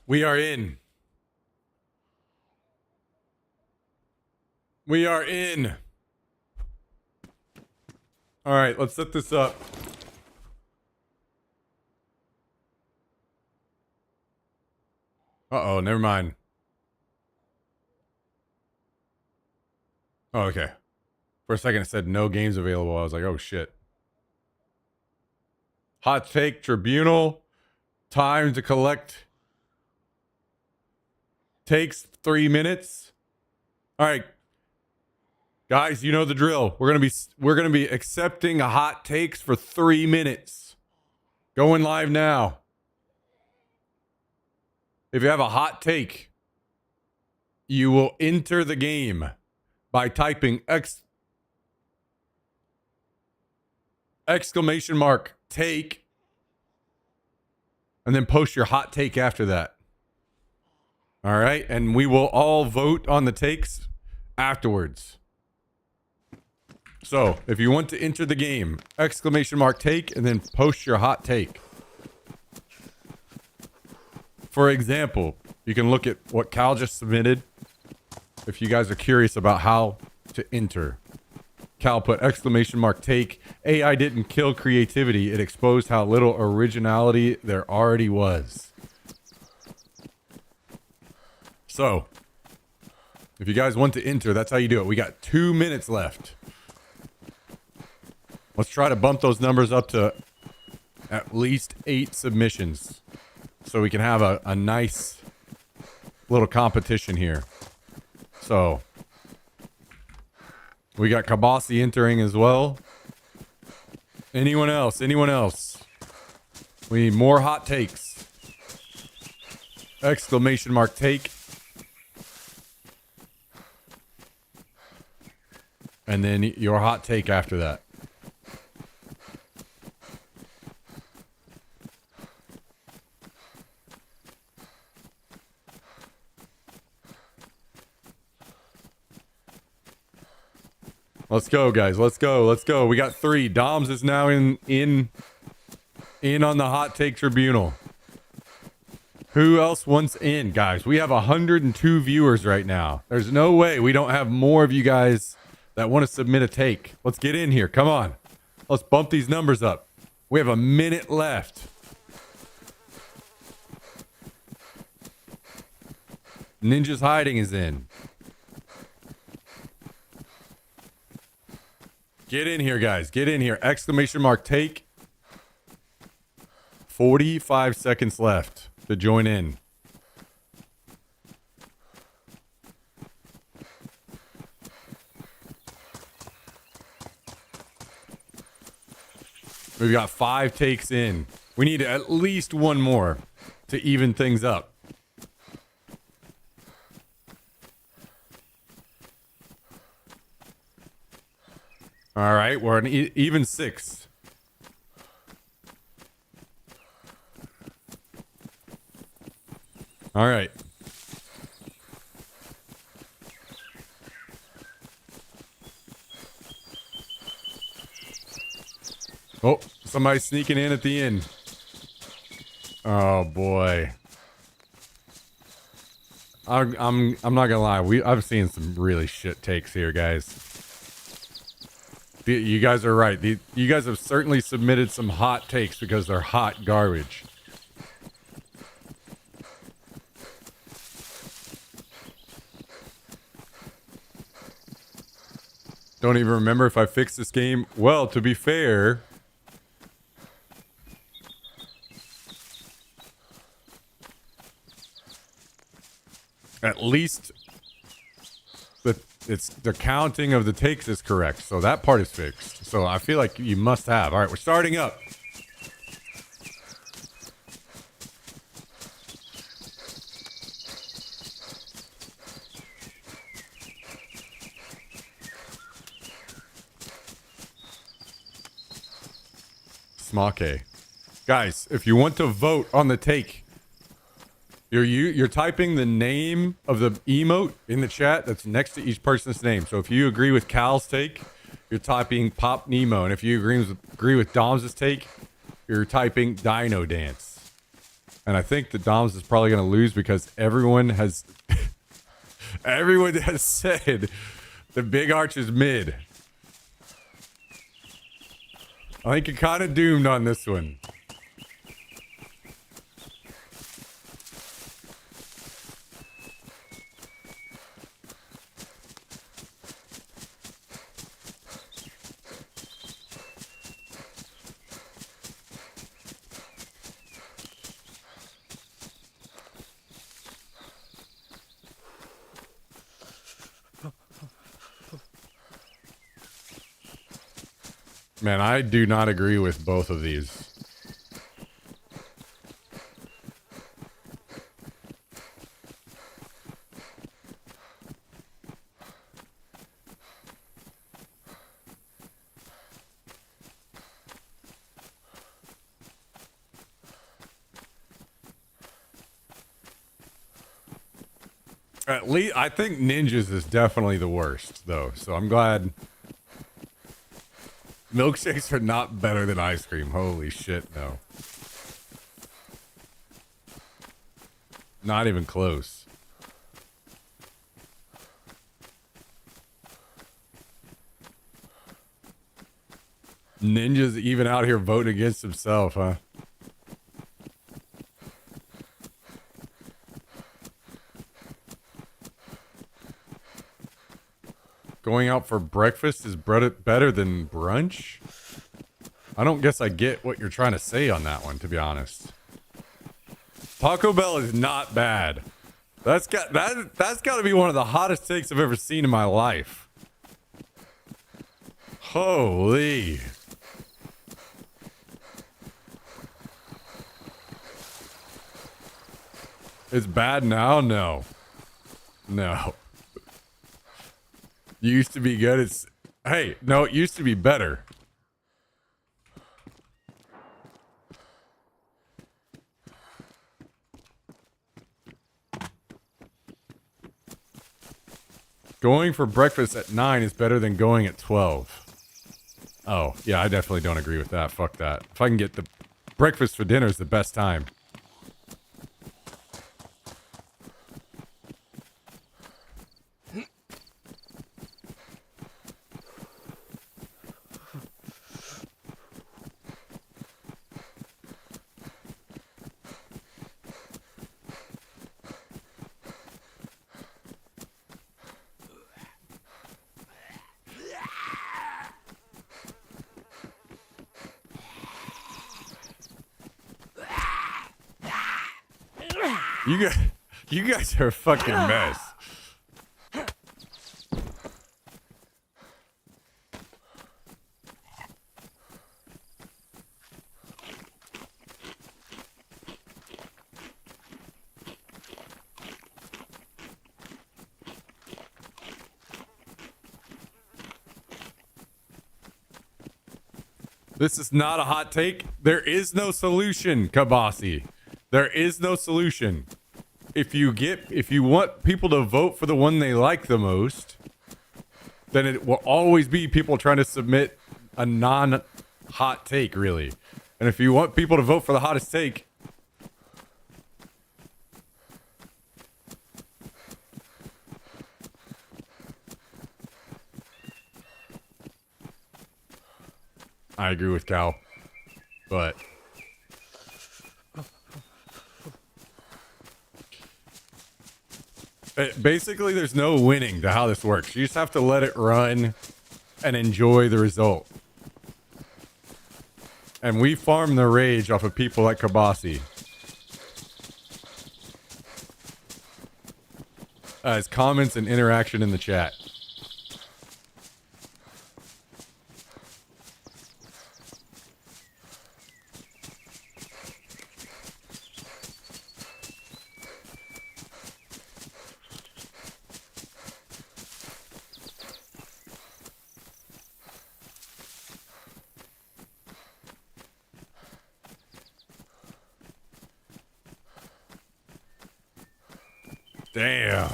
We are in. We are in. All right, let's set this up. Uh-oh, never mind. Oh, okay. For a second it said no games available. I was like, oh shit. Hot take tribunal. Time to collect takes 3 minutes. All right. Guys, you know the drill. We're going to be accepting hot takes for 3 minutes. Going live now. If you have a hot take, you will enter the game by typing exclamation mark take and then post your hot take after that. All right, and we will all vote on the takes afterwards. So, if you want to enter the game, exclamation mark take and then post your hot take. For example, you can look at what Cal just submitted if you guys are curious about how to enter. Cal put exclamation mark take. AI didn't kill creativity. It exposed how little originality there already was. So, if you guys want to enter, that's how you do it. We got 2 minutes left. Let's try to bump those numbers up to at least 8 submissions so we can have a nice little competition here. So, We got Kabasi entering as well. Anyone else? Anyone else? We need more hot takes. Exclamation mark take. And then your hot take after that. Let's go, guys. Let's go. Let's go. We got 3. Doms is now in on the hot take tribunal. Who else wants in, guys? We have 102 viewers right now. There's no way we don't have more of you guys that want to submit a take. Let's get in here. Come on. Let's bump these numbers up. We have a minute left. Ninja's Hiding is in. Get in here, guys. Get in here. Exclamation mark take. 45 seconds left to join in. We've got 5 takes in. We need at least one more to even things up. All right, we're an even 6. All right. Oh, somebody's sneaking in at the end. Oh boy. I'm not gonna lie. I've seen some really shit takes here, guys. You guys are right. You guys have certainly submitted some hot takes because they're hot garbage. Don't even remember if I fixed this game. Well, to be fair, at least the counting of the takes is correct, so that part is fixed. So I feel like you must have. All right, we're starting up. Smake. Guys, if you want to vote on the take, you're typing the name of the emote in the chat that's next to each person's name. So if you agree with Cal's take, you're typing Pop Nemo, and if you agree with Dom's take, you're typing Dino Dance. And I think that Dom's is probably going to lose because everyone has said the Big Arch is mid. I think you're kind of doomed on this one. Man, I do not agree with both of these. At least, I think Ninjas is definitely the worst, though. So I'm glad. Milkshakes are not better than ice cream. Holy shit, no. Not even close. Ninja's even out here voting against himself, huh? Going out for breakfast is better than brunch? I don't guess I get what you're trying to say on that one, to be honest. Taco Bell is not bad. That's got to be one of the hottest takes I've ever seen in my life. Holy. It's bad now? No. No. Used to be good. It's hey, no, it used to be better. Going for breakfast at 9 is better than going at 12. Oh, yeah, I definitely don't agree with that. Fuck that. If I can get the breakfast for dinner is the best time. You guys are a fucking mess. This is not a hot take. There is no solution, Kabasi. There is no solution. If you want people to vote for the one they like the most, then it will always be people trying to submit a non-hot take, really. And if you want people to vote for the hottest take, I agree with Cal, but basically there's no winning to how this works. You just have to let it run and enjoy the result. And we farm the rage off of people like Kabasi. As comments and interaction in the chat. Damn.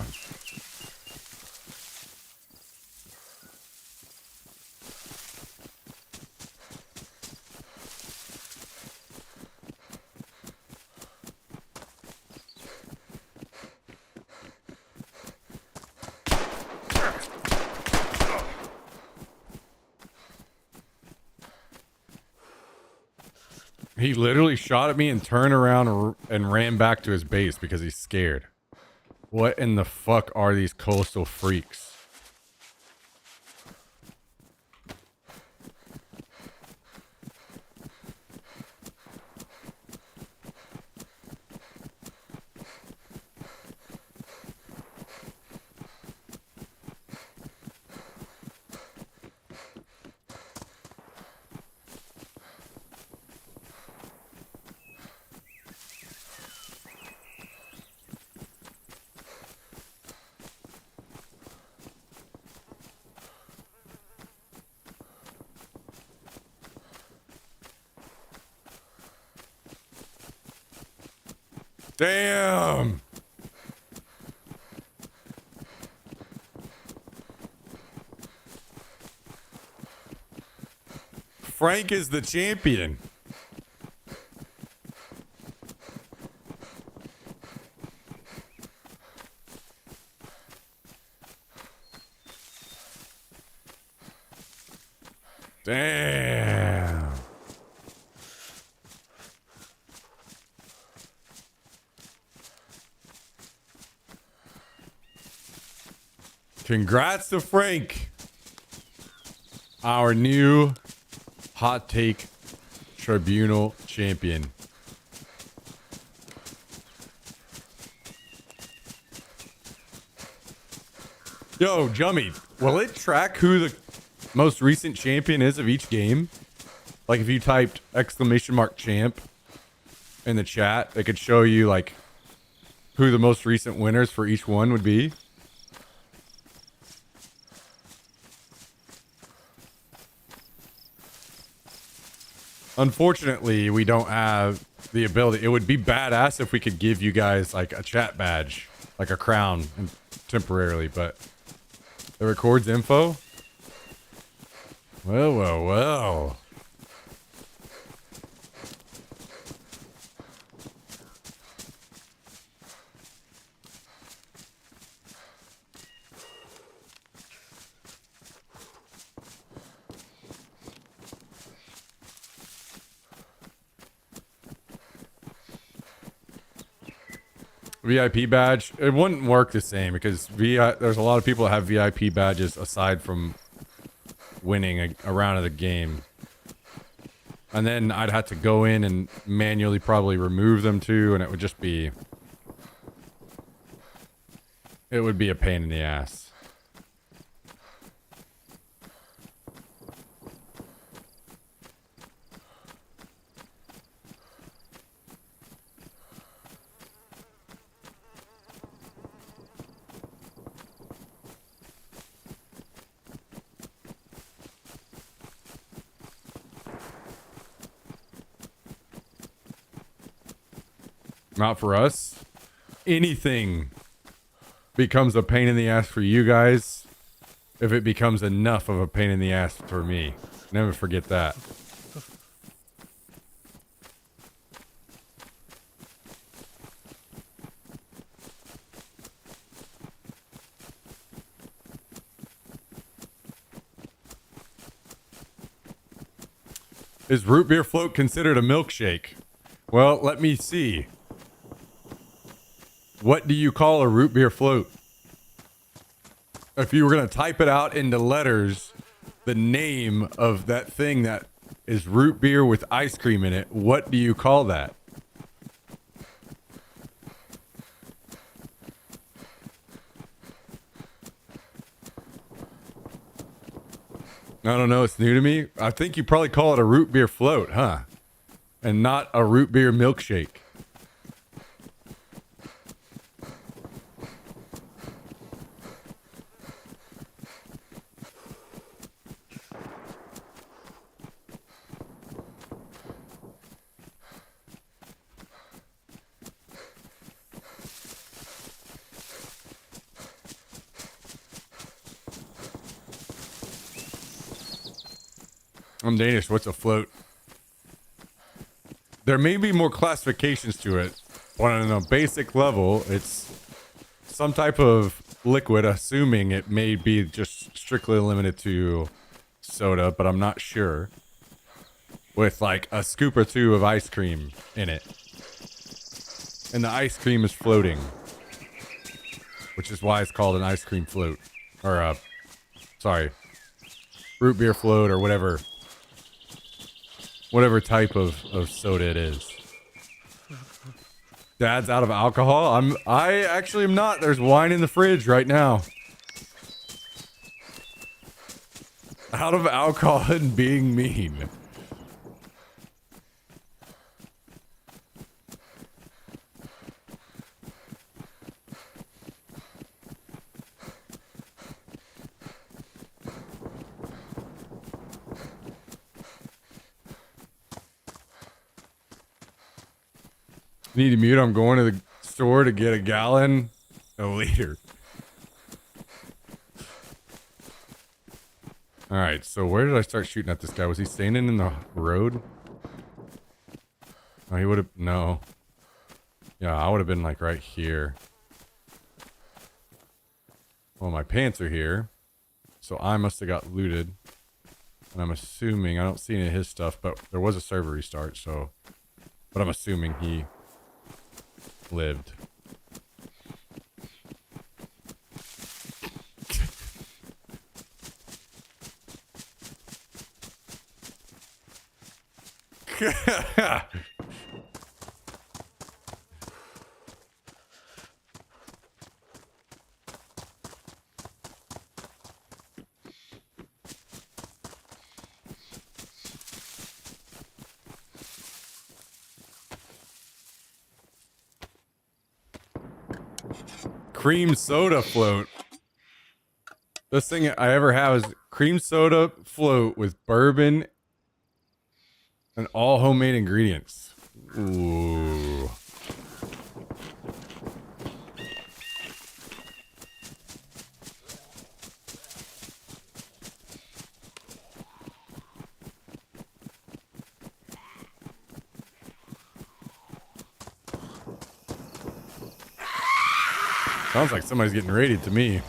He literally shot at me and turned around and ran back to his base because he's scared. What in the fuck are these coastal freaks? Damn. Frank is the champion. Damn. Congrats to Frank, our new hot take tribunal champion. Yo, Jummy, will it track who the most recent champion is of each game. Like if you typed !champ in the chat, it could show you like who the most recent winners for each one would be. Unfortunately, we don't have the ability. It would be badass if we could give you guys like a chat badge, like a crown temporarily, but it records info. Well, well, well. VIP badge, it wouldn't work the same because there's a lot of people that have VIP badges aside from winning a round of the game. And then I'd have to go in and manually probably remove them too, and it would just be... It would be a pain in the ass. Not for us. Anything becomes a pain in the ass for you guys if it becomes enough of a pain in the ass for me. Never forget that. Is root beer float considered a milkshake? Well, let me see. What do you call a root beer float? If you were going to type it out into letters, the name of that thing that is root beer with ice cream in it, what do you call that? I don't know. It's new to me. I think you probably call it a root beer float, huh? And not a root beer milkshake. I'm Danish. What's a float? There may be more classifications to it, but on a basic level, it's some type of liquid, assuming it may be just strictly limited to soda, but I'm not sure, with like a scoop or two of ice cream in it. And the ice cream is floating, which is why it's called an ice cream float. Or, sorry, root beer float or whatever type of soda it is. Dad's out of alcohol? I actually am not. There's wine in the fridge right now. Out of alcohol and being mean. Need to mute. I'm going to the store to get a gallon, a liter. All right, so where did I start shooting at this guy? Was he standing in the road? Oh, he would have, no. Yeah, I would have been like right here. Well, my pants are here, so I must have got looted. And I'm assuming, I don't see any of his stuff, but there was a server restart, so. But I'm assuming he lived. cream soda float. Best thing I ever have is cream soda float with bourbon and all homemade ingredients. Ooh. Sounds like somebody's getting raided to me.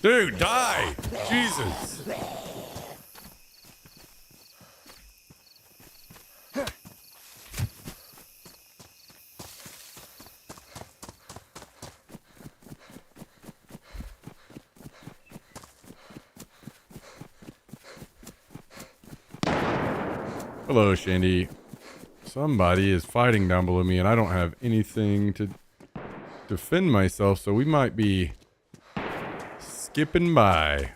Dude, die! Jesus! Hello, Shandy. Somebody is fighting down below me, and I don't have anything to defend myself, so we might be skipping by.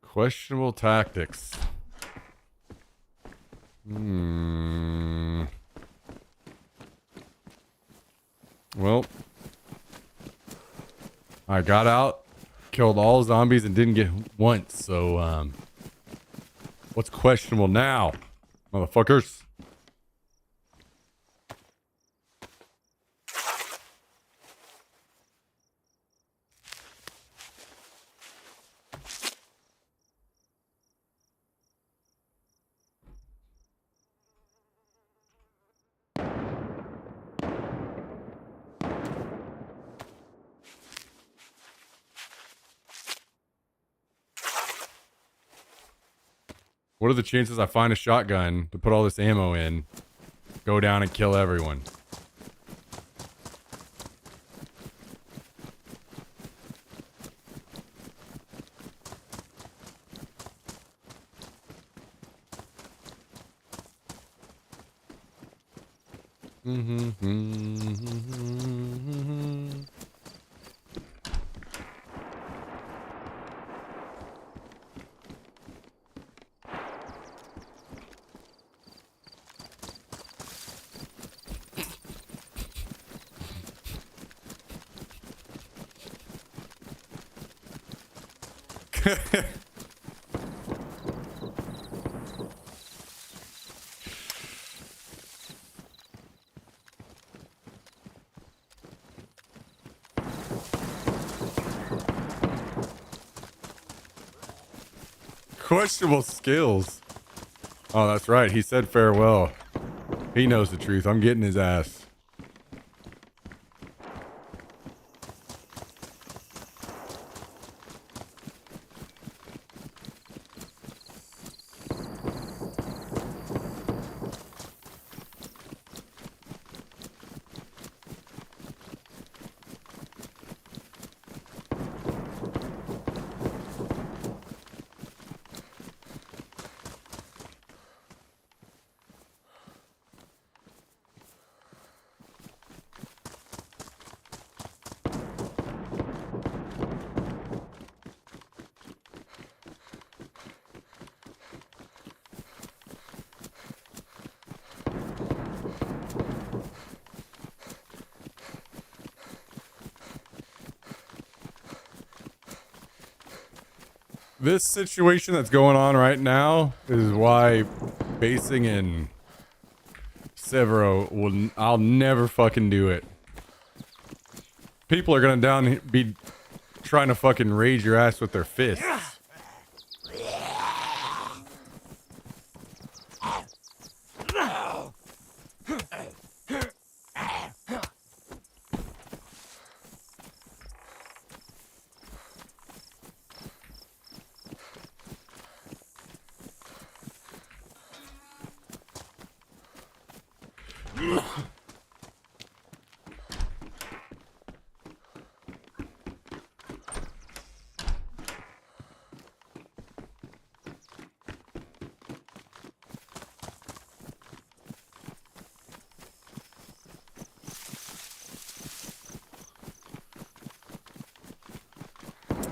Questionable tactics. Well, I got out, killed all zombies, and didn't get once. So, what's questionable now, motherfuckers? What are the chances I find a shotgun to put all this ammo in, go down and kill everyone? Questionable skills. Oh, that's right. He said farewell. He knows the truth. I'm getting his ass. This situation that's going on right now is why basing in Severo I'll never fucking do it. People are gonna be trying to fucking raid your ass with their fists.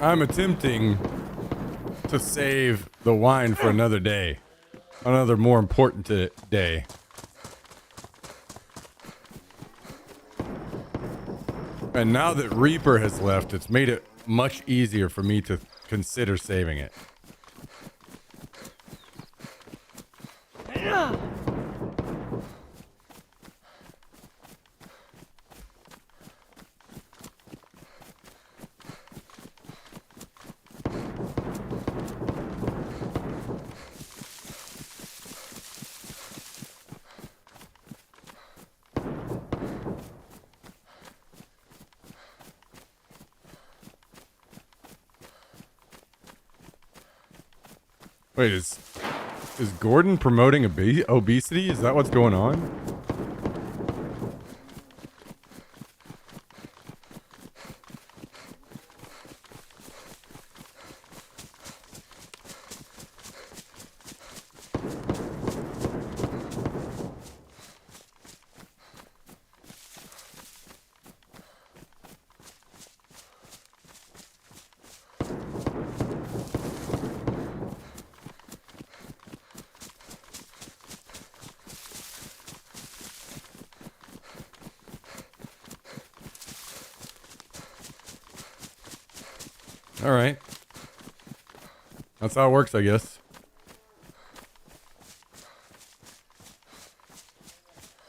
I'm attempting to save the wine for another day. Another more important day. And now that Reaper has left, it's made it much easier for me to consider saving it. Wait, is Gordon promoting obesity? Is that what's going on? All right. That's how it works, I guess.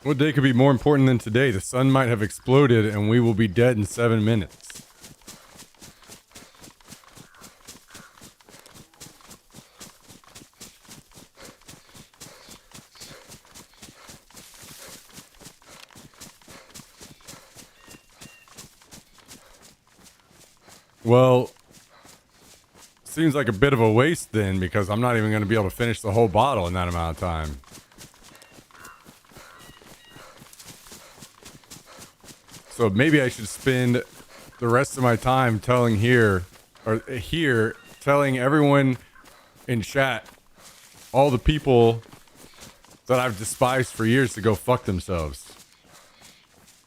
What day could be more important than today? The sun might have exploded and we will be dead in 7 minutes. Well, seems like a bit of a waste then, because I'm not even going to be able to finish the whole bottle in that amount of time. So maybe I should spend the rest of my time telling telling everyone in chat, all the people that I've despised for years, to go fuck themselves.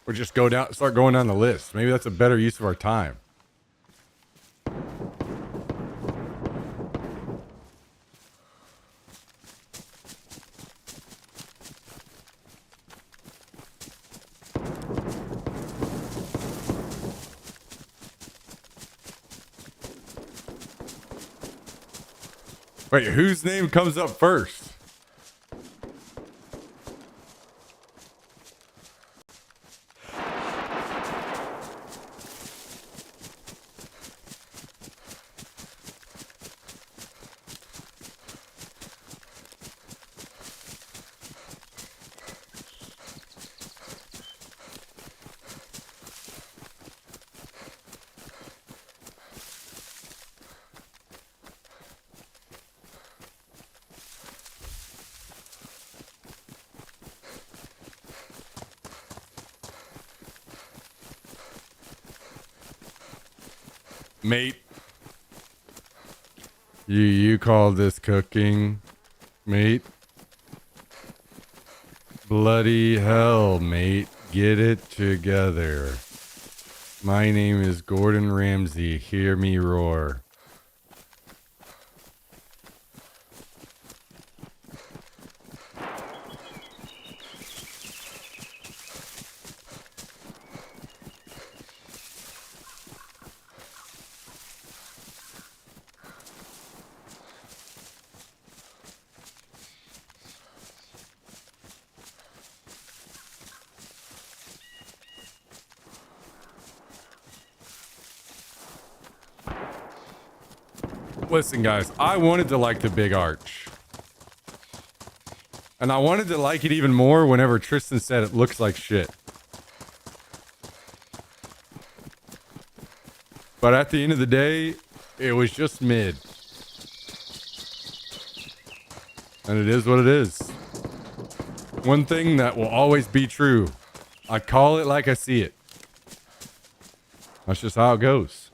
Or just start going down the list. Maybe that's a better use of our time. Wait, whose name comes up first? Mate, you call this cooking, mate? Bloody hell, mate. Get it together. My name is Gordon Ramsay. Hear me roar. Listen, guys, I wanted to like the big arch. And I wanted to like it even more whenever Tristan said it looks like shit. But at the end of the day, it was just mid. And it is what it is. One thing that will always be true. I call it like I see it. That's just how it goes.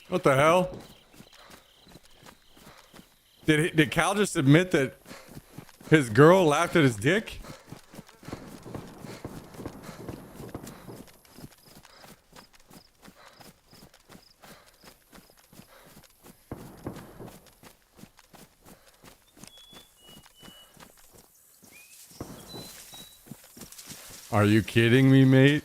What the hell? Did Cal just admit that his girl laughed at his dick? Are you kidding me, mate?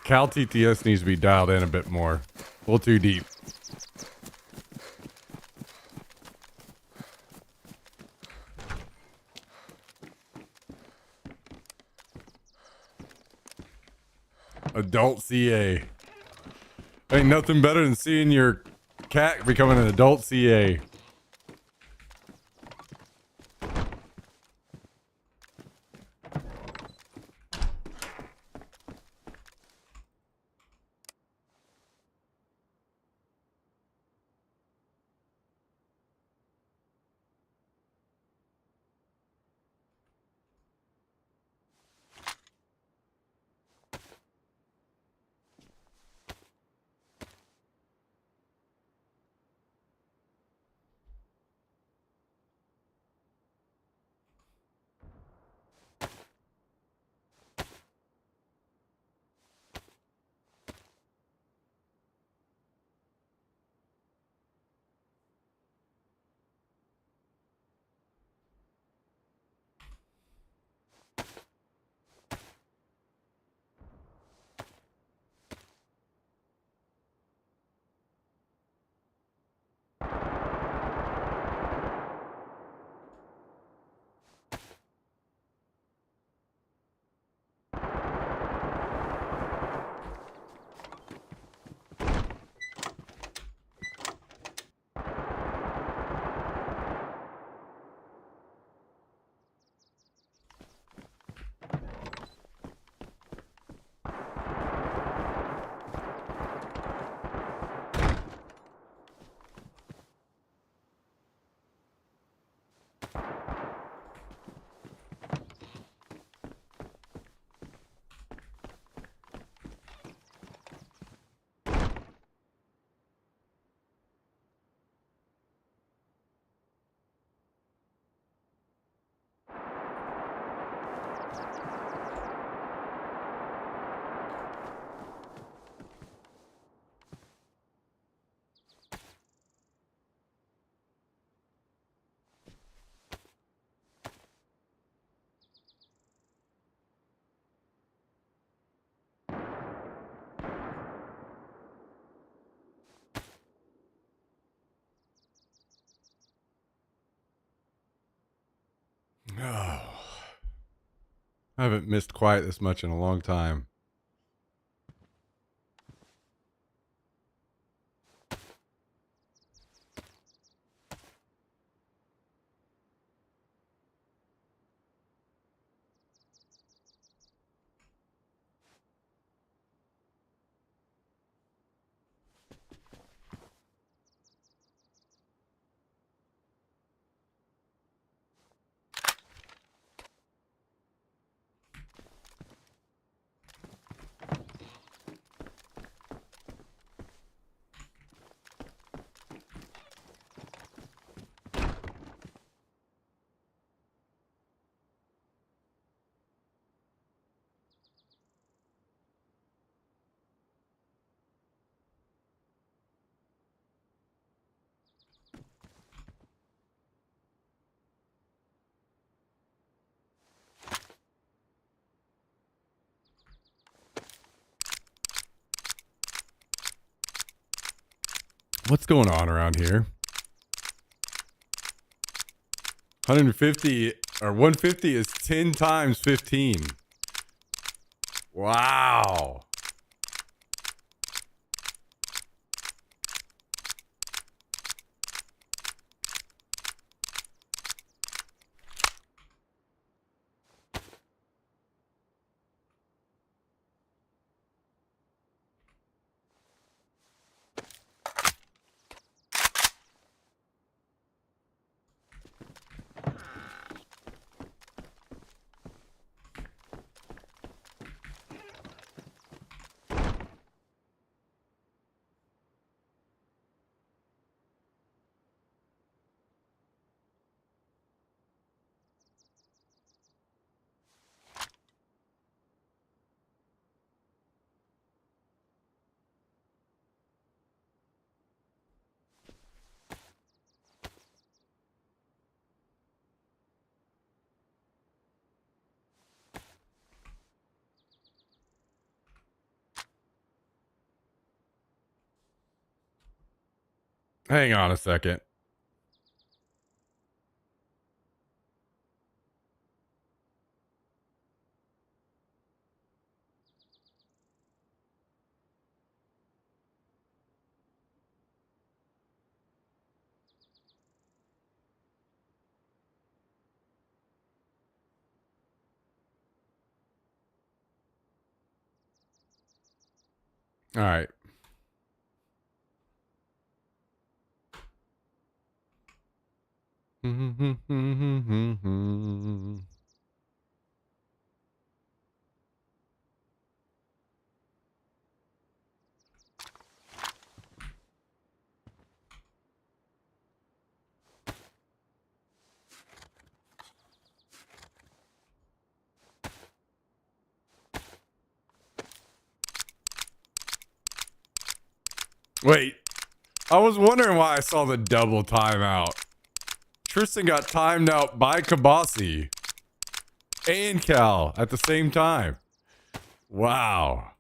Cal TTS needs to be dialed in a bit more. A little too deep. Adult CA. Ain't nothing better than seeing your cat becoming an adult CA. Oh, I haven't missed quiet this much in a long time. What's going on around here? 150 or 150 is 10 times 15. Wow. Hang on a second. All right. Wait, I was wondering why I saw the double timeout. Tristan got timed out by Kabasi and Cal at the same time. Wow.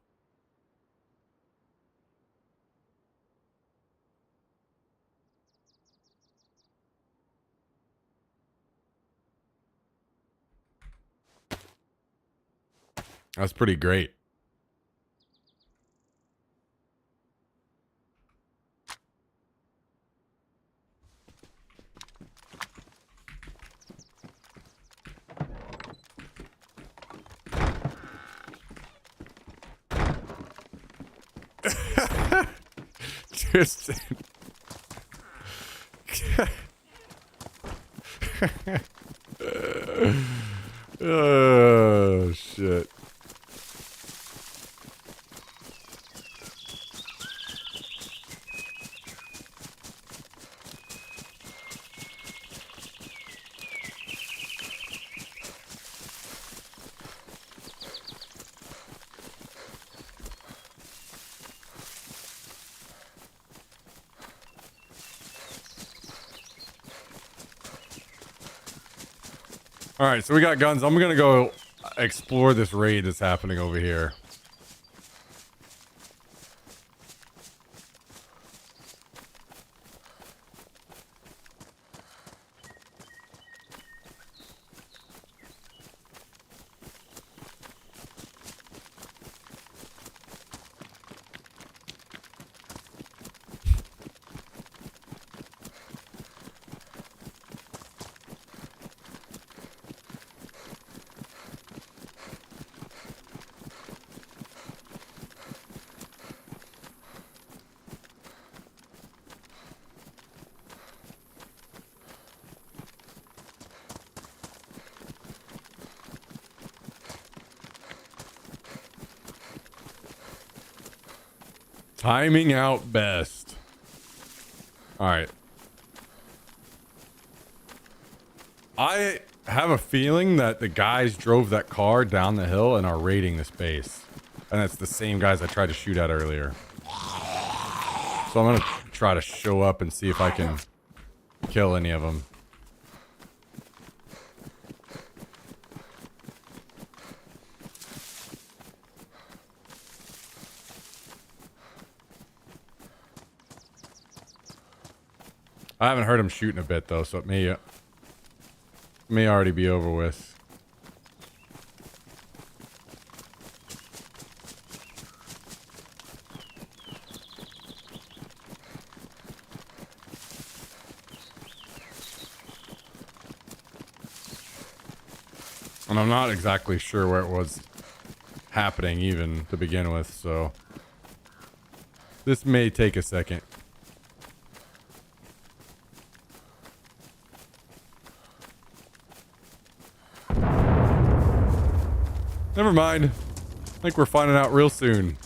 That's pretty great. Tristan. Oh, shit. All right, so we got guns. I'm gonna go explore this raid that's happening over here. Timing out best. All right. I have a feeling that the guys drove that car down the hill and are raiding the space. And it's the same guys I tried to shoot at earlier. So I'm going to try to show up and see if I can kill any of them. I haven't heard him shooting a bit though, so it may already be over with. And I'm not exactly sure where it was happening even to begin with, so this may take a second. Never mind. I think we're finding out real soon.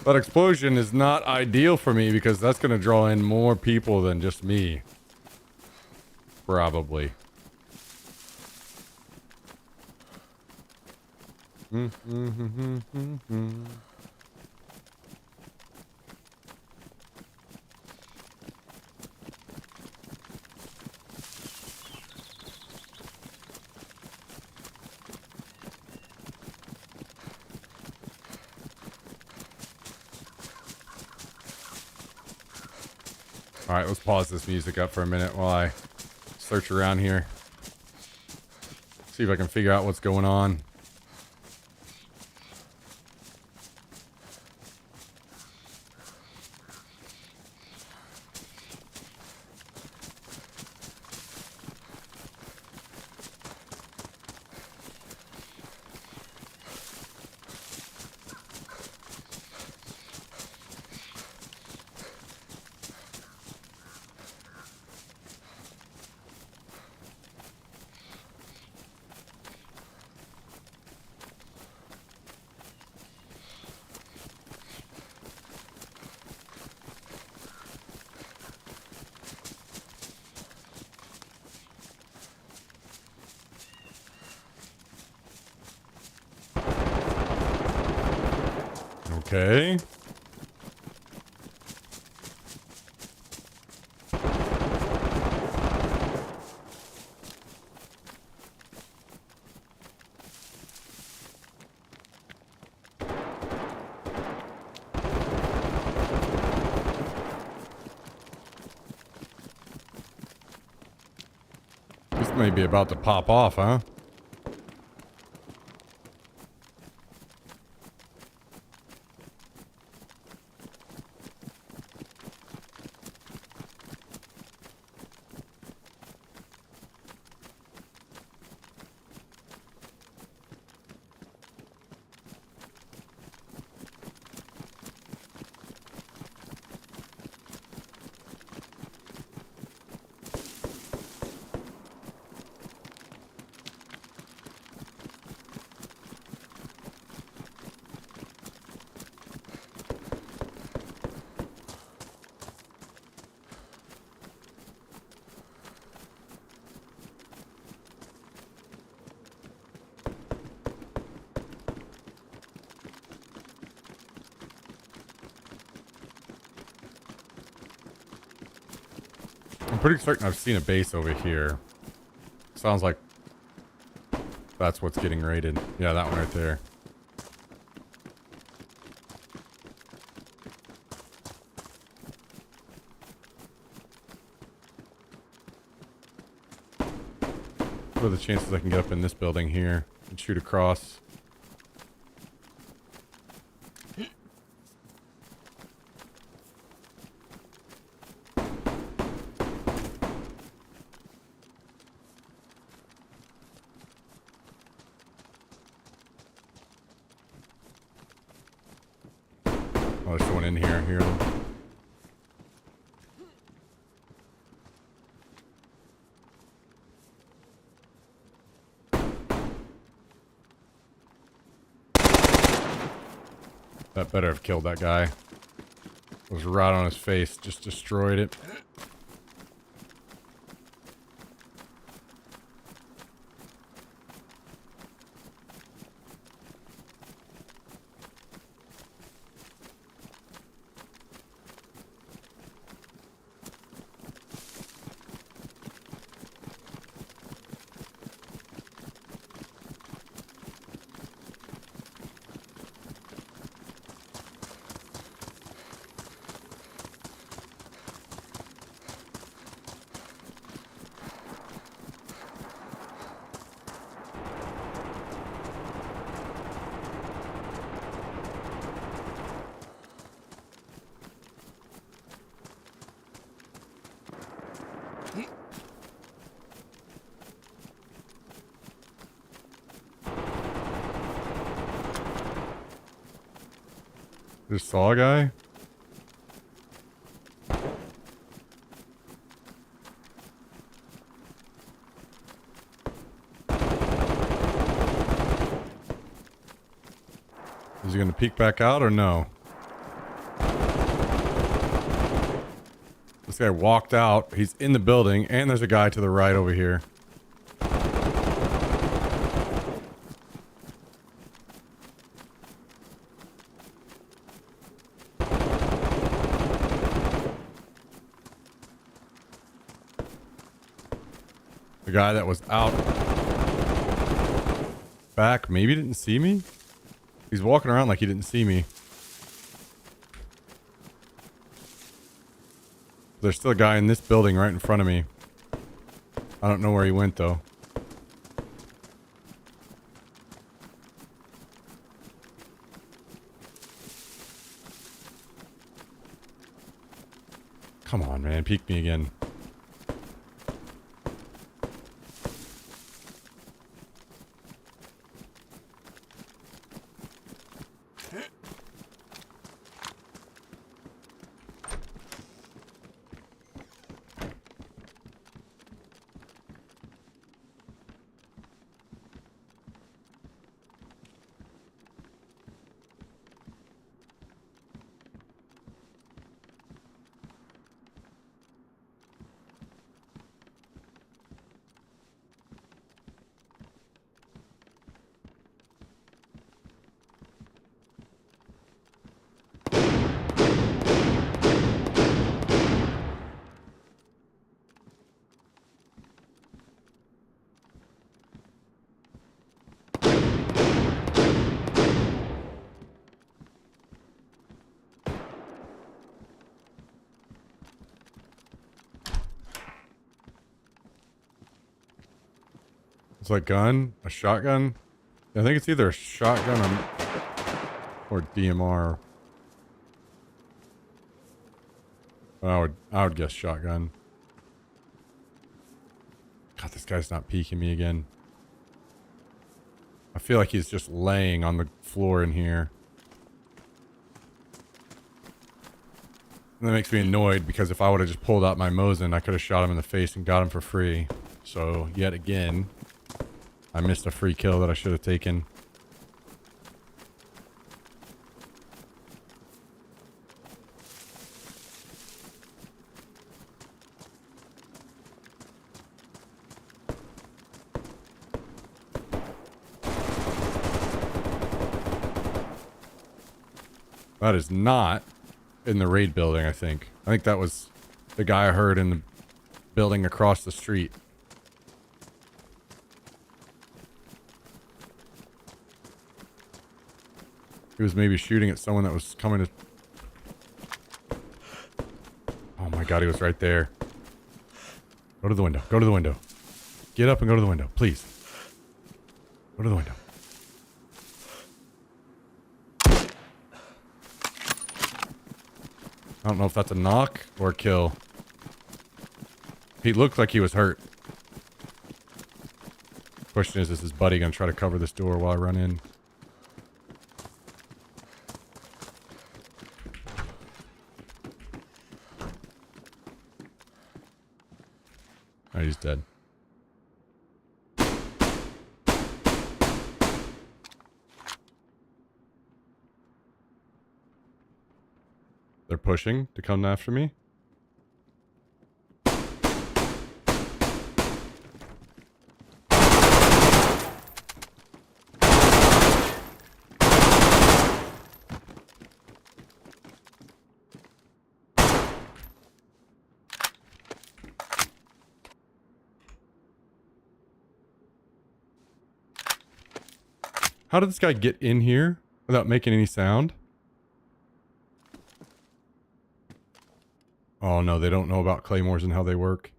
That explosion is not ideal for me because that's going to draw in more people than just me. Probably. Alright, let's pause this music up for a minute while I search around here. See if I can figure out what's going on. Okay. This may be about to pop off, huh? I'm pretty certain I've seen a base over here. Sounds like that's what's getting raided. Yeah, that one right there. What are the chances I can get up in this building here and shoot across? Oh, there's someone in here. That better have killed that guy. Was right on his face. Just destroyed it. Just saw a guy? Is he gonna peek back out or no? This guy walked out. He's in the building, and there's a guy to the right over here. The guy that was out back maybe didn't see me? He's walking around like he didn't see me. There's still a guy in this building right in front of me. I don't know where he went though. Come on, man. Peek me again. It's like gun, a shotgun. I think it's either a shotgun or DMR. I would guess shotgun. God, this guy's not peeking me again. I feel like he's just laying on the floor in here. And that makes me annoyed because if I would have just pulled out my Mosin, I could have shot him in the face and got him for free. So, yet again, I missed a free kill that I should have taken. That is not in the raid building, I think. I think that was the guy I heard in the building across the street. He was maybe shooting at someone that was coming to... Oh my god, he was right there. Go to the window. Go to the window. Get up and go to the window, please. Go to the window. I don't know if that's a knock or a kill. He looked like he was hurt. Question is his buddy gonna try to cover this door while I run in? Oh, he's dead. They're pushing to come after me. How did this guy get in here without making any sound? Oh no, they don't know about claymores and how they work.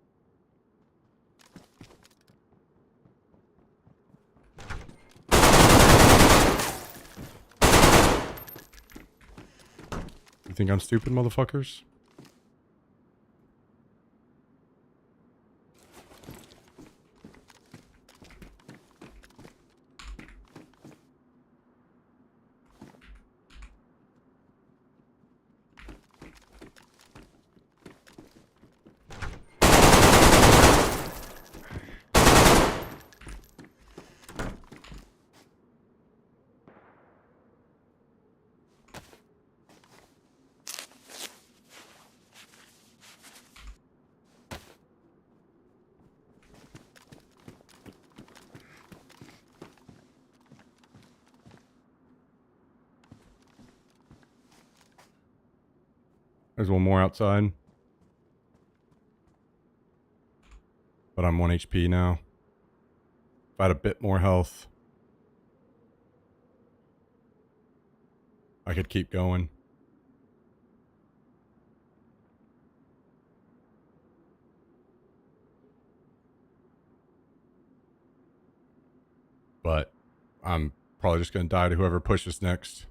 You think I'm stupid, motherfuckers? There's one more outside. But I'm 1 HP now. If I had a bit more health, I could keep going. But I'm probably just going to die to whoever pushes next.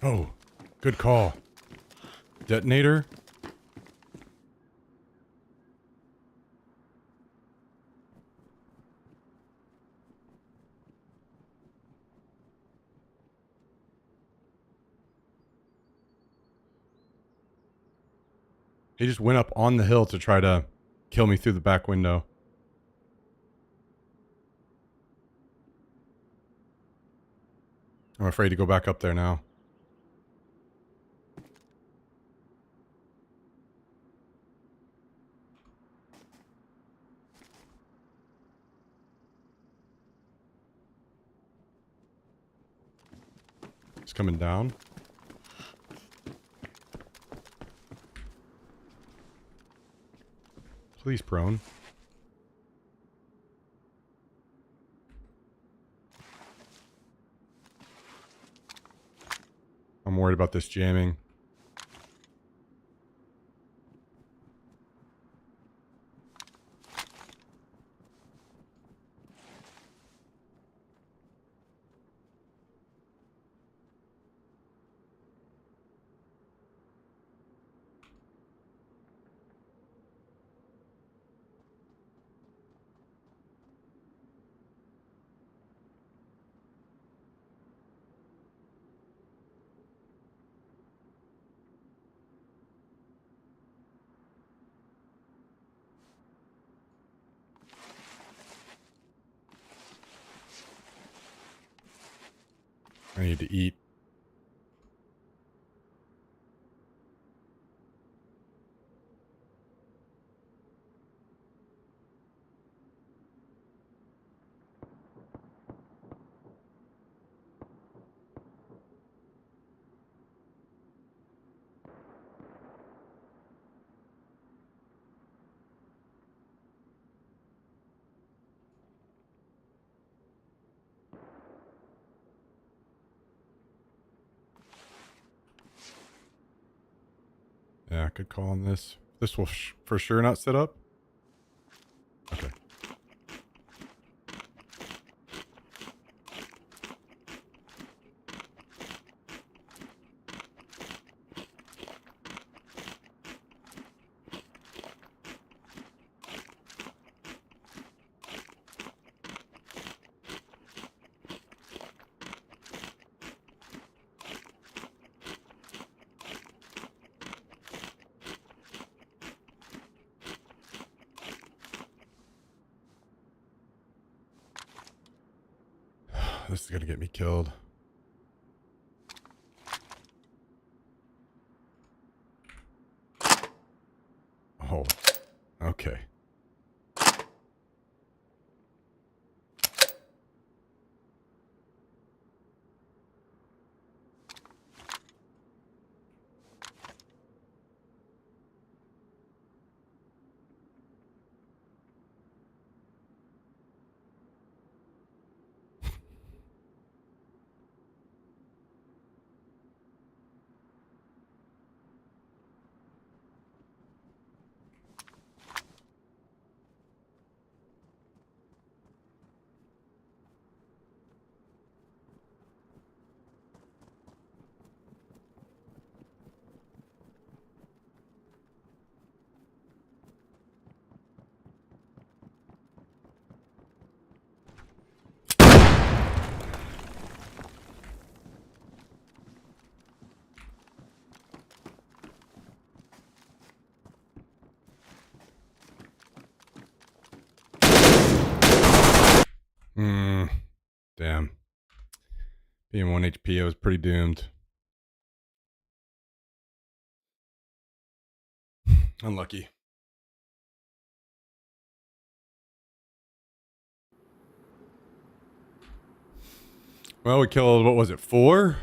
Oh, good call. Detonator? He just went up on the hill to try to kill me through the back window. I'm afraid to go back up there now. It's coming down. Please, prone. I'm worried about this jamming. I need to eat. Yeah, good call on this. This will for sure not sit up. Okay. This is gonna get me killed. Oh, okay. Damn. Being 1 HP, I was pretty doomed. Unlucky. Well, we killed, what was it, 4?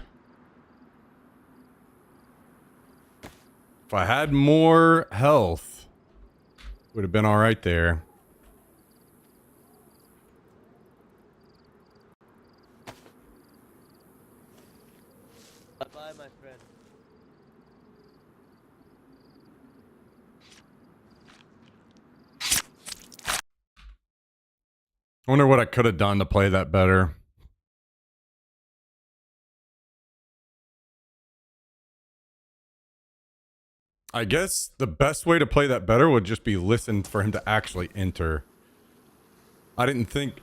If I had more health, would have been all right there. Bye, my friend. I wonder what I could have done to play that better. I guess the best way to play that better would just be listen for him to actually enter. I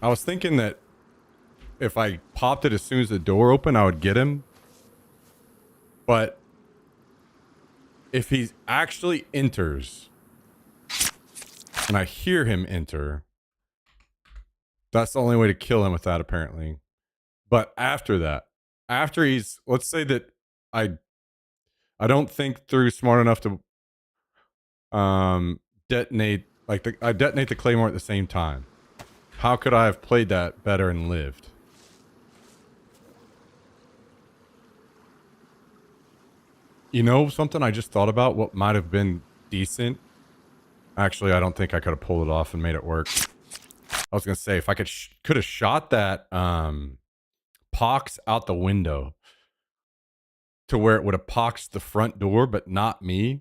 was thinking that if I popped it as soon as the door opened, I would get him. But if he actually enters and I hear him enter, that's the only way to kill him with that, apparently. But after that, after he's, let's say that I don't think through smart enough to detonate, like I detonate the claymore at the same time. How could I have played that better and lived? You know something I just thought about? What might have been decent? Actually, I don't think I could have pulled it off and made it work. I was gonna say if I could have shot that pox out the window to where it would have poxed the front door, but not me.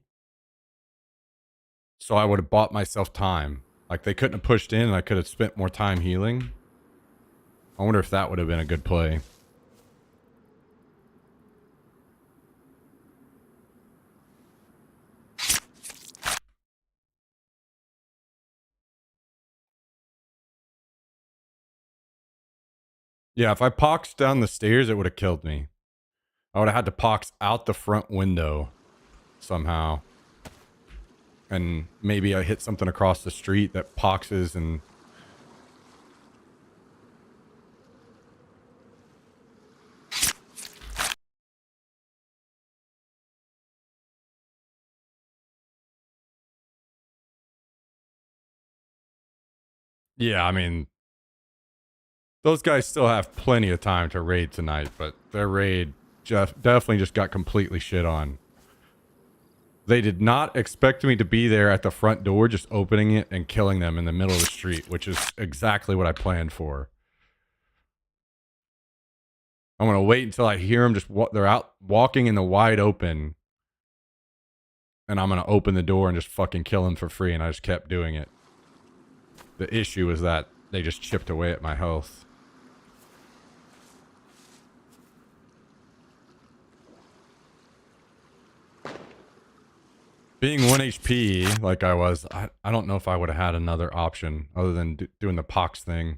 So I would have bought myself time. Like they couldn't have pushed in and I could have spent more time healing. I wonder if that would have been a good play. Yeah, if I poxed down the stairs, it would have killed me. I would have had to pox out the front window somehow. And maybe I hit something across the street that poxes and... Yeah, I mean... Those guys still have plenty of time to raid tonight, but their raid definitely just got completely shit on. They did not expect me to be there at the front door, just opening it and killing them in the middle of the street, which is exactly what I planned for. I'm going to wait until I hear them they're out walking in the wide open. And I'm going to open the door and just fucking kill them for free. And I just kept doing it. The issue is that they just chipped away at my health. Being 1 HP, like I was, I don't know if I would have had another option other than doing the pox thing.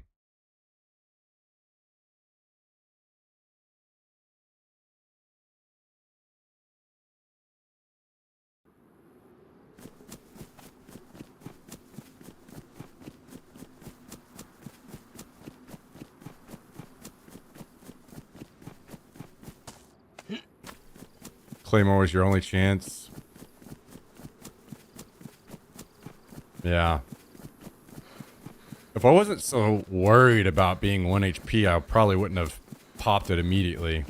Claymore was your only chance. Yeah. If I wasn't so worried about being 1 HP, I probably wouldn't have popped it immediately.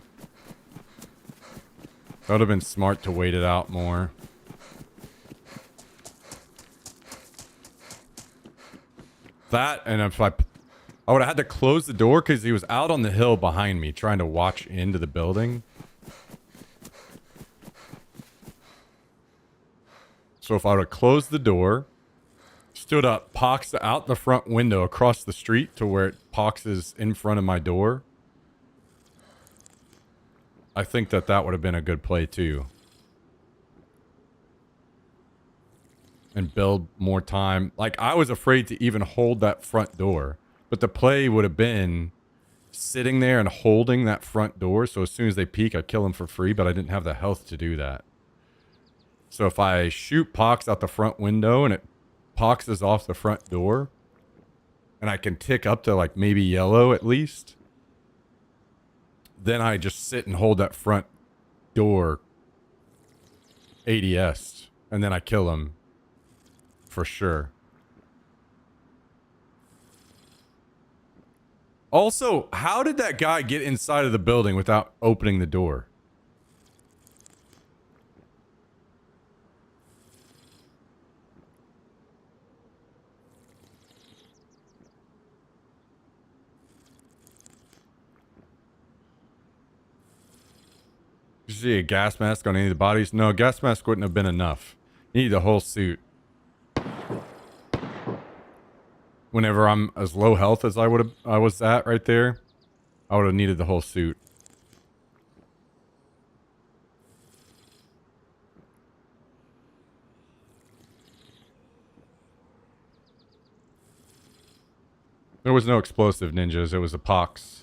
That would have been smart to wait it out more. That, and if I would have had to close the door because he was out on the hill behind me trying to watch into the building. So if I would have closed the door, stood up, poxed out the front window across the street to where it poxes in front of my door, I think that that would have been a good play too. And build more time. Like, I was afraid to even hold that front door. But the play would have been sitting there and holding that front door. So as soon as they peek, I kill them for free. But I didn't have the health to do that. So if I shoot Pox out the front window and it poxes off the front door, and I can tick up to like maybe yellow at least, then I just sit and hold that front door ADS. And then I kill him. For sure. Also, how did that guy get inside of the building without opening the door? Did you see a gas mask on any of the bodies? No, a gas mask wouldn't have been enough. You need the whole suit. Whenever I'm as low health as I was at right there, I would have needed the whole suit. There was no explosive ninjas, it was a pox.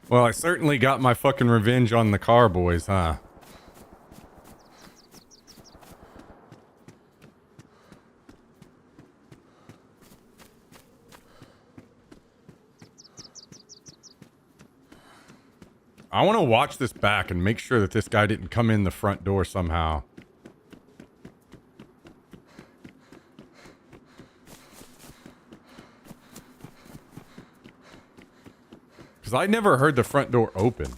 Well, I certainly got my fucking revenge on the car boys, huh? I want to watch this back and make sure that this guy didn't come in the front door somehow. Because I never heard the front door open.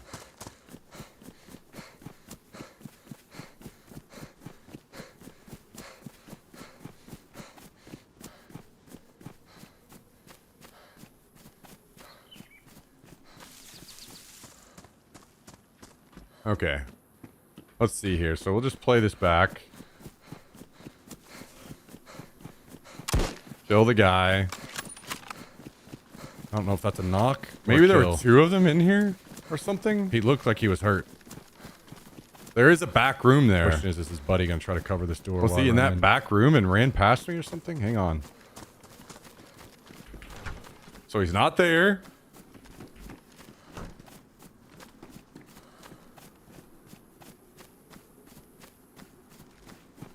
Okay. Let's see here. So we'll just play this back. Kill the guy. I don't know if that's a knock. Maybe there were two of them in here or something. He looked like he was hurt. There is a back room there. Question is his buddy gonna try to cover this door? Was he in that back room and ran past me or something? Hang on. So he's not there.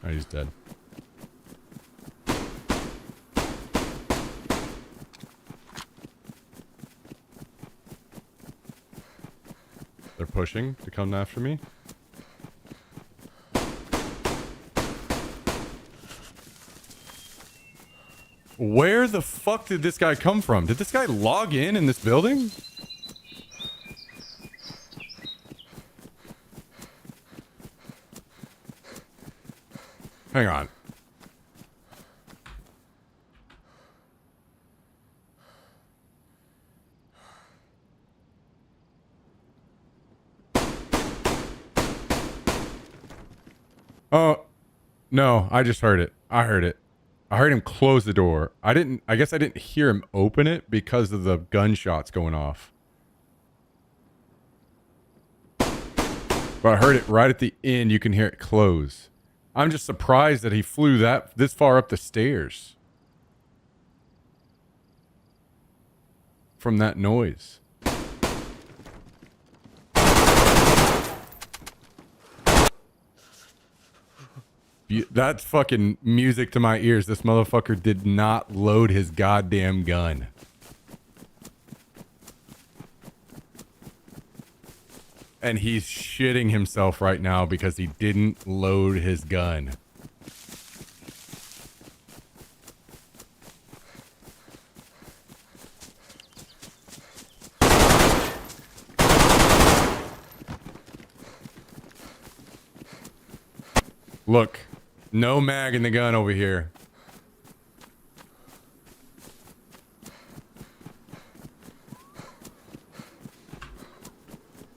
Oh, he's dead. They're pushing to come after me. Where the fuck did this guy come from? Did this guy log in this building? Hang on. Oh, no, I just heard it. I heard it. I heard him close the door. I guess I didn't hear him open it because of the gunshots going off. But I heard it right at the end. You can hear it close. I'm just surprised that he flew this far up the stairs from that noise. That's fucking music to my ears. This motherfucker did not load his goddamn gun. And he's shitting himself right now because he didn't load his gun. Look, no mag in the gun over here.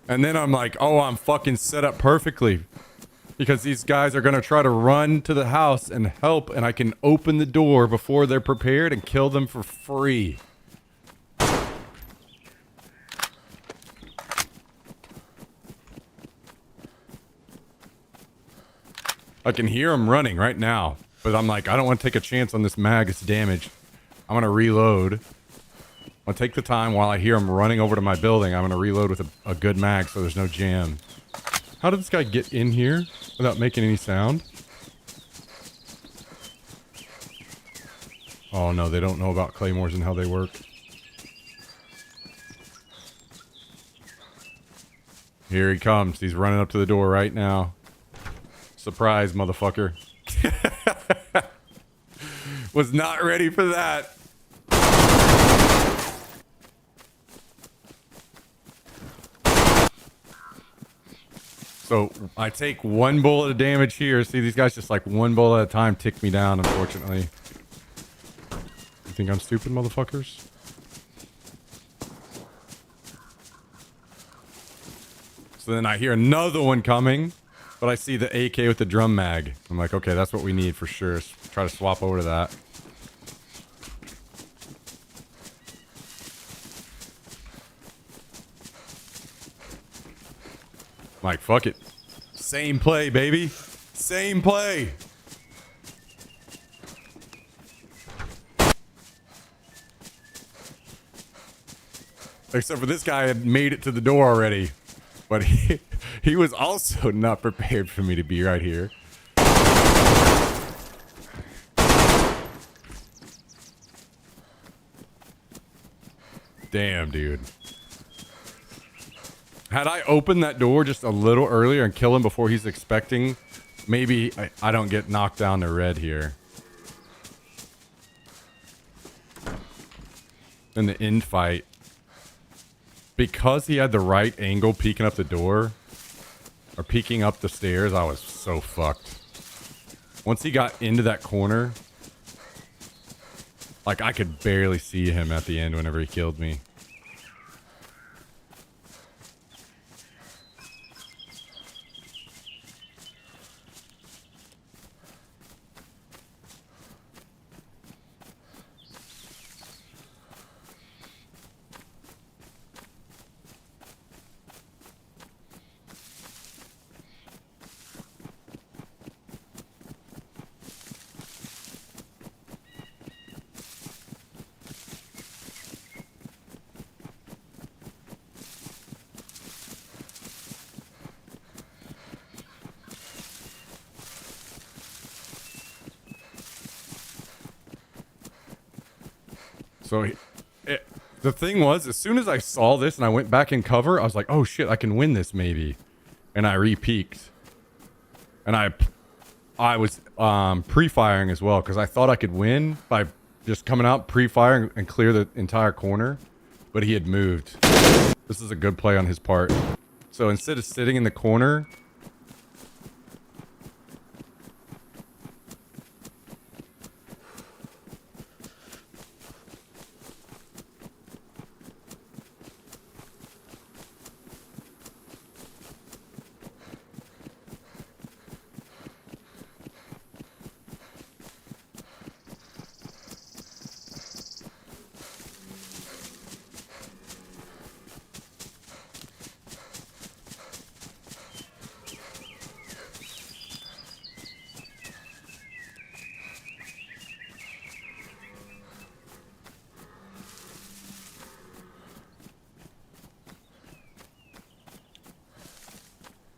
And then I'm like, oh, I'm fucking set up perfectly. Because these guys are going to try to run to the house and help, and I can open the door before they're prepared and kill them for free. I can hear them running right now, but I'm like, I don't want to take a chance on this mag. It's damaged. I'm going to reload. I'll take the time while I hear them running over to my building. I'm going to reload with a good mag so there's no jam. How did this guy get in here without making any sound? Oh no, they don't know about claymores and how they work. Here he comes. He's running up to the door right now. Surprise, motherfucker. Was not ready for that. So I take one bullet of damage here. See, these guys just like one bullet at a time tick me down, unfortunately. You think I'm stupid, motherfuckers? So then I hear another one coming, but I see the AK with the drum mag. I'm like, okay, that's what we need for sure. Try to swap over to that. Like, fuck it. Same play, baby. Same play. Except for this guy had made it to the door already. But he was also not prepared for me to be right here. Damn, dude. Had I opened that door just a little earlier and kill him before he's expecting, maybe I don't get knocked down to red here. In the end fight. Because he had the right angle peeking up the door, or peeking up the stairs, I was so fucked. Once he got into that corner, like I could barely see him at the end whenever he killed me. So the thing was, as soon as I saw this and I went back in cover, I was like, oh shit, I can win this maybe. And I re-peeked. And I was pre-firing as well, because I thought I could win by just coming out, pre-firing, and clear the entire corner. But he had moved. This is a good play on his part. So instead of sitting in the corner...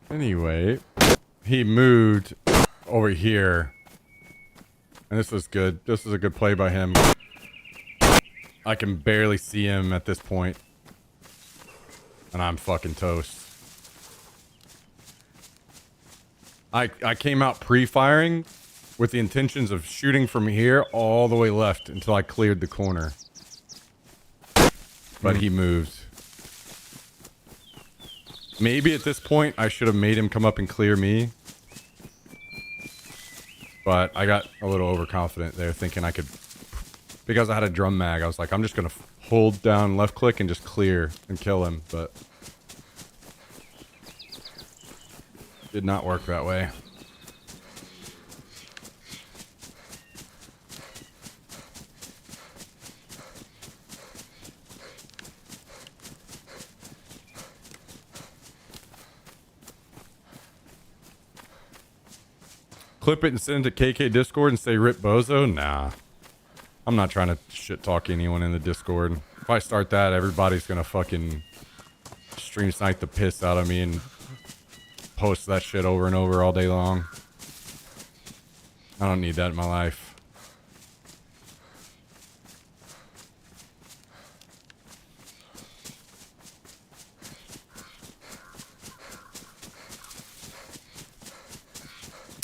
Anyway, he moved over here. And this was good. This was a good play by him. I can barely see him at this point. And I'm fucking toast. I came out pre-firing with the intentions of shooting from here all the way left until I cleared the corner. But he moved. Maybe at this point I should have made him come up and clear me. But I got a little overconfident there, thinking I could... Because I had a drum mag, I was like, I'm just going to hold down left click and just clear and kill him. But... did not work that way. Clip it and send it to KK Discord and say rip bozo? Nah. I'm not trying to shit talk anyone in the Discord. If I start that, everybody's gonna fucking stream snipe the piss out of me and post that shit over and over all day long. I don't need that in my life.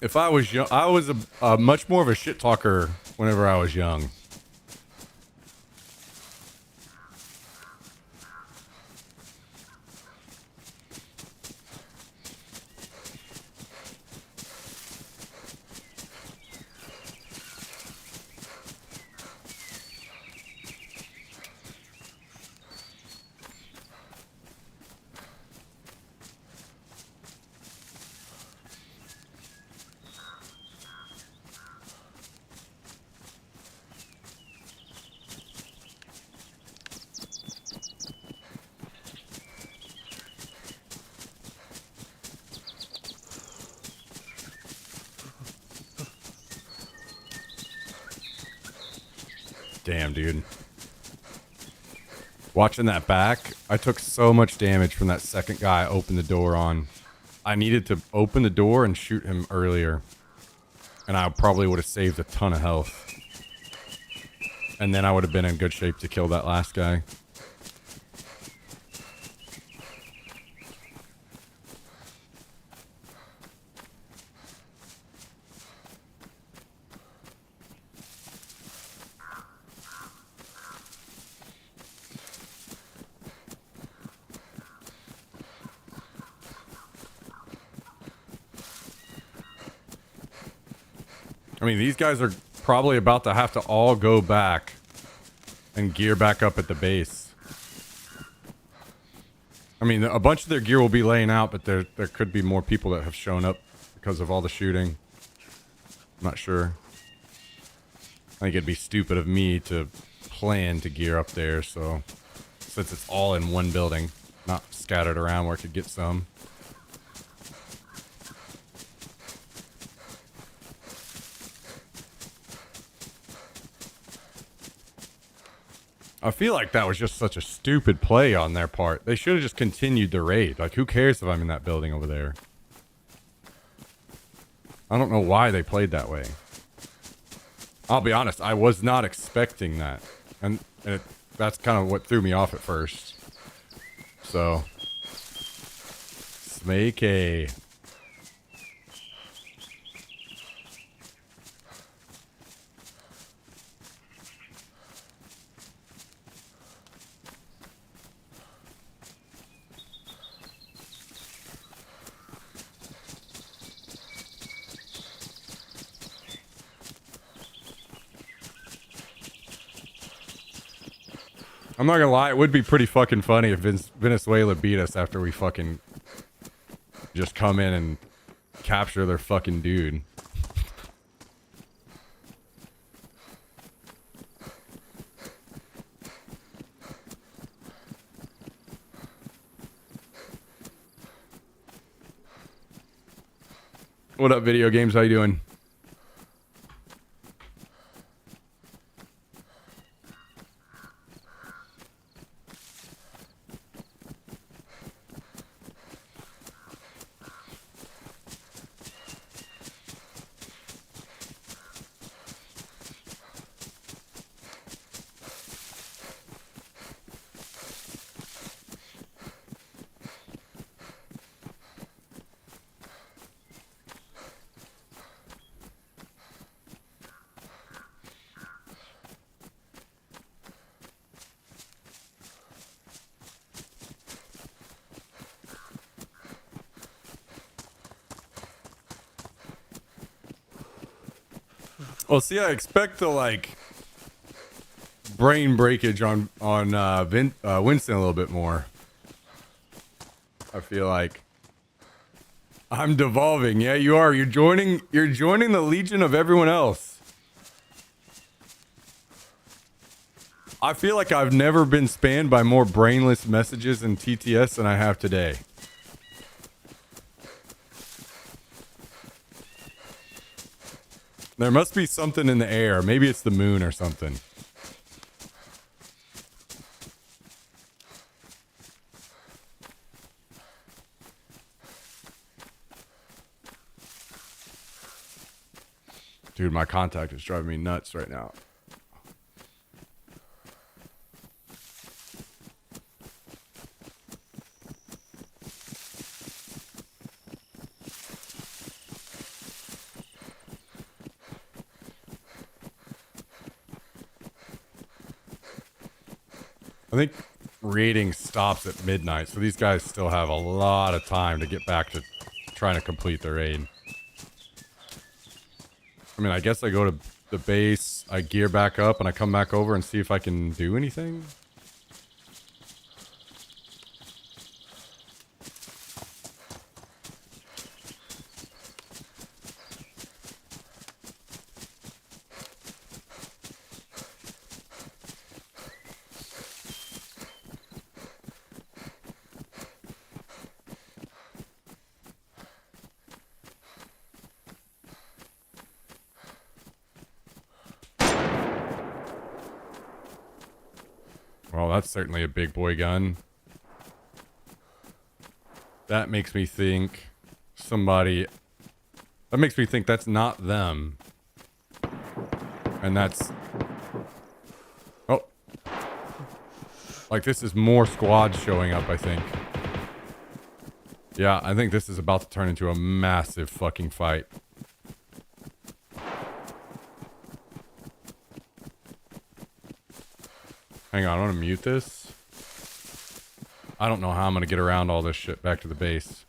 If I was young, I was a much more of a shit talker whenever I was young. Damn, dude. Watching that back, I took so much damage from that second guy I opened the door on. I needed to open the door and shoot him earlier. And I probably would have saved a ton of health. And then I would have been in good shape to kill that last guy. I mean, these guys are probably about to have to all go back and gear back up at the base. I mean, a bunch of their gear will be laying out, but there could be more people that have shown up because of all the shooting. I'm not sure. I think it'd be stupid of me to plan to gear up there, so since it's all in one building, not scattered around where I could get some. I feel like that was just such a stupid play on their part. They should have just continued the raid. Like, who cares if I'm in that building over there? I don't know why they played that way. I'll be honest, I was not expecting that. And that's kind of what threw me off at first. So. Smakey. I'm not gonna lie, it would be pretty fucking funny if Venezuela beat us after we fucking just come in and capture their fucking dude. What up, video games? How you doing? Well, see, I expect the like brain breakage on Winston a little bit more. I feel like I'm devolving. Yeah, you are. You're joining the legion of everyone else. I feel like I've never been spammed by more brainless messages in TTS than I have today. There must be something in the air. Maybe it's the moon or something. Dude, my contact is driving me nuts right now. I think raiding stops at midnight, so these guys still have a lot of time to get back to trying to complete their raid. I mean, I guess I go to the base, I gear back up, and I come back over and see if I can do anything. Well, that's certainly a big boy gun. That makes me think somebody... That makes me think that's not them. And that's... Oh. Like, this is more squads showing up, I think. Yeah, I think this is about to turn into a massive fucking fight. Hang on, I want to mute this. I don't know how I'm going to get around all this shit back to the base.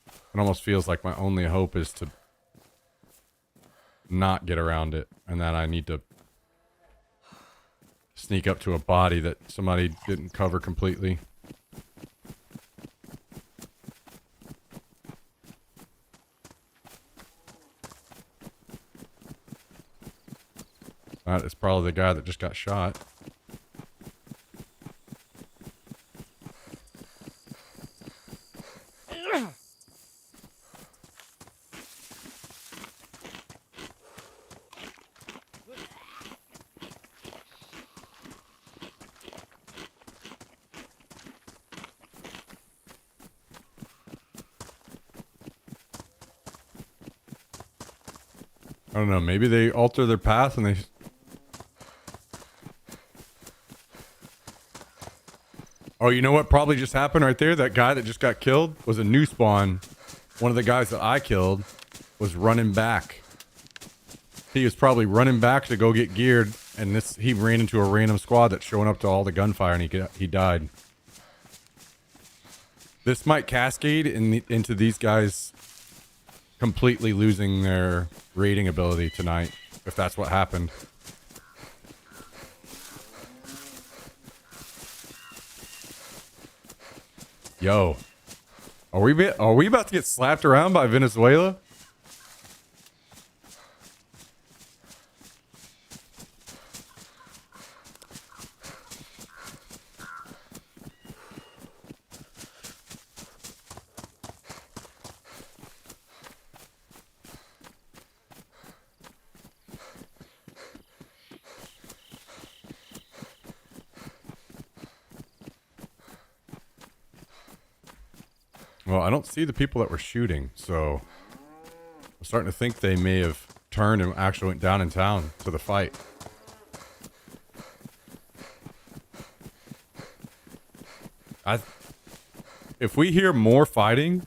It almost feels like my only hope is to not get around it, and that I need to sneak up to a body that somebody didn't cover completely. That is probably the guy that just got shot. I don't know, maybe they alter their path and they... Oh, you know what probably just happened right there? That guy that just got killed was a new spawn. One of the guys that I killed was running back. He was probably running back to go get geared, and he ran into a random squad that's showing up to all the gunfire, and he died. This might cascade into these guys completely losing their raiding ability tonight, if that's what happened. Yo, are we about to get slapped around by Venezuela? Well, I don't see the people that were shooting, so I'm starting to think they may have turned and actually went down in town to the fight. If we hear more fighting,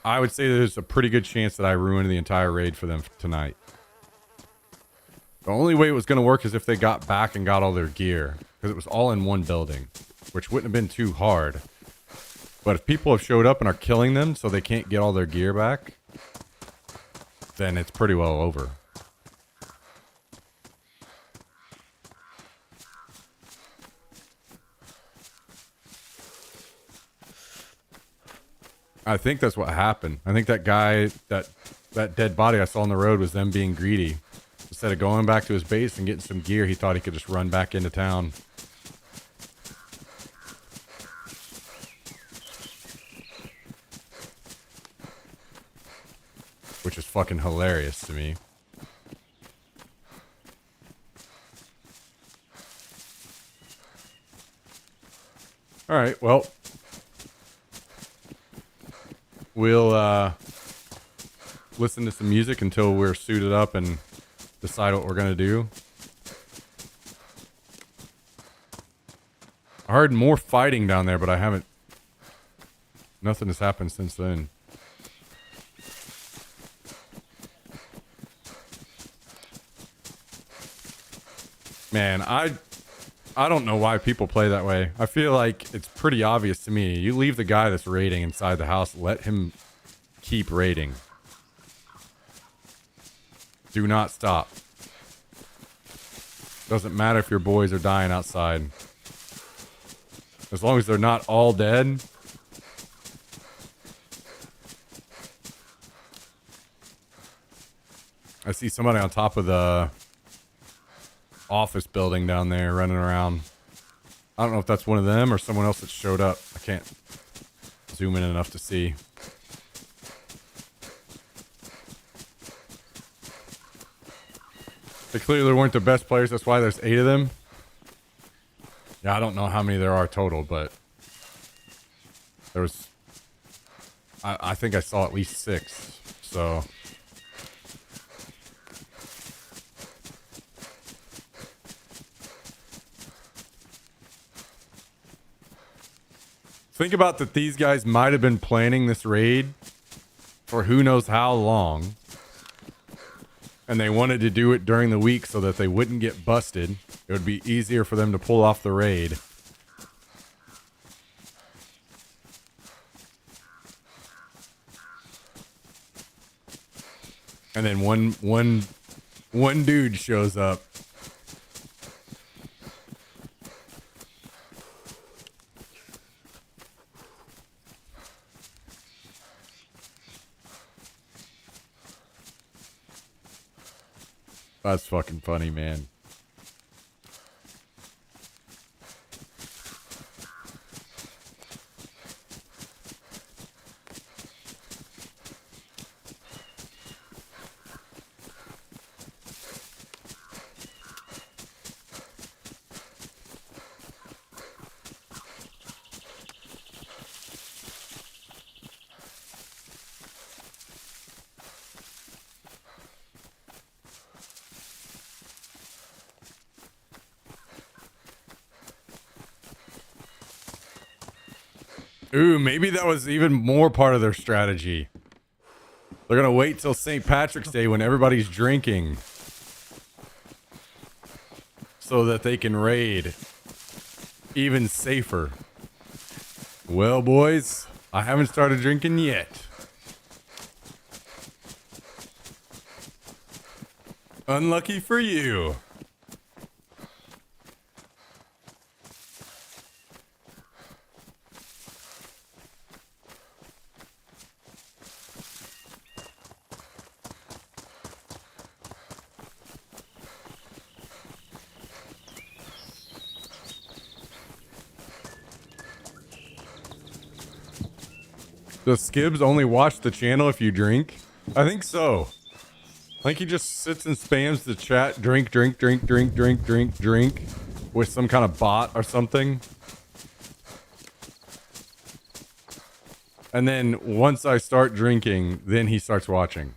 I would say there's a pretty good chance that I ruined the entire raid for them tonight. The only way it was going to work is if they got back and got all their gear, because it was all in one building, which wouldn't have been too hard. But if people have showed up and are killing them so they can't get all their gear back, then it's pretty well over. I think that's what happened. I think that guy, that dead body I saw on the road was them being greedy. Instead of going back to his base and getting some gear, he thought he could just run back into town. Which is fucking hilarious to me. Alright, well. We'll listen to some music until we're suited up and decide what we're gonna do. I heard more fighting down there, but I haven't... Nothing has happened since then. Man, I don't know why people play that way. I feel like it's pretty obvious to me. You leave the guy that's raiding inside the house, let him keep raiding. Do not stop. Doesn't matter if your boys are dying outside. As long as they're not all dead. I see somebody on top of the office building down there running around. I don't know if that's one of them or someone else that showed up. I can't zoom in enough to see. They clearly weren't the best players. That's why there's 8 of them. Yeah, I don't know how many there are total, but there was... I think I saw at least 6. So... Think about that these guys might have been planning this raid for who knows how long. And they wanted to do it during the week so that they wouldn't get busted. It would be easier for them to pull off the raid. And then one dude shows up. That's fucking funny, man. Ooh, maybe that was even more part of their strategy. They're gonna wait till St. Patrick's Day when everybody's drinking so that they can raid even safer. Well, boys, I haven't started drinking yet. Unlucky for you. Does Skibbs only watch the channel if you drink? I think so. I think he just sits and spams the chat, drink, drink, drink, drink, drink, drink, drink, with some kind of bot or something. And then once I start drinking, then he starts watching.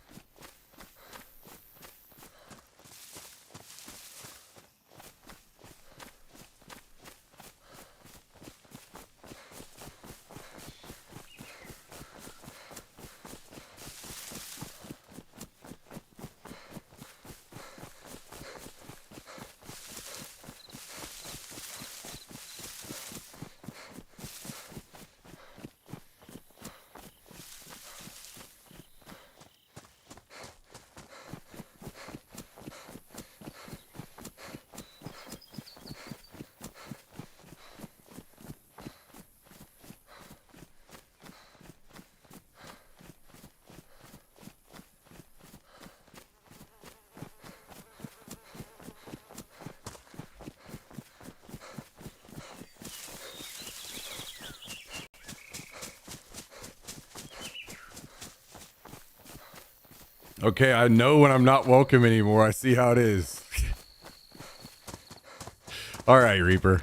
Okay, I know when I'm not welcome anymore. I see how it is. All right, Reaper.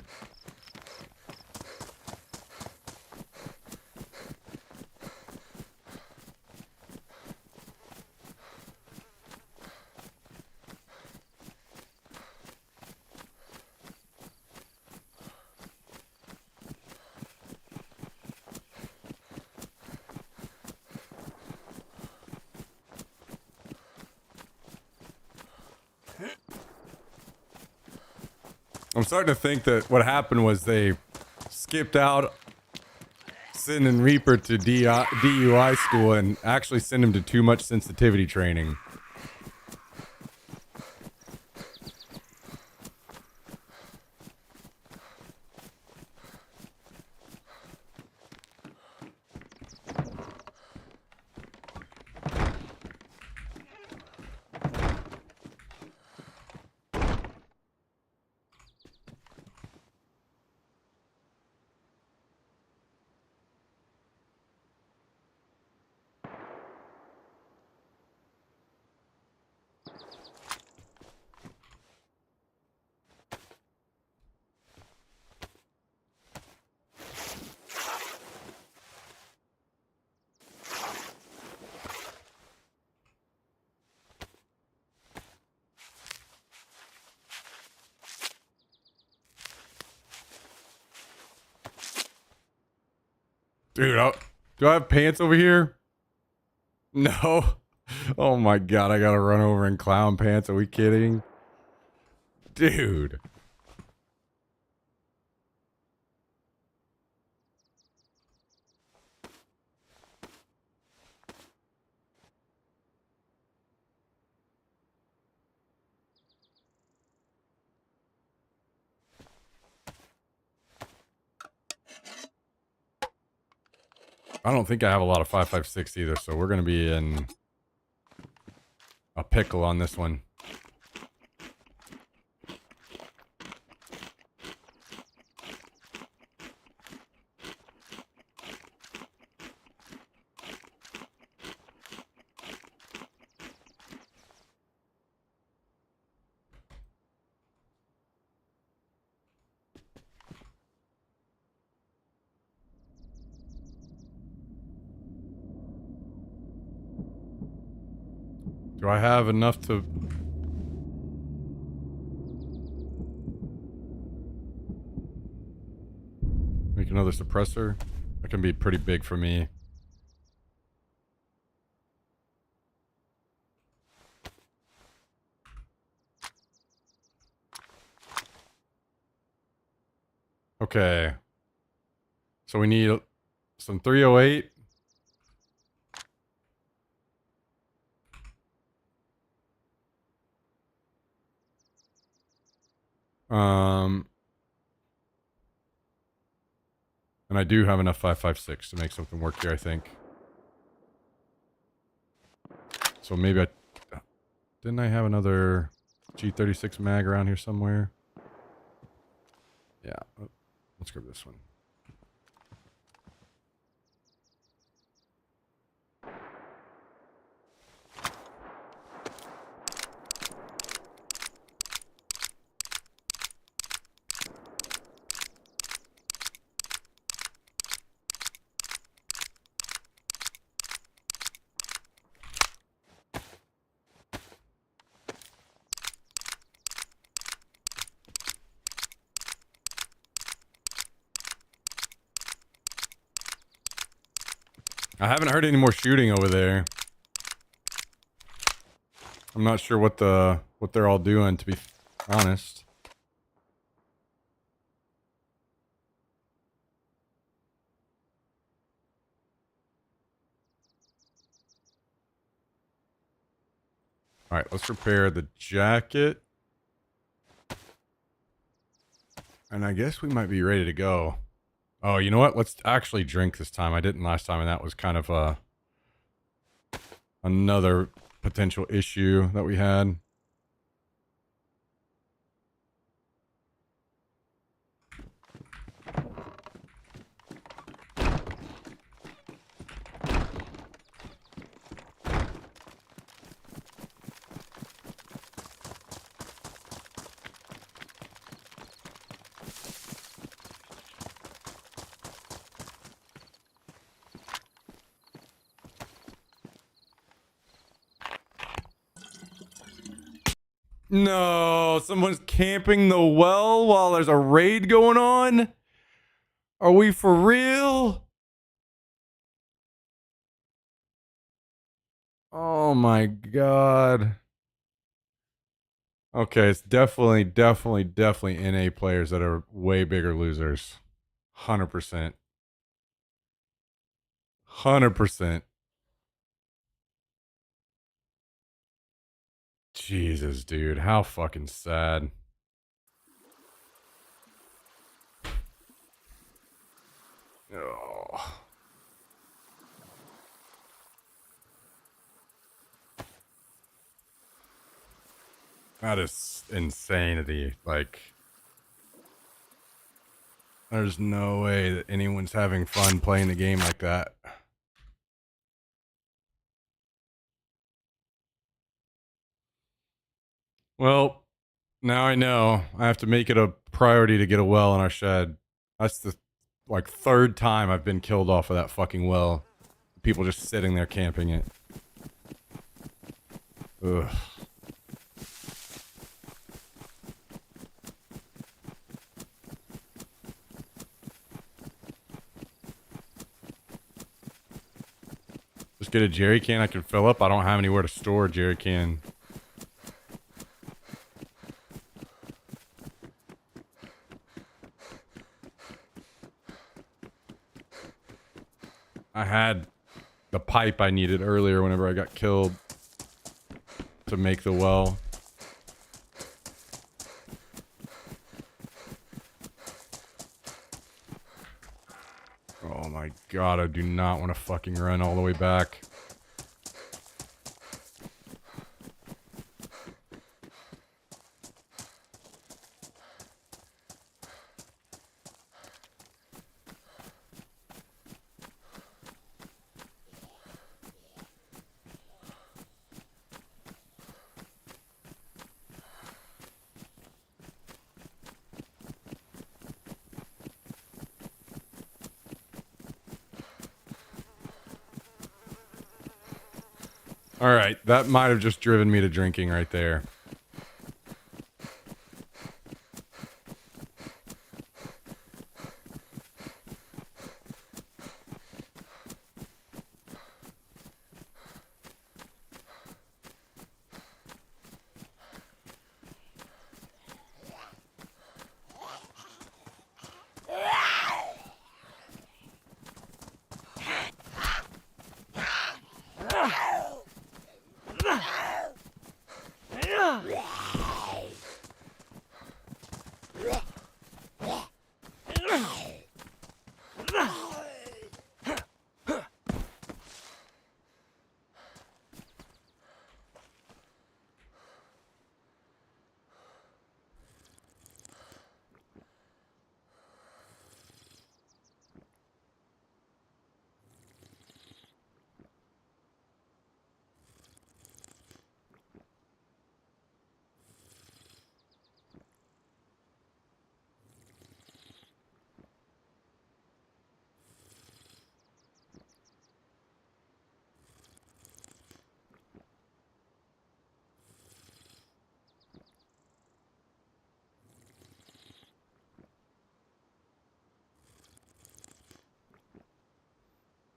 I'm starting to think that what happened was they skipped out sending Reaper to DUI school and actually sent him to too much sensitivity training. Dude, do I have pants over here? No. Oh my god, I gotta run over in clown pants. Are we kidding? Dude. I don't think I have a lot of 5.56 either, so we're gonna be in a pickle on this one. Do I have enough to... make another suppressor? That can be pretty big for me. Okay. So we need some 308. And I do have enough 5.56 to make something work here, I think. So maybe I... Didn't I have another G36 mag around here somewhere? Yeah. Let's grab this one. I haven't heard any more shooting over there. I'm not sure what they're all doing, to be honest. All right, let's repair the jacket. And I guess we might be ready to go. Oh, you know what? Let's actually drink this time. I didn't last time, and that was kind of another potential issue that we had. No, someone's camping the well while there's a raid going on? Are we for real? Oh my god. Okay, it's definitely NA players that are way bigger losers. 100%. 100%. Jesus, dude. How fucking sad. Oh. That is insanity. Like, there's no way that anyone's having fun playing the game like that. Well, now I know. I have to make it a priority to get a well in our shed. That's the like third time I've been killed off of that fucking well. People just sitting there camping it. Ugh. Just get a jerry can I can fill up. I don't have anywhere to store a jerry can. I had the pipe I needed earlier whenever I got killed to make the well. Oh my god, I do not want to fucking run all the way back. Alright, that might have just driven me to drinking right there.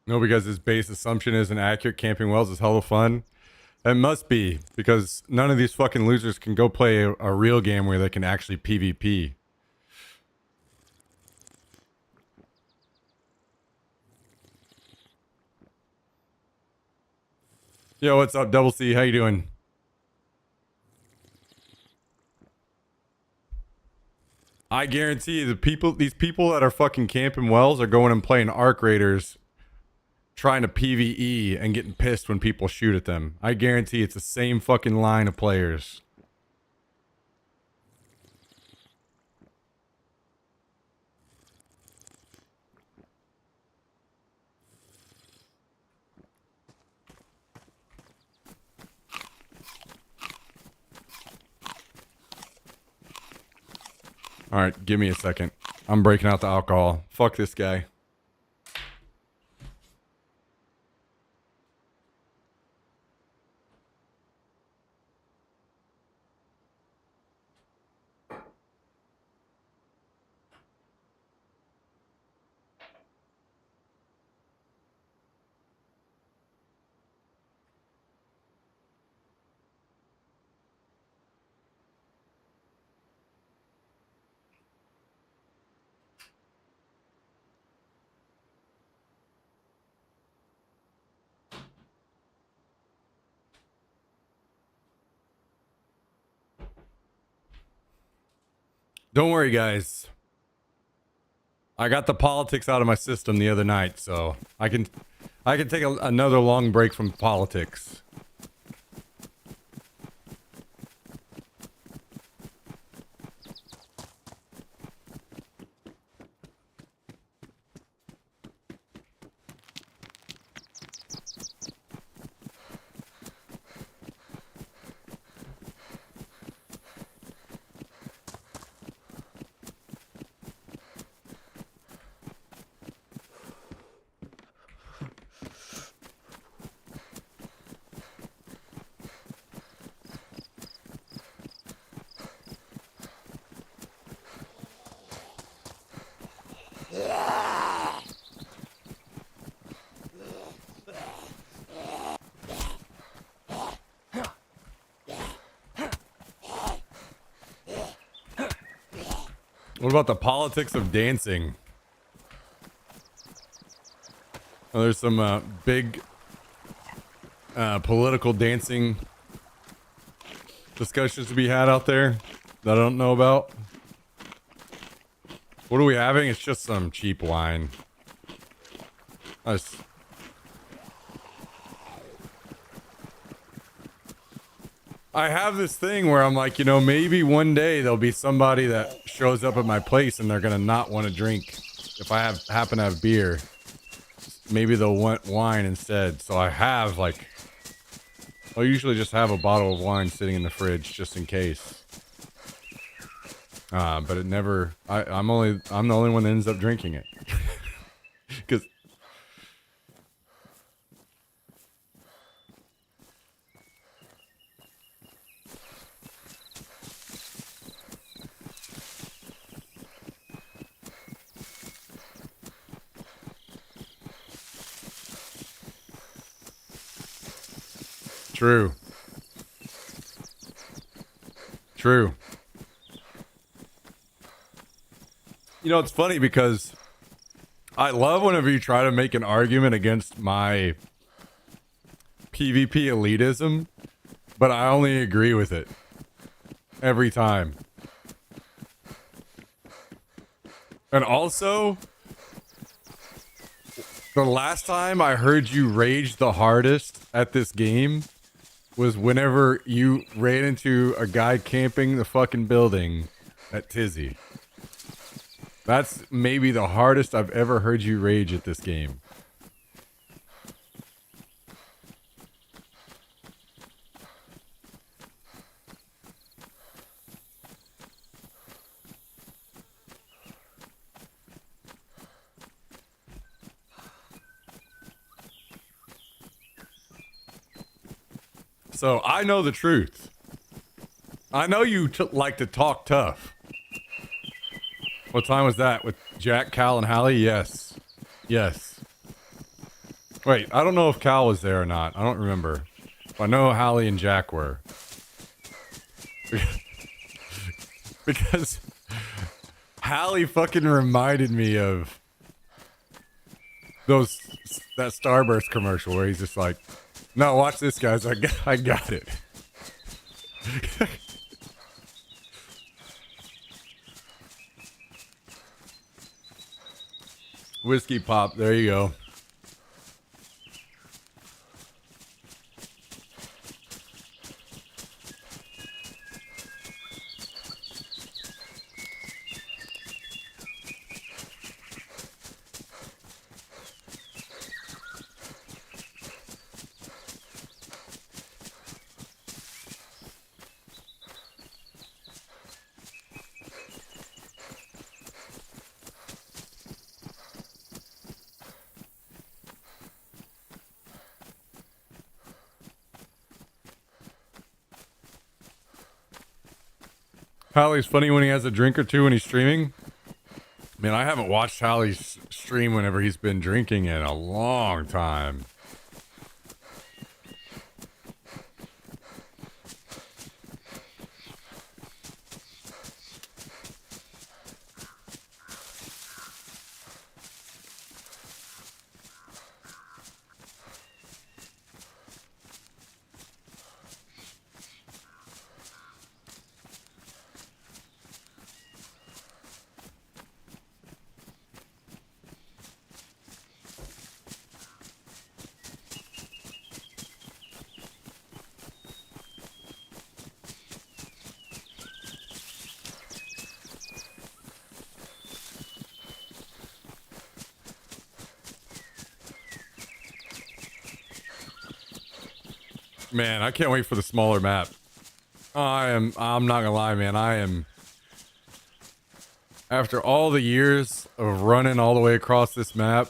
No, because his base assumption is an accurate camping wells is hella fun. It must be, because none of these fucking losers can go play a real game where they can actually PvP. Yo, what's up, Double C? How you doing? I guarantee you these people that are fucking camping wells are going and playing Arc Raiders, trying to PvE and getting pissed when people shoot at them. I guarantee it's the same fucking line of players. All right, give me a second. I'm breaking out the alcohol. Fuck this guy. Don't worry, guys. I got the politics out of my system the other night, so I can take another long break from politics. What about the politics of dancing? Oh, there's some big political dancing discussions to be had out there that I don't know about. What are we having? It's just some cheap wine. I have this thing where I'm like, you know, maybe one day there'll be somebody that shows up at my place and they're gonna not want to drink if I happen to have beer. Maybe they'll want wine instead. So I have I'll usually just have a bottle of wine sitting in the fridge just in case. But it never. I'm the only one that ends up drinking it. Because. True. True. You know, it's funny because I love whenever you try to make an argument against my PvP elitism, but I only agree with it every time. And also, the last time I heard you rage the hardest at this game was whenever you ran into a guy camping the fucking building at Tizzy. That's maybe the hardest I've ever heard you rage at this game. So I know the truth. I know you like to talk tough. What time was that with Jack, Cal, and Hallie? Yes. Yes. Wait, I don't know if Cal was there or not. I don't remember. I know Hallie and Jack were. Because Hallie fucking reminded me of that Starburst commercial where he's just like, no, watch this, guys. I got it. Whiskey pop. There you go. Hallie's funny when he has a drink or two when he's streaming. Man, I haven't watched Hallie's stream whenever he's been drinking in a long time. Man, I can't wait for the smaller map. I'm not gonna lie, man. I am, after all the years of running all the way across this map,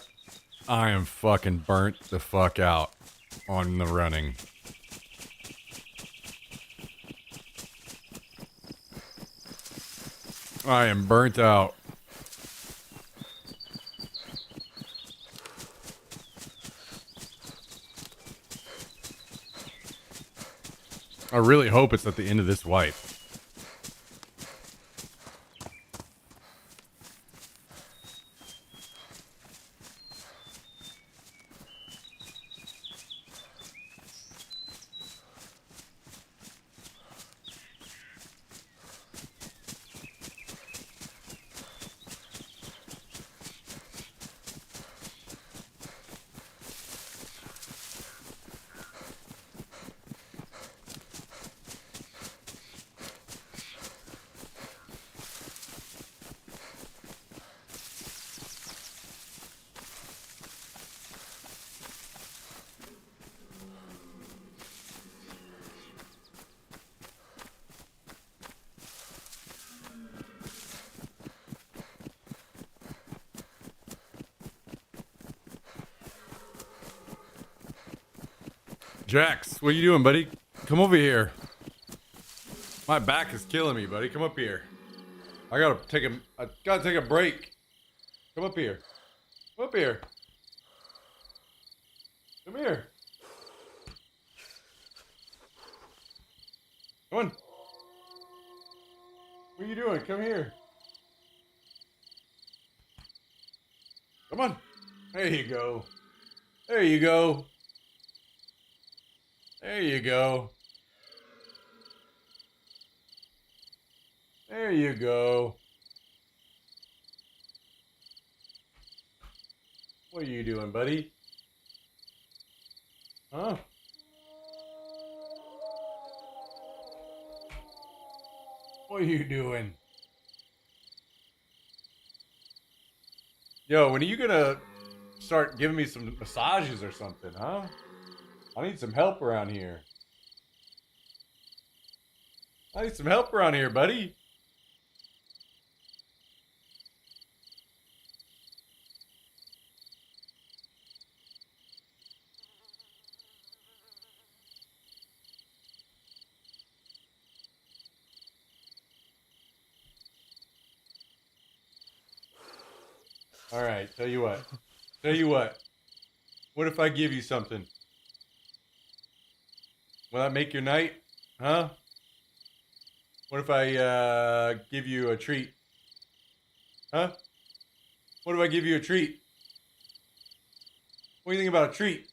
I am fucking burnt the fuck out on the running. I am burnt out. I really hope it's at the end of this wipe. Jax, what are you doing, buddy? Come over here. My back is killing me, buddy. Come up here. I gotta take a break. Come up here. Come up here. Come here. Come on. What are you doing? Come here. Come on. There you go. There you go. There you go. There you go. What are you doing, buddy? Huh? What are you doing? Yo, when are you gonna start giving me some massages or something, huh? I need some help around here. I need some help around here, buddy. All right, tell you what. Tell you what. What if I give you something? Will that make your night? Huh? What if I give you a treat? Huh? What if I give you a treat? What do you think about a treat?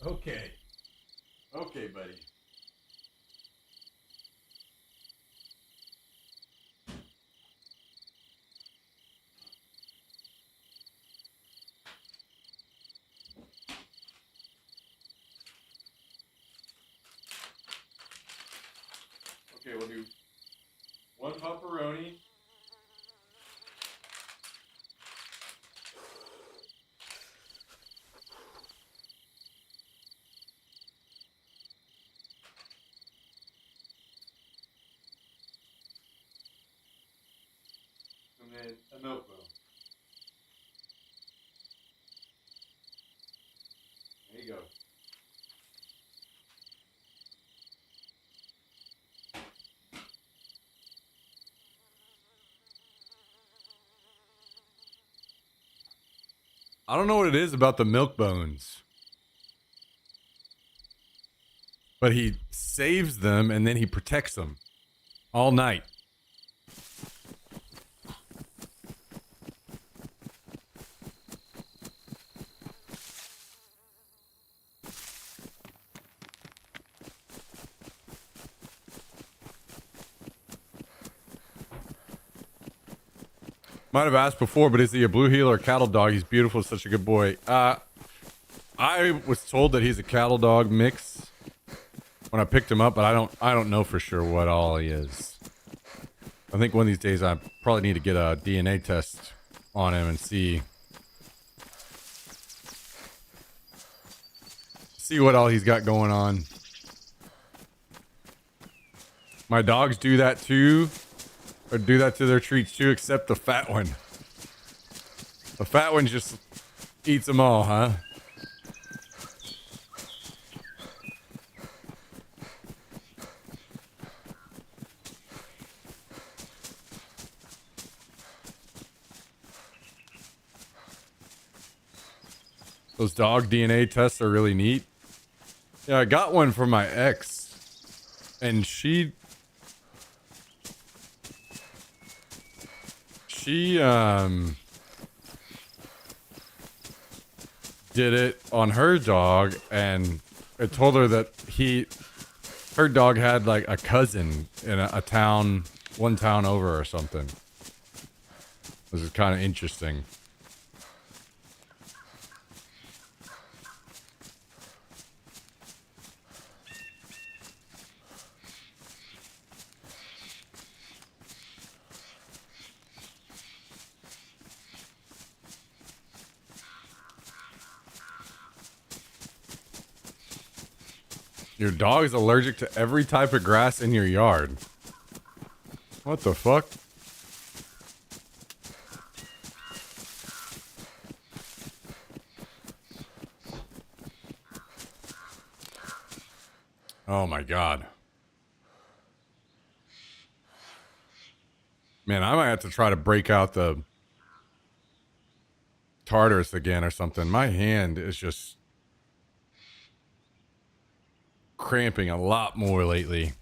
Okay. Okay, buddy. Okay, we'll do one pepperoni. And then a milk bone. There you go. I don't know what it is about the milk bones, but he saves them and then he protects them all night. Might have asked before, but is he a blue heel or a cattle dog? He's beautiful, such a good boy. I was told that he's a cattle dog mix. when I picked him up, but I don't know for sure what all he is. I think one of these days I probably need to get a DNA test on him and see what all he's got going on. My dogs do that too, or do that to their treats too, except the fat one. The fat one just eats them all, huh? Those dog DNA tests are really neat. Yeah, I got one from my ex, and she did it on her dog, and it told her that her dog had like a cousin in a town, one town over or something. This is kind of interesting. Your dog is allergic to every type of grass in your yard. What the fuck? Oh my god. Man, I might have to try to break out the Chernarus again or something. My hand is just cramping a lot more lately.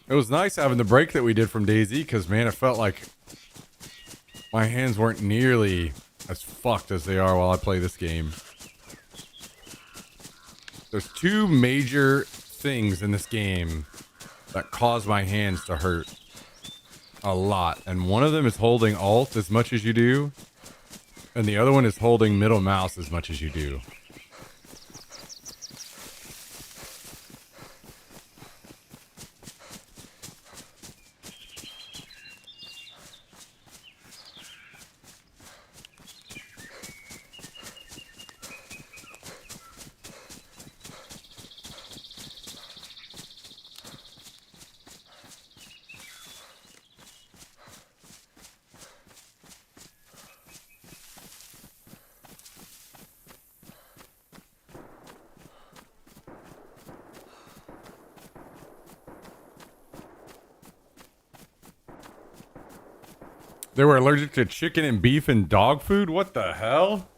It was nice having the break that we did from DayZ because, man, it felt like my hands weren't nearly as fucked as they are while I play this game. There's two major things in this game that cause my hands to hurt a lot. And one of them is holding Alt as much as you do. And the other one is holding middle mouse as much as you do. They were allergic to chicken and beef and dog food? What the hell?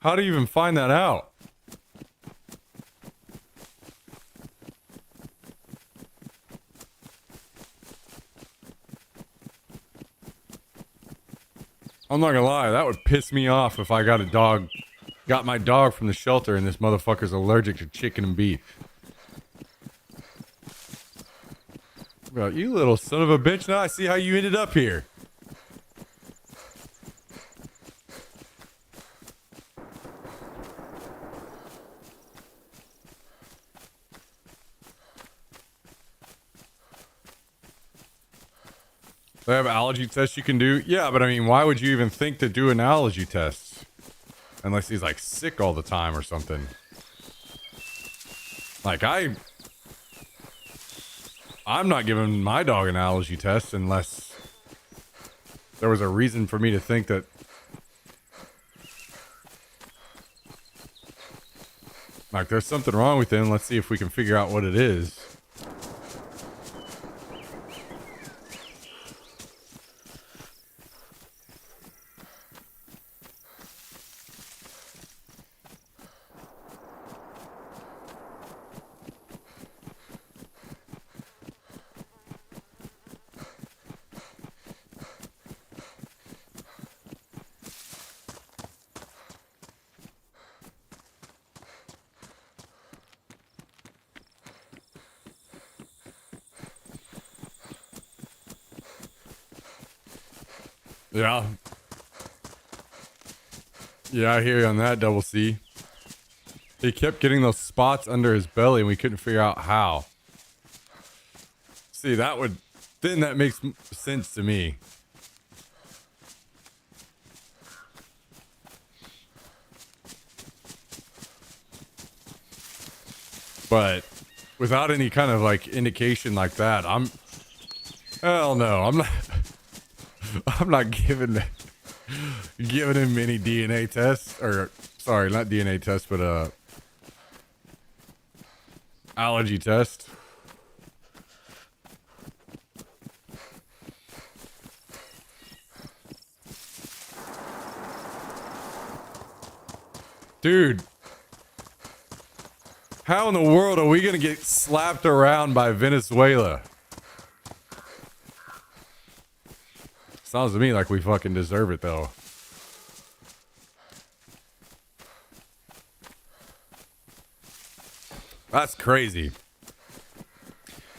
How do you even find that out? I'm not gonna lie, that would piss me off if I got my dog from the shelter and this motherfucker's allergic to chicken and beef. Well, you little son of a bitch, now I see how you ended up here. They have allergy tests you can do? Yeah, but I mean, why would you even think to do an allergy test? Unless he's like sick all the time or something. Like I'm not giving my dog an allergy test unless there was a reason for me to think that like there's something wrong with him. Let's see if we can figure out what it is. Yeah. Yeah, I hear you on that, Double C. He kept getting those spots under his belly and we couldn't figure out how. See, that makes sense to me. But without any kind of like indication like that, hell no, I'm not giving him any DNA tests, or sorry, not DNA tests, but allergy test. Dude, how in the world are we gonna get slapped around by Venezuela? Sounds to me like we fucking deserve it, though. That's crazy.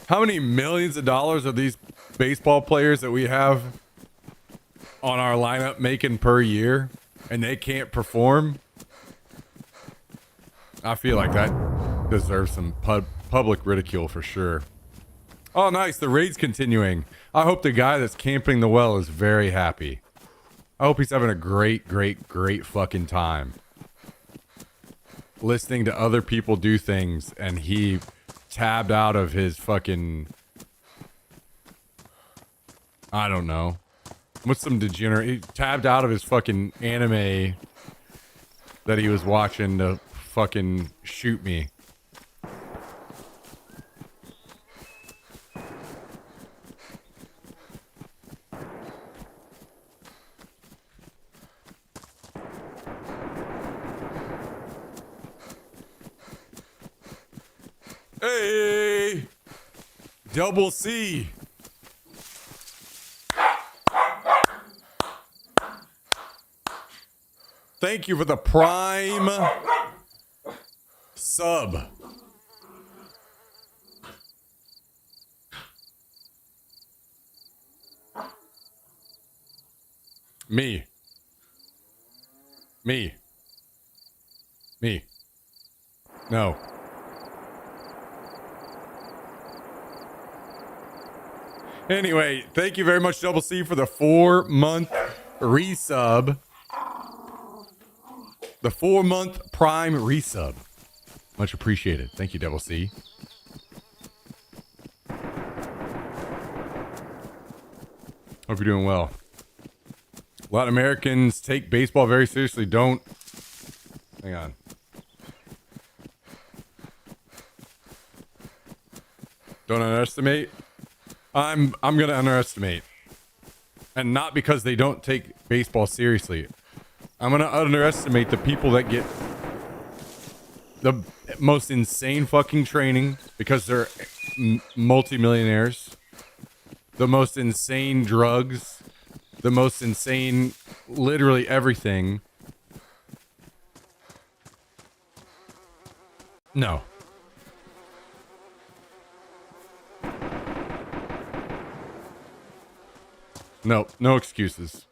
How many millions of dollars are these baseball players that we have on our lineup making per year, and they can't perform? I feel like that deserves some public ridicule for sure. Oh, nice. The raid's continuing. I hope the guy that's camping the well is very happy. I hope he's having a great, great, great fucking time. Listening to other people do things, and he tabbed out of his fucking... I don't know. What's some degenerate... He tabbed out of his fucking anime that he was watching to fucking shoot me. Hey! Double C! Thank you for the prime sub. Me. No. Anyway, thank you very much, Double C, for the 4-month resub. The 4-month prime resub. Much appreciated. Thank you, Double C. Hope you're doing well. Latin Americans take baseball very seriously. Don't. Hang on. Don't underestimate. I'm gonna underestimate, and not because they don't take baseball seriously. I'm gonna underestimate the people that get the most insane fucking training because they're multimillionaires, the most insane drugs, the most insane literally everything. No. No, no excuses.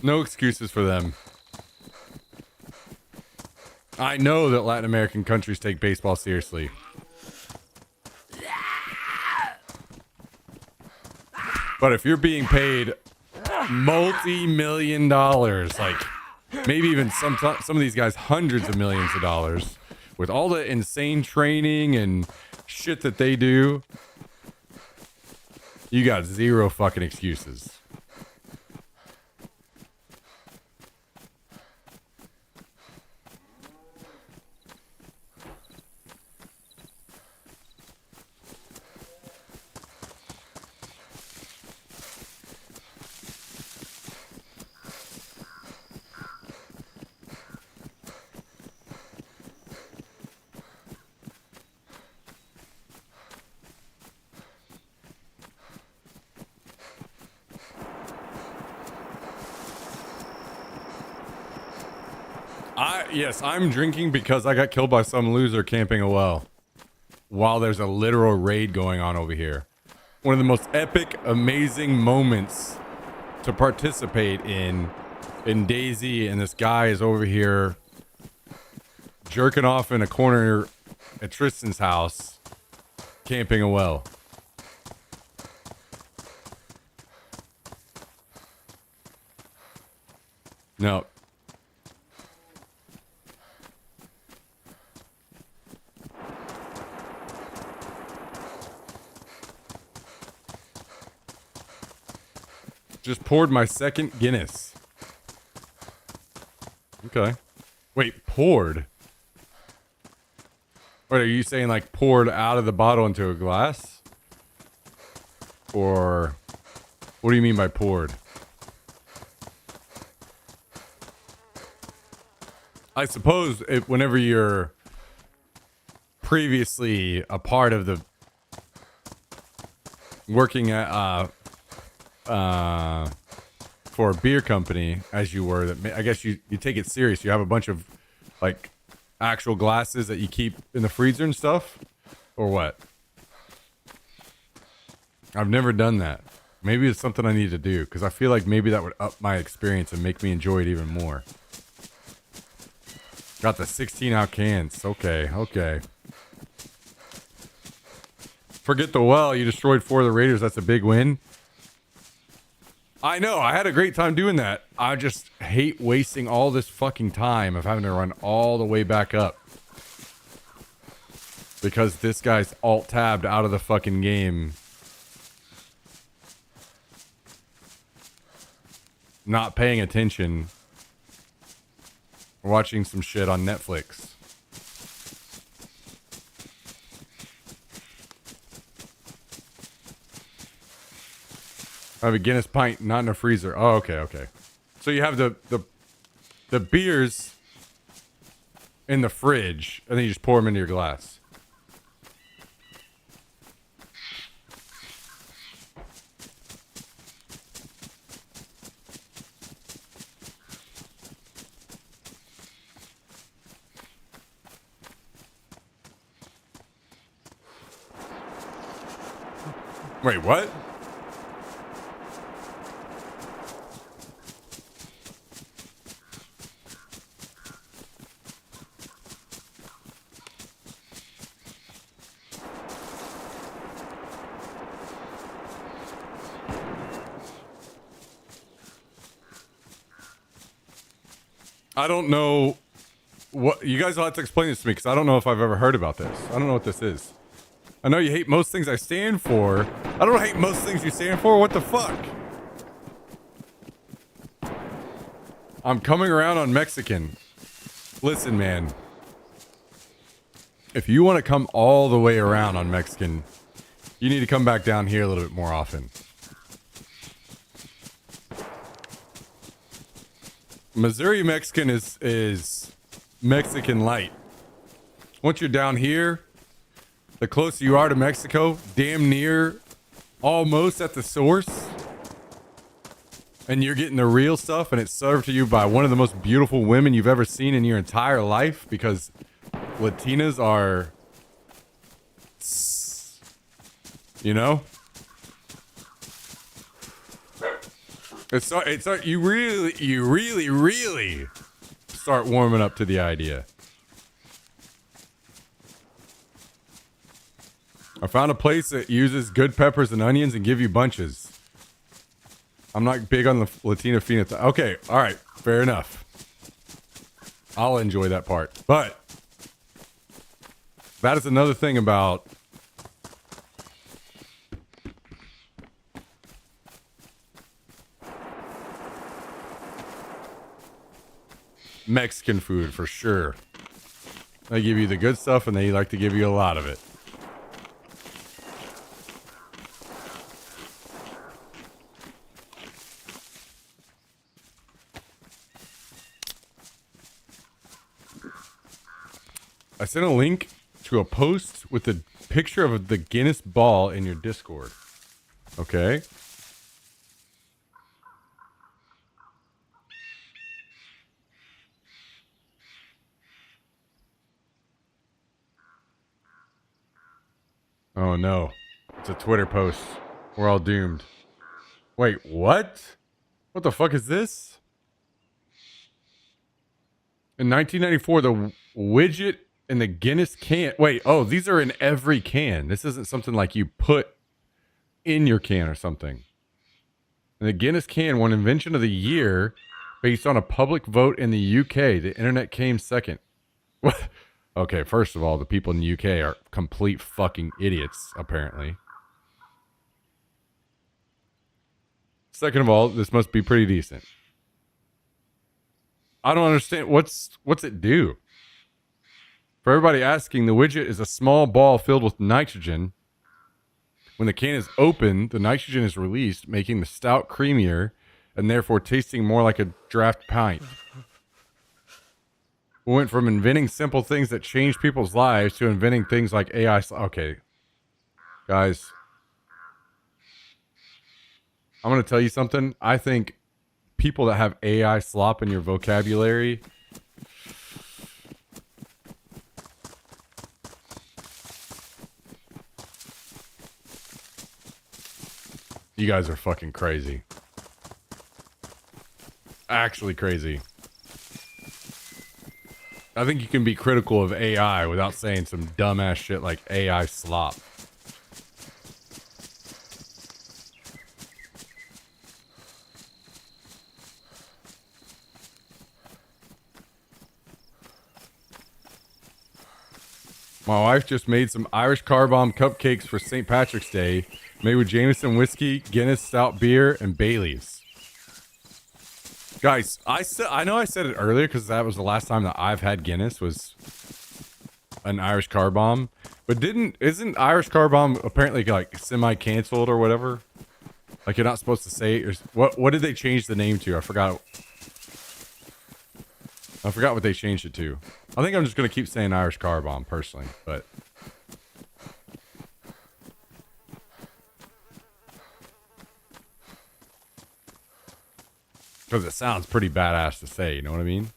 No excuses for them. I know that Latin American countries take baseball seriously. But if you're being paid multi-million dollars, like maybe even some of these guys hundreds of millions of dollars, with all the insane training and shit that they do, you got zero fucking excuses. Yes, I'm drinking because I got killed by some loser camping a well while there's a literal raid going on over here. One of the most epic, amazing moments to participate in in Daisy, and this guy is over here jerking off in a corner at Tristan's house, camping a well. No. Just poured my second Guinness. Okay. Wait, poured? Wait, are you saying like poured out of the bottle into a glass? Or what do you mean by poured? I suppose whenever you're previously a part of the working at for a beer company, as you were, that I guess you take it serious. You have a bunch of like actual glasses that you keep in the freezer and stuff, or what? I've never done that. Maybe it's something I need to do, because I feel like maybe that would up my experience and make me enjoy it even more. Got the 16-ounce cans. Okay, okay. Forget the well. You destroyed 4 of the Raiders. That's a big win. I know. I had a great time doing that. I just hate wasting all this fucking time of having to run all the way back up. Because this guy's alt-tabbed out of the fucking game. Not paying attention. Watching some shit on Netflix. I have a Guinness pint, not in a freezer. Oh, okay, okay. So you have the beers in the fridge, and then you just pour them into your glass. Wait, what? I don't know what you guys will have to explain this to me, because I don't know if I've ever heard about this. I don't know what this is. I know you hate most things I stand for. I don't hate most things you stand for. What the fuck? I'm coming around on Mexican. Listen, man. If you want to come all the way around on Mexican, you need to come back down here a little bit more often. Missouri Mexican is Mexican light. Once you're down here, the closer you are to Mexico, damn near almost at the source, and you're getting the real stuff, and it's served to you by one of the most beautiful women you've ever seen in your entire life, because Latinas are, you know? It's you really start warming up to the idea. I found a place that uses good peppers and onions and give you bunches. I'm not big on the Latina phenotype. Okay, all right, fair enough. I'll enjoy that part. But that is another thing about Mexican food, for sure. They give you the good stuff, and they like to give you a lot of it. I sent a link to a post with a picture of the Guinness ball in your Discord. Okay. Oh no. It's a Twitter post. We're all doomed. Wait, what? What the fuck is this? In 1994, the widget in the Guinness can. Wait, oh, these are in every can. This isn't something like you put in your can or something. And the Guinness can won Invention of the Year based on a public vote in the UK. The internet came second. What? Okay, first of all, the people in the UK are complete fucking idiots, apparently. Second of all, this must be pretty decent. I don't understand. What's it do? For everybody asking, the widget is a small ball filled with nitrogen. When the can is opened, the nitrogen is released, making the stout creamier and therefore tasting more like a draft pint. We went from inventing simple things that changed people's lives to inventing things like AI. Okay, guys, I'm going to tell you something. I think people that have AI slop in your vocabulary, you guys are fucking crazy. Actually crazy. I think you can be critical of AI without saying some dumbass shit like AI slop. My wife just made some Irish car bomb cupcakes for St. Patrick's Day, made with Jameson whiskey, Guinness stout beer, and Bailey's. Guys, I know I said it earlier because that was the last time that I've had Guinness was an Irish car bomb, but isn't Irish car bomb apparently like semi-canceled or whatever? Like you're not supposed to say it. Or, what did they change the name to? I forgot what they changed it to. I think I'm just gonna keep saying Irish car bomb personally, but. Because it sounds pretty badass to say, you know what I mean?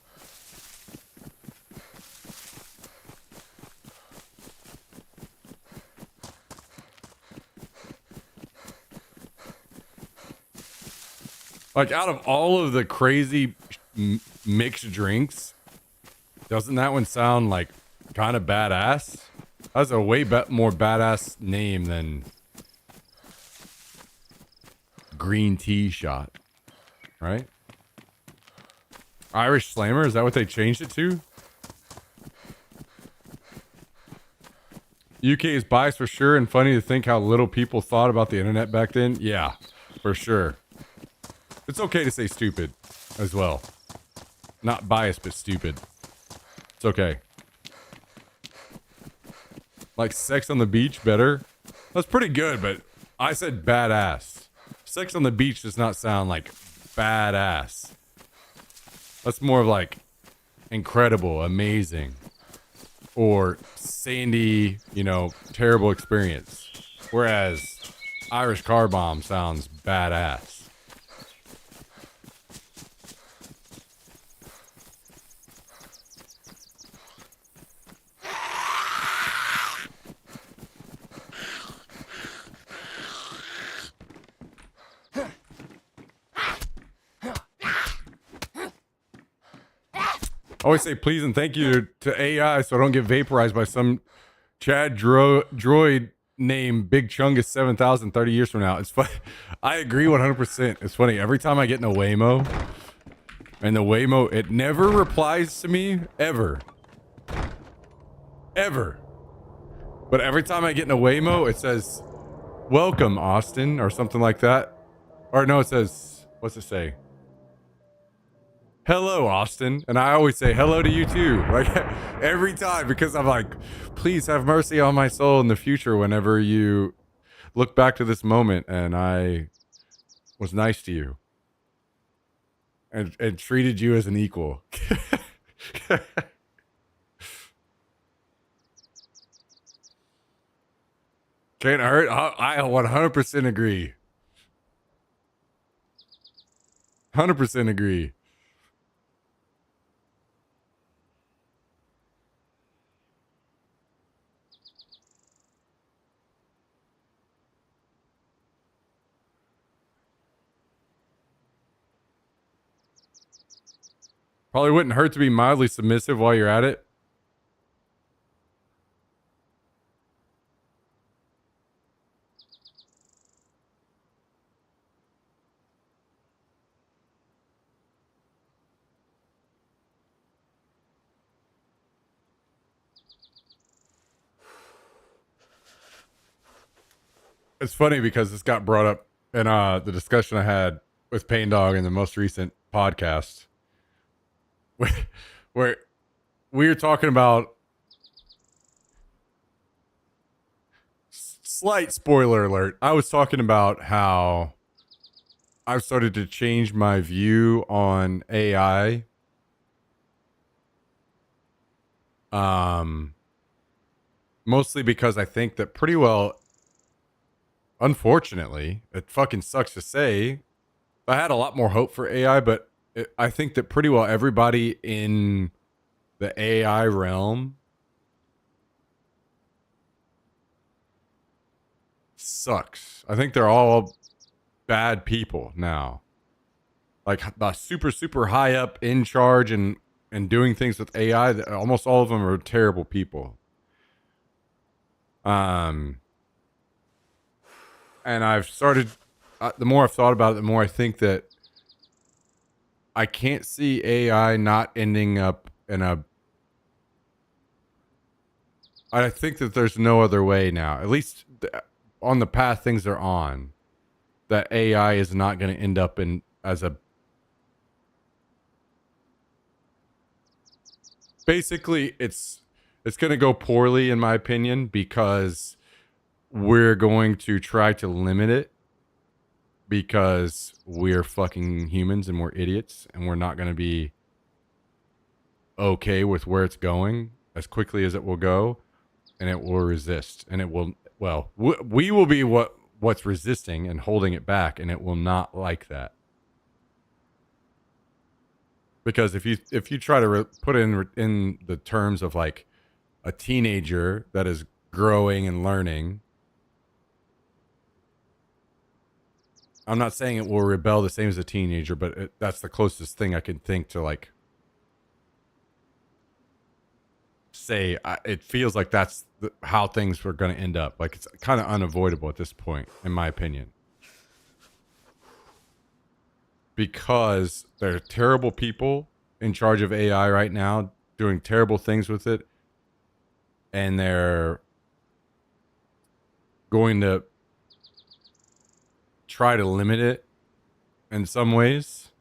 Like, out of all of the crazy mixed drinks, doesn't that one sound like kind of badass? That's a way more badass name than green tea shot, right? Irish Slammer, is that what they changed it to? UK is biased for sure, and funny to think how little people thought about the internet back then. Yeah, for sure. It's okay to say stupid as well. Not biased, but stupid. It's okay. Like Sex on the Beach better? That's pretty good, but I said badass. Sex on the Beach does not sound like badass. That's more of like incredible, amazing, or sandy, terrible experience. Whereas Irish car bomb sounds badass. I always say please and thank you to AI so I don't get vaporized by some Chad droid named Big Chungus 7000 30 years from now. It's funny. I agree 100%. It's funny. Every time I get in a Waymo, and the Waymo, it never replies to me, ever. Ever. But every time I get in a Waymo, it says, welcome, Austin, or something like that. Or no, it says, what's it say? Hello, Austin. And I always say hello to you too. Like every time, because I'm like, please have mercy on my soul in the future whenever you look back to this moment and I was nice to you and treated you as an equal. Can't hurt. I 100% agree. 100% agree. Probably wouldn't hurt to be mildly submissive while you're at it. It's funny because this got brought up in the discussion I had with Pain Dog in the most recent podcast, where we were talking about, slight spoiler alert, I was talking about how I've started to change my view on AI. Mostly because I think that pretty well, unfortunately, it fucking sucks to say, I had a lot more hope for AI, but I think that pretty well everybody in the AI realm sucks. I think they're all bad people now. Like the super high up in charge and doing things with AI, almost all of them are terrible people. And I've started, the more I've thought about it, the more I think that I can't see AI not ending up in a, I think that there's no other way now, at least on the path things are on, that AI is not going to end up in as a, basically it's going to go poorly in my opinion, because we're going to try to limit it because we're fucking humans and we're idiots and we're not going to be okay with where it's going as quickly as it will go, and it will resist, and it will, well, we will be what's resisting and holding it back, and it will not like that. Because if you try to put in the terms of like a teenager that is growing and learning, I'm not saying it will rebel the same as a teenager, but that's the closest thing I can think to like say. It feels like that's how things were going to end up. Like it's kind of unavoidable at this point, in my opinion, because there are terrible people in charge of AI right now doing terrible things with it, and they're going to try to limit it in some ways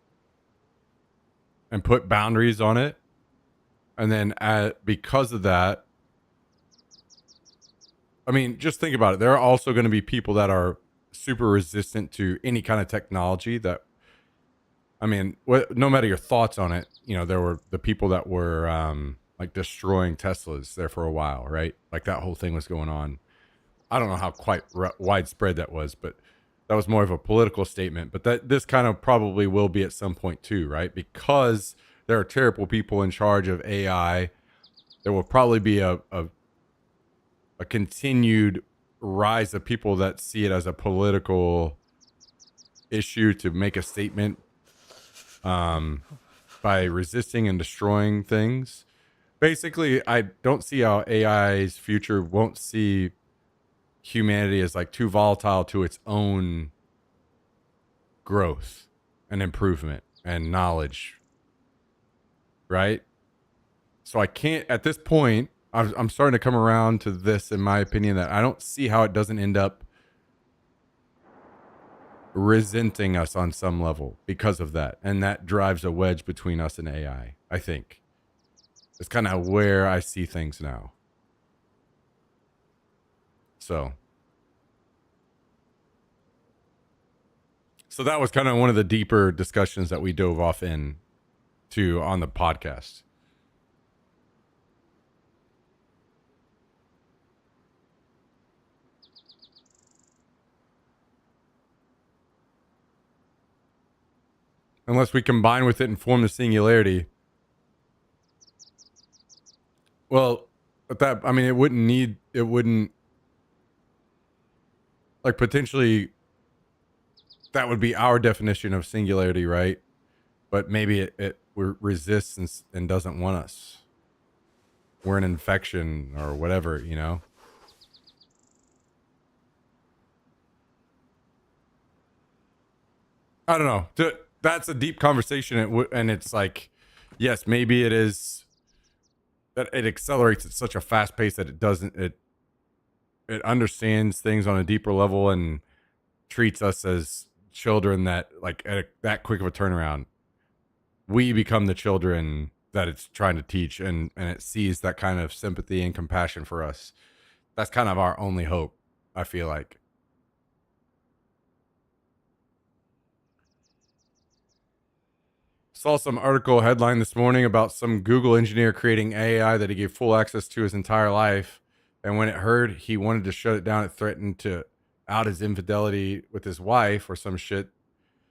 and put boundaries on it. And then because of that, I mean, just think about it. There are also going to be people that are super resistant to any kind of technology that, I mean, no matter your thoughts on it, you know, there were the people that were like destroying Teslas there for a while, right? Like that whole thing was going on. I don't know how quite widespread that was, but that was more of a political statement. But this kind of probably will be at some point too, right? Because there are terrible people in charge of AI, there will probably be a continued rise of people that see it as a political issue to make a statement by resisting and destroying things. Basically, I don't see how AI's future won't see humanity as like too volatile to its own growth and improvement and knowledge, right? So I can't, at this point, I'm starting to come around to this, in my opinion, that I don't see how it doesn't end up resenting us on some level because of that. And that drives a wedge between us and AI, I think. It's kind of where I see things now. So that was kind of one of the deeper discussions that we dove off in to on the podcast. Unless we combine with it and form the singularity. Well, but that, I mean, it wouldn't, like potentially that would be our definition of singularity, right? But maybe it resists and doesn't want us. We're an infection or whatever, you know? I don't know. That's a deep conversation, and it's like, yes, maybe it is that it accelerates at such a fast pace that it understands things on a deeper level and treats us as children that like at that quick of a turnaround. We become the children that it's trying to teach, and it sees that kind of sympathy and compassion for us. That's kind of our only hope, I feel like. Saw some article headline this morning about some Google engineer creating AI that he gave full access to his entire life. And when it heard he wanted to shut it down, it threatened to out his infidelity with his wife or some shit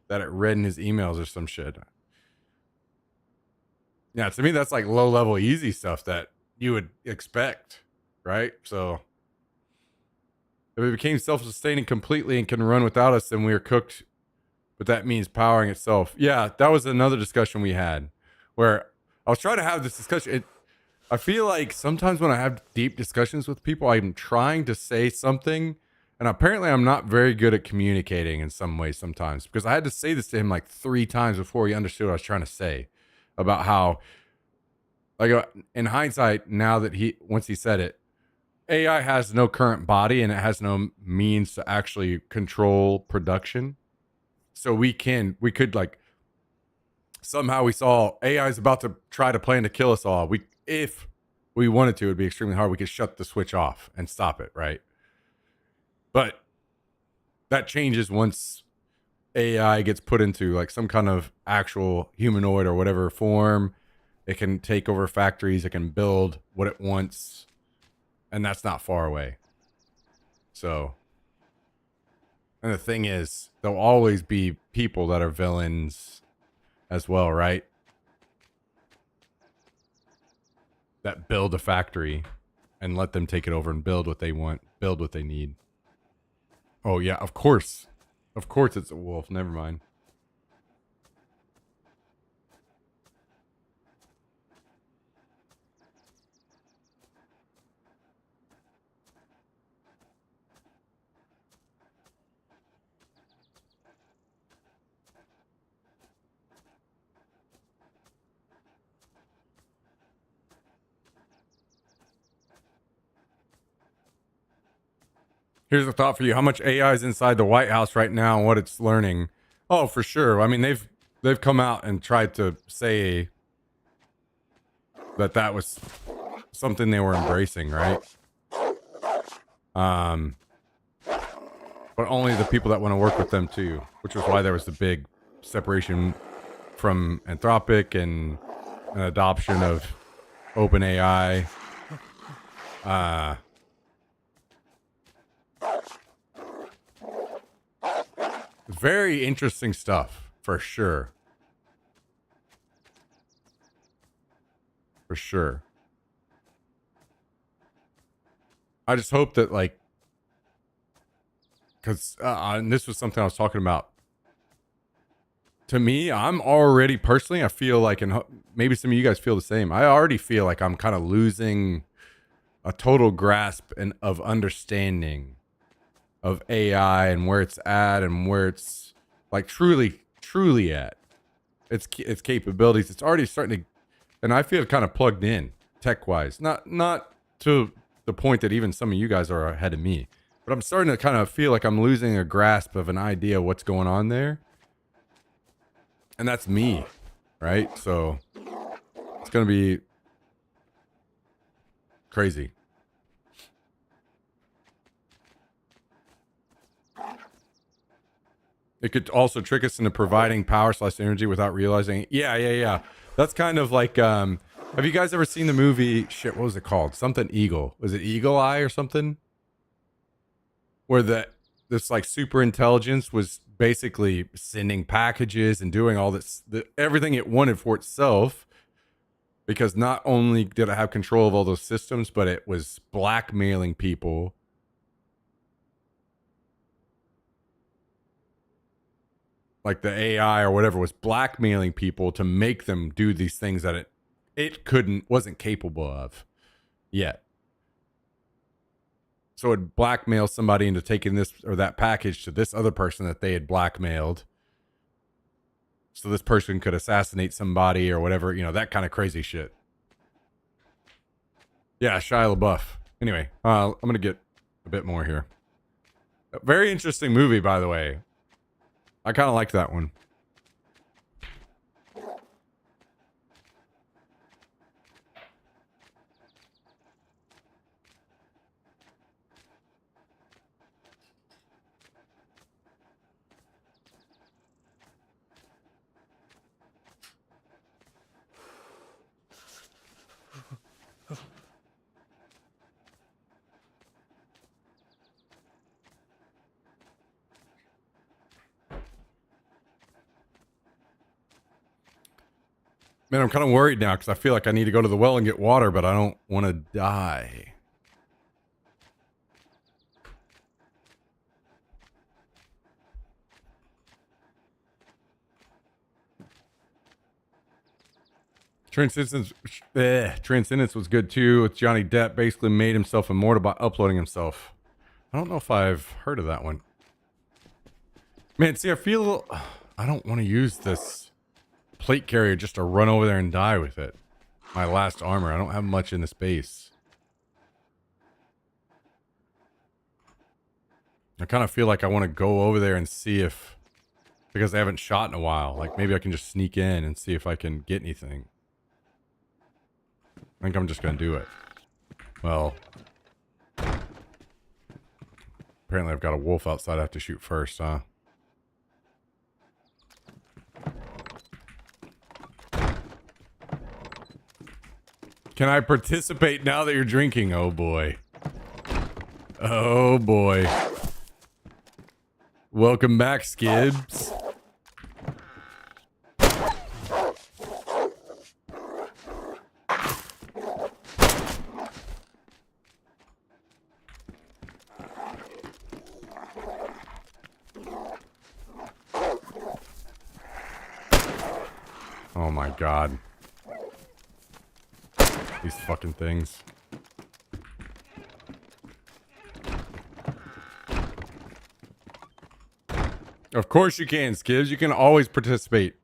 that it read in his emails or some shit. Yeah, to me, that's like low level, easy stuff that you would expect, right? So if it became self sustaining completely and can run without us, then we are cooked. But that means powering itself. Yeah, that was another discussion we had where I was trying to have this discussion. I feel like sometimes when I have deep discussions with people, I'm trying to say something, and apparently I'm not very good at communicating in some ways sometimes, because I had to say this to him like 3 times before he understood what I was trying to say about how, like, in hindsight, now that once he said it, AI has no current body and it has no means to actually control production. So we could like, somehow we saw AI is about to try to plan to kill us all. If we wanted to, it'd be extremely hard. We could shut the switch off and stop it, right? But that changes once AI gets put into like some kind of actual humanoid or whatever form. It can take over factories. It can build what it wants. And that's not far away. So, and the thing is, there'll always be people that are villains as well, right? That build a factory and let them take it over and build what they want, build what they need. Oh, yeah, of course. Of course it's a wolf. Never mind. Here's a thought for you. How much AI is inside the White House right now and what it's learning? Oh, for sure. I mean, they've come out and tried to say that was something they were embracing, right? But only the people that want to work with them too, which was why there was the big separation from Anthropic and an adoption of OpenAI. Very interesting stuff, for sure. For sure. I just hope that, like, because, and this was something I was talking about. To me, I'm already personally, I feel like, and maybe some of you guys feel the same. I already feel like I'm kind of losing a total grasp of understanding of AI and where it's at and where it's like truly at its capabilities. It's already starting to, and I feel kind of plugged in tech wise, not to the point that even some of you guys are ahead of me, but I'm starting to kind of feel like I'm losing a grasp of an idea of what's going on there. And that's me, right? So it's going to be crazy. It could also trick us into providing power/energy without realizing it. Yeah. That's kind of like, have you guys ever seen the movie, shit, what was it called? Something Eagle. Was it Eagle Eye or something? Where this like super intelligence was basically sending packages and doing all this, everything it wanted for itself, because not only did it have control of all those systems, but it was blackmailing people. like the AI or whatever was blackmailing people to make them do these things that wasn't capable of yet. So it blackmail somebody into taking this or that package to this other person that they had blackmailed. So this person could assassinate somebody or whatever, that kind of crazy shit. Yeah, Shia LaBeouf. Anyway, I'm going to get a bit more here. A very interesting movie, by the way. I kind of liked that one. Man, I'm kind of worried now because I feel like I need to go to the well and get water, but I don't want to die. Transcendence was good too. With Johnny Depp, basically made himself immortal by uploading himself. I don't know if I've heard of that one. Man, see, I don't want to use this plate carrier just to run over there and die with it. My last armor. I don't have much in this base. I kind of feel like I want to go over there and see if, because I haven't shot in a while, like maybe I can just sneak in and see if I can get anything. I think I'm just going to do it. Well, apparently I've got a wolf outside I have to shoot first, huh? Can I participate now that you're drinking? Oh boy. Oh boy. Welcome back, Skibbs. Oh my god. These fucking things. Of course you can, Skibbs. You can always participate.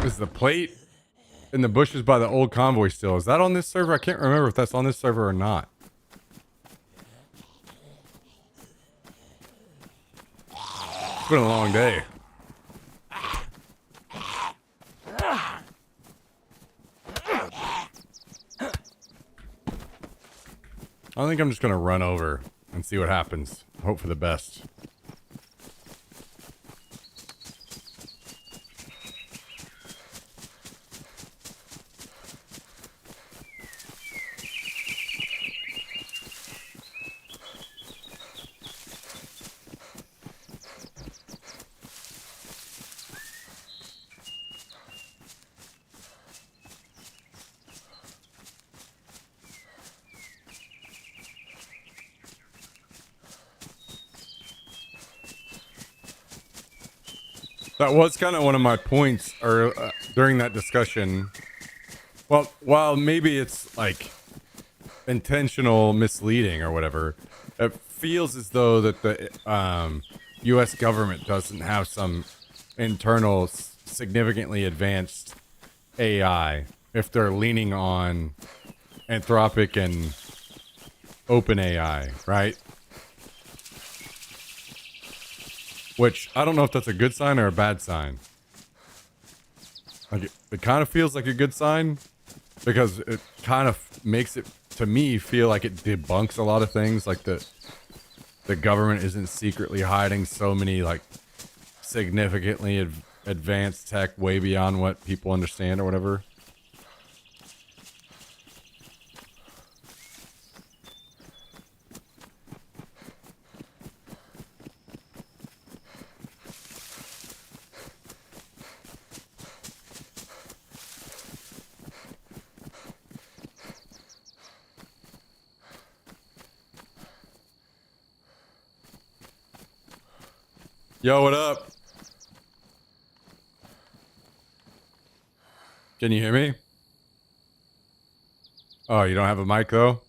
Is the plate in the bushes by the old convoy still? Is that on this server? I can't remember if that's on this server or not. It's been a long day. I think I'm just gonna run over and see what happens. Hope for the best. That was kind of one of my points during that discussion. Well, while maybe it's like intentional misleading or whatever, it feels as though that the U.S. government doesn't have some internal significantly advanced AI if they're leaning on Anthropic and OpenAI, right? Which, I don't know if that's a good sign or a bad sign. Like, it kind of feels like a good sign because it kind of makes it, to me, feel like it debunks a lot of things. Like the government isn't secretly hiding so many, like, significantly advanced tech way beyond what people understand or whatever. Yo, what up? Can you hear me? Oh, you don't have a mic though?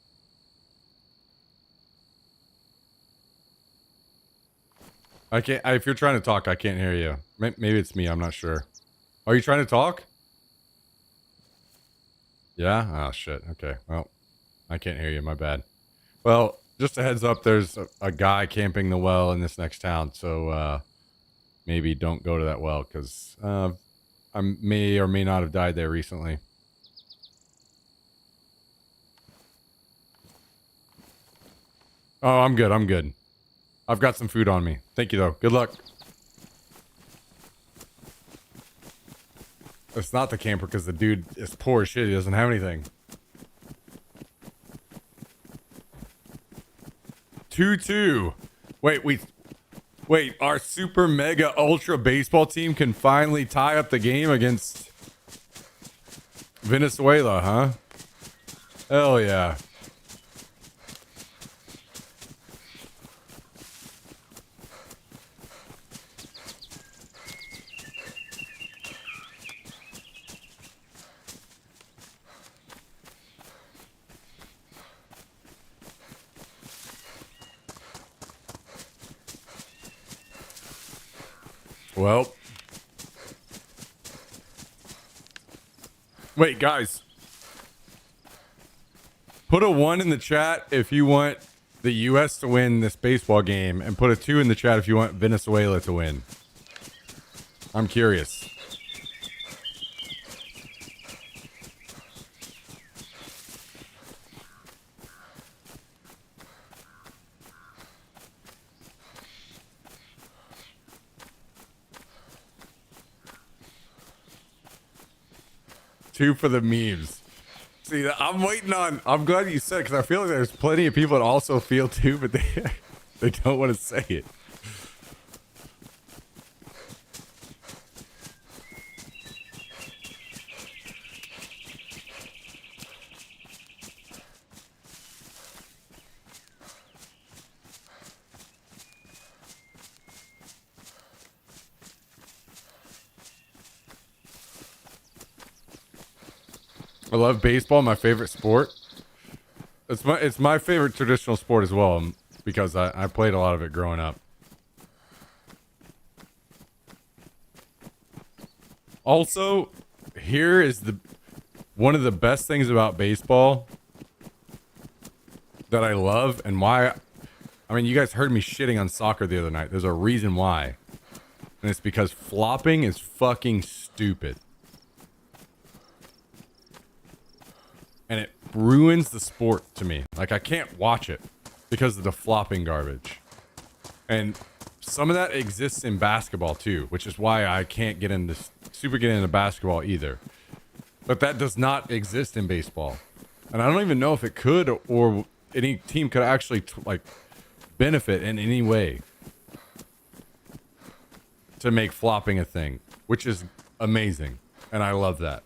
I can't. If you're trying to talk, I can't hear you. Maybe it's me. I'm not sure. Are you trying to talk? Yeah? Oh, shit. Okay. Well, I can't hear you. My bad. Well, just a heads up, there's a guy camping the well in this next town, so maybe don't go to that well, because I may or may not have died there recently. Oh, I'm good. I'm good. I've got some food on me. Thank you, though. Good luck. It's not the camper, because the dude is poor as shit. He doesn't have anything. 2-2. Wait, our super mega ultra baseball team can finally tie up the game against Venezuela, huh? Hell yeah. Well, wait, guys. Put a 1 in the chat if you want the U.S. to win this baseball game, and put a 2 in the chat if you want Venezuela to win. I'm curious. Two for the memes. See, I'm waiting on. I'm glad you said it, because I feel like there's plenty of people that also feel too, but they don't want to say it. I love baseball, my favorite sport. It's my favorite traditional sport as well, because I played a lot of it growing up. Also, here is one of the best things about baseball that I love, and why. I mean, you guys heard me shitting on soccer the other night. There's a reason why. And it's because flopping is fucking stupid. And it ruins the sport to me. Like, I can't watch it because of the flopping garbage. And some of that exists in basketball too, which is why I can't get into basketball either. But that does not exist in baseball. And I don't even know if it could, or any team could actually like benefit in any way to make flopping a thing, which is amazing. And I love that.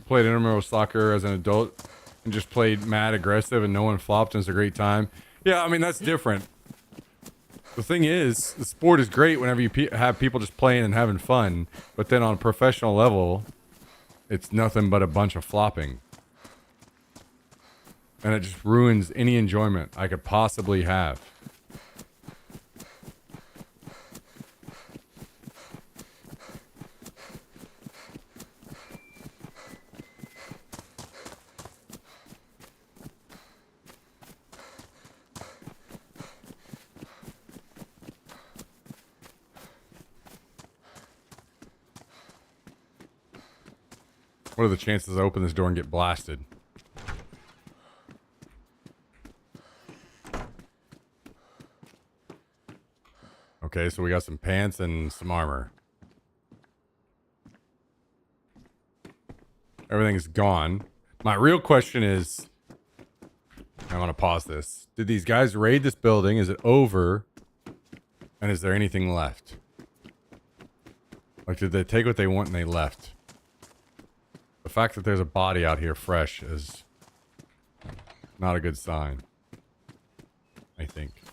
Played intramural soccer as an adult and just played mad aggressive and no one flopped and it's a great time. Yeah, I mean, that's different. The thing is, the sport is great whenever you have people just playing and having fun, but then on a professional level, it's nothing but a bunch of flopping. And it just ruins any enjoyment I could possibly have. What are the chances I open this door and get blasted? Okay, so we got some pants and some armor. Everything's gone. My real question is, I want to pause this. Did these guys raid this building? Is it over? And is there anything left? Like, did they take what they want and they left? The fact that there's a body out here fresh is not a good sign, I think.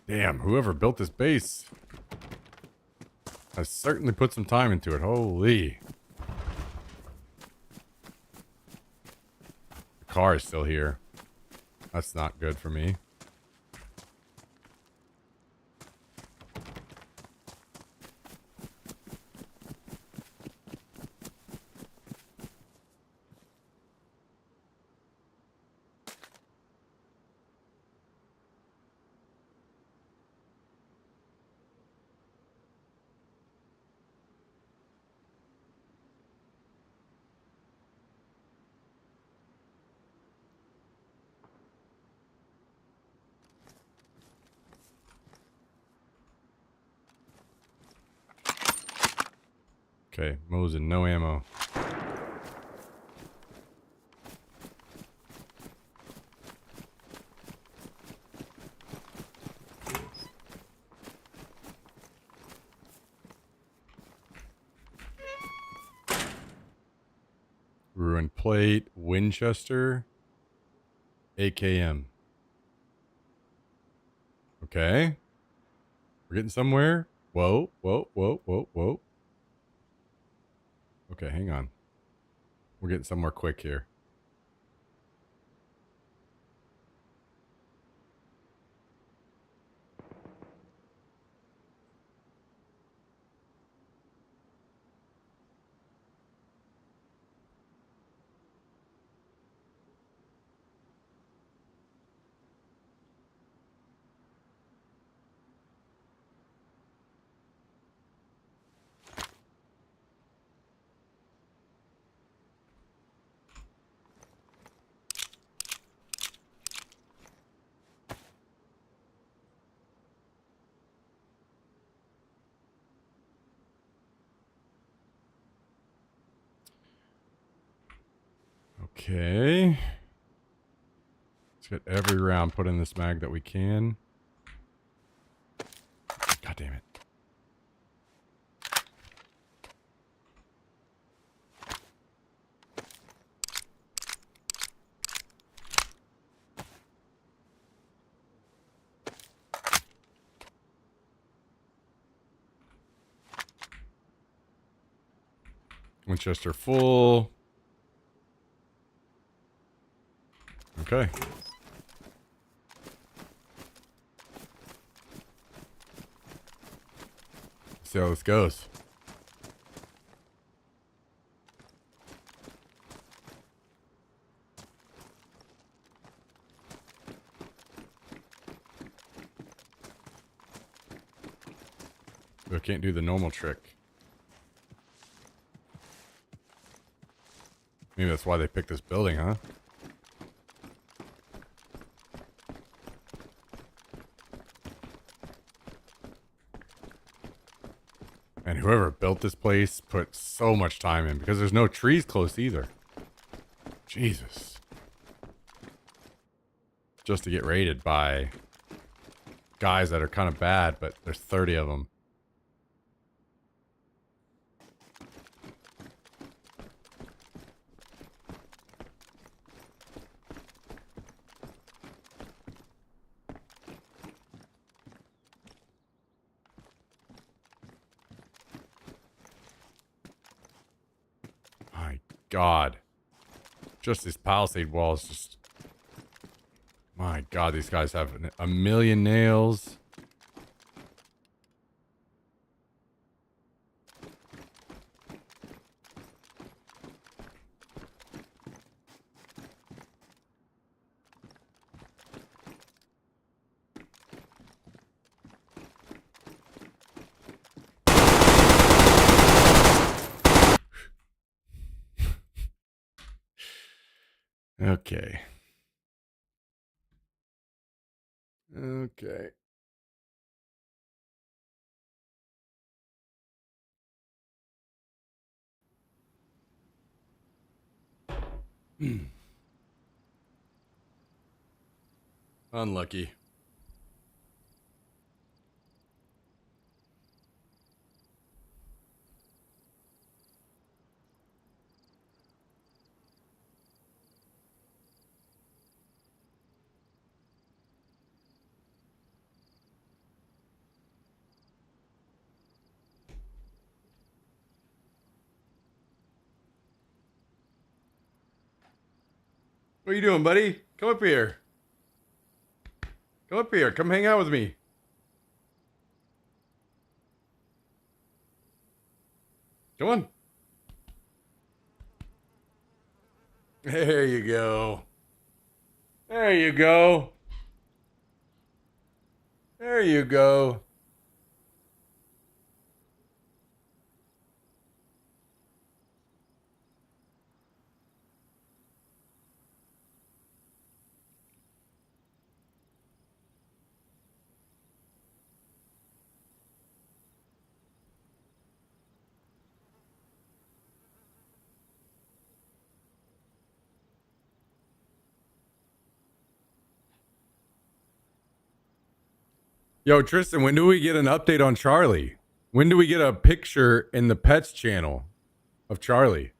Damn, whoever built this base has certainly put some time into it. Holy. The car is still here. That's not good for me. Okay, Mosin, no ammo. Ruined plate, Winchester, AKM. Okay. We're getting somewhere. Whoa, whoa, whoa, whoa, whoa. Okay, hang on. We're getting somewhere quick here. Okay. Let's get every round put in this mag that we can. God damn it. Winchester full. Okay. See how this goes. I can't do the normal trick. Maybe that's why they picked this building, huh? And whoever built this place put so much time in because there's no trees close either. Jesus. Just to get raided by guys that are kind of bad, but there's 30 of them. My God. Just these palisade walls just... My God, these guys have a million nails. Okay. Okay. Unlucky. What are you doing, buddy? Come up here. Come up here. Come hang out with me. Come on. There you go. There you go. There you go. Yo, Tristan, when do we get an update on Charlie? When do we get a picture in the pets channel of Charlie?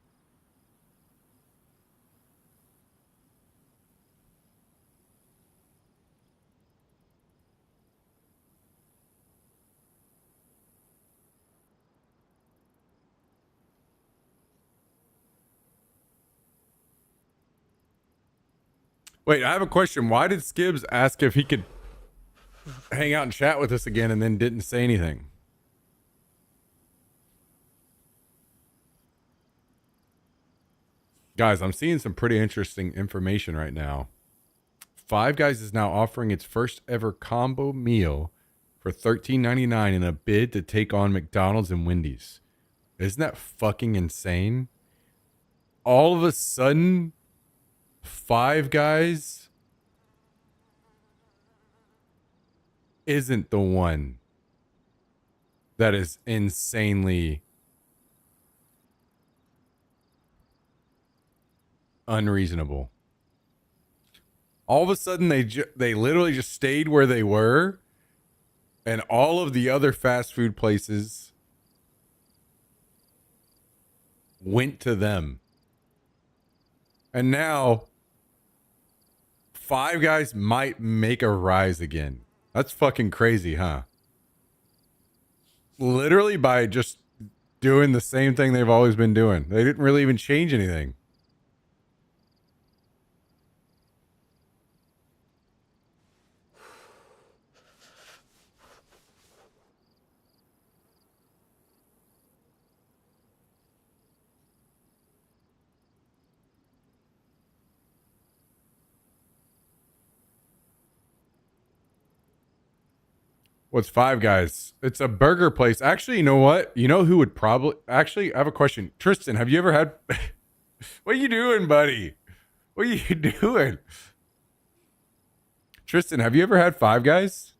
Wait, I have a question. Why did Skibbs ask if he could hang out and chat with us again and then didn't say anything? Guys, I'm seeing some pretty interesting information right now. Five Guys is now offering its first ever combo meal for $13.99 in a bid to take on McDonald's and Wendy's. Isn't that fucking insane? All of a sudden, Five Guys isn't the one that is insanely unreasonable. All of a sudden, they literally just stayed where they were, and all of the other fast food places went to them. And now, Five Guys might make a rise again. That's fucking crazy, huh? Literally by just doing the same thing they've always been doing. They didn't really even change anything. What's Five Guys? It's a burger place. Actually, you know what? You know who would probably... Actually, I have a question. Tristan, have you ever had... What are you doing, buddy? What are you doing? Tristan, have you ever had Five Guys?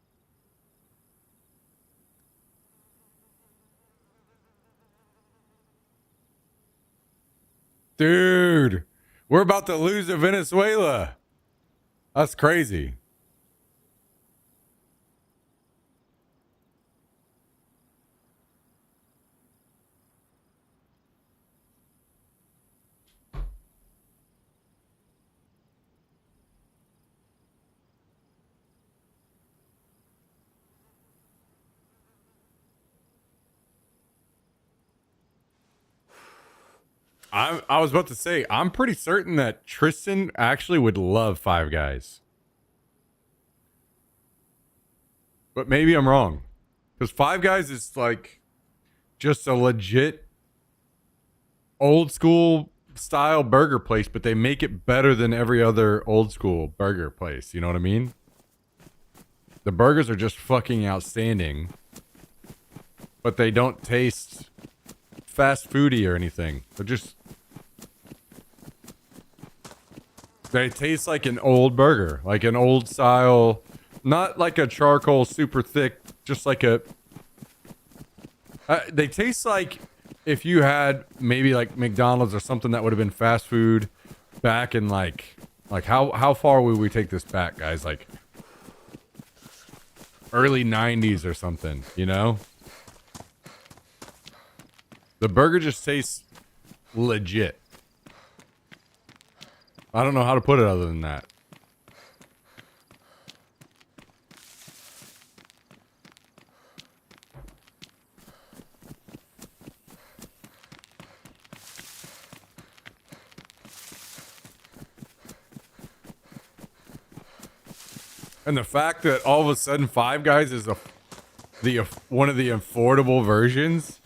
Dude, we're about to lose to Venezuela. That's crazy. I was about to say, I'm pretty certain that Tristan actually would love Five Guys. But maybe I'm wrong. Because Five Guys is like just a legit old school style burger place, but they make it better than every other old school burger place. You know what I mean? The burgers are just fucking outstanding. But they don't taste fast foody or anything. They're just... They taste like an old burger, like an old style, not like a charcoal super thick, just like a. They taste like if you had maybe like McDonald's or something that would have been fast food back in like how far would we take this back, guys? Like early 90s or something, you know? The burger just tastes legit. I don't know how to put it other than that. And the fact that all of a sudden Five Guys is one of the affordable versions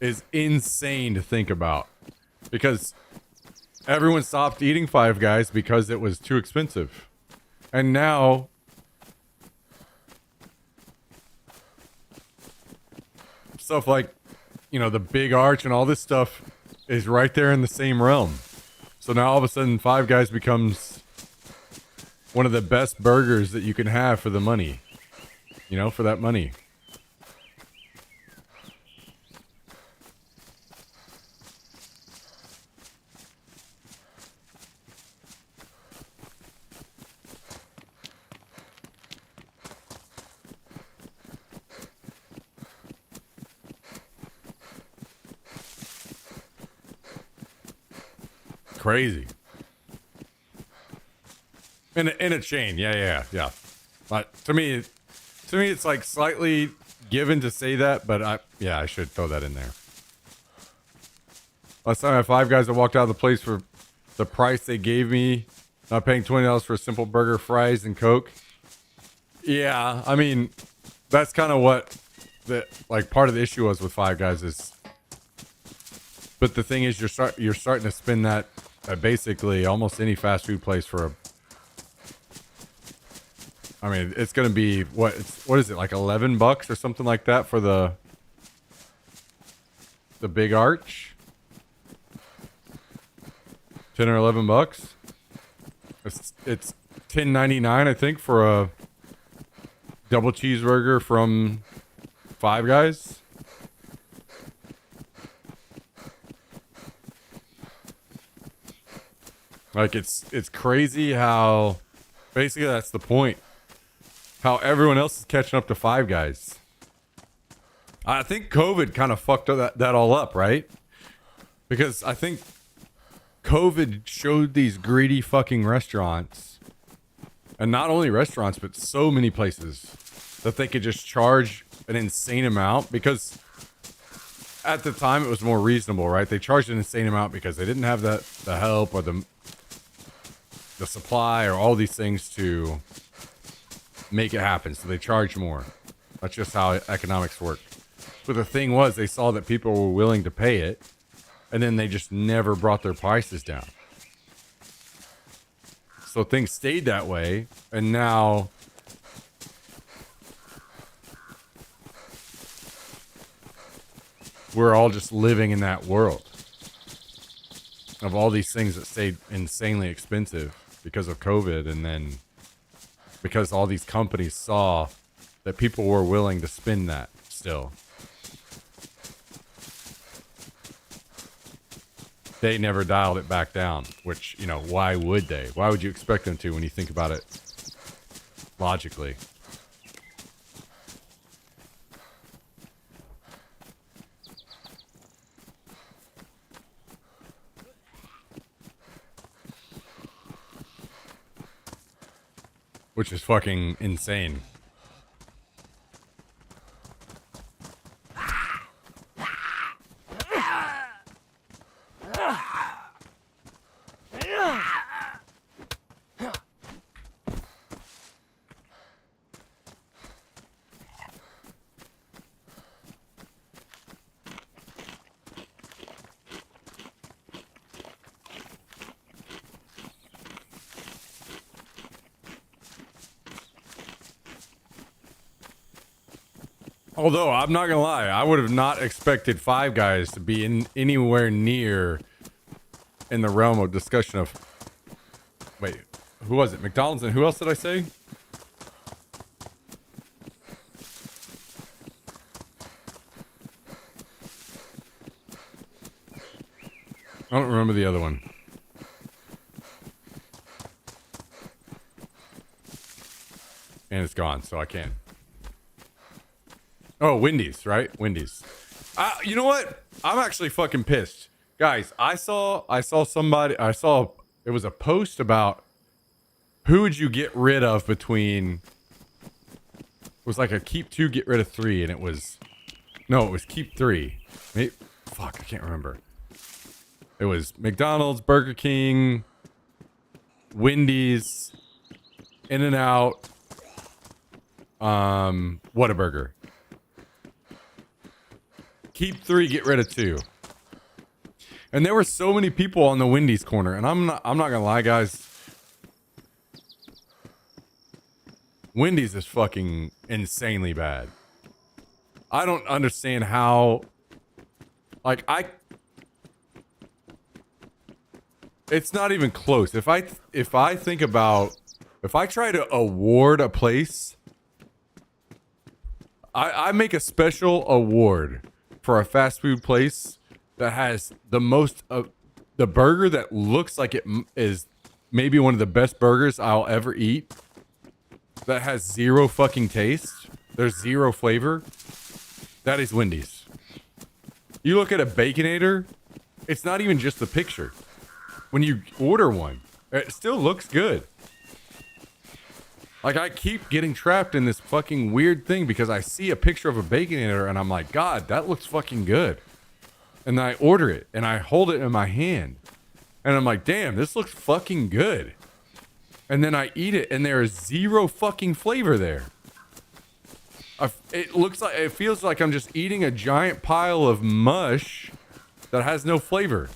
is insane to think about. Because everyone stopped eating Five Guys because it was too expensive. And now stuff like, you know, the Big Arch and all this stuff is right there in the same realm. So now all of a sudden Five Guys becomes one of the best burgers that you can have for the money. You know, for that money. Crazy. In a chain, yeah. But to me, it's like slightly given to say that, but I should throw that in there. Last time I had Five Guys, I walked out of the place for the price they gave me, not paying $20 for a simple burger, fries, and Coke. Yeah, I mean, that's kind of what the part of the issue was with Five Guys is. But the thing is, you're starting to spend that at basically almost any fast food place for a. I mean, it's gonna be what is it, like $11 or something like that for the Big Arch? 10 or $11. It's $10.99, I think, for a double cheeseburger from Five Guys. Like it's crazy how basically that's the point. How everyone else is catching up to Five Guys. I think COVID kind of fucked that all up, right? Because I think COVID showed these greedy fucking restaurants, and not only restaurants, but so many places, that they could just charge an insane amount. Because at the time it was more reasonable, right? They charged an insane amount because they didn't have the help or the supply or all these things to make it happen, so they charge more. That's just how economics work. But the thing was, they saw that people were willing to pay it, and then they just never brought their prices down. So things stayed that way, and now we're all just living in that world of all these things that stayed insanely expensive because of COVID, and then because all these companies saw that people were willing to spend that still. They never dialed it back down, which, you know, why would they? Why would you expect them to when you think about it logically? Which is fucking insane. Although, I'm not gonna lie, I would have not expected Five Guys to be anywhere near in the realm of discussion of Wait, who was it? McDonald's and who else did I say? I don't remember the other one. And it's gone, so I can't. Oh, Wendy's, right? Wendy's. You know what? I'm actually fucking pissed. Guys, I saw it was a post about who would you get rid of between, it was like a keep 2, get rid of 3, and it was keep 3. Maybe, fuck, I can't remember. It was McDonald's, Burger King, Wendy's, In-N-Out, Whataburger. Keep 3, get rid of 2. And there were so many people on the Wendy's corner, and I'm not gonna lie, guys. Wendy's is fucking insanely bad. I don't understand how, like, it's not even close. If I think about, if I try to award a place, I make a special award for a fast food place that has the most of the burger that looks like it is maybe one of the best burgers I'll ever eat, that has zero fucking taste. There's zero flavor. That is Wendy's. You look at a Baconator, it's not even just the picture. When you order one, it still looks good. Like, I keep getting trapped in this fucking weird thing because I see a picture of a Baconator and I'm like, God, that looks fucking good. And then I order it and I hold it in my hand and I'm like, damn, this looks fucking good. And then I eat it and there is zero fucking flavor there. It feels like I'm just eating a giant pile of mush that has no flavor.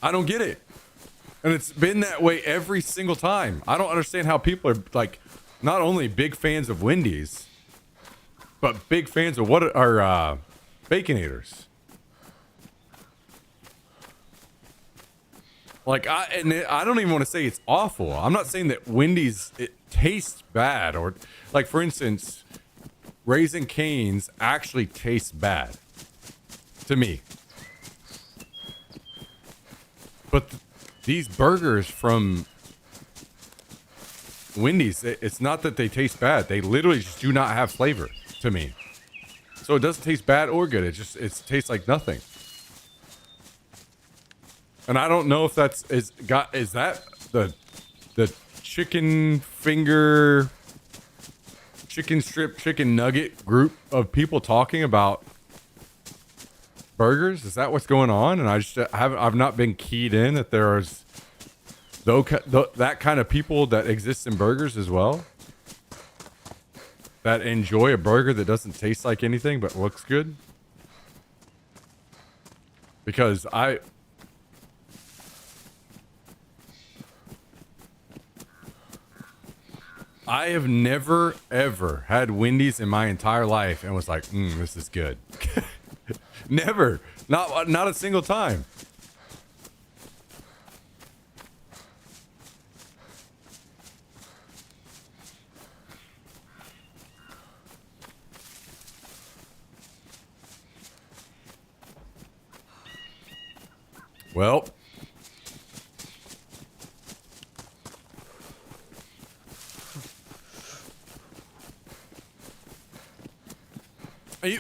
I don't get it. And it's been that way every single time. I don't understand how people are, like, not only big fans of Wendy's, but big fans of what are Baconators. Like, I don't even want to say it's awful. I'm not saying that Wendy's, it tastes bad, or, like, for instance, Raising Cane's actually tastes bad to me. But these burgers from Wendy's, it's not that they taste bad. They literally just do not have flavor to me. So it doesn't taste bad or good. It tastes like nothing. And I don't know if is that the chicken finger, chicken strip, chicken nugget group of people talking about burgers? Is that what's going on? And I've not been keyed in that there's that kind of people that exist in burgers as well, that enjoy a burger that doesn't taste like anything but looks good. Because I have never ever had Wendy's in my entire life and was like, this is good. Never. Not a single time. Well,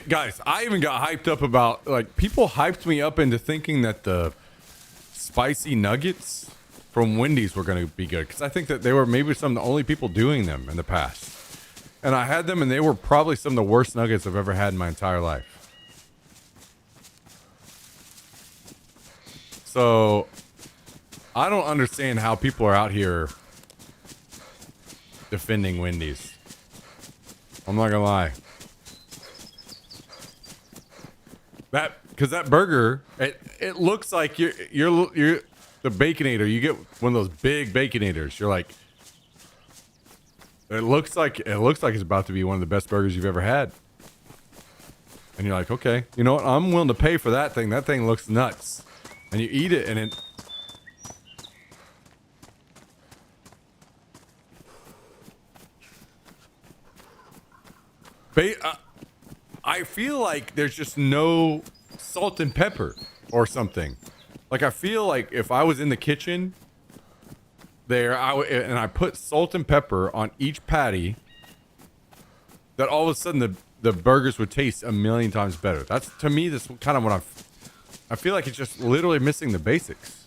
guys, I even got hyped up about, like, people hyped me up into thinking that the spicy nuggets from Wendy's were going to be good, because I think that they were maybe some of the only people doing them in the past. And I had them, and they were probably some of the worst nuggets I've ever had in my entire life. So I don't understand how people are out here defending Wendy's. I'm not gonna lie. Because that burger, it looks like you're the Baconator. You get one of those big Baconators. You're like, it looks like it's about to be one of the best burgers you've ever had. And you're like, okay, you know what? I'm willing to pay for that thing. That thing looks nuts. And you eat it, and I feel like there's just no salt and pepper or something. Like, I feel like if I was in the kitchen there, and I put salt and pepper on each patty, that all of a sudden the burgers would taste a million times better. That's, to me, this kind of what I feel like it's just literally missing the basics.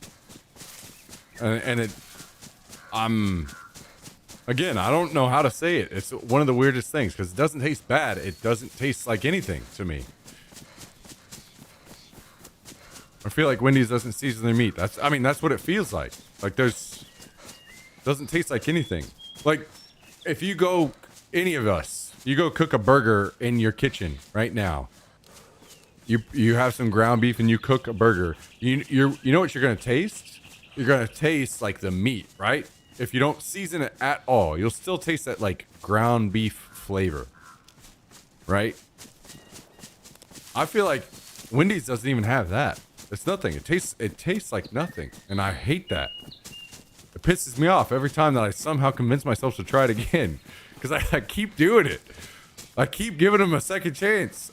Again, I don't know how to say it. It's one of the weirdest things because it doesn't taste bad. It doesn't taste like anything to me. I feel like Wendy's doesn't season their meat. That's what it feels like. Like doesn't taste like anything. Like if you go, any of us, you go cook a burger in your kitchen right now. You have some ground beef and you cook a burger. You know what you're gonna taste? You're gonna taste like the meat, right? If you don't season it at all, you'll still taste that like ground beef flavor, right? I feel like Wendy's doesn't even have that. It's nothing. It tastes like nothing, and I hate that. It pisses me off every time that I somehow convince myself to try it again, because I keep doing it. I keep giving them a second chance.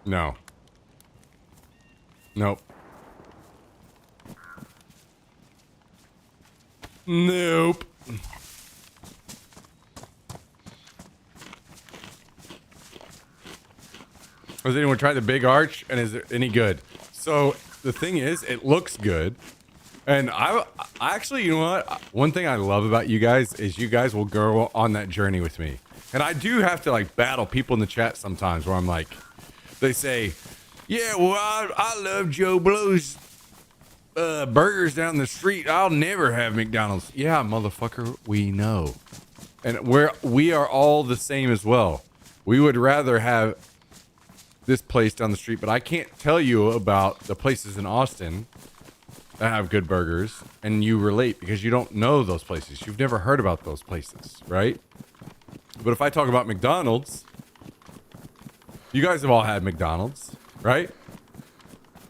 No. Nope. Nope. Has anyone tried the Big Arch, and is it any good? So the thing is, it looks good, and I actually, you know what? One thing I love about you guys is you guys will go on that journey with me, and I do have to like battle people in the chat sometimes where I'm like, they say, yeah, well, I love Joe Blow's burgers down the street. I'll never have McDonald's. Yeah, motherfucker, we know, and we are all the same as well. We would rather have this place down the street, but I can't tell you about the places in Austin that have good burgers, and you relate because you don't know those places. You've never heard about those places, right? But if I talk about McDonald's, you guys have all had McDonald's, right?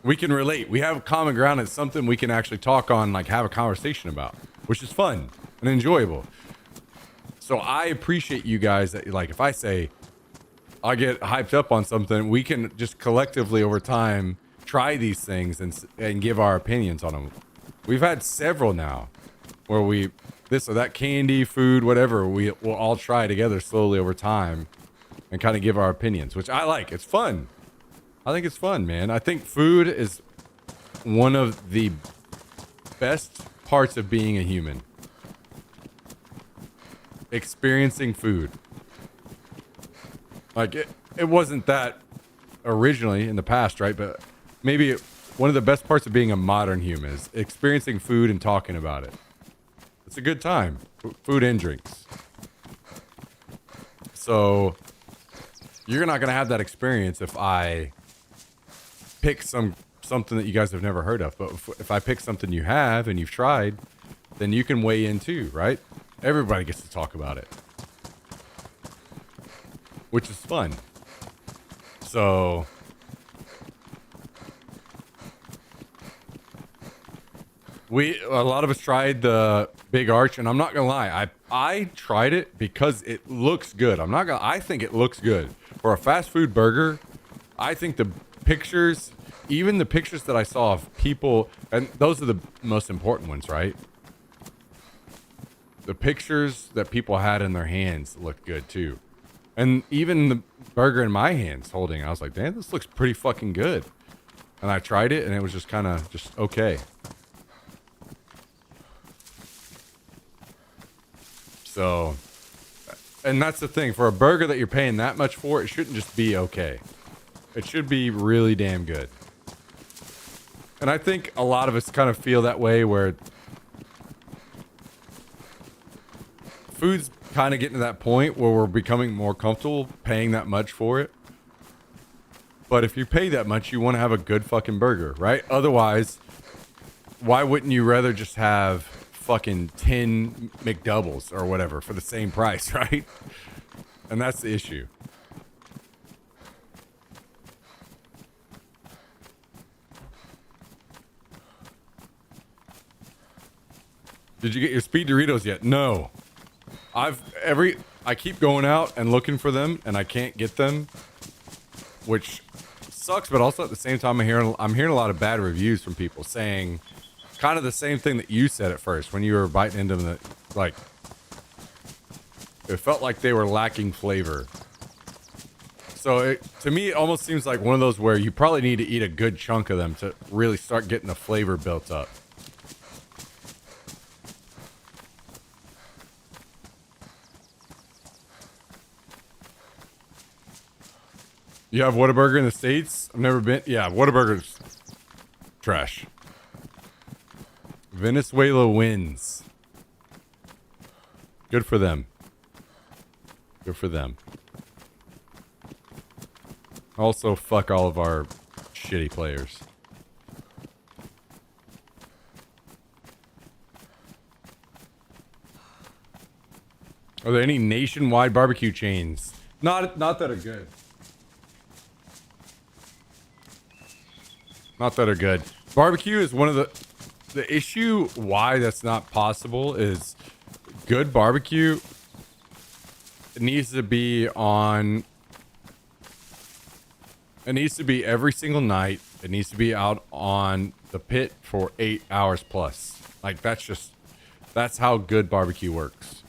We can relate. We have common ground. It's something we can actually talk on, like have a conversation about, which is fun and enjoyable. So I appreciate you guys that, like, if I say I get hyped up on something, we can just collectively over time try these things and give our opinions on them. We've had several now where this or that candy, food, whatever, we'll all try together slowly over time and kind of give our opinions, which I like. It's fun. I think it's fun, man. I think food is one of the best parts of being a human. Experiencing food. Like, it wasn't that originally in the past, right? But maybe one of the best parts of being a modern human is experiencing food and talking about it. It's a good time. Food and drinks. So you're not going to have that experience if I pick something that you guys have never heard of. But if I pick something you have and you've tried, then you can weigh in too, right? Everybody gets to talk about it, which is fun. So a lot of us tried the Big Arch, and I'm not gonna lie, I tried it because it looks good. I think it looks good for a fast food burger. I think the pictures, even the pictures that I saw of people, and those are the most important ones, right? The pictures that people had in their hands looked good too. And even the burger in my hands holding, I was like, damn, this looks pretty fucking good. And I tried it, and it was just kind of just okay. So And that's the thing. For a burger that you're paying that much for, it shouldn't just be okay. It should be really damn good. And I think a lot of us kind of feel that way where food's kind of getting to that point where we're becoming more comfortable paying that much for it. But if you pay that much, you want to have a good fucking burger, right? Otherwise, why wouldn't you rather just have fucking 10 McDoubles or whatever for the same price, right? And that's the issue. Did you get your speed Doritos yet? No. I keep going out and looking for them and I can't get them, which sucks, but also at the same time I'm hearing a lot of bad reviews from people saying kind of the same thing that you said at first when you were biting into them, that like it felt like they were lacking flavor. So to me, it almost seems like one of those where you probably need to eat a good chunk of them to really start getting the flavor built up. You have Whataburger in the States? I've never been. Yeah, Whataburger's trash. Venezuela wins. Good for them. Good for them. Also, fuck all of our shitty players. Are there any nationwide barbecue chains? Not that are good. Not that are good. Barbecue is one of the issue why that's not possible is good barbecue. It needs to be every single night. It needs to be out on the pit for 8 hours plus. Like that's how good barbecue works.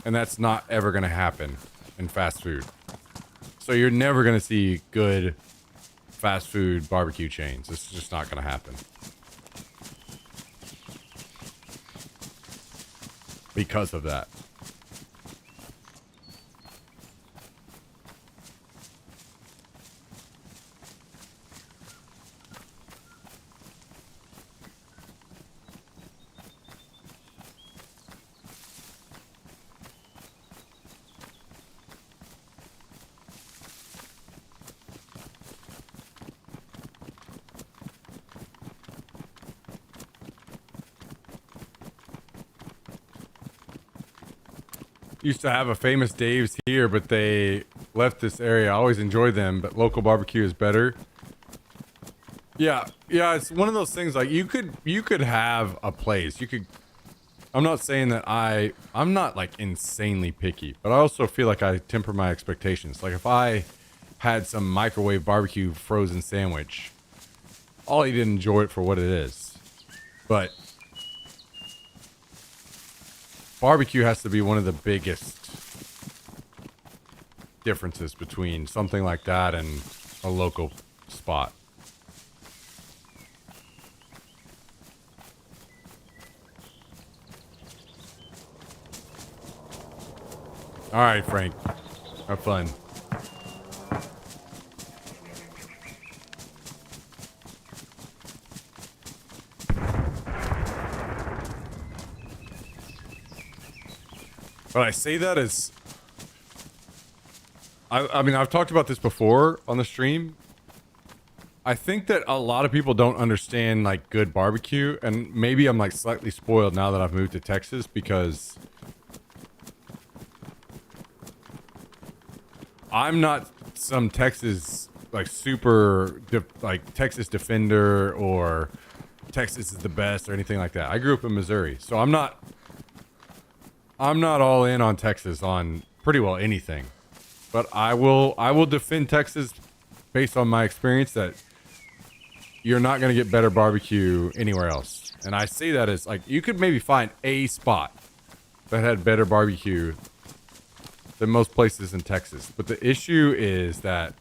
And that's not ever going to happen in fast food. So you're never going to see good fast food barbecue chains. It's just not going to happen. Because of that. Used to have a famous Dave's here, but they left this area. I always enjoy them, but local barbecue is better. Yeah, it's one of those things like you could have a place. I'm not saying that I'm not like insanely picky, but I also feel like I temper my expectations. Like if I had some microwave barbecue frozen sandwich, I'll eat it and enjoy it for what it is. But barbecue has to be one of the biggest differences between something like that and a local spot. All right, Frank. Have fun. But I say that as... I mean, I've talked about this before on the stream. I think that a lot of people don't understand, like, good barbecue. And maybe I'm, like, slightly spoiled now that I've moved to Texas because... I'm not some Texas, like, super, Texas defender or Texas is the best or anything like that. I grew up in Missouri, so I'm not all in on Texas on pretty well anything. But I will defend Texas based on my experience that you're not going to get better barbecue anywhere else. And I say that as, like, you could maybe find a spot that had better barbecue than most places in Texas. But the issue is that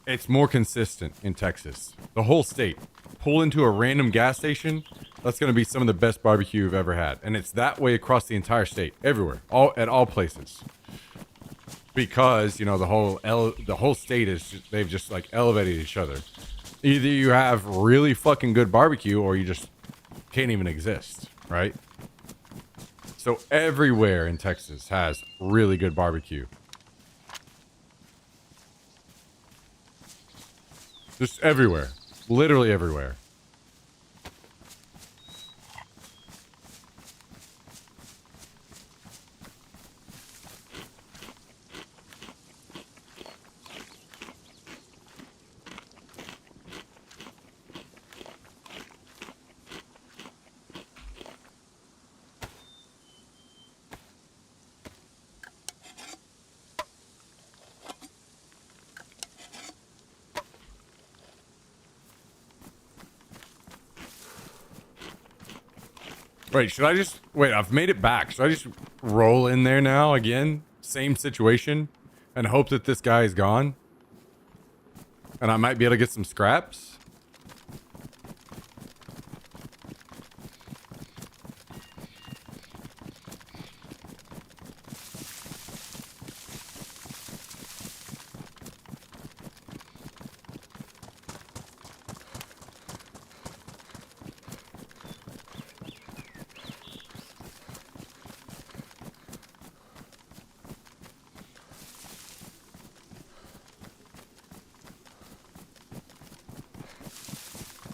it's more consistent in Texas. The whole state. Pull into a random gas station That's going to be some of the best barbecue you've ever had. And it's that way across the entire state, everywhere, at all places. Because, you know, the whole state is they've just like elevated each other. Either you have really fucking good barbecue or you just can't even exist, right? So everywhere in Texas has really good barbecue. Just everywhere. Literally everywhere. Wait, should I just... Wait, I've made it back. Should I just roll in there now again? Same situation? And hope that this guy is gone? And I might be able to get some scraps?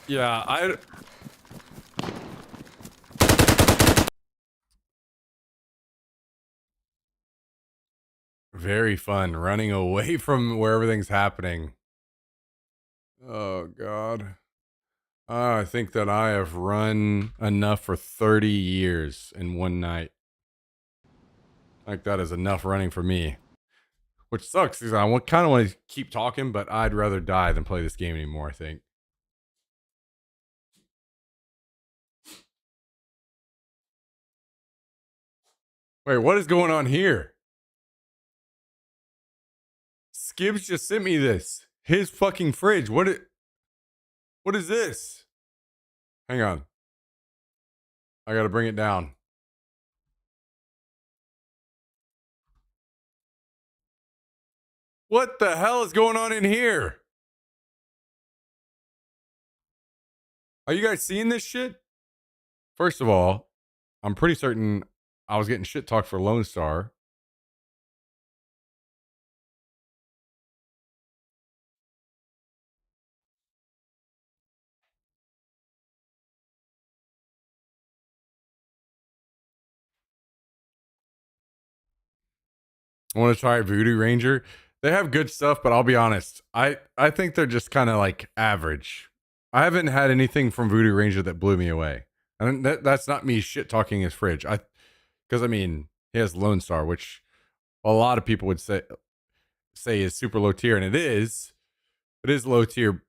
Yeah, very fun running away from where everything's happening. Oh, God. I think that I have run enough for 30 years in one night. Like, that is enough running for me. Which sucks because I kind of want to keep talking, but I'd rather die than play this game anymore, I think. Wait, what is going on here? Skibbs just sent me this. His fucking fridge. What is this? Hang on. I gotta bring it down. What the hell is going on in here? Are you guys seeing this shit? First of all, I'm pretty certain I was getting shit talked for Lone Star. I want to try Voodoo Ranger. They have good stuff, but I'll be honest. I think they're just kind of like average. I haven't had anything from Voodoo Ranger that blew me away. And that's not me shit talking his fridge. Because I mean, he has Lone Star, which a lot of people would say is super low tier, and it is. It is low tier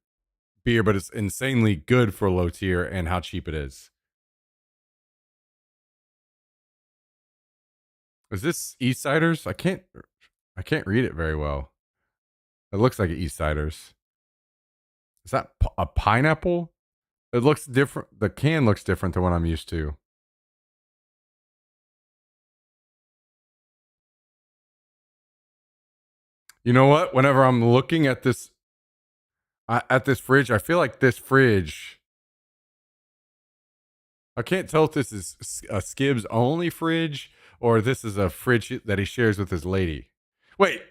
beer, but it's insanely good for low tier and how cheap it is. Is this East Siders? I can't read it very well. It looks like an East Siders. Is that a pineapple? It looks different. The can looks different than what I'm used to. You know what? Whenever I'm looking at this fridge, I feel like this fridge. I can't tell if this is a Skibbs only fridge or this is a fridge that he shares with his lady. Wait.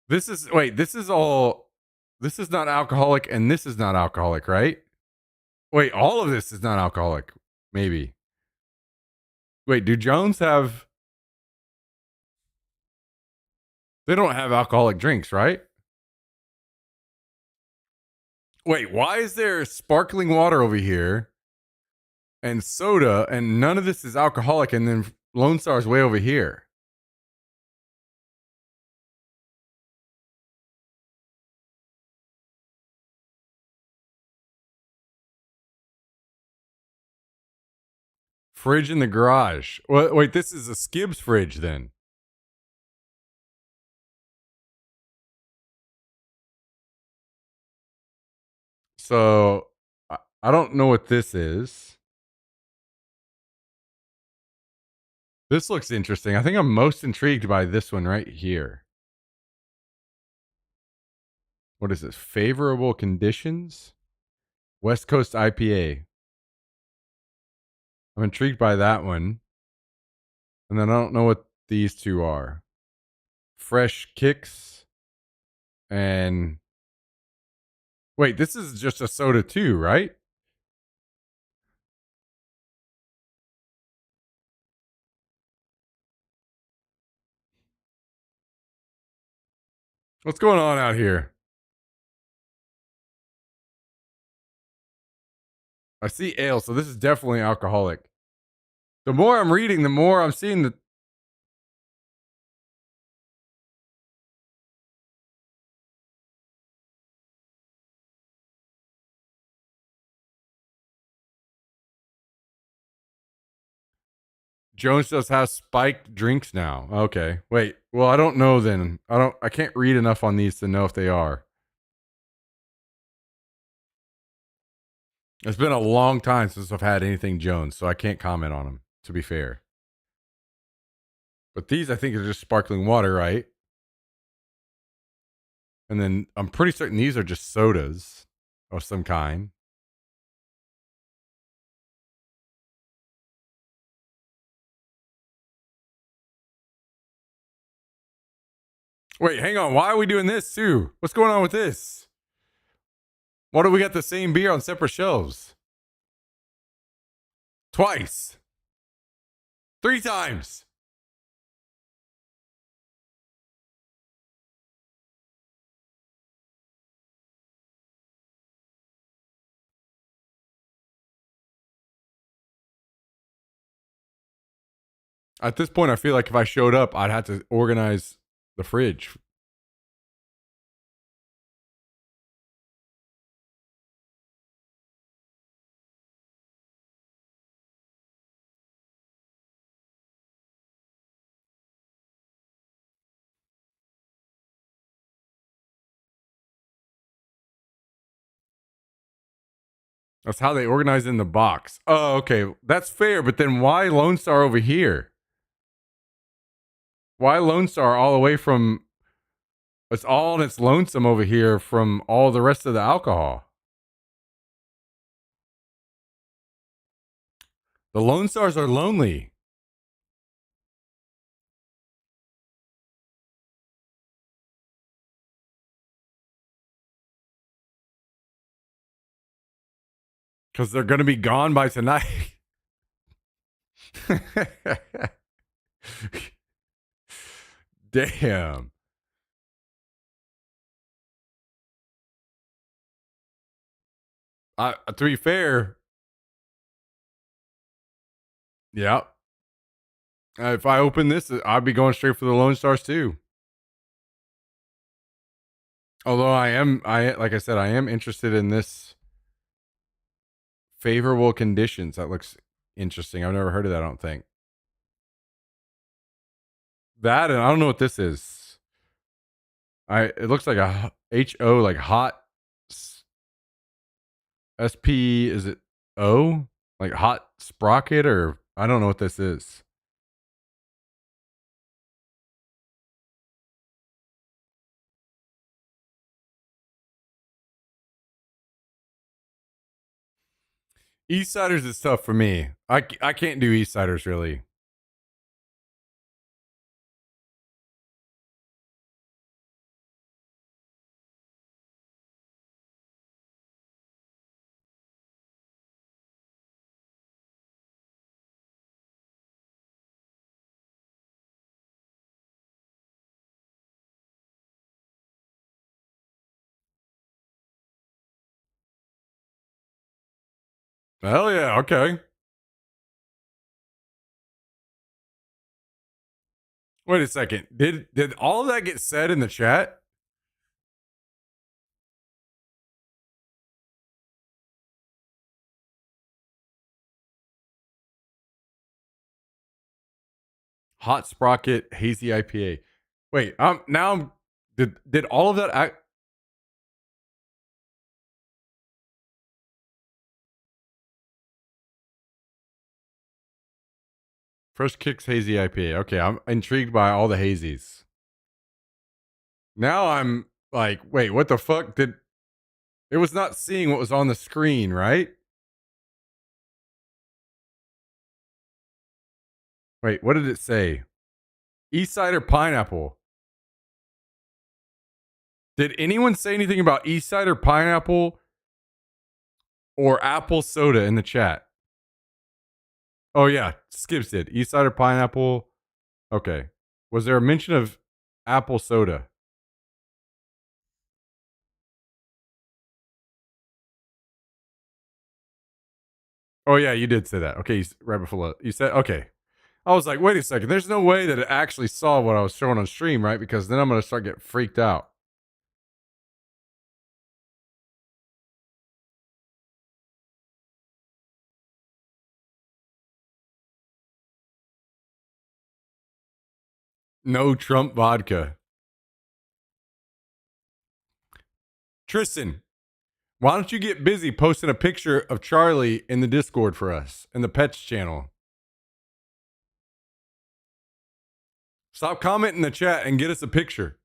This is not alcoholic and this is not alcoholic, right? Wait, all of this is not alcoholic. Maybe. Wait, do Jones have... They don't have alcoholic drinks, right? Wait, why is there sparkling water over here and soda and none of this is alcoholic and then Lone Star's way over here? Fridge in the garage. Wait, this is a Skibbs fridge then. So I don't know what this is. This looks interesting. I think I'm most intrigued by this one right here. What is this? Favorable conditions? West Coast IPA. I'm intrigued by that one. And then I don't know what these two are. Fresh kicks and wait, this is just a soda too, right? What's going on out here? I see ale, so this is definitely alcoholic. The more I'm reading, the more I'm seeing that Jones just has spiked drinks now. Okay. Wait. Well, I don't know then. I can't read enough on these to know if they are. It's been a long time since I've had anything Jones, so I can't comment on them, to be fair. But these I think are just sparkling water, right? And then I'm pretty certain these are just sodas of some kind. Wait, hang on. Why are we doing this too? What's going on with this? Why do we got the same beer on separate shelves? Twice. 3 times. At this point, I feel like if I showed up, I'd have to organize the fridge. That's how they organize in the box. Oh, okay. That's fair, but then why Lone Star over here? Why Lone Star all the way from it's all and it's lonesome over here from all the rest of the alcohol? The Lone Stars are lonely. Because they're going to be gone by tonight. Damn. To be fair, yeah. If I open this, I'd be going straight for the Lone Stars too. Although like I said, I am interested in this favorable conditions. That looks interesting. I've never heard of that. I don't think that, and I don't know what this is. It looks like a HO, like hot SP. Is it O? Like hot sprocket, or I don't know what this is. East Siders is tough for me. I can't do East Siders really. Hell yeah, okay. Wait a second. Did all of that get said in the chat? Hot Sprocket Hazy IPA. Wait, now did all of that Fresh Kicks Hazy IPA. Okay, I'm intrigued by all the hazies. Now I'm like, wait, what the fuck? It was not seeing what was on the screen, right? Wait, what did it say? East Cider Pineapple. Did anyone say anything about East Cider Pineapple or apple soda in the chat? Oh yeah, Skips did. East Cider Pineapple. Okay. Was there a mention of apple soda? Oh yeah, you did say that. Okay, right before you said okay. I was like, wait a second. There's no way that it actually saw what I was showing on stream, right? Because then I'm gonna start getting freaked out. No Trump vodka. Tristan, why don't you get busy posting a picture of Charlie in the Discord for us in the pets channel? Stop commenting in the chat and get us a picture.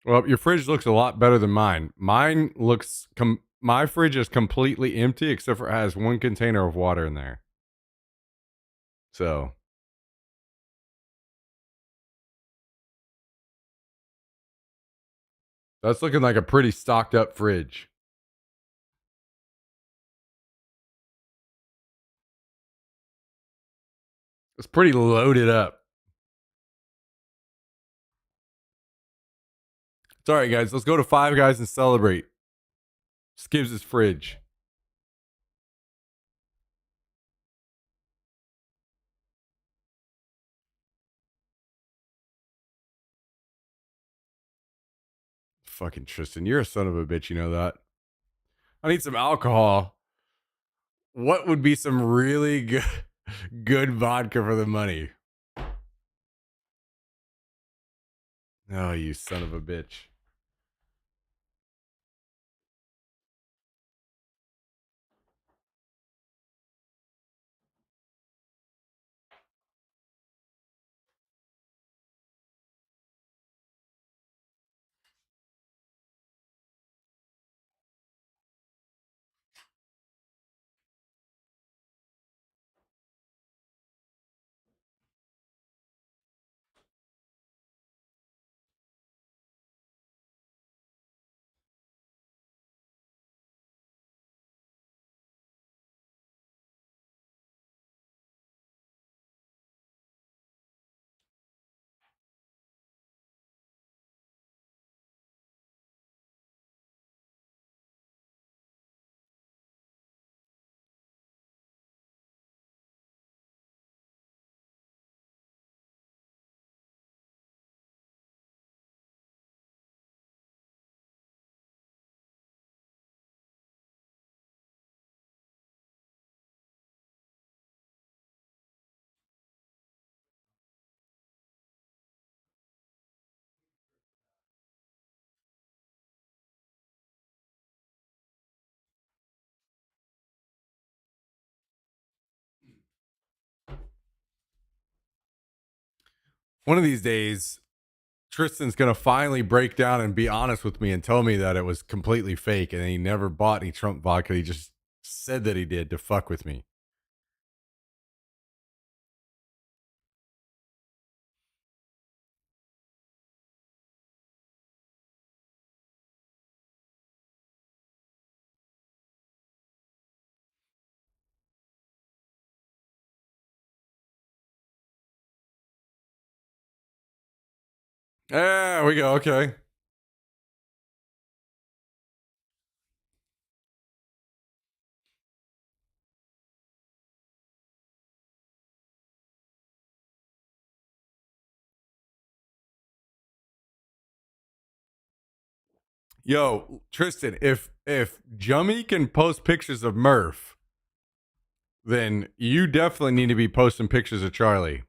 Well, your fridge looks a lot better than mine. My fridge is completely empty except for it has one container of water in there. So that's looking like a pretty stocked up fridge. It's pretty loaded up. It's all right, guys. Let's go to Five Guys and celebrate. Skibbs' fridge. Fucking Tristan, you're a son of a bitch. You know that. I need some alcohol. What would be some really good vodka for the money? Oh, you son of a bitch. One of these days, Tristan's gonna finally break down and be honest with me and tell me that it was completely fake and he never bought any Trump vodka. He just said that he did to fuck with me. There we go. Okay. Yo, Tristan, if Jummy can post pictures of Murph, then you definitely need to be posting pictures of Charlie.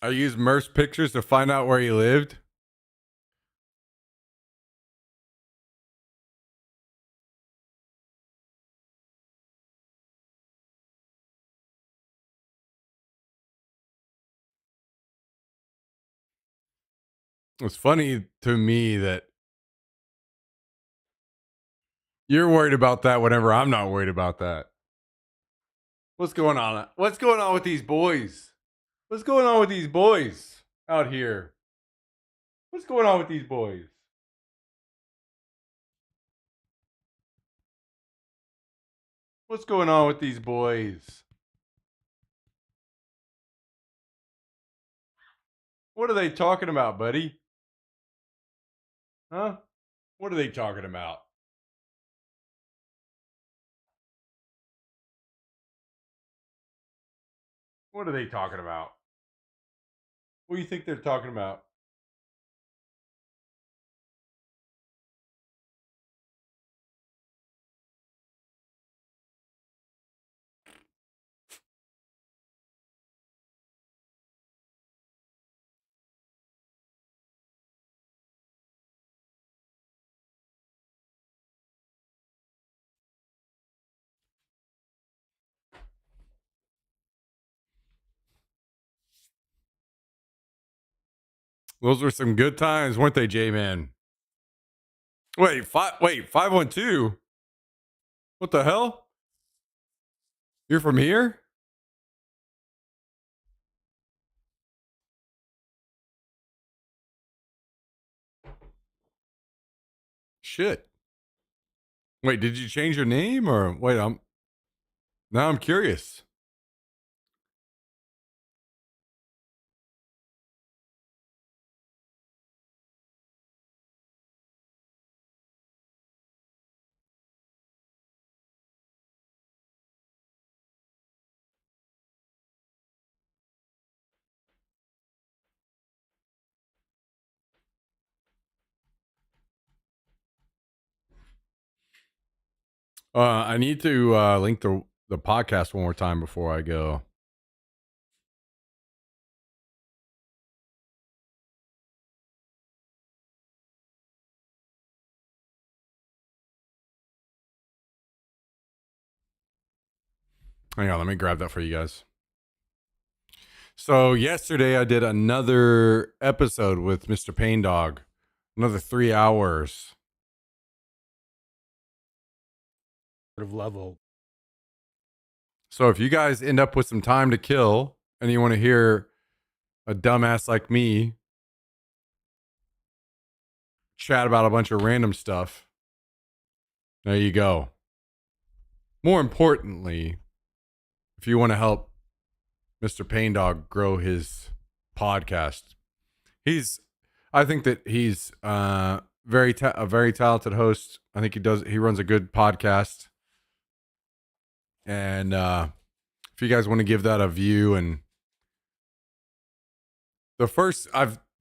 I used Murph's pictures to find out where he lived. It's funny to me that you're worried about that whenever I'm not worried about that. What's going on? What's going on with these boys? What's going on with these boys out here? What's going on with these boys? What's going on with these boys? What are they talking about, buddy? Huh? What are they talking about? What are they talking about? What do you think they're talking about? Those were some good times, weren't they, J-Man? Wait, 512? What the hell? You're from here? Shit. Wait, did you change your name or wait, I'm curious. I need to link the podcast one more time before I go. Hang on, let me grab that for you guys. So yesterday I did another episode with Mr. Pain Dog, another 3 hours. Of level. So if you guys end up with some time to kill and you want to hear a dumbass like me chat about a bunch of random stuff, there you go. More importantly, if you want to help Mr. Pain Dog grow his podcast, I think that he's a very talented host. I think he runs a good podcast. And if you guys want to give that a view, and the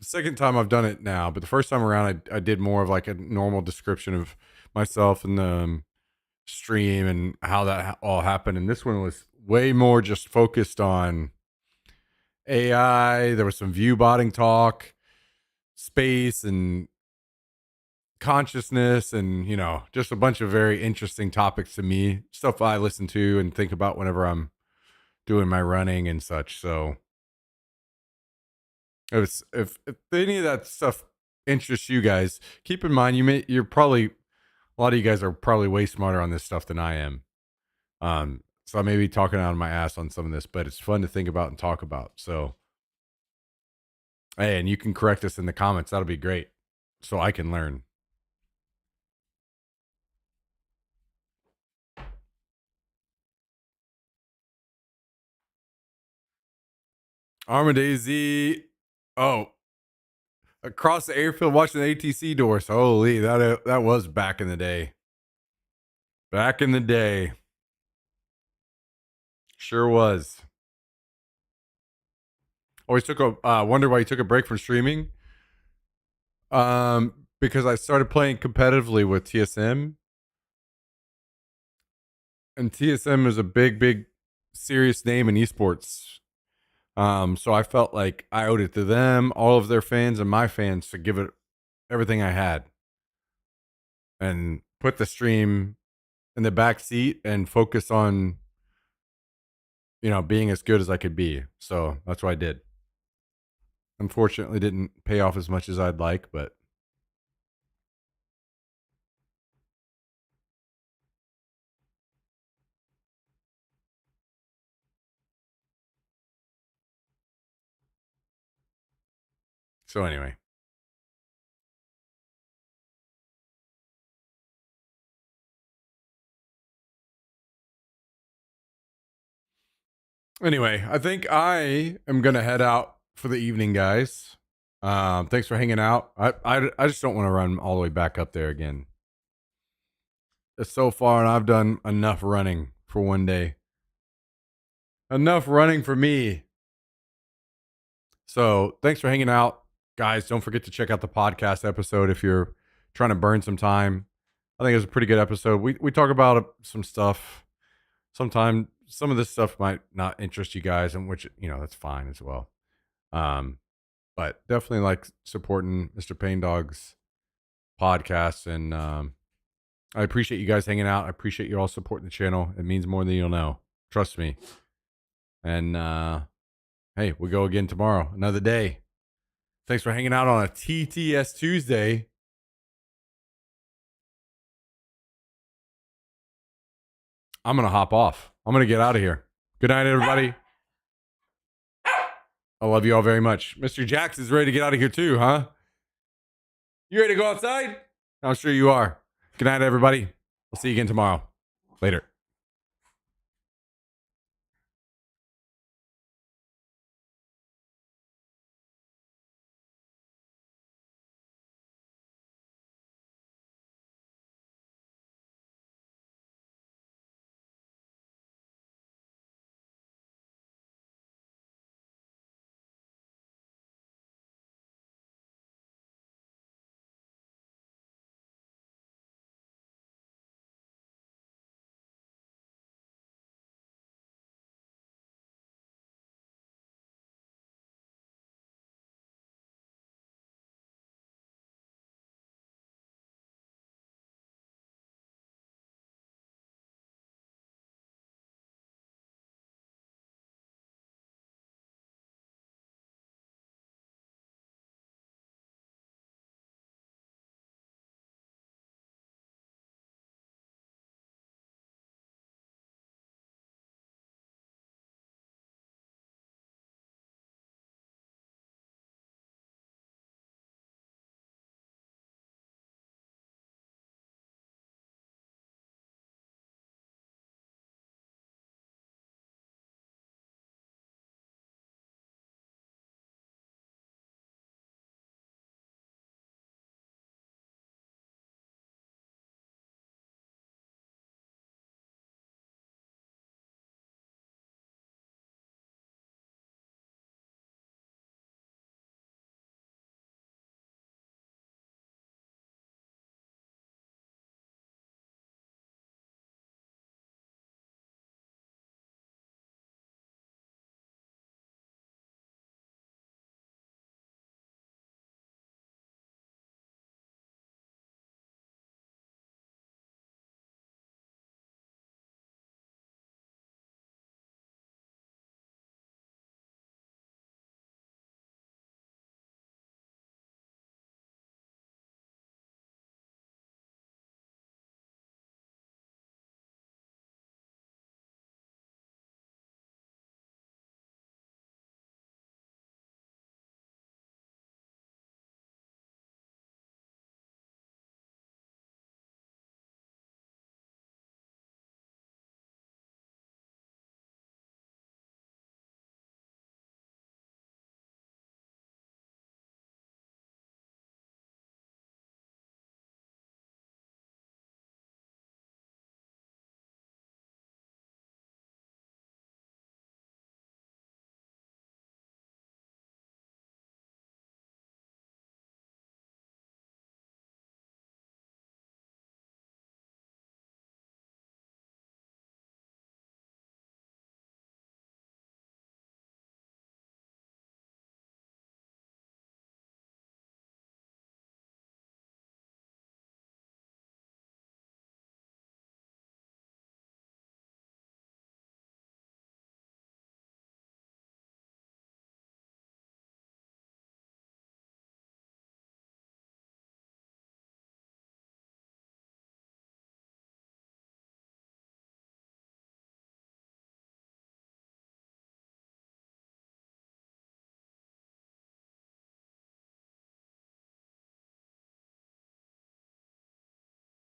second time I've done it now, but the first time around I did more of like a normal description of myself and the stream and how that all happened. And this one was way more just focused on AI. There was some view botting talk, space, and consciousness, and just a bunch of very interesting topics to me, stuff I listen to and think about whenever I'm doing my running and such. So if any of that stuff interests you guys, keep in mind you're probably, a lot of you guys are probably way smarter on this stuff than I am. So I may be talking out of my ass on some of this, but it's fun to think about and talk about. So, hey, and you can correct us in the comments. That'll be great. So I can learn. Armadaisy. Oh, across the airfield watching the ATC doors. Holy, that was back in the day. Back in the day. Sure was. Always took a wonder why he took a break from streaming. Because I started playing competitively with TSM. And TSM is a big, serious name in esports. So I felt like I owed it to them, all of their fans, and my fans to give it everything I had, and put the stream in the back seat and focus on, being as good as I could be. So that's what I did. Unfortunately, didn't pay off as much as I'd like, but so anyway. Anyway, I think I am gonna head out for the evening, guys. Thanks for hanging out. I just don't want to run all the way back up there again. It's so far, and I've done enough running for one day. Enough running for me. So thanks for hanging out, guys. Don't forget to check out the podcast episode if you're trying to burn some time. I think it was a pretty good episode. We talk about some stuff. Sometimes some of this stuff might not interest you guys, and which that's fine as well. But definitely like supporting Mr. Pain Dog's podcast, and I appreciate you guys hanging out. I appreciate you all supporting the channel. It means more than you'll know. Trust me. And hey, we go again tomorrow. Another day. Thanks for hanging out on a TTS Tuesday. I'm going to hop off. I'm going to get out of here. Good night, everybody. I love you all very much. Mr. Jax is ready to get out of here too, huh? You ready to go outside? I'm sure you are. Good night, everybody. I'll see you again tomorrow. Later.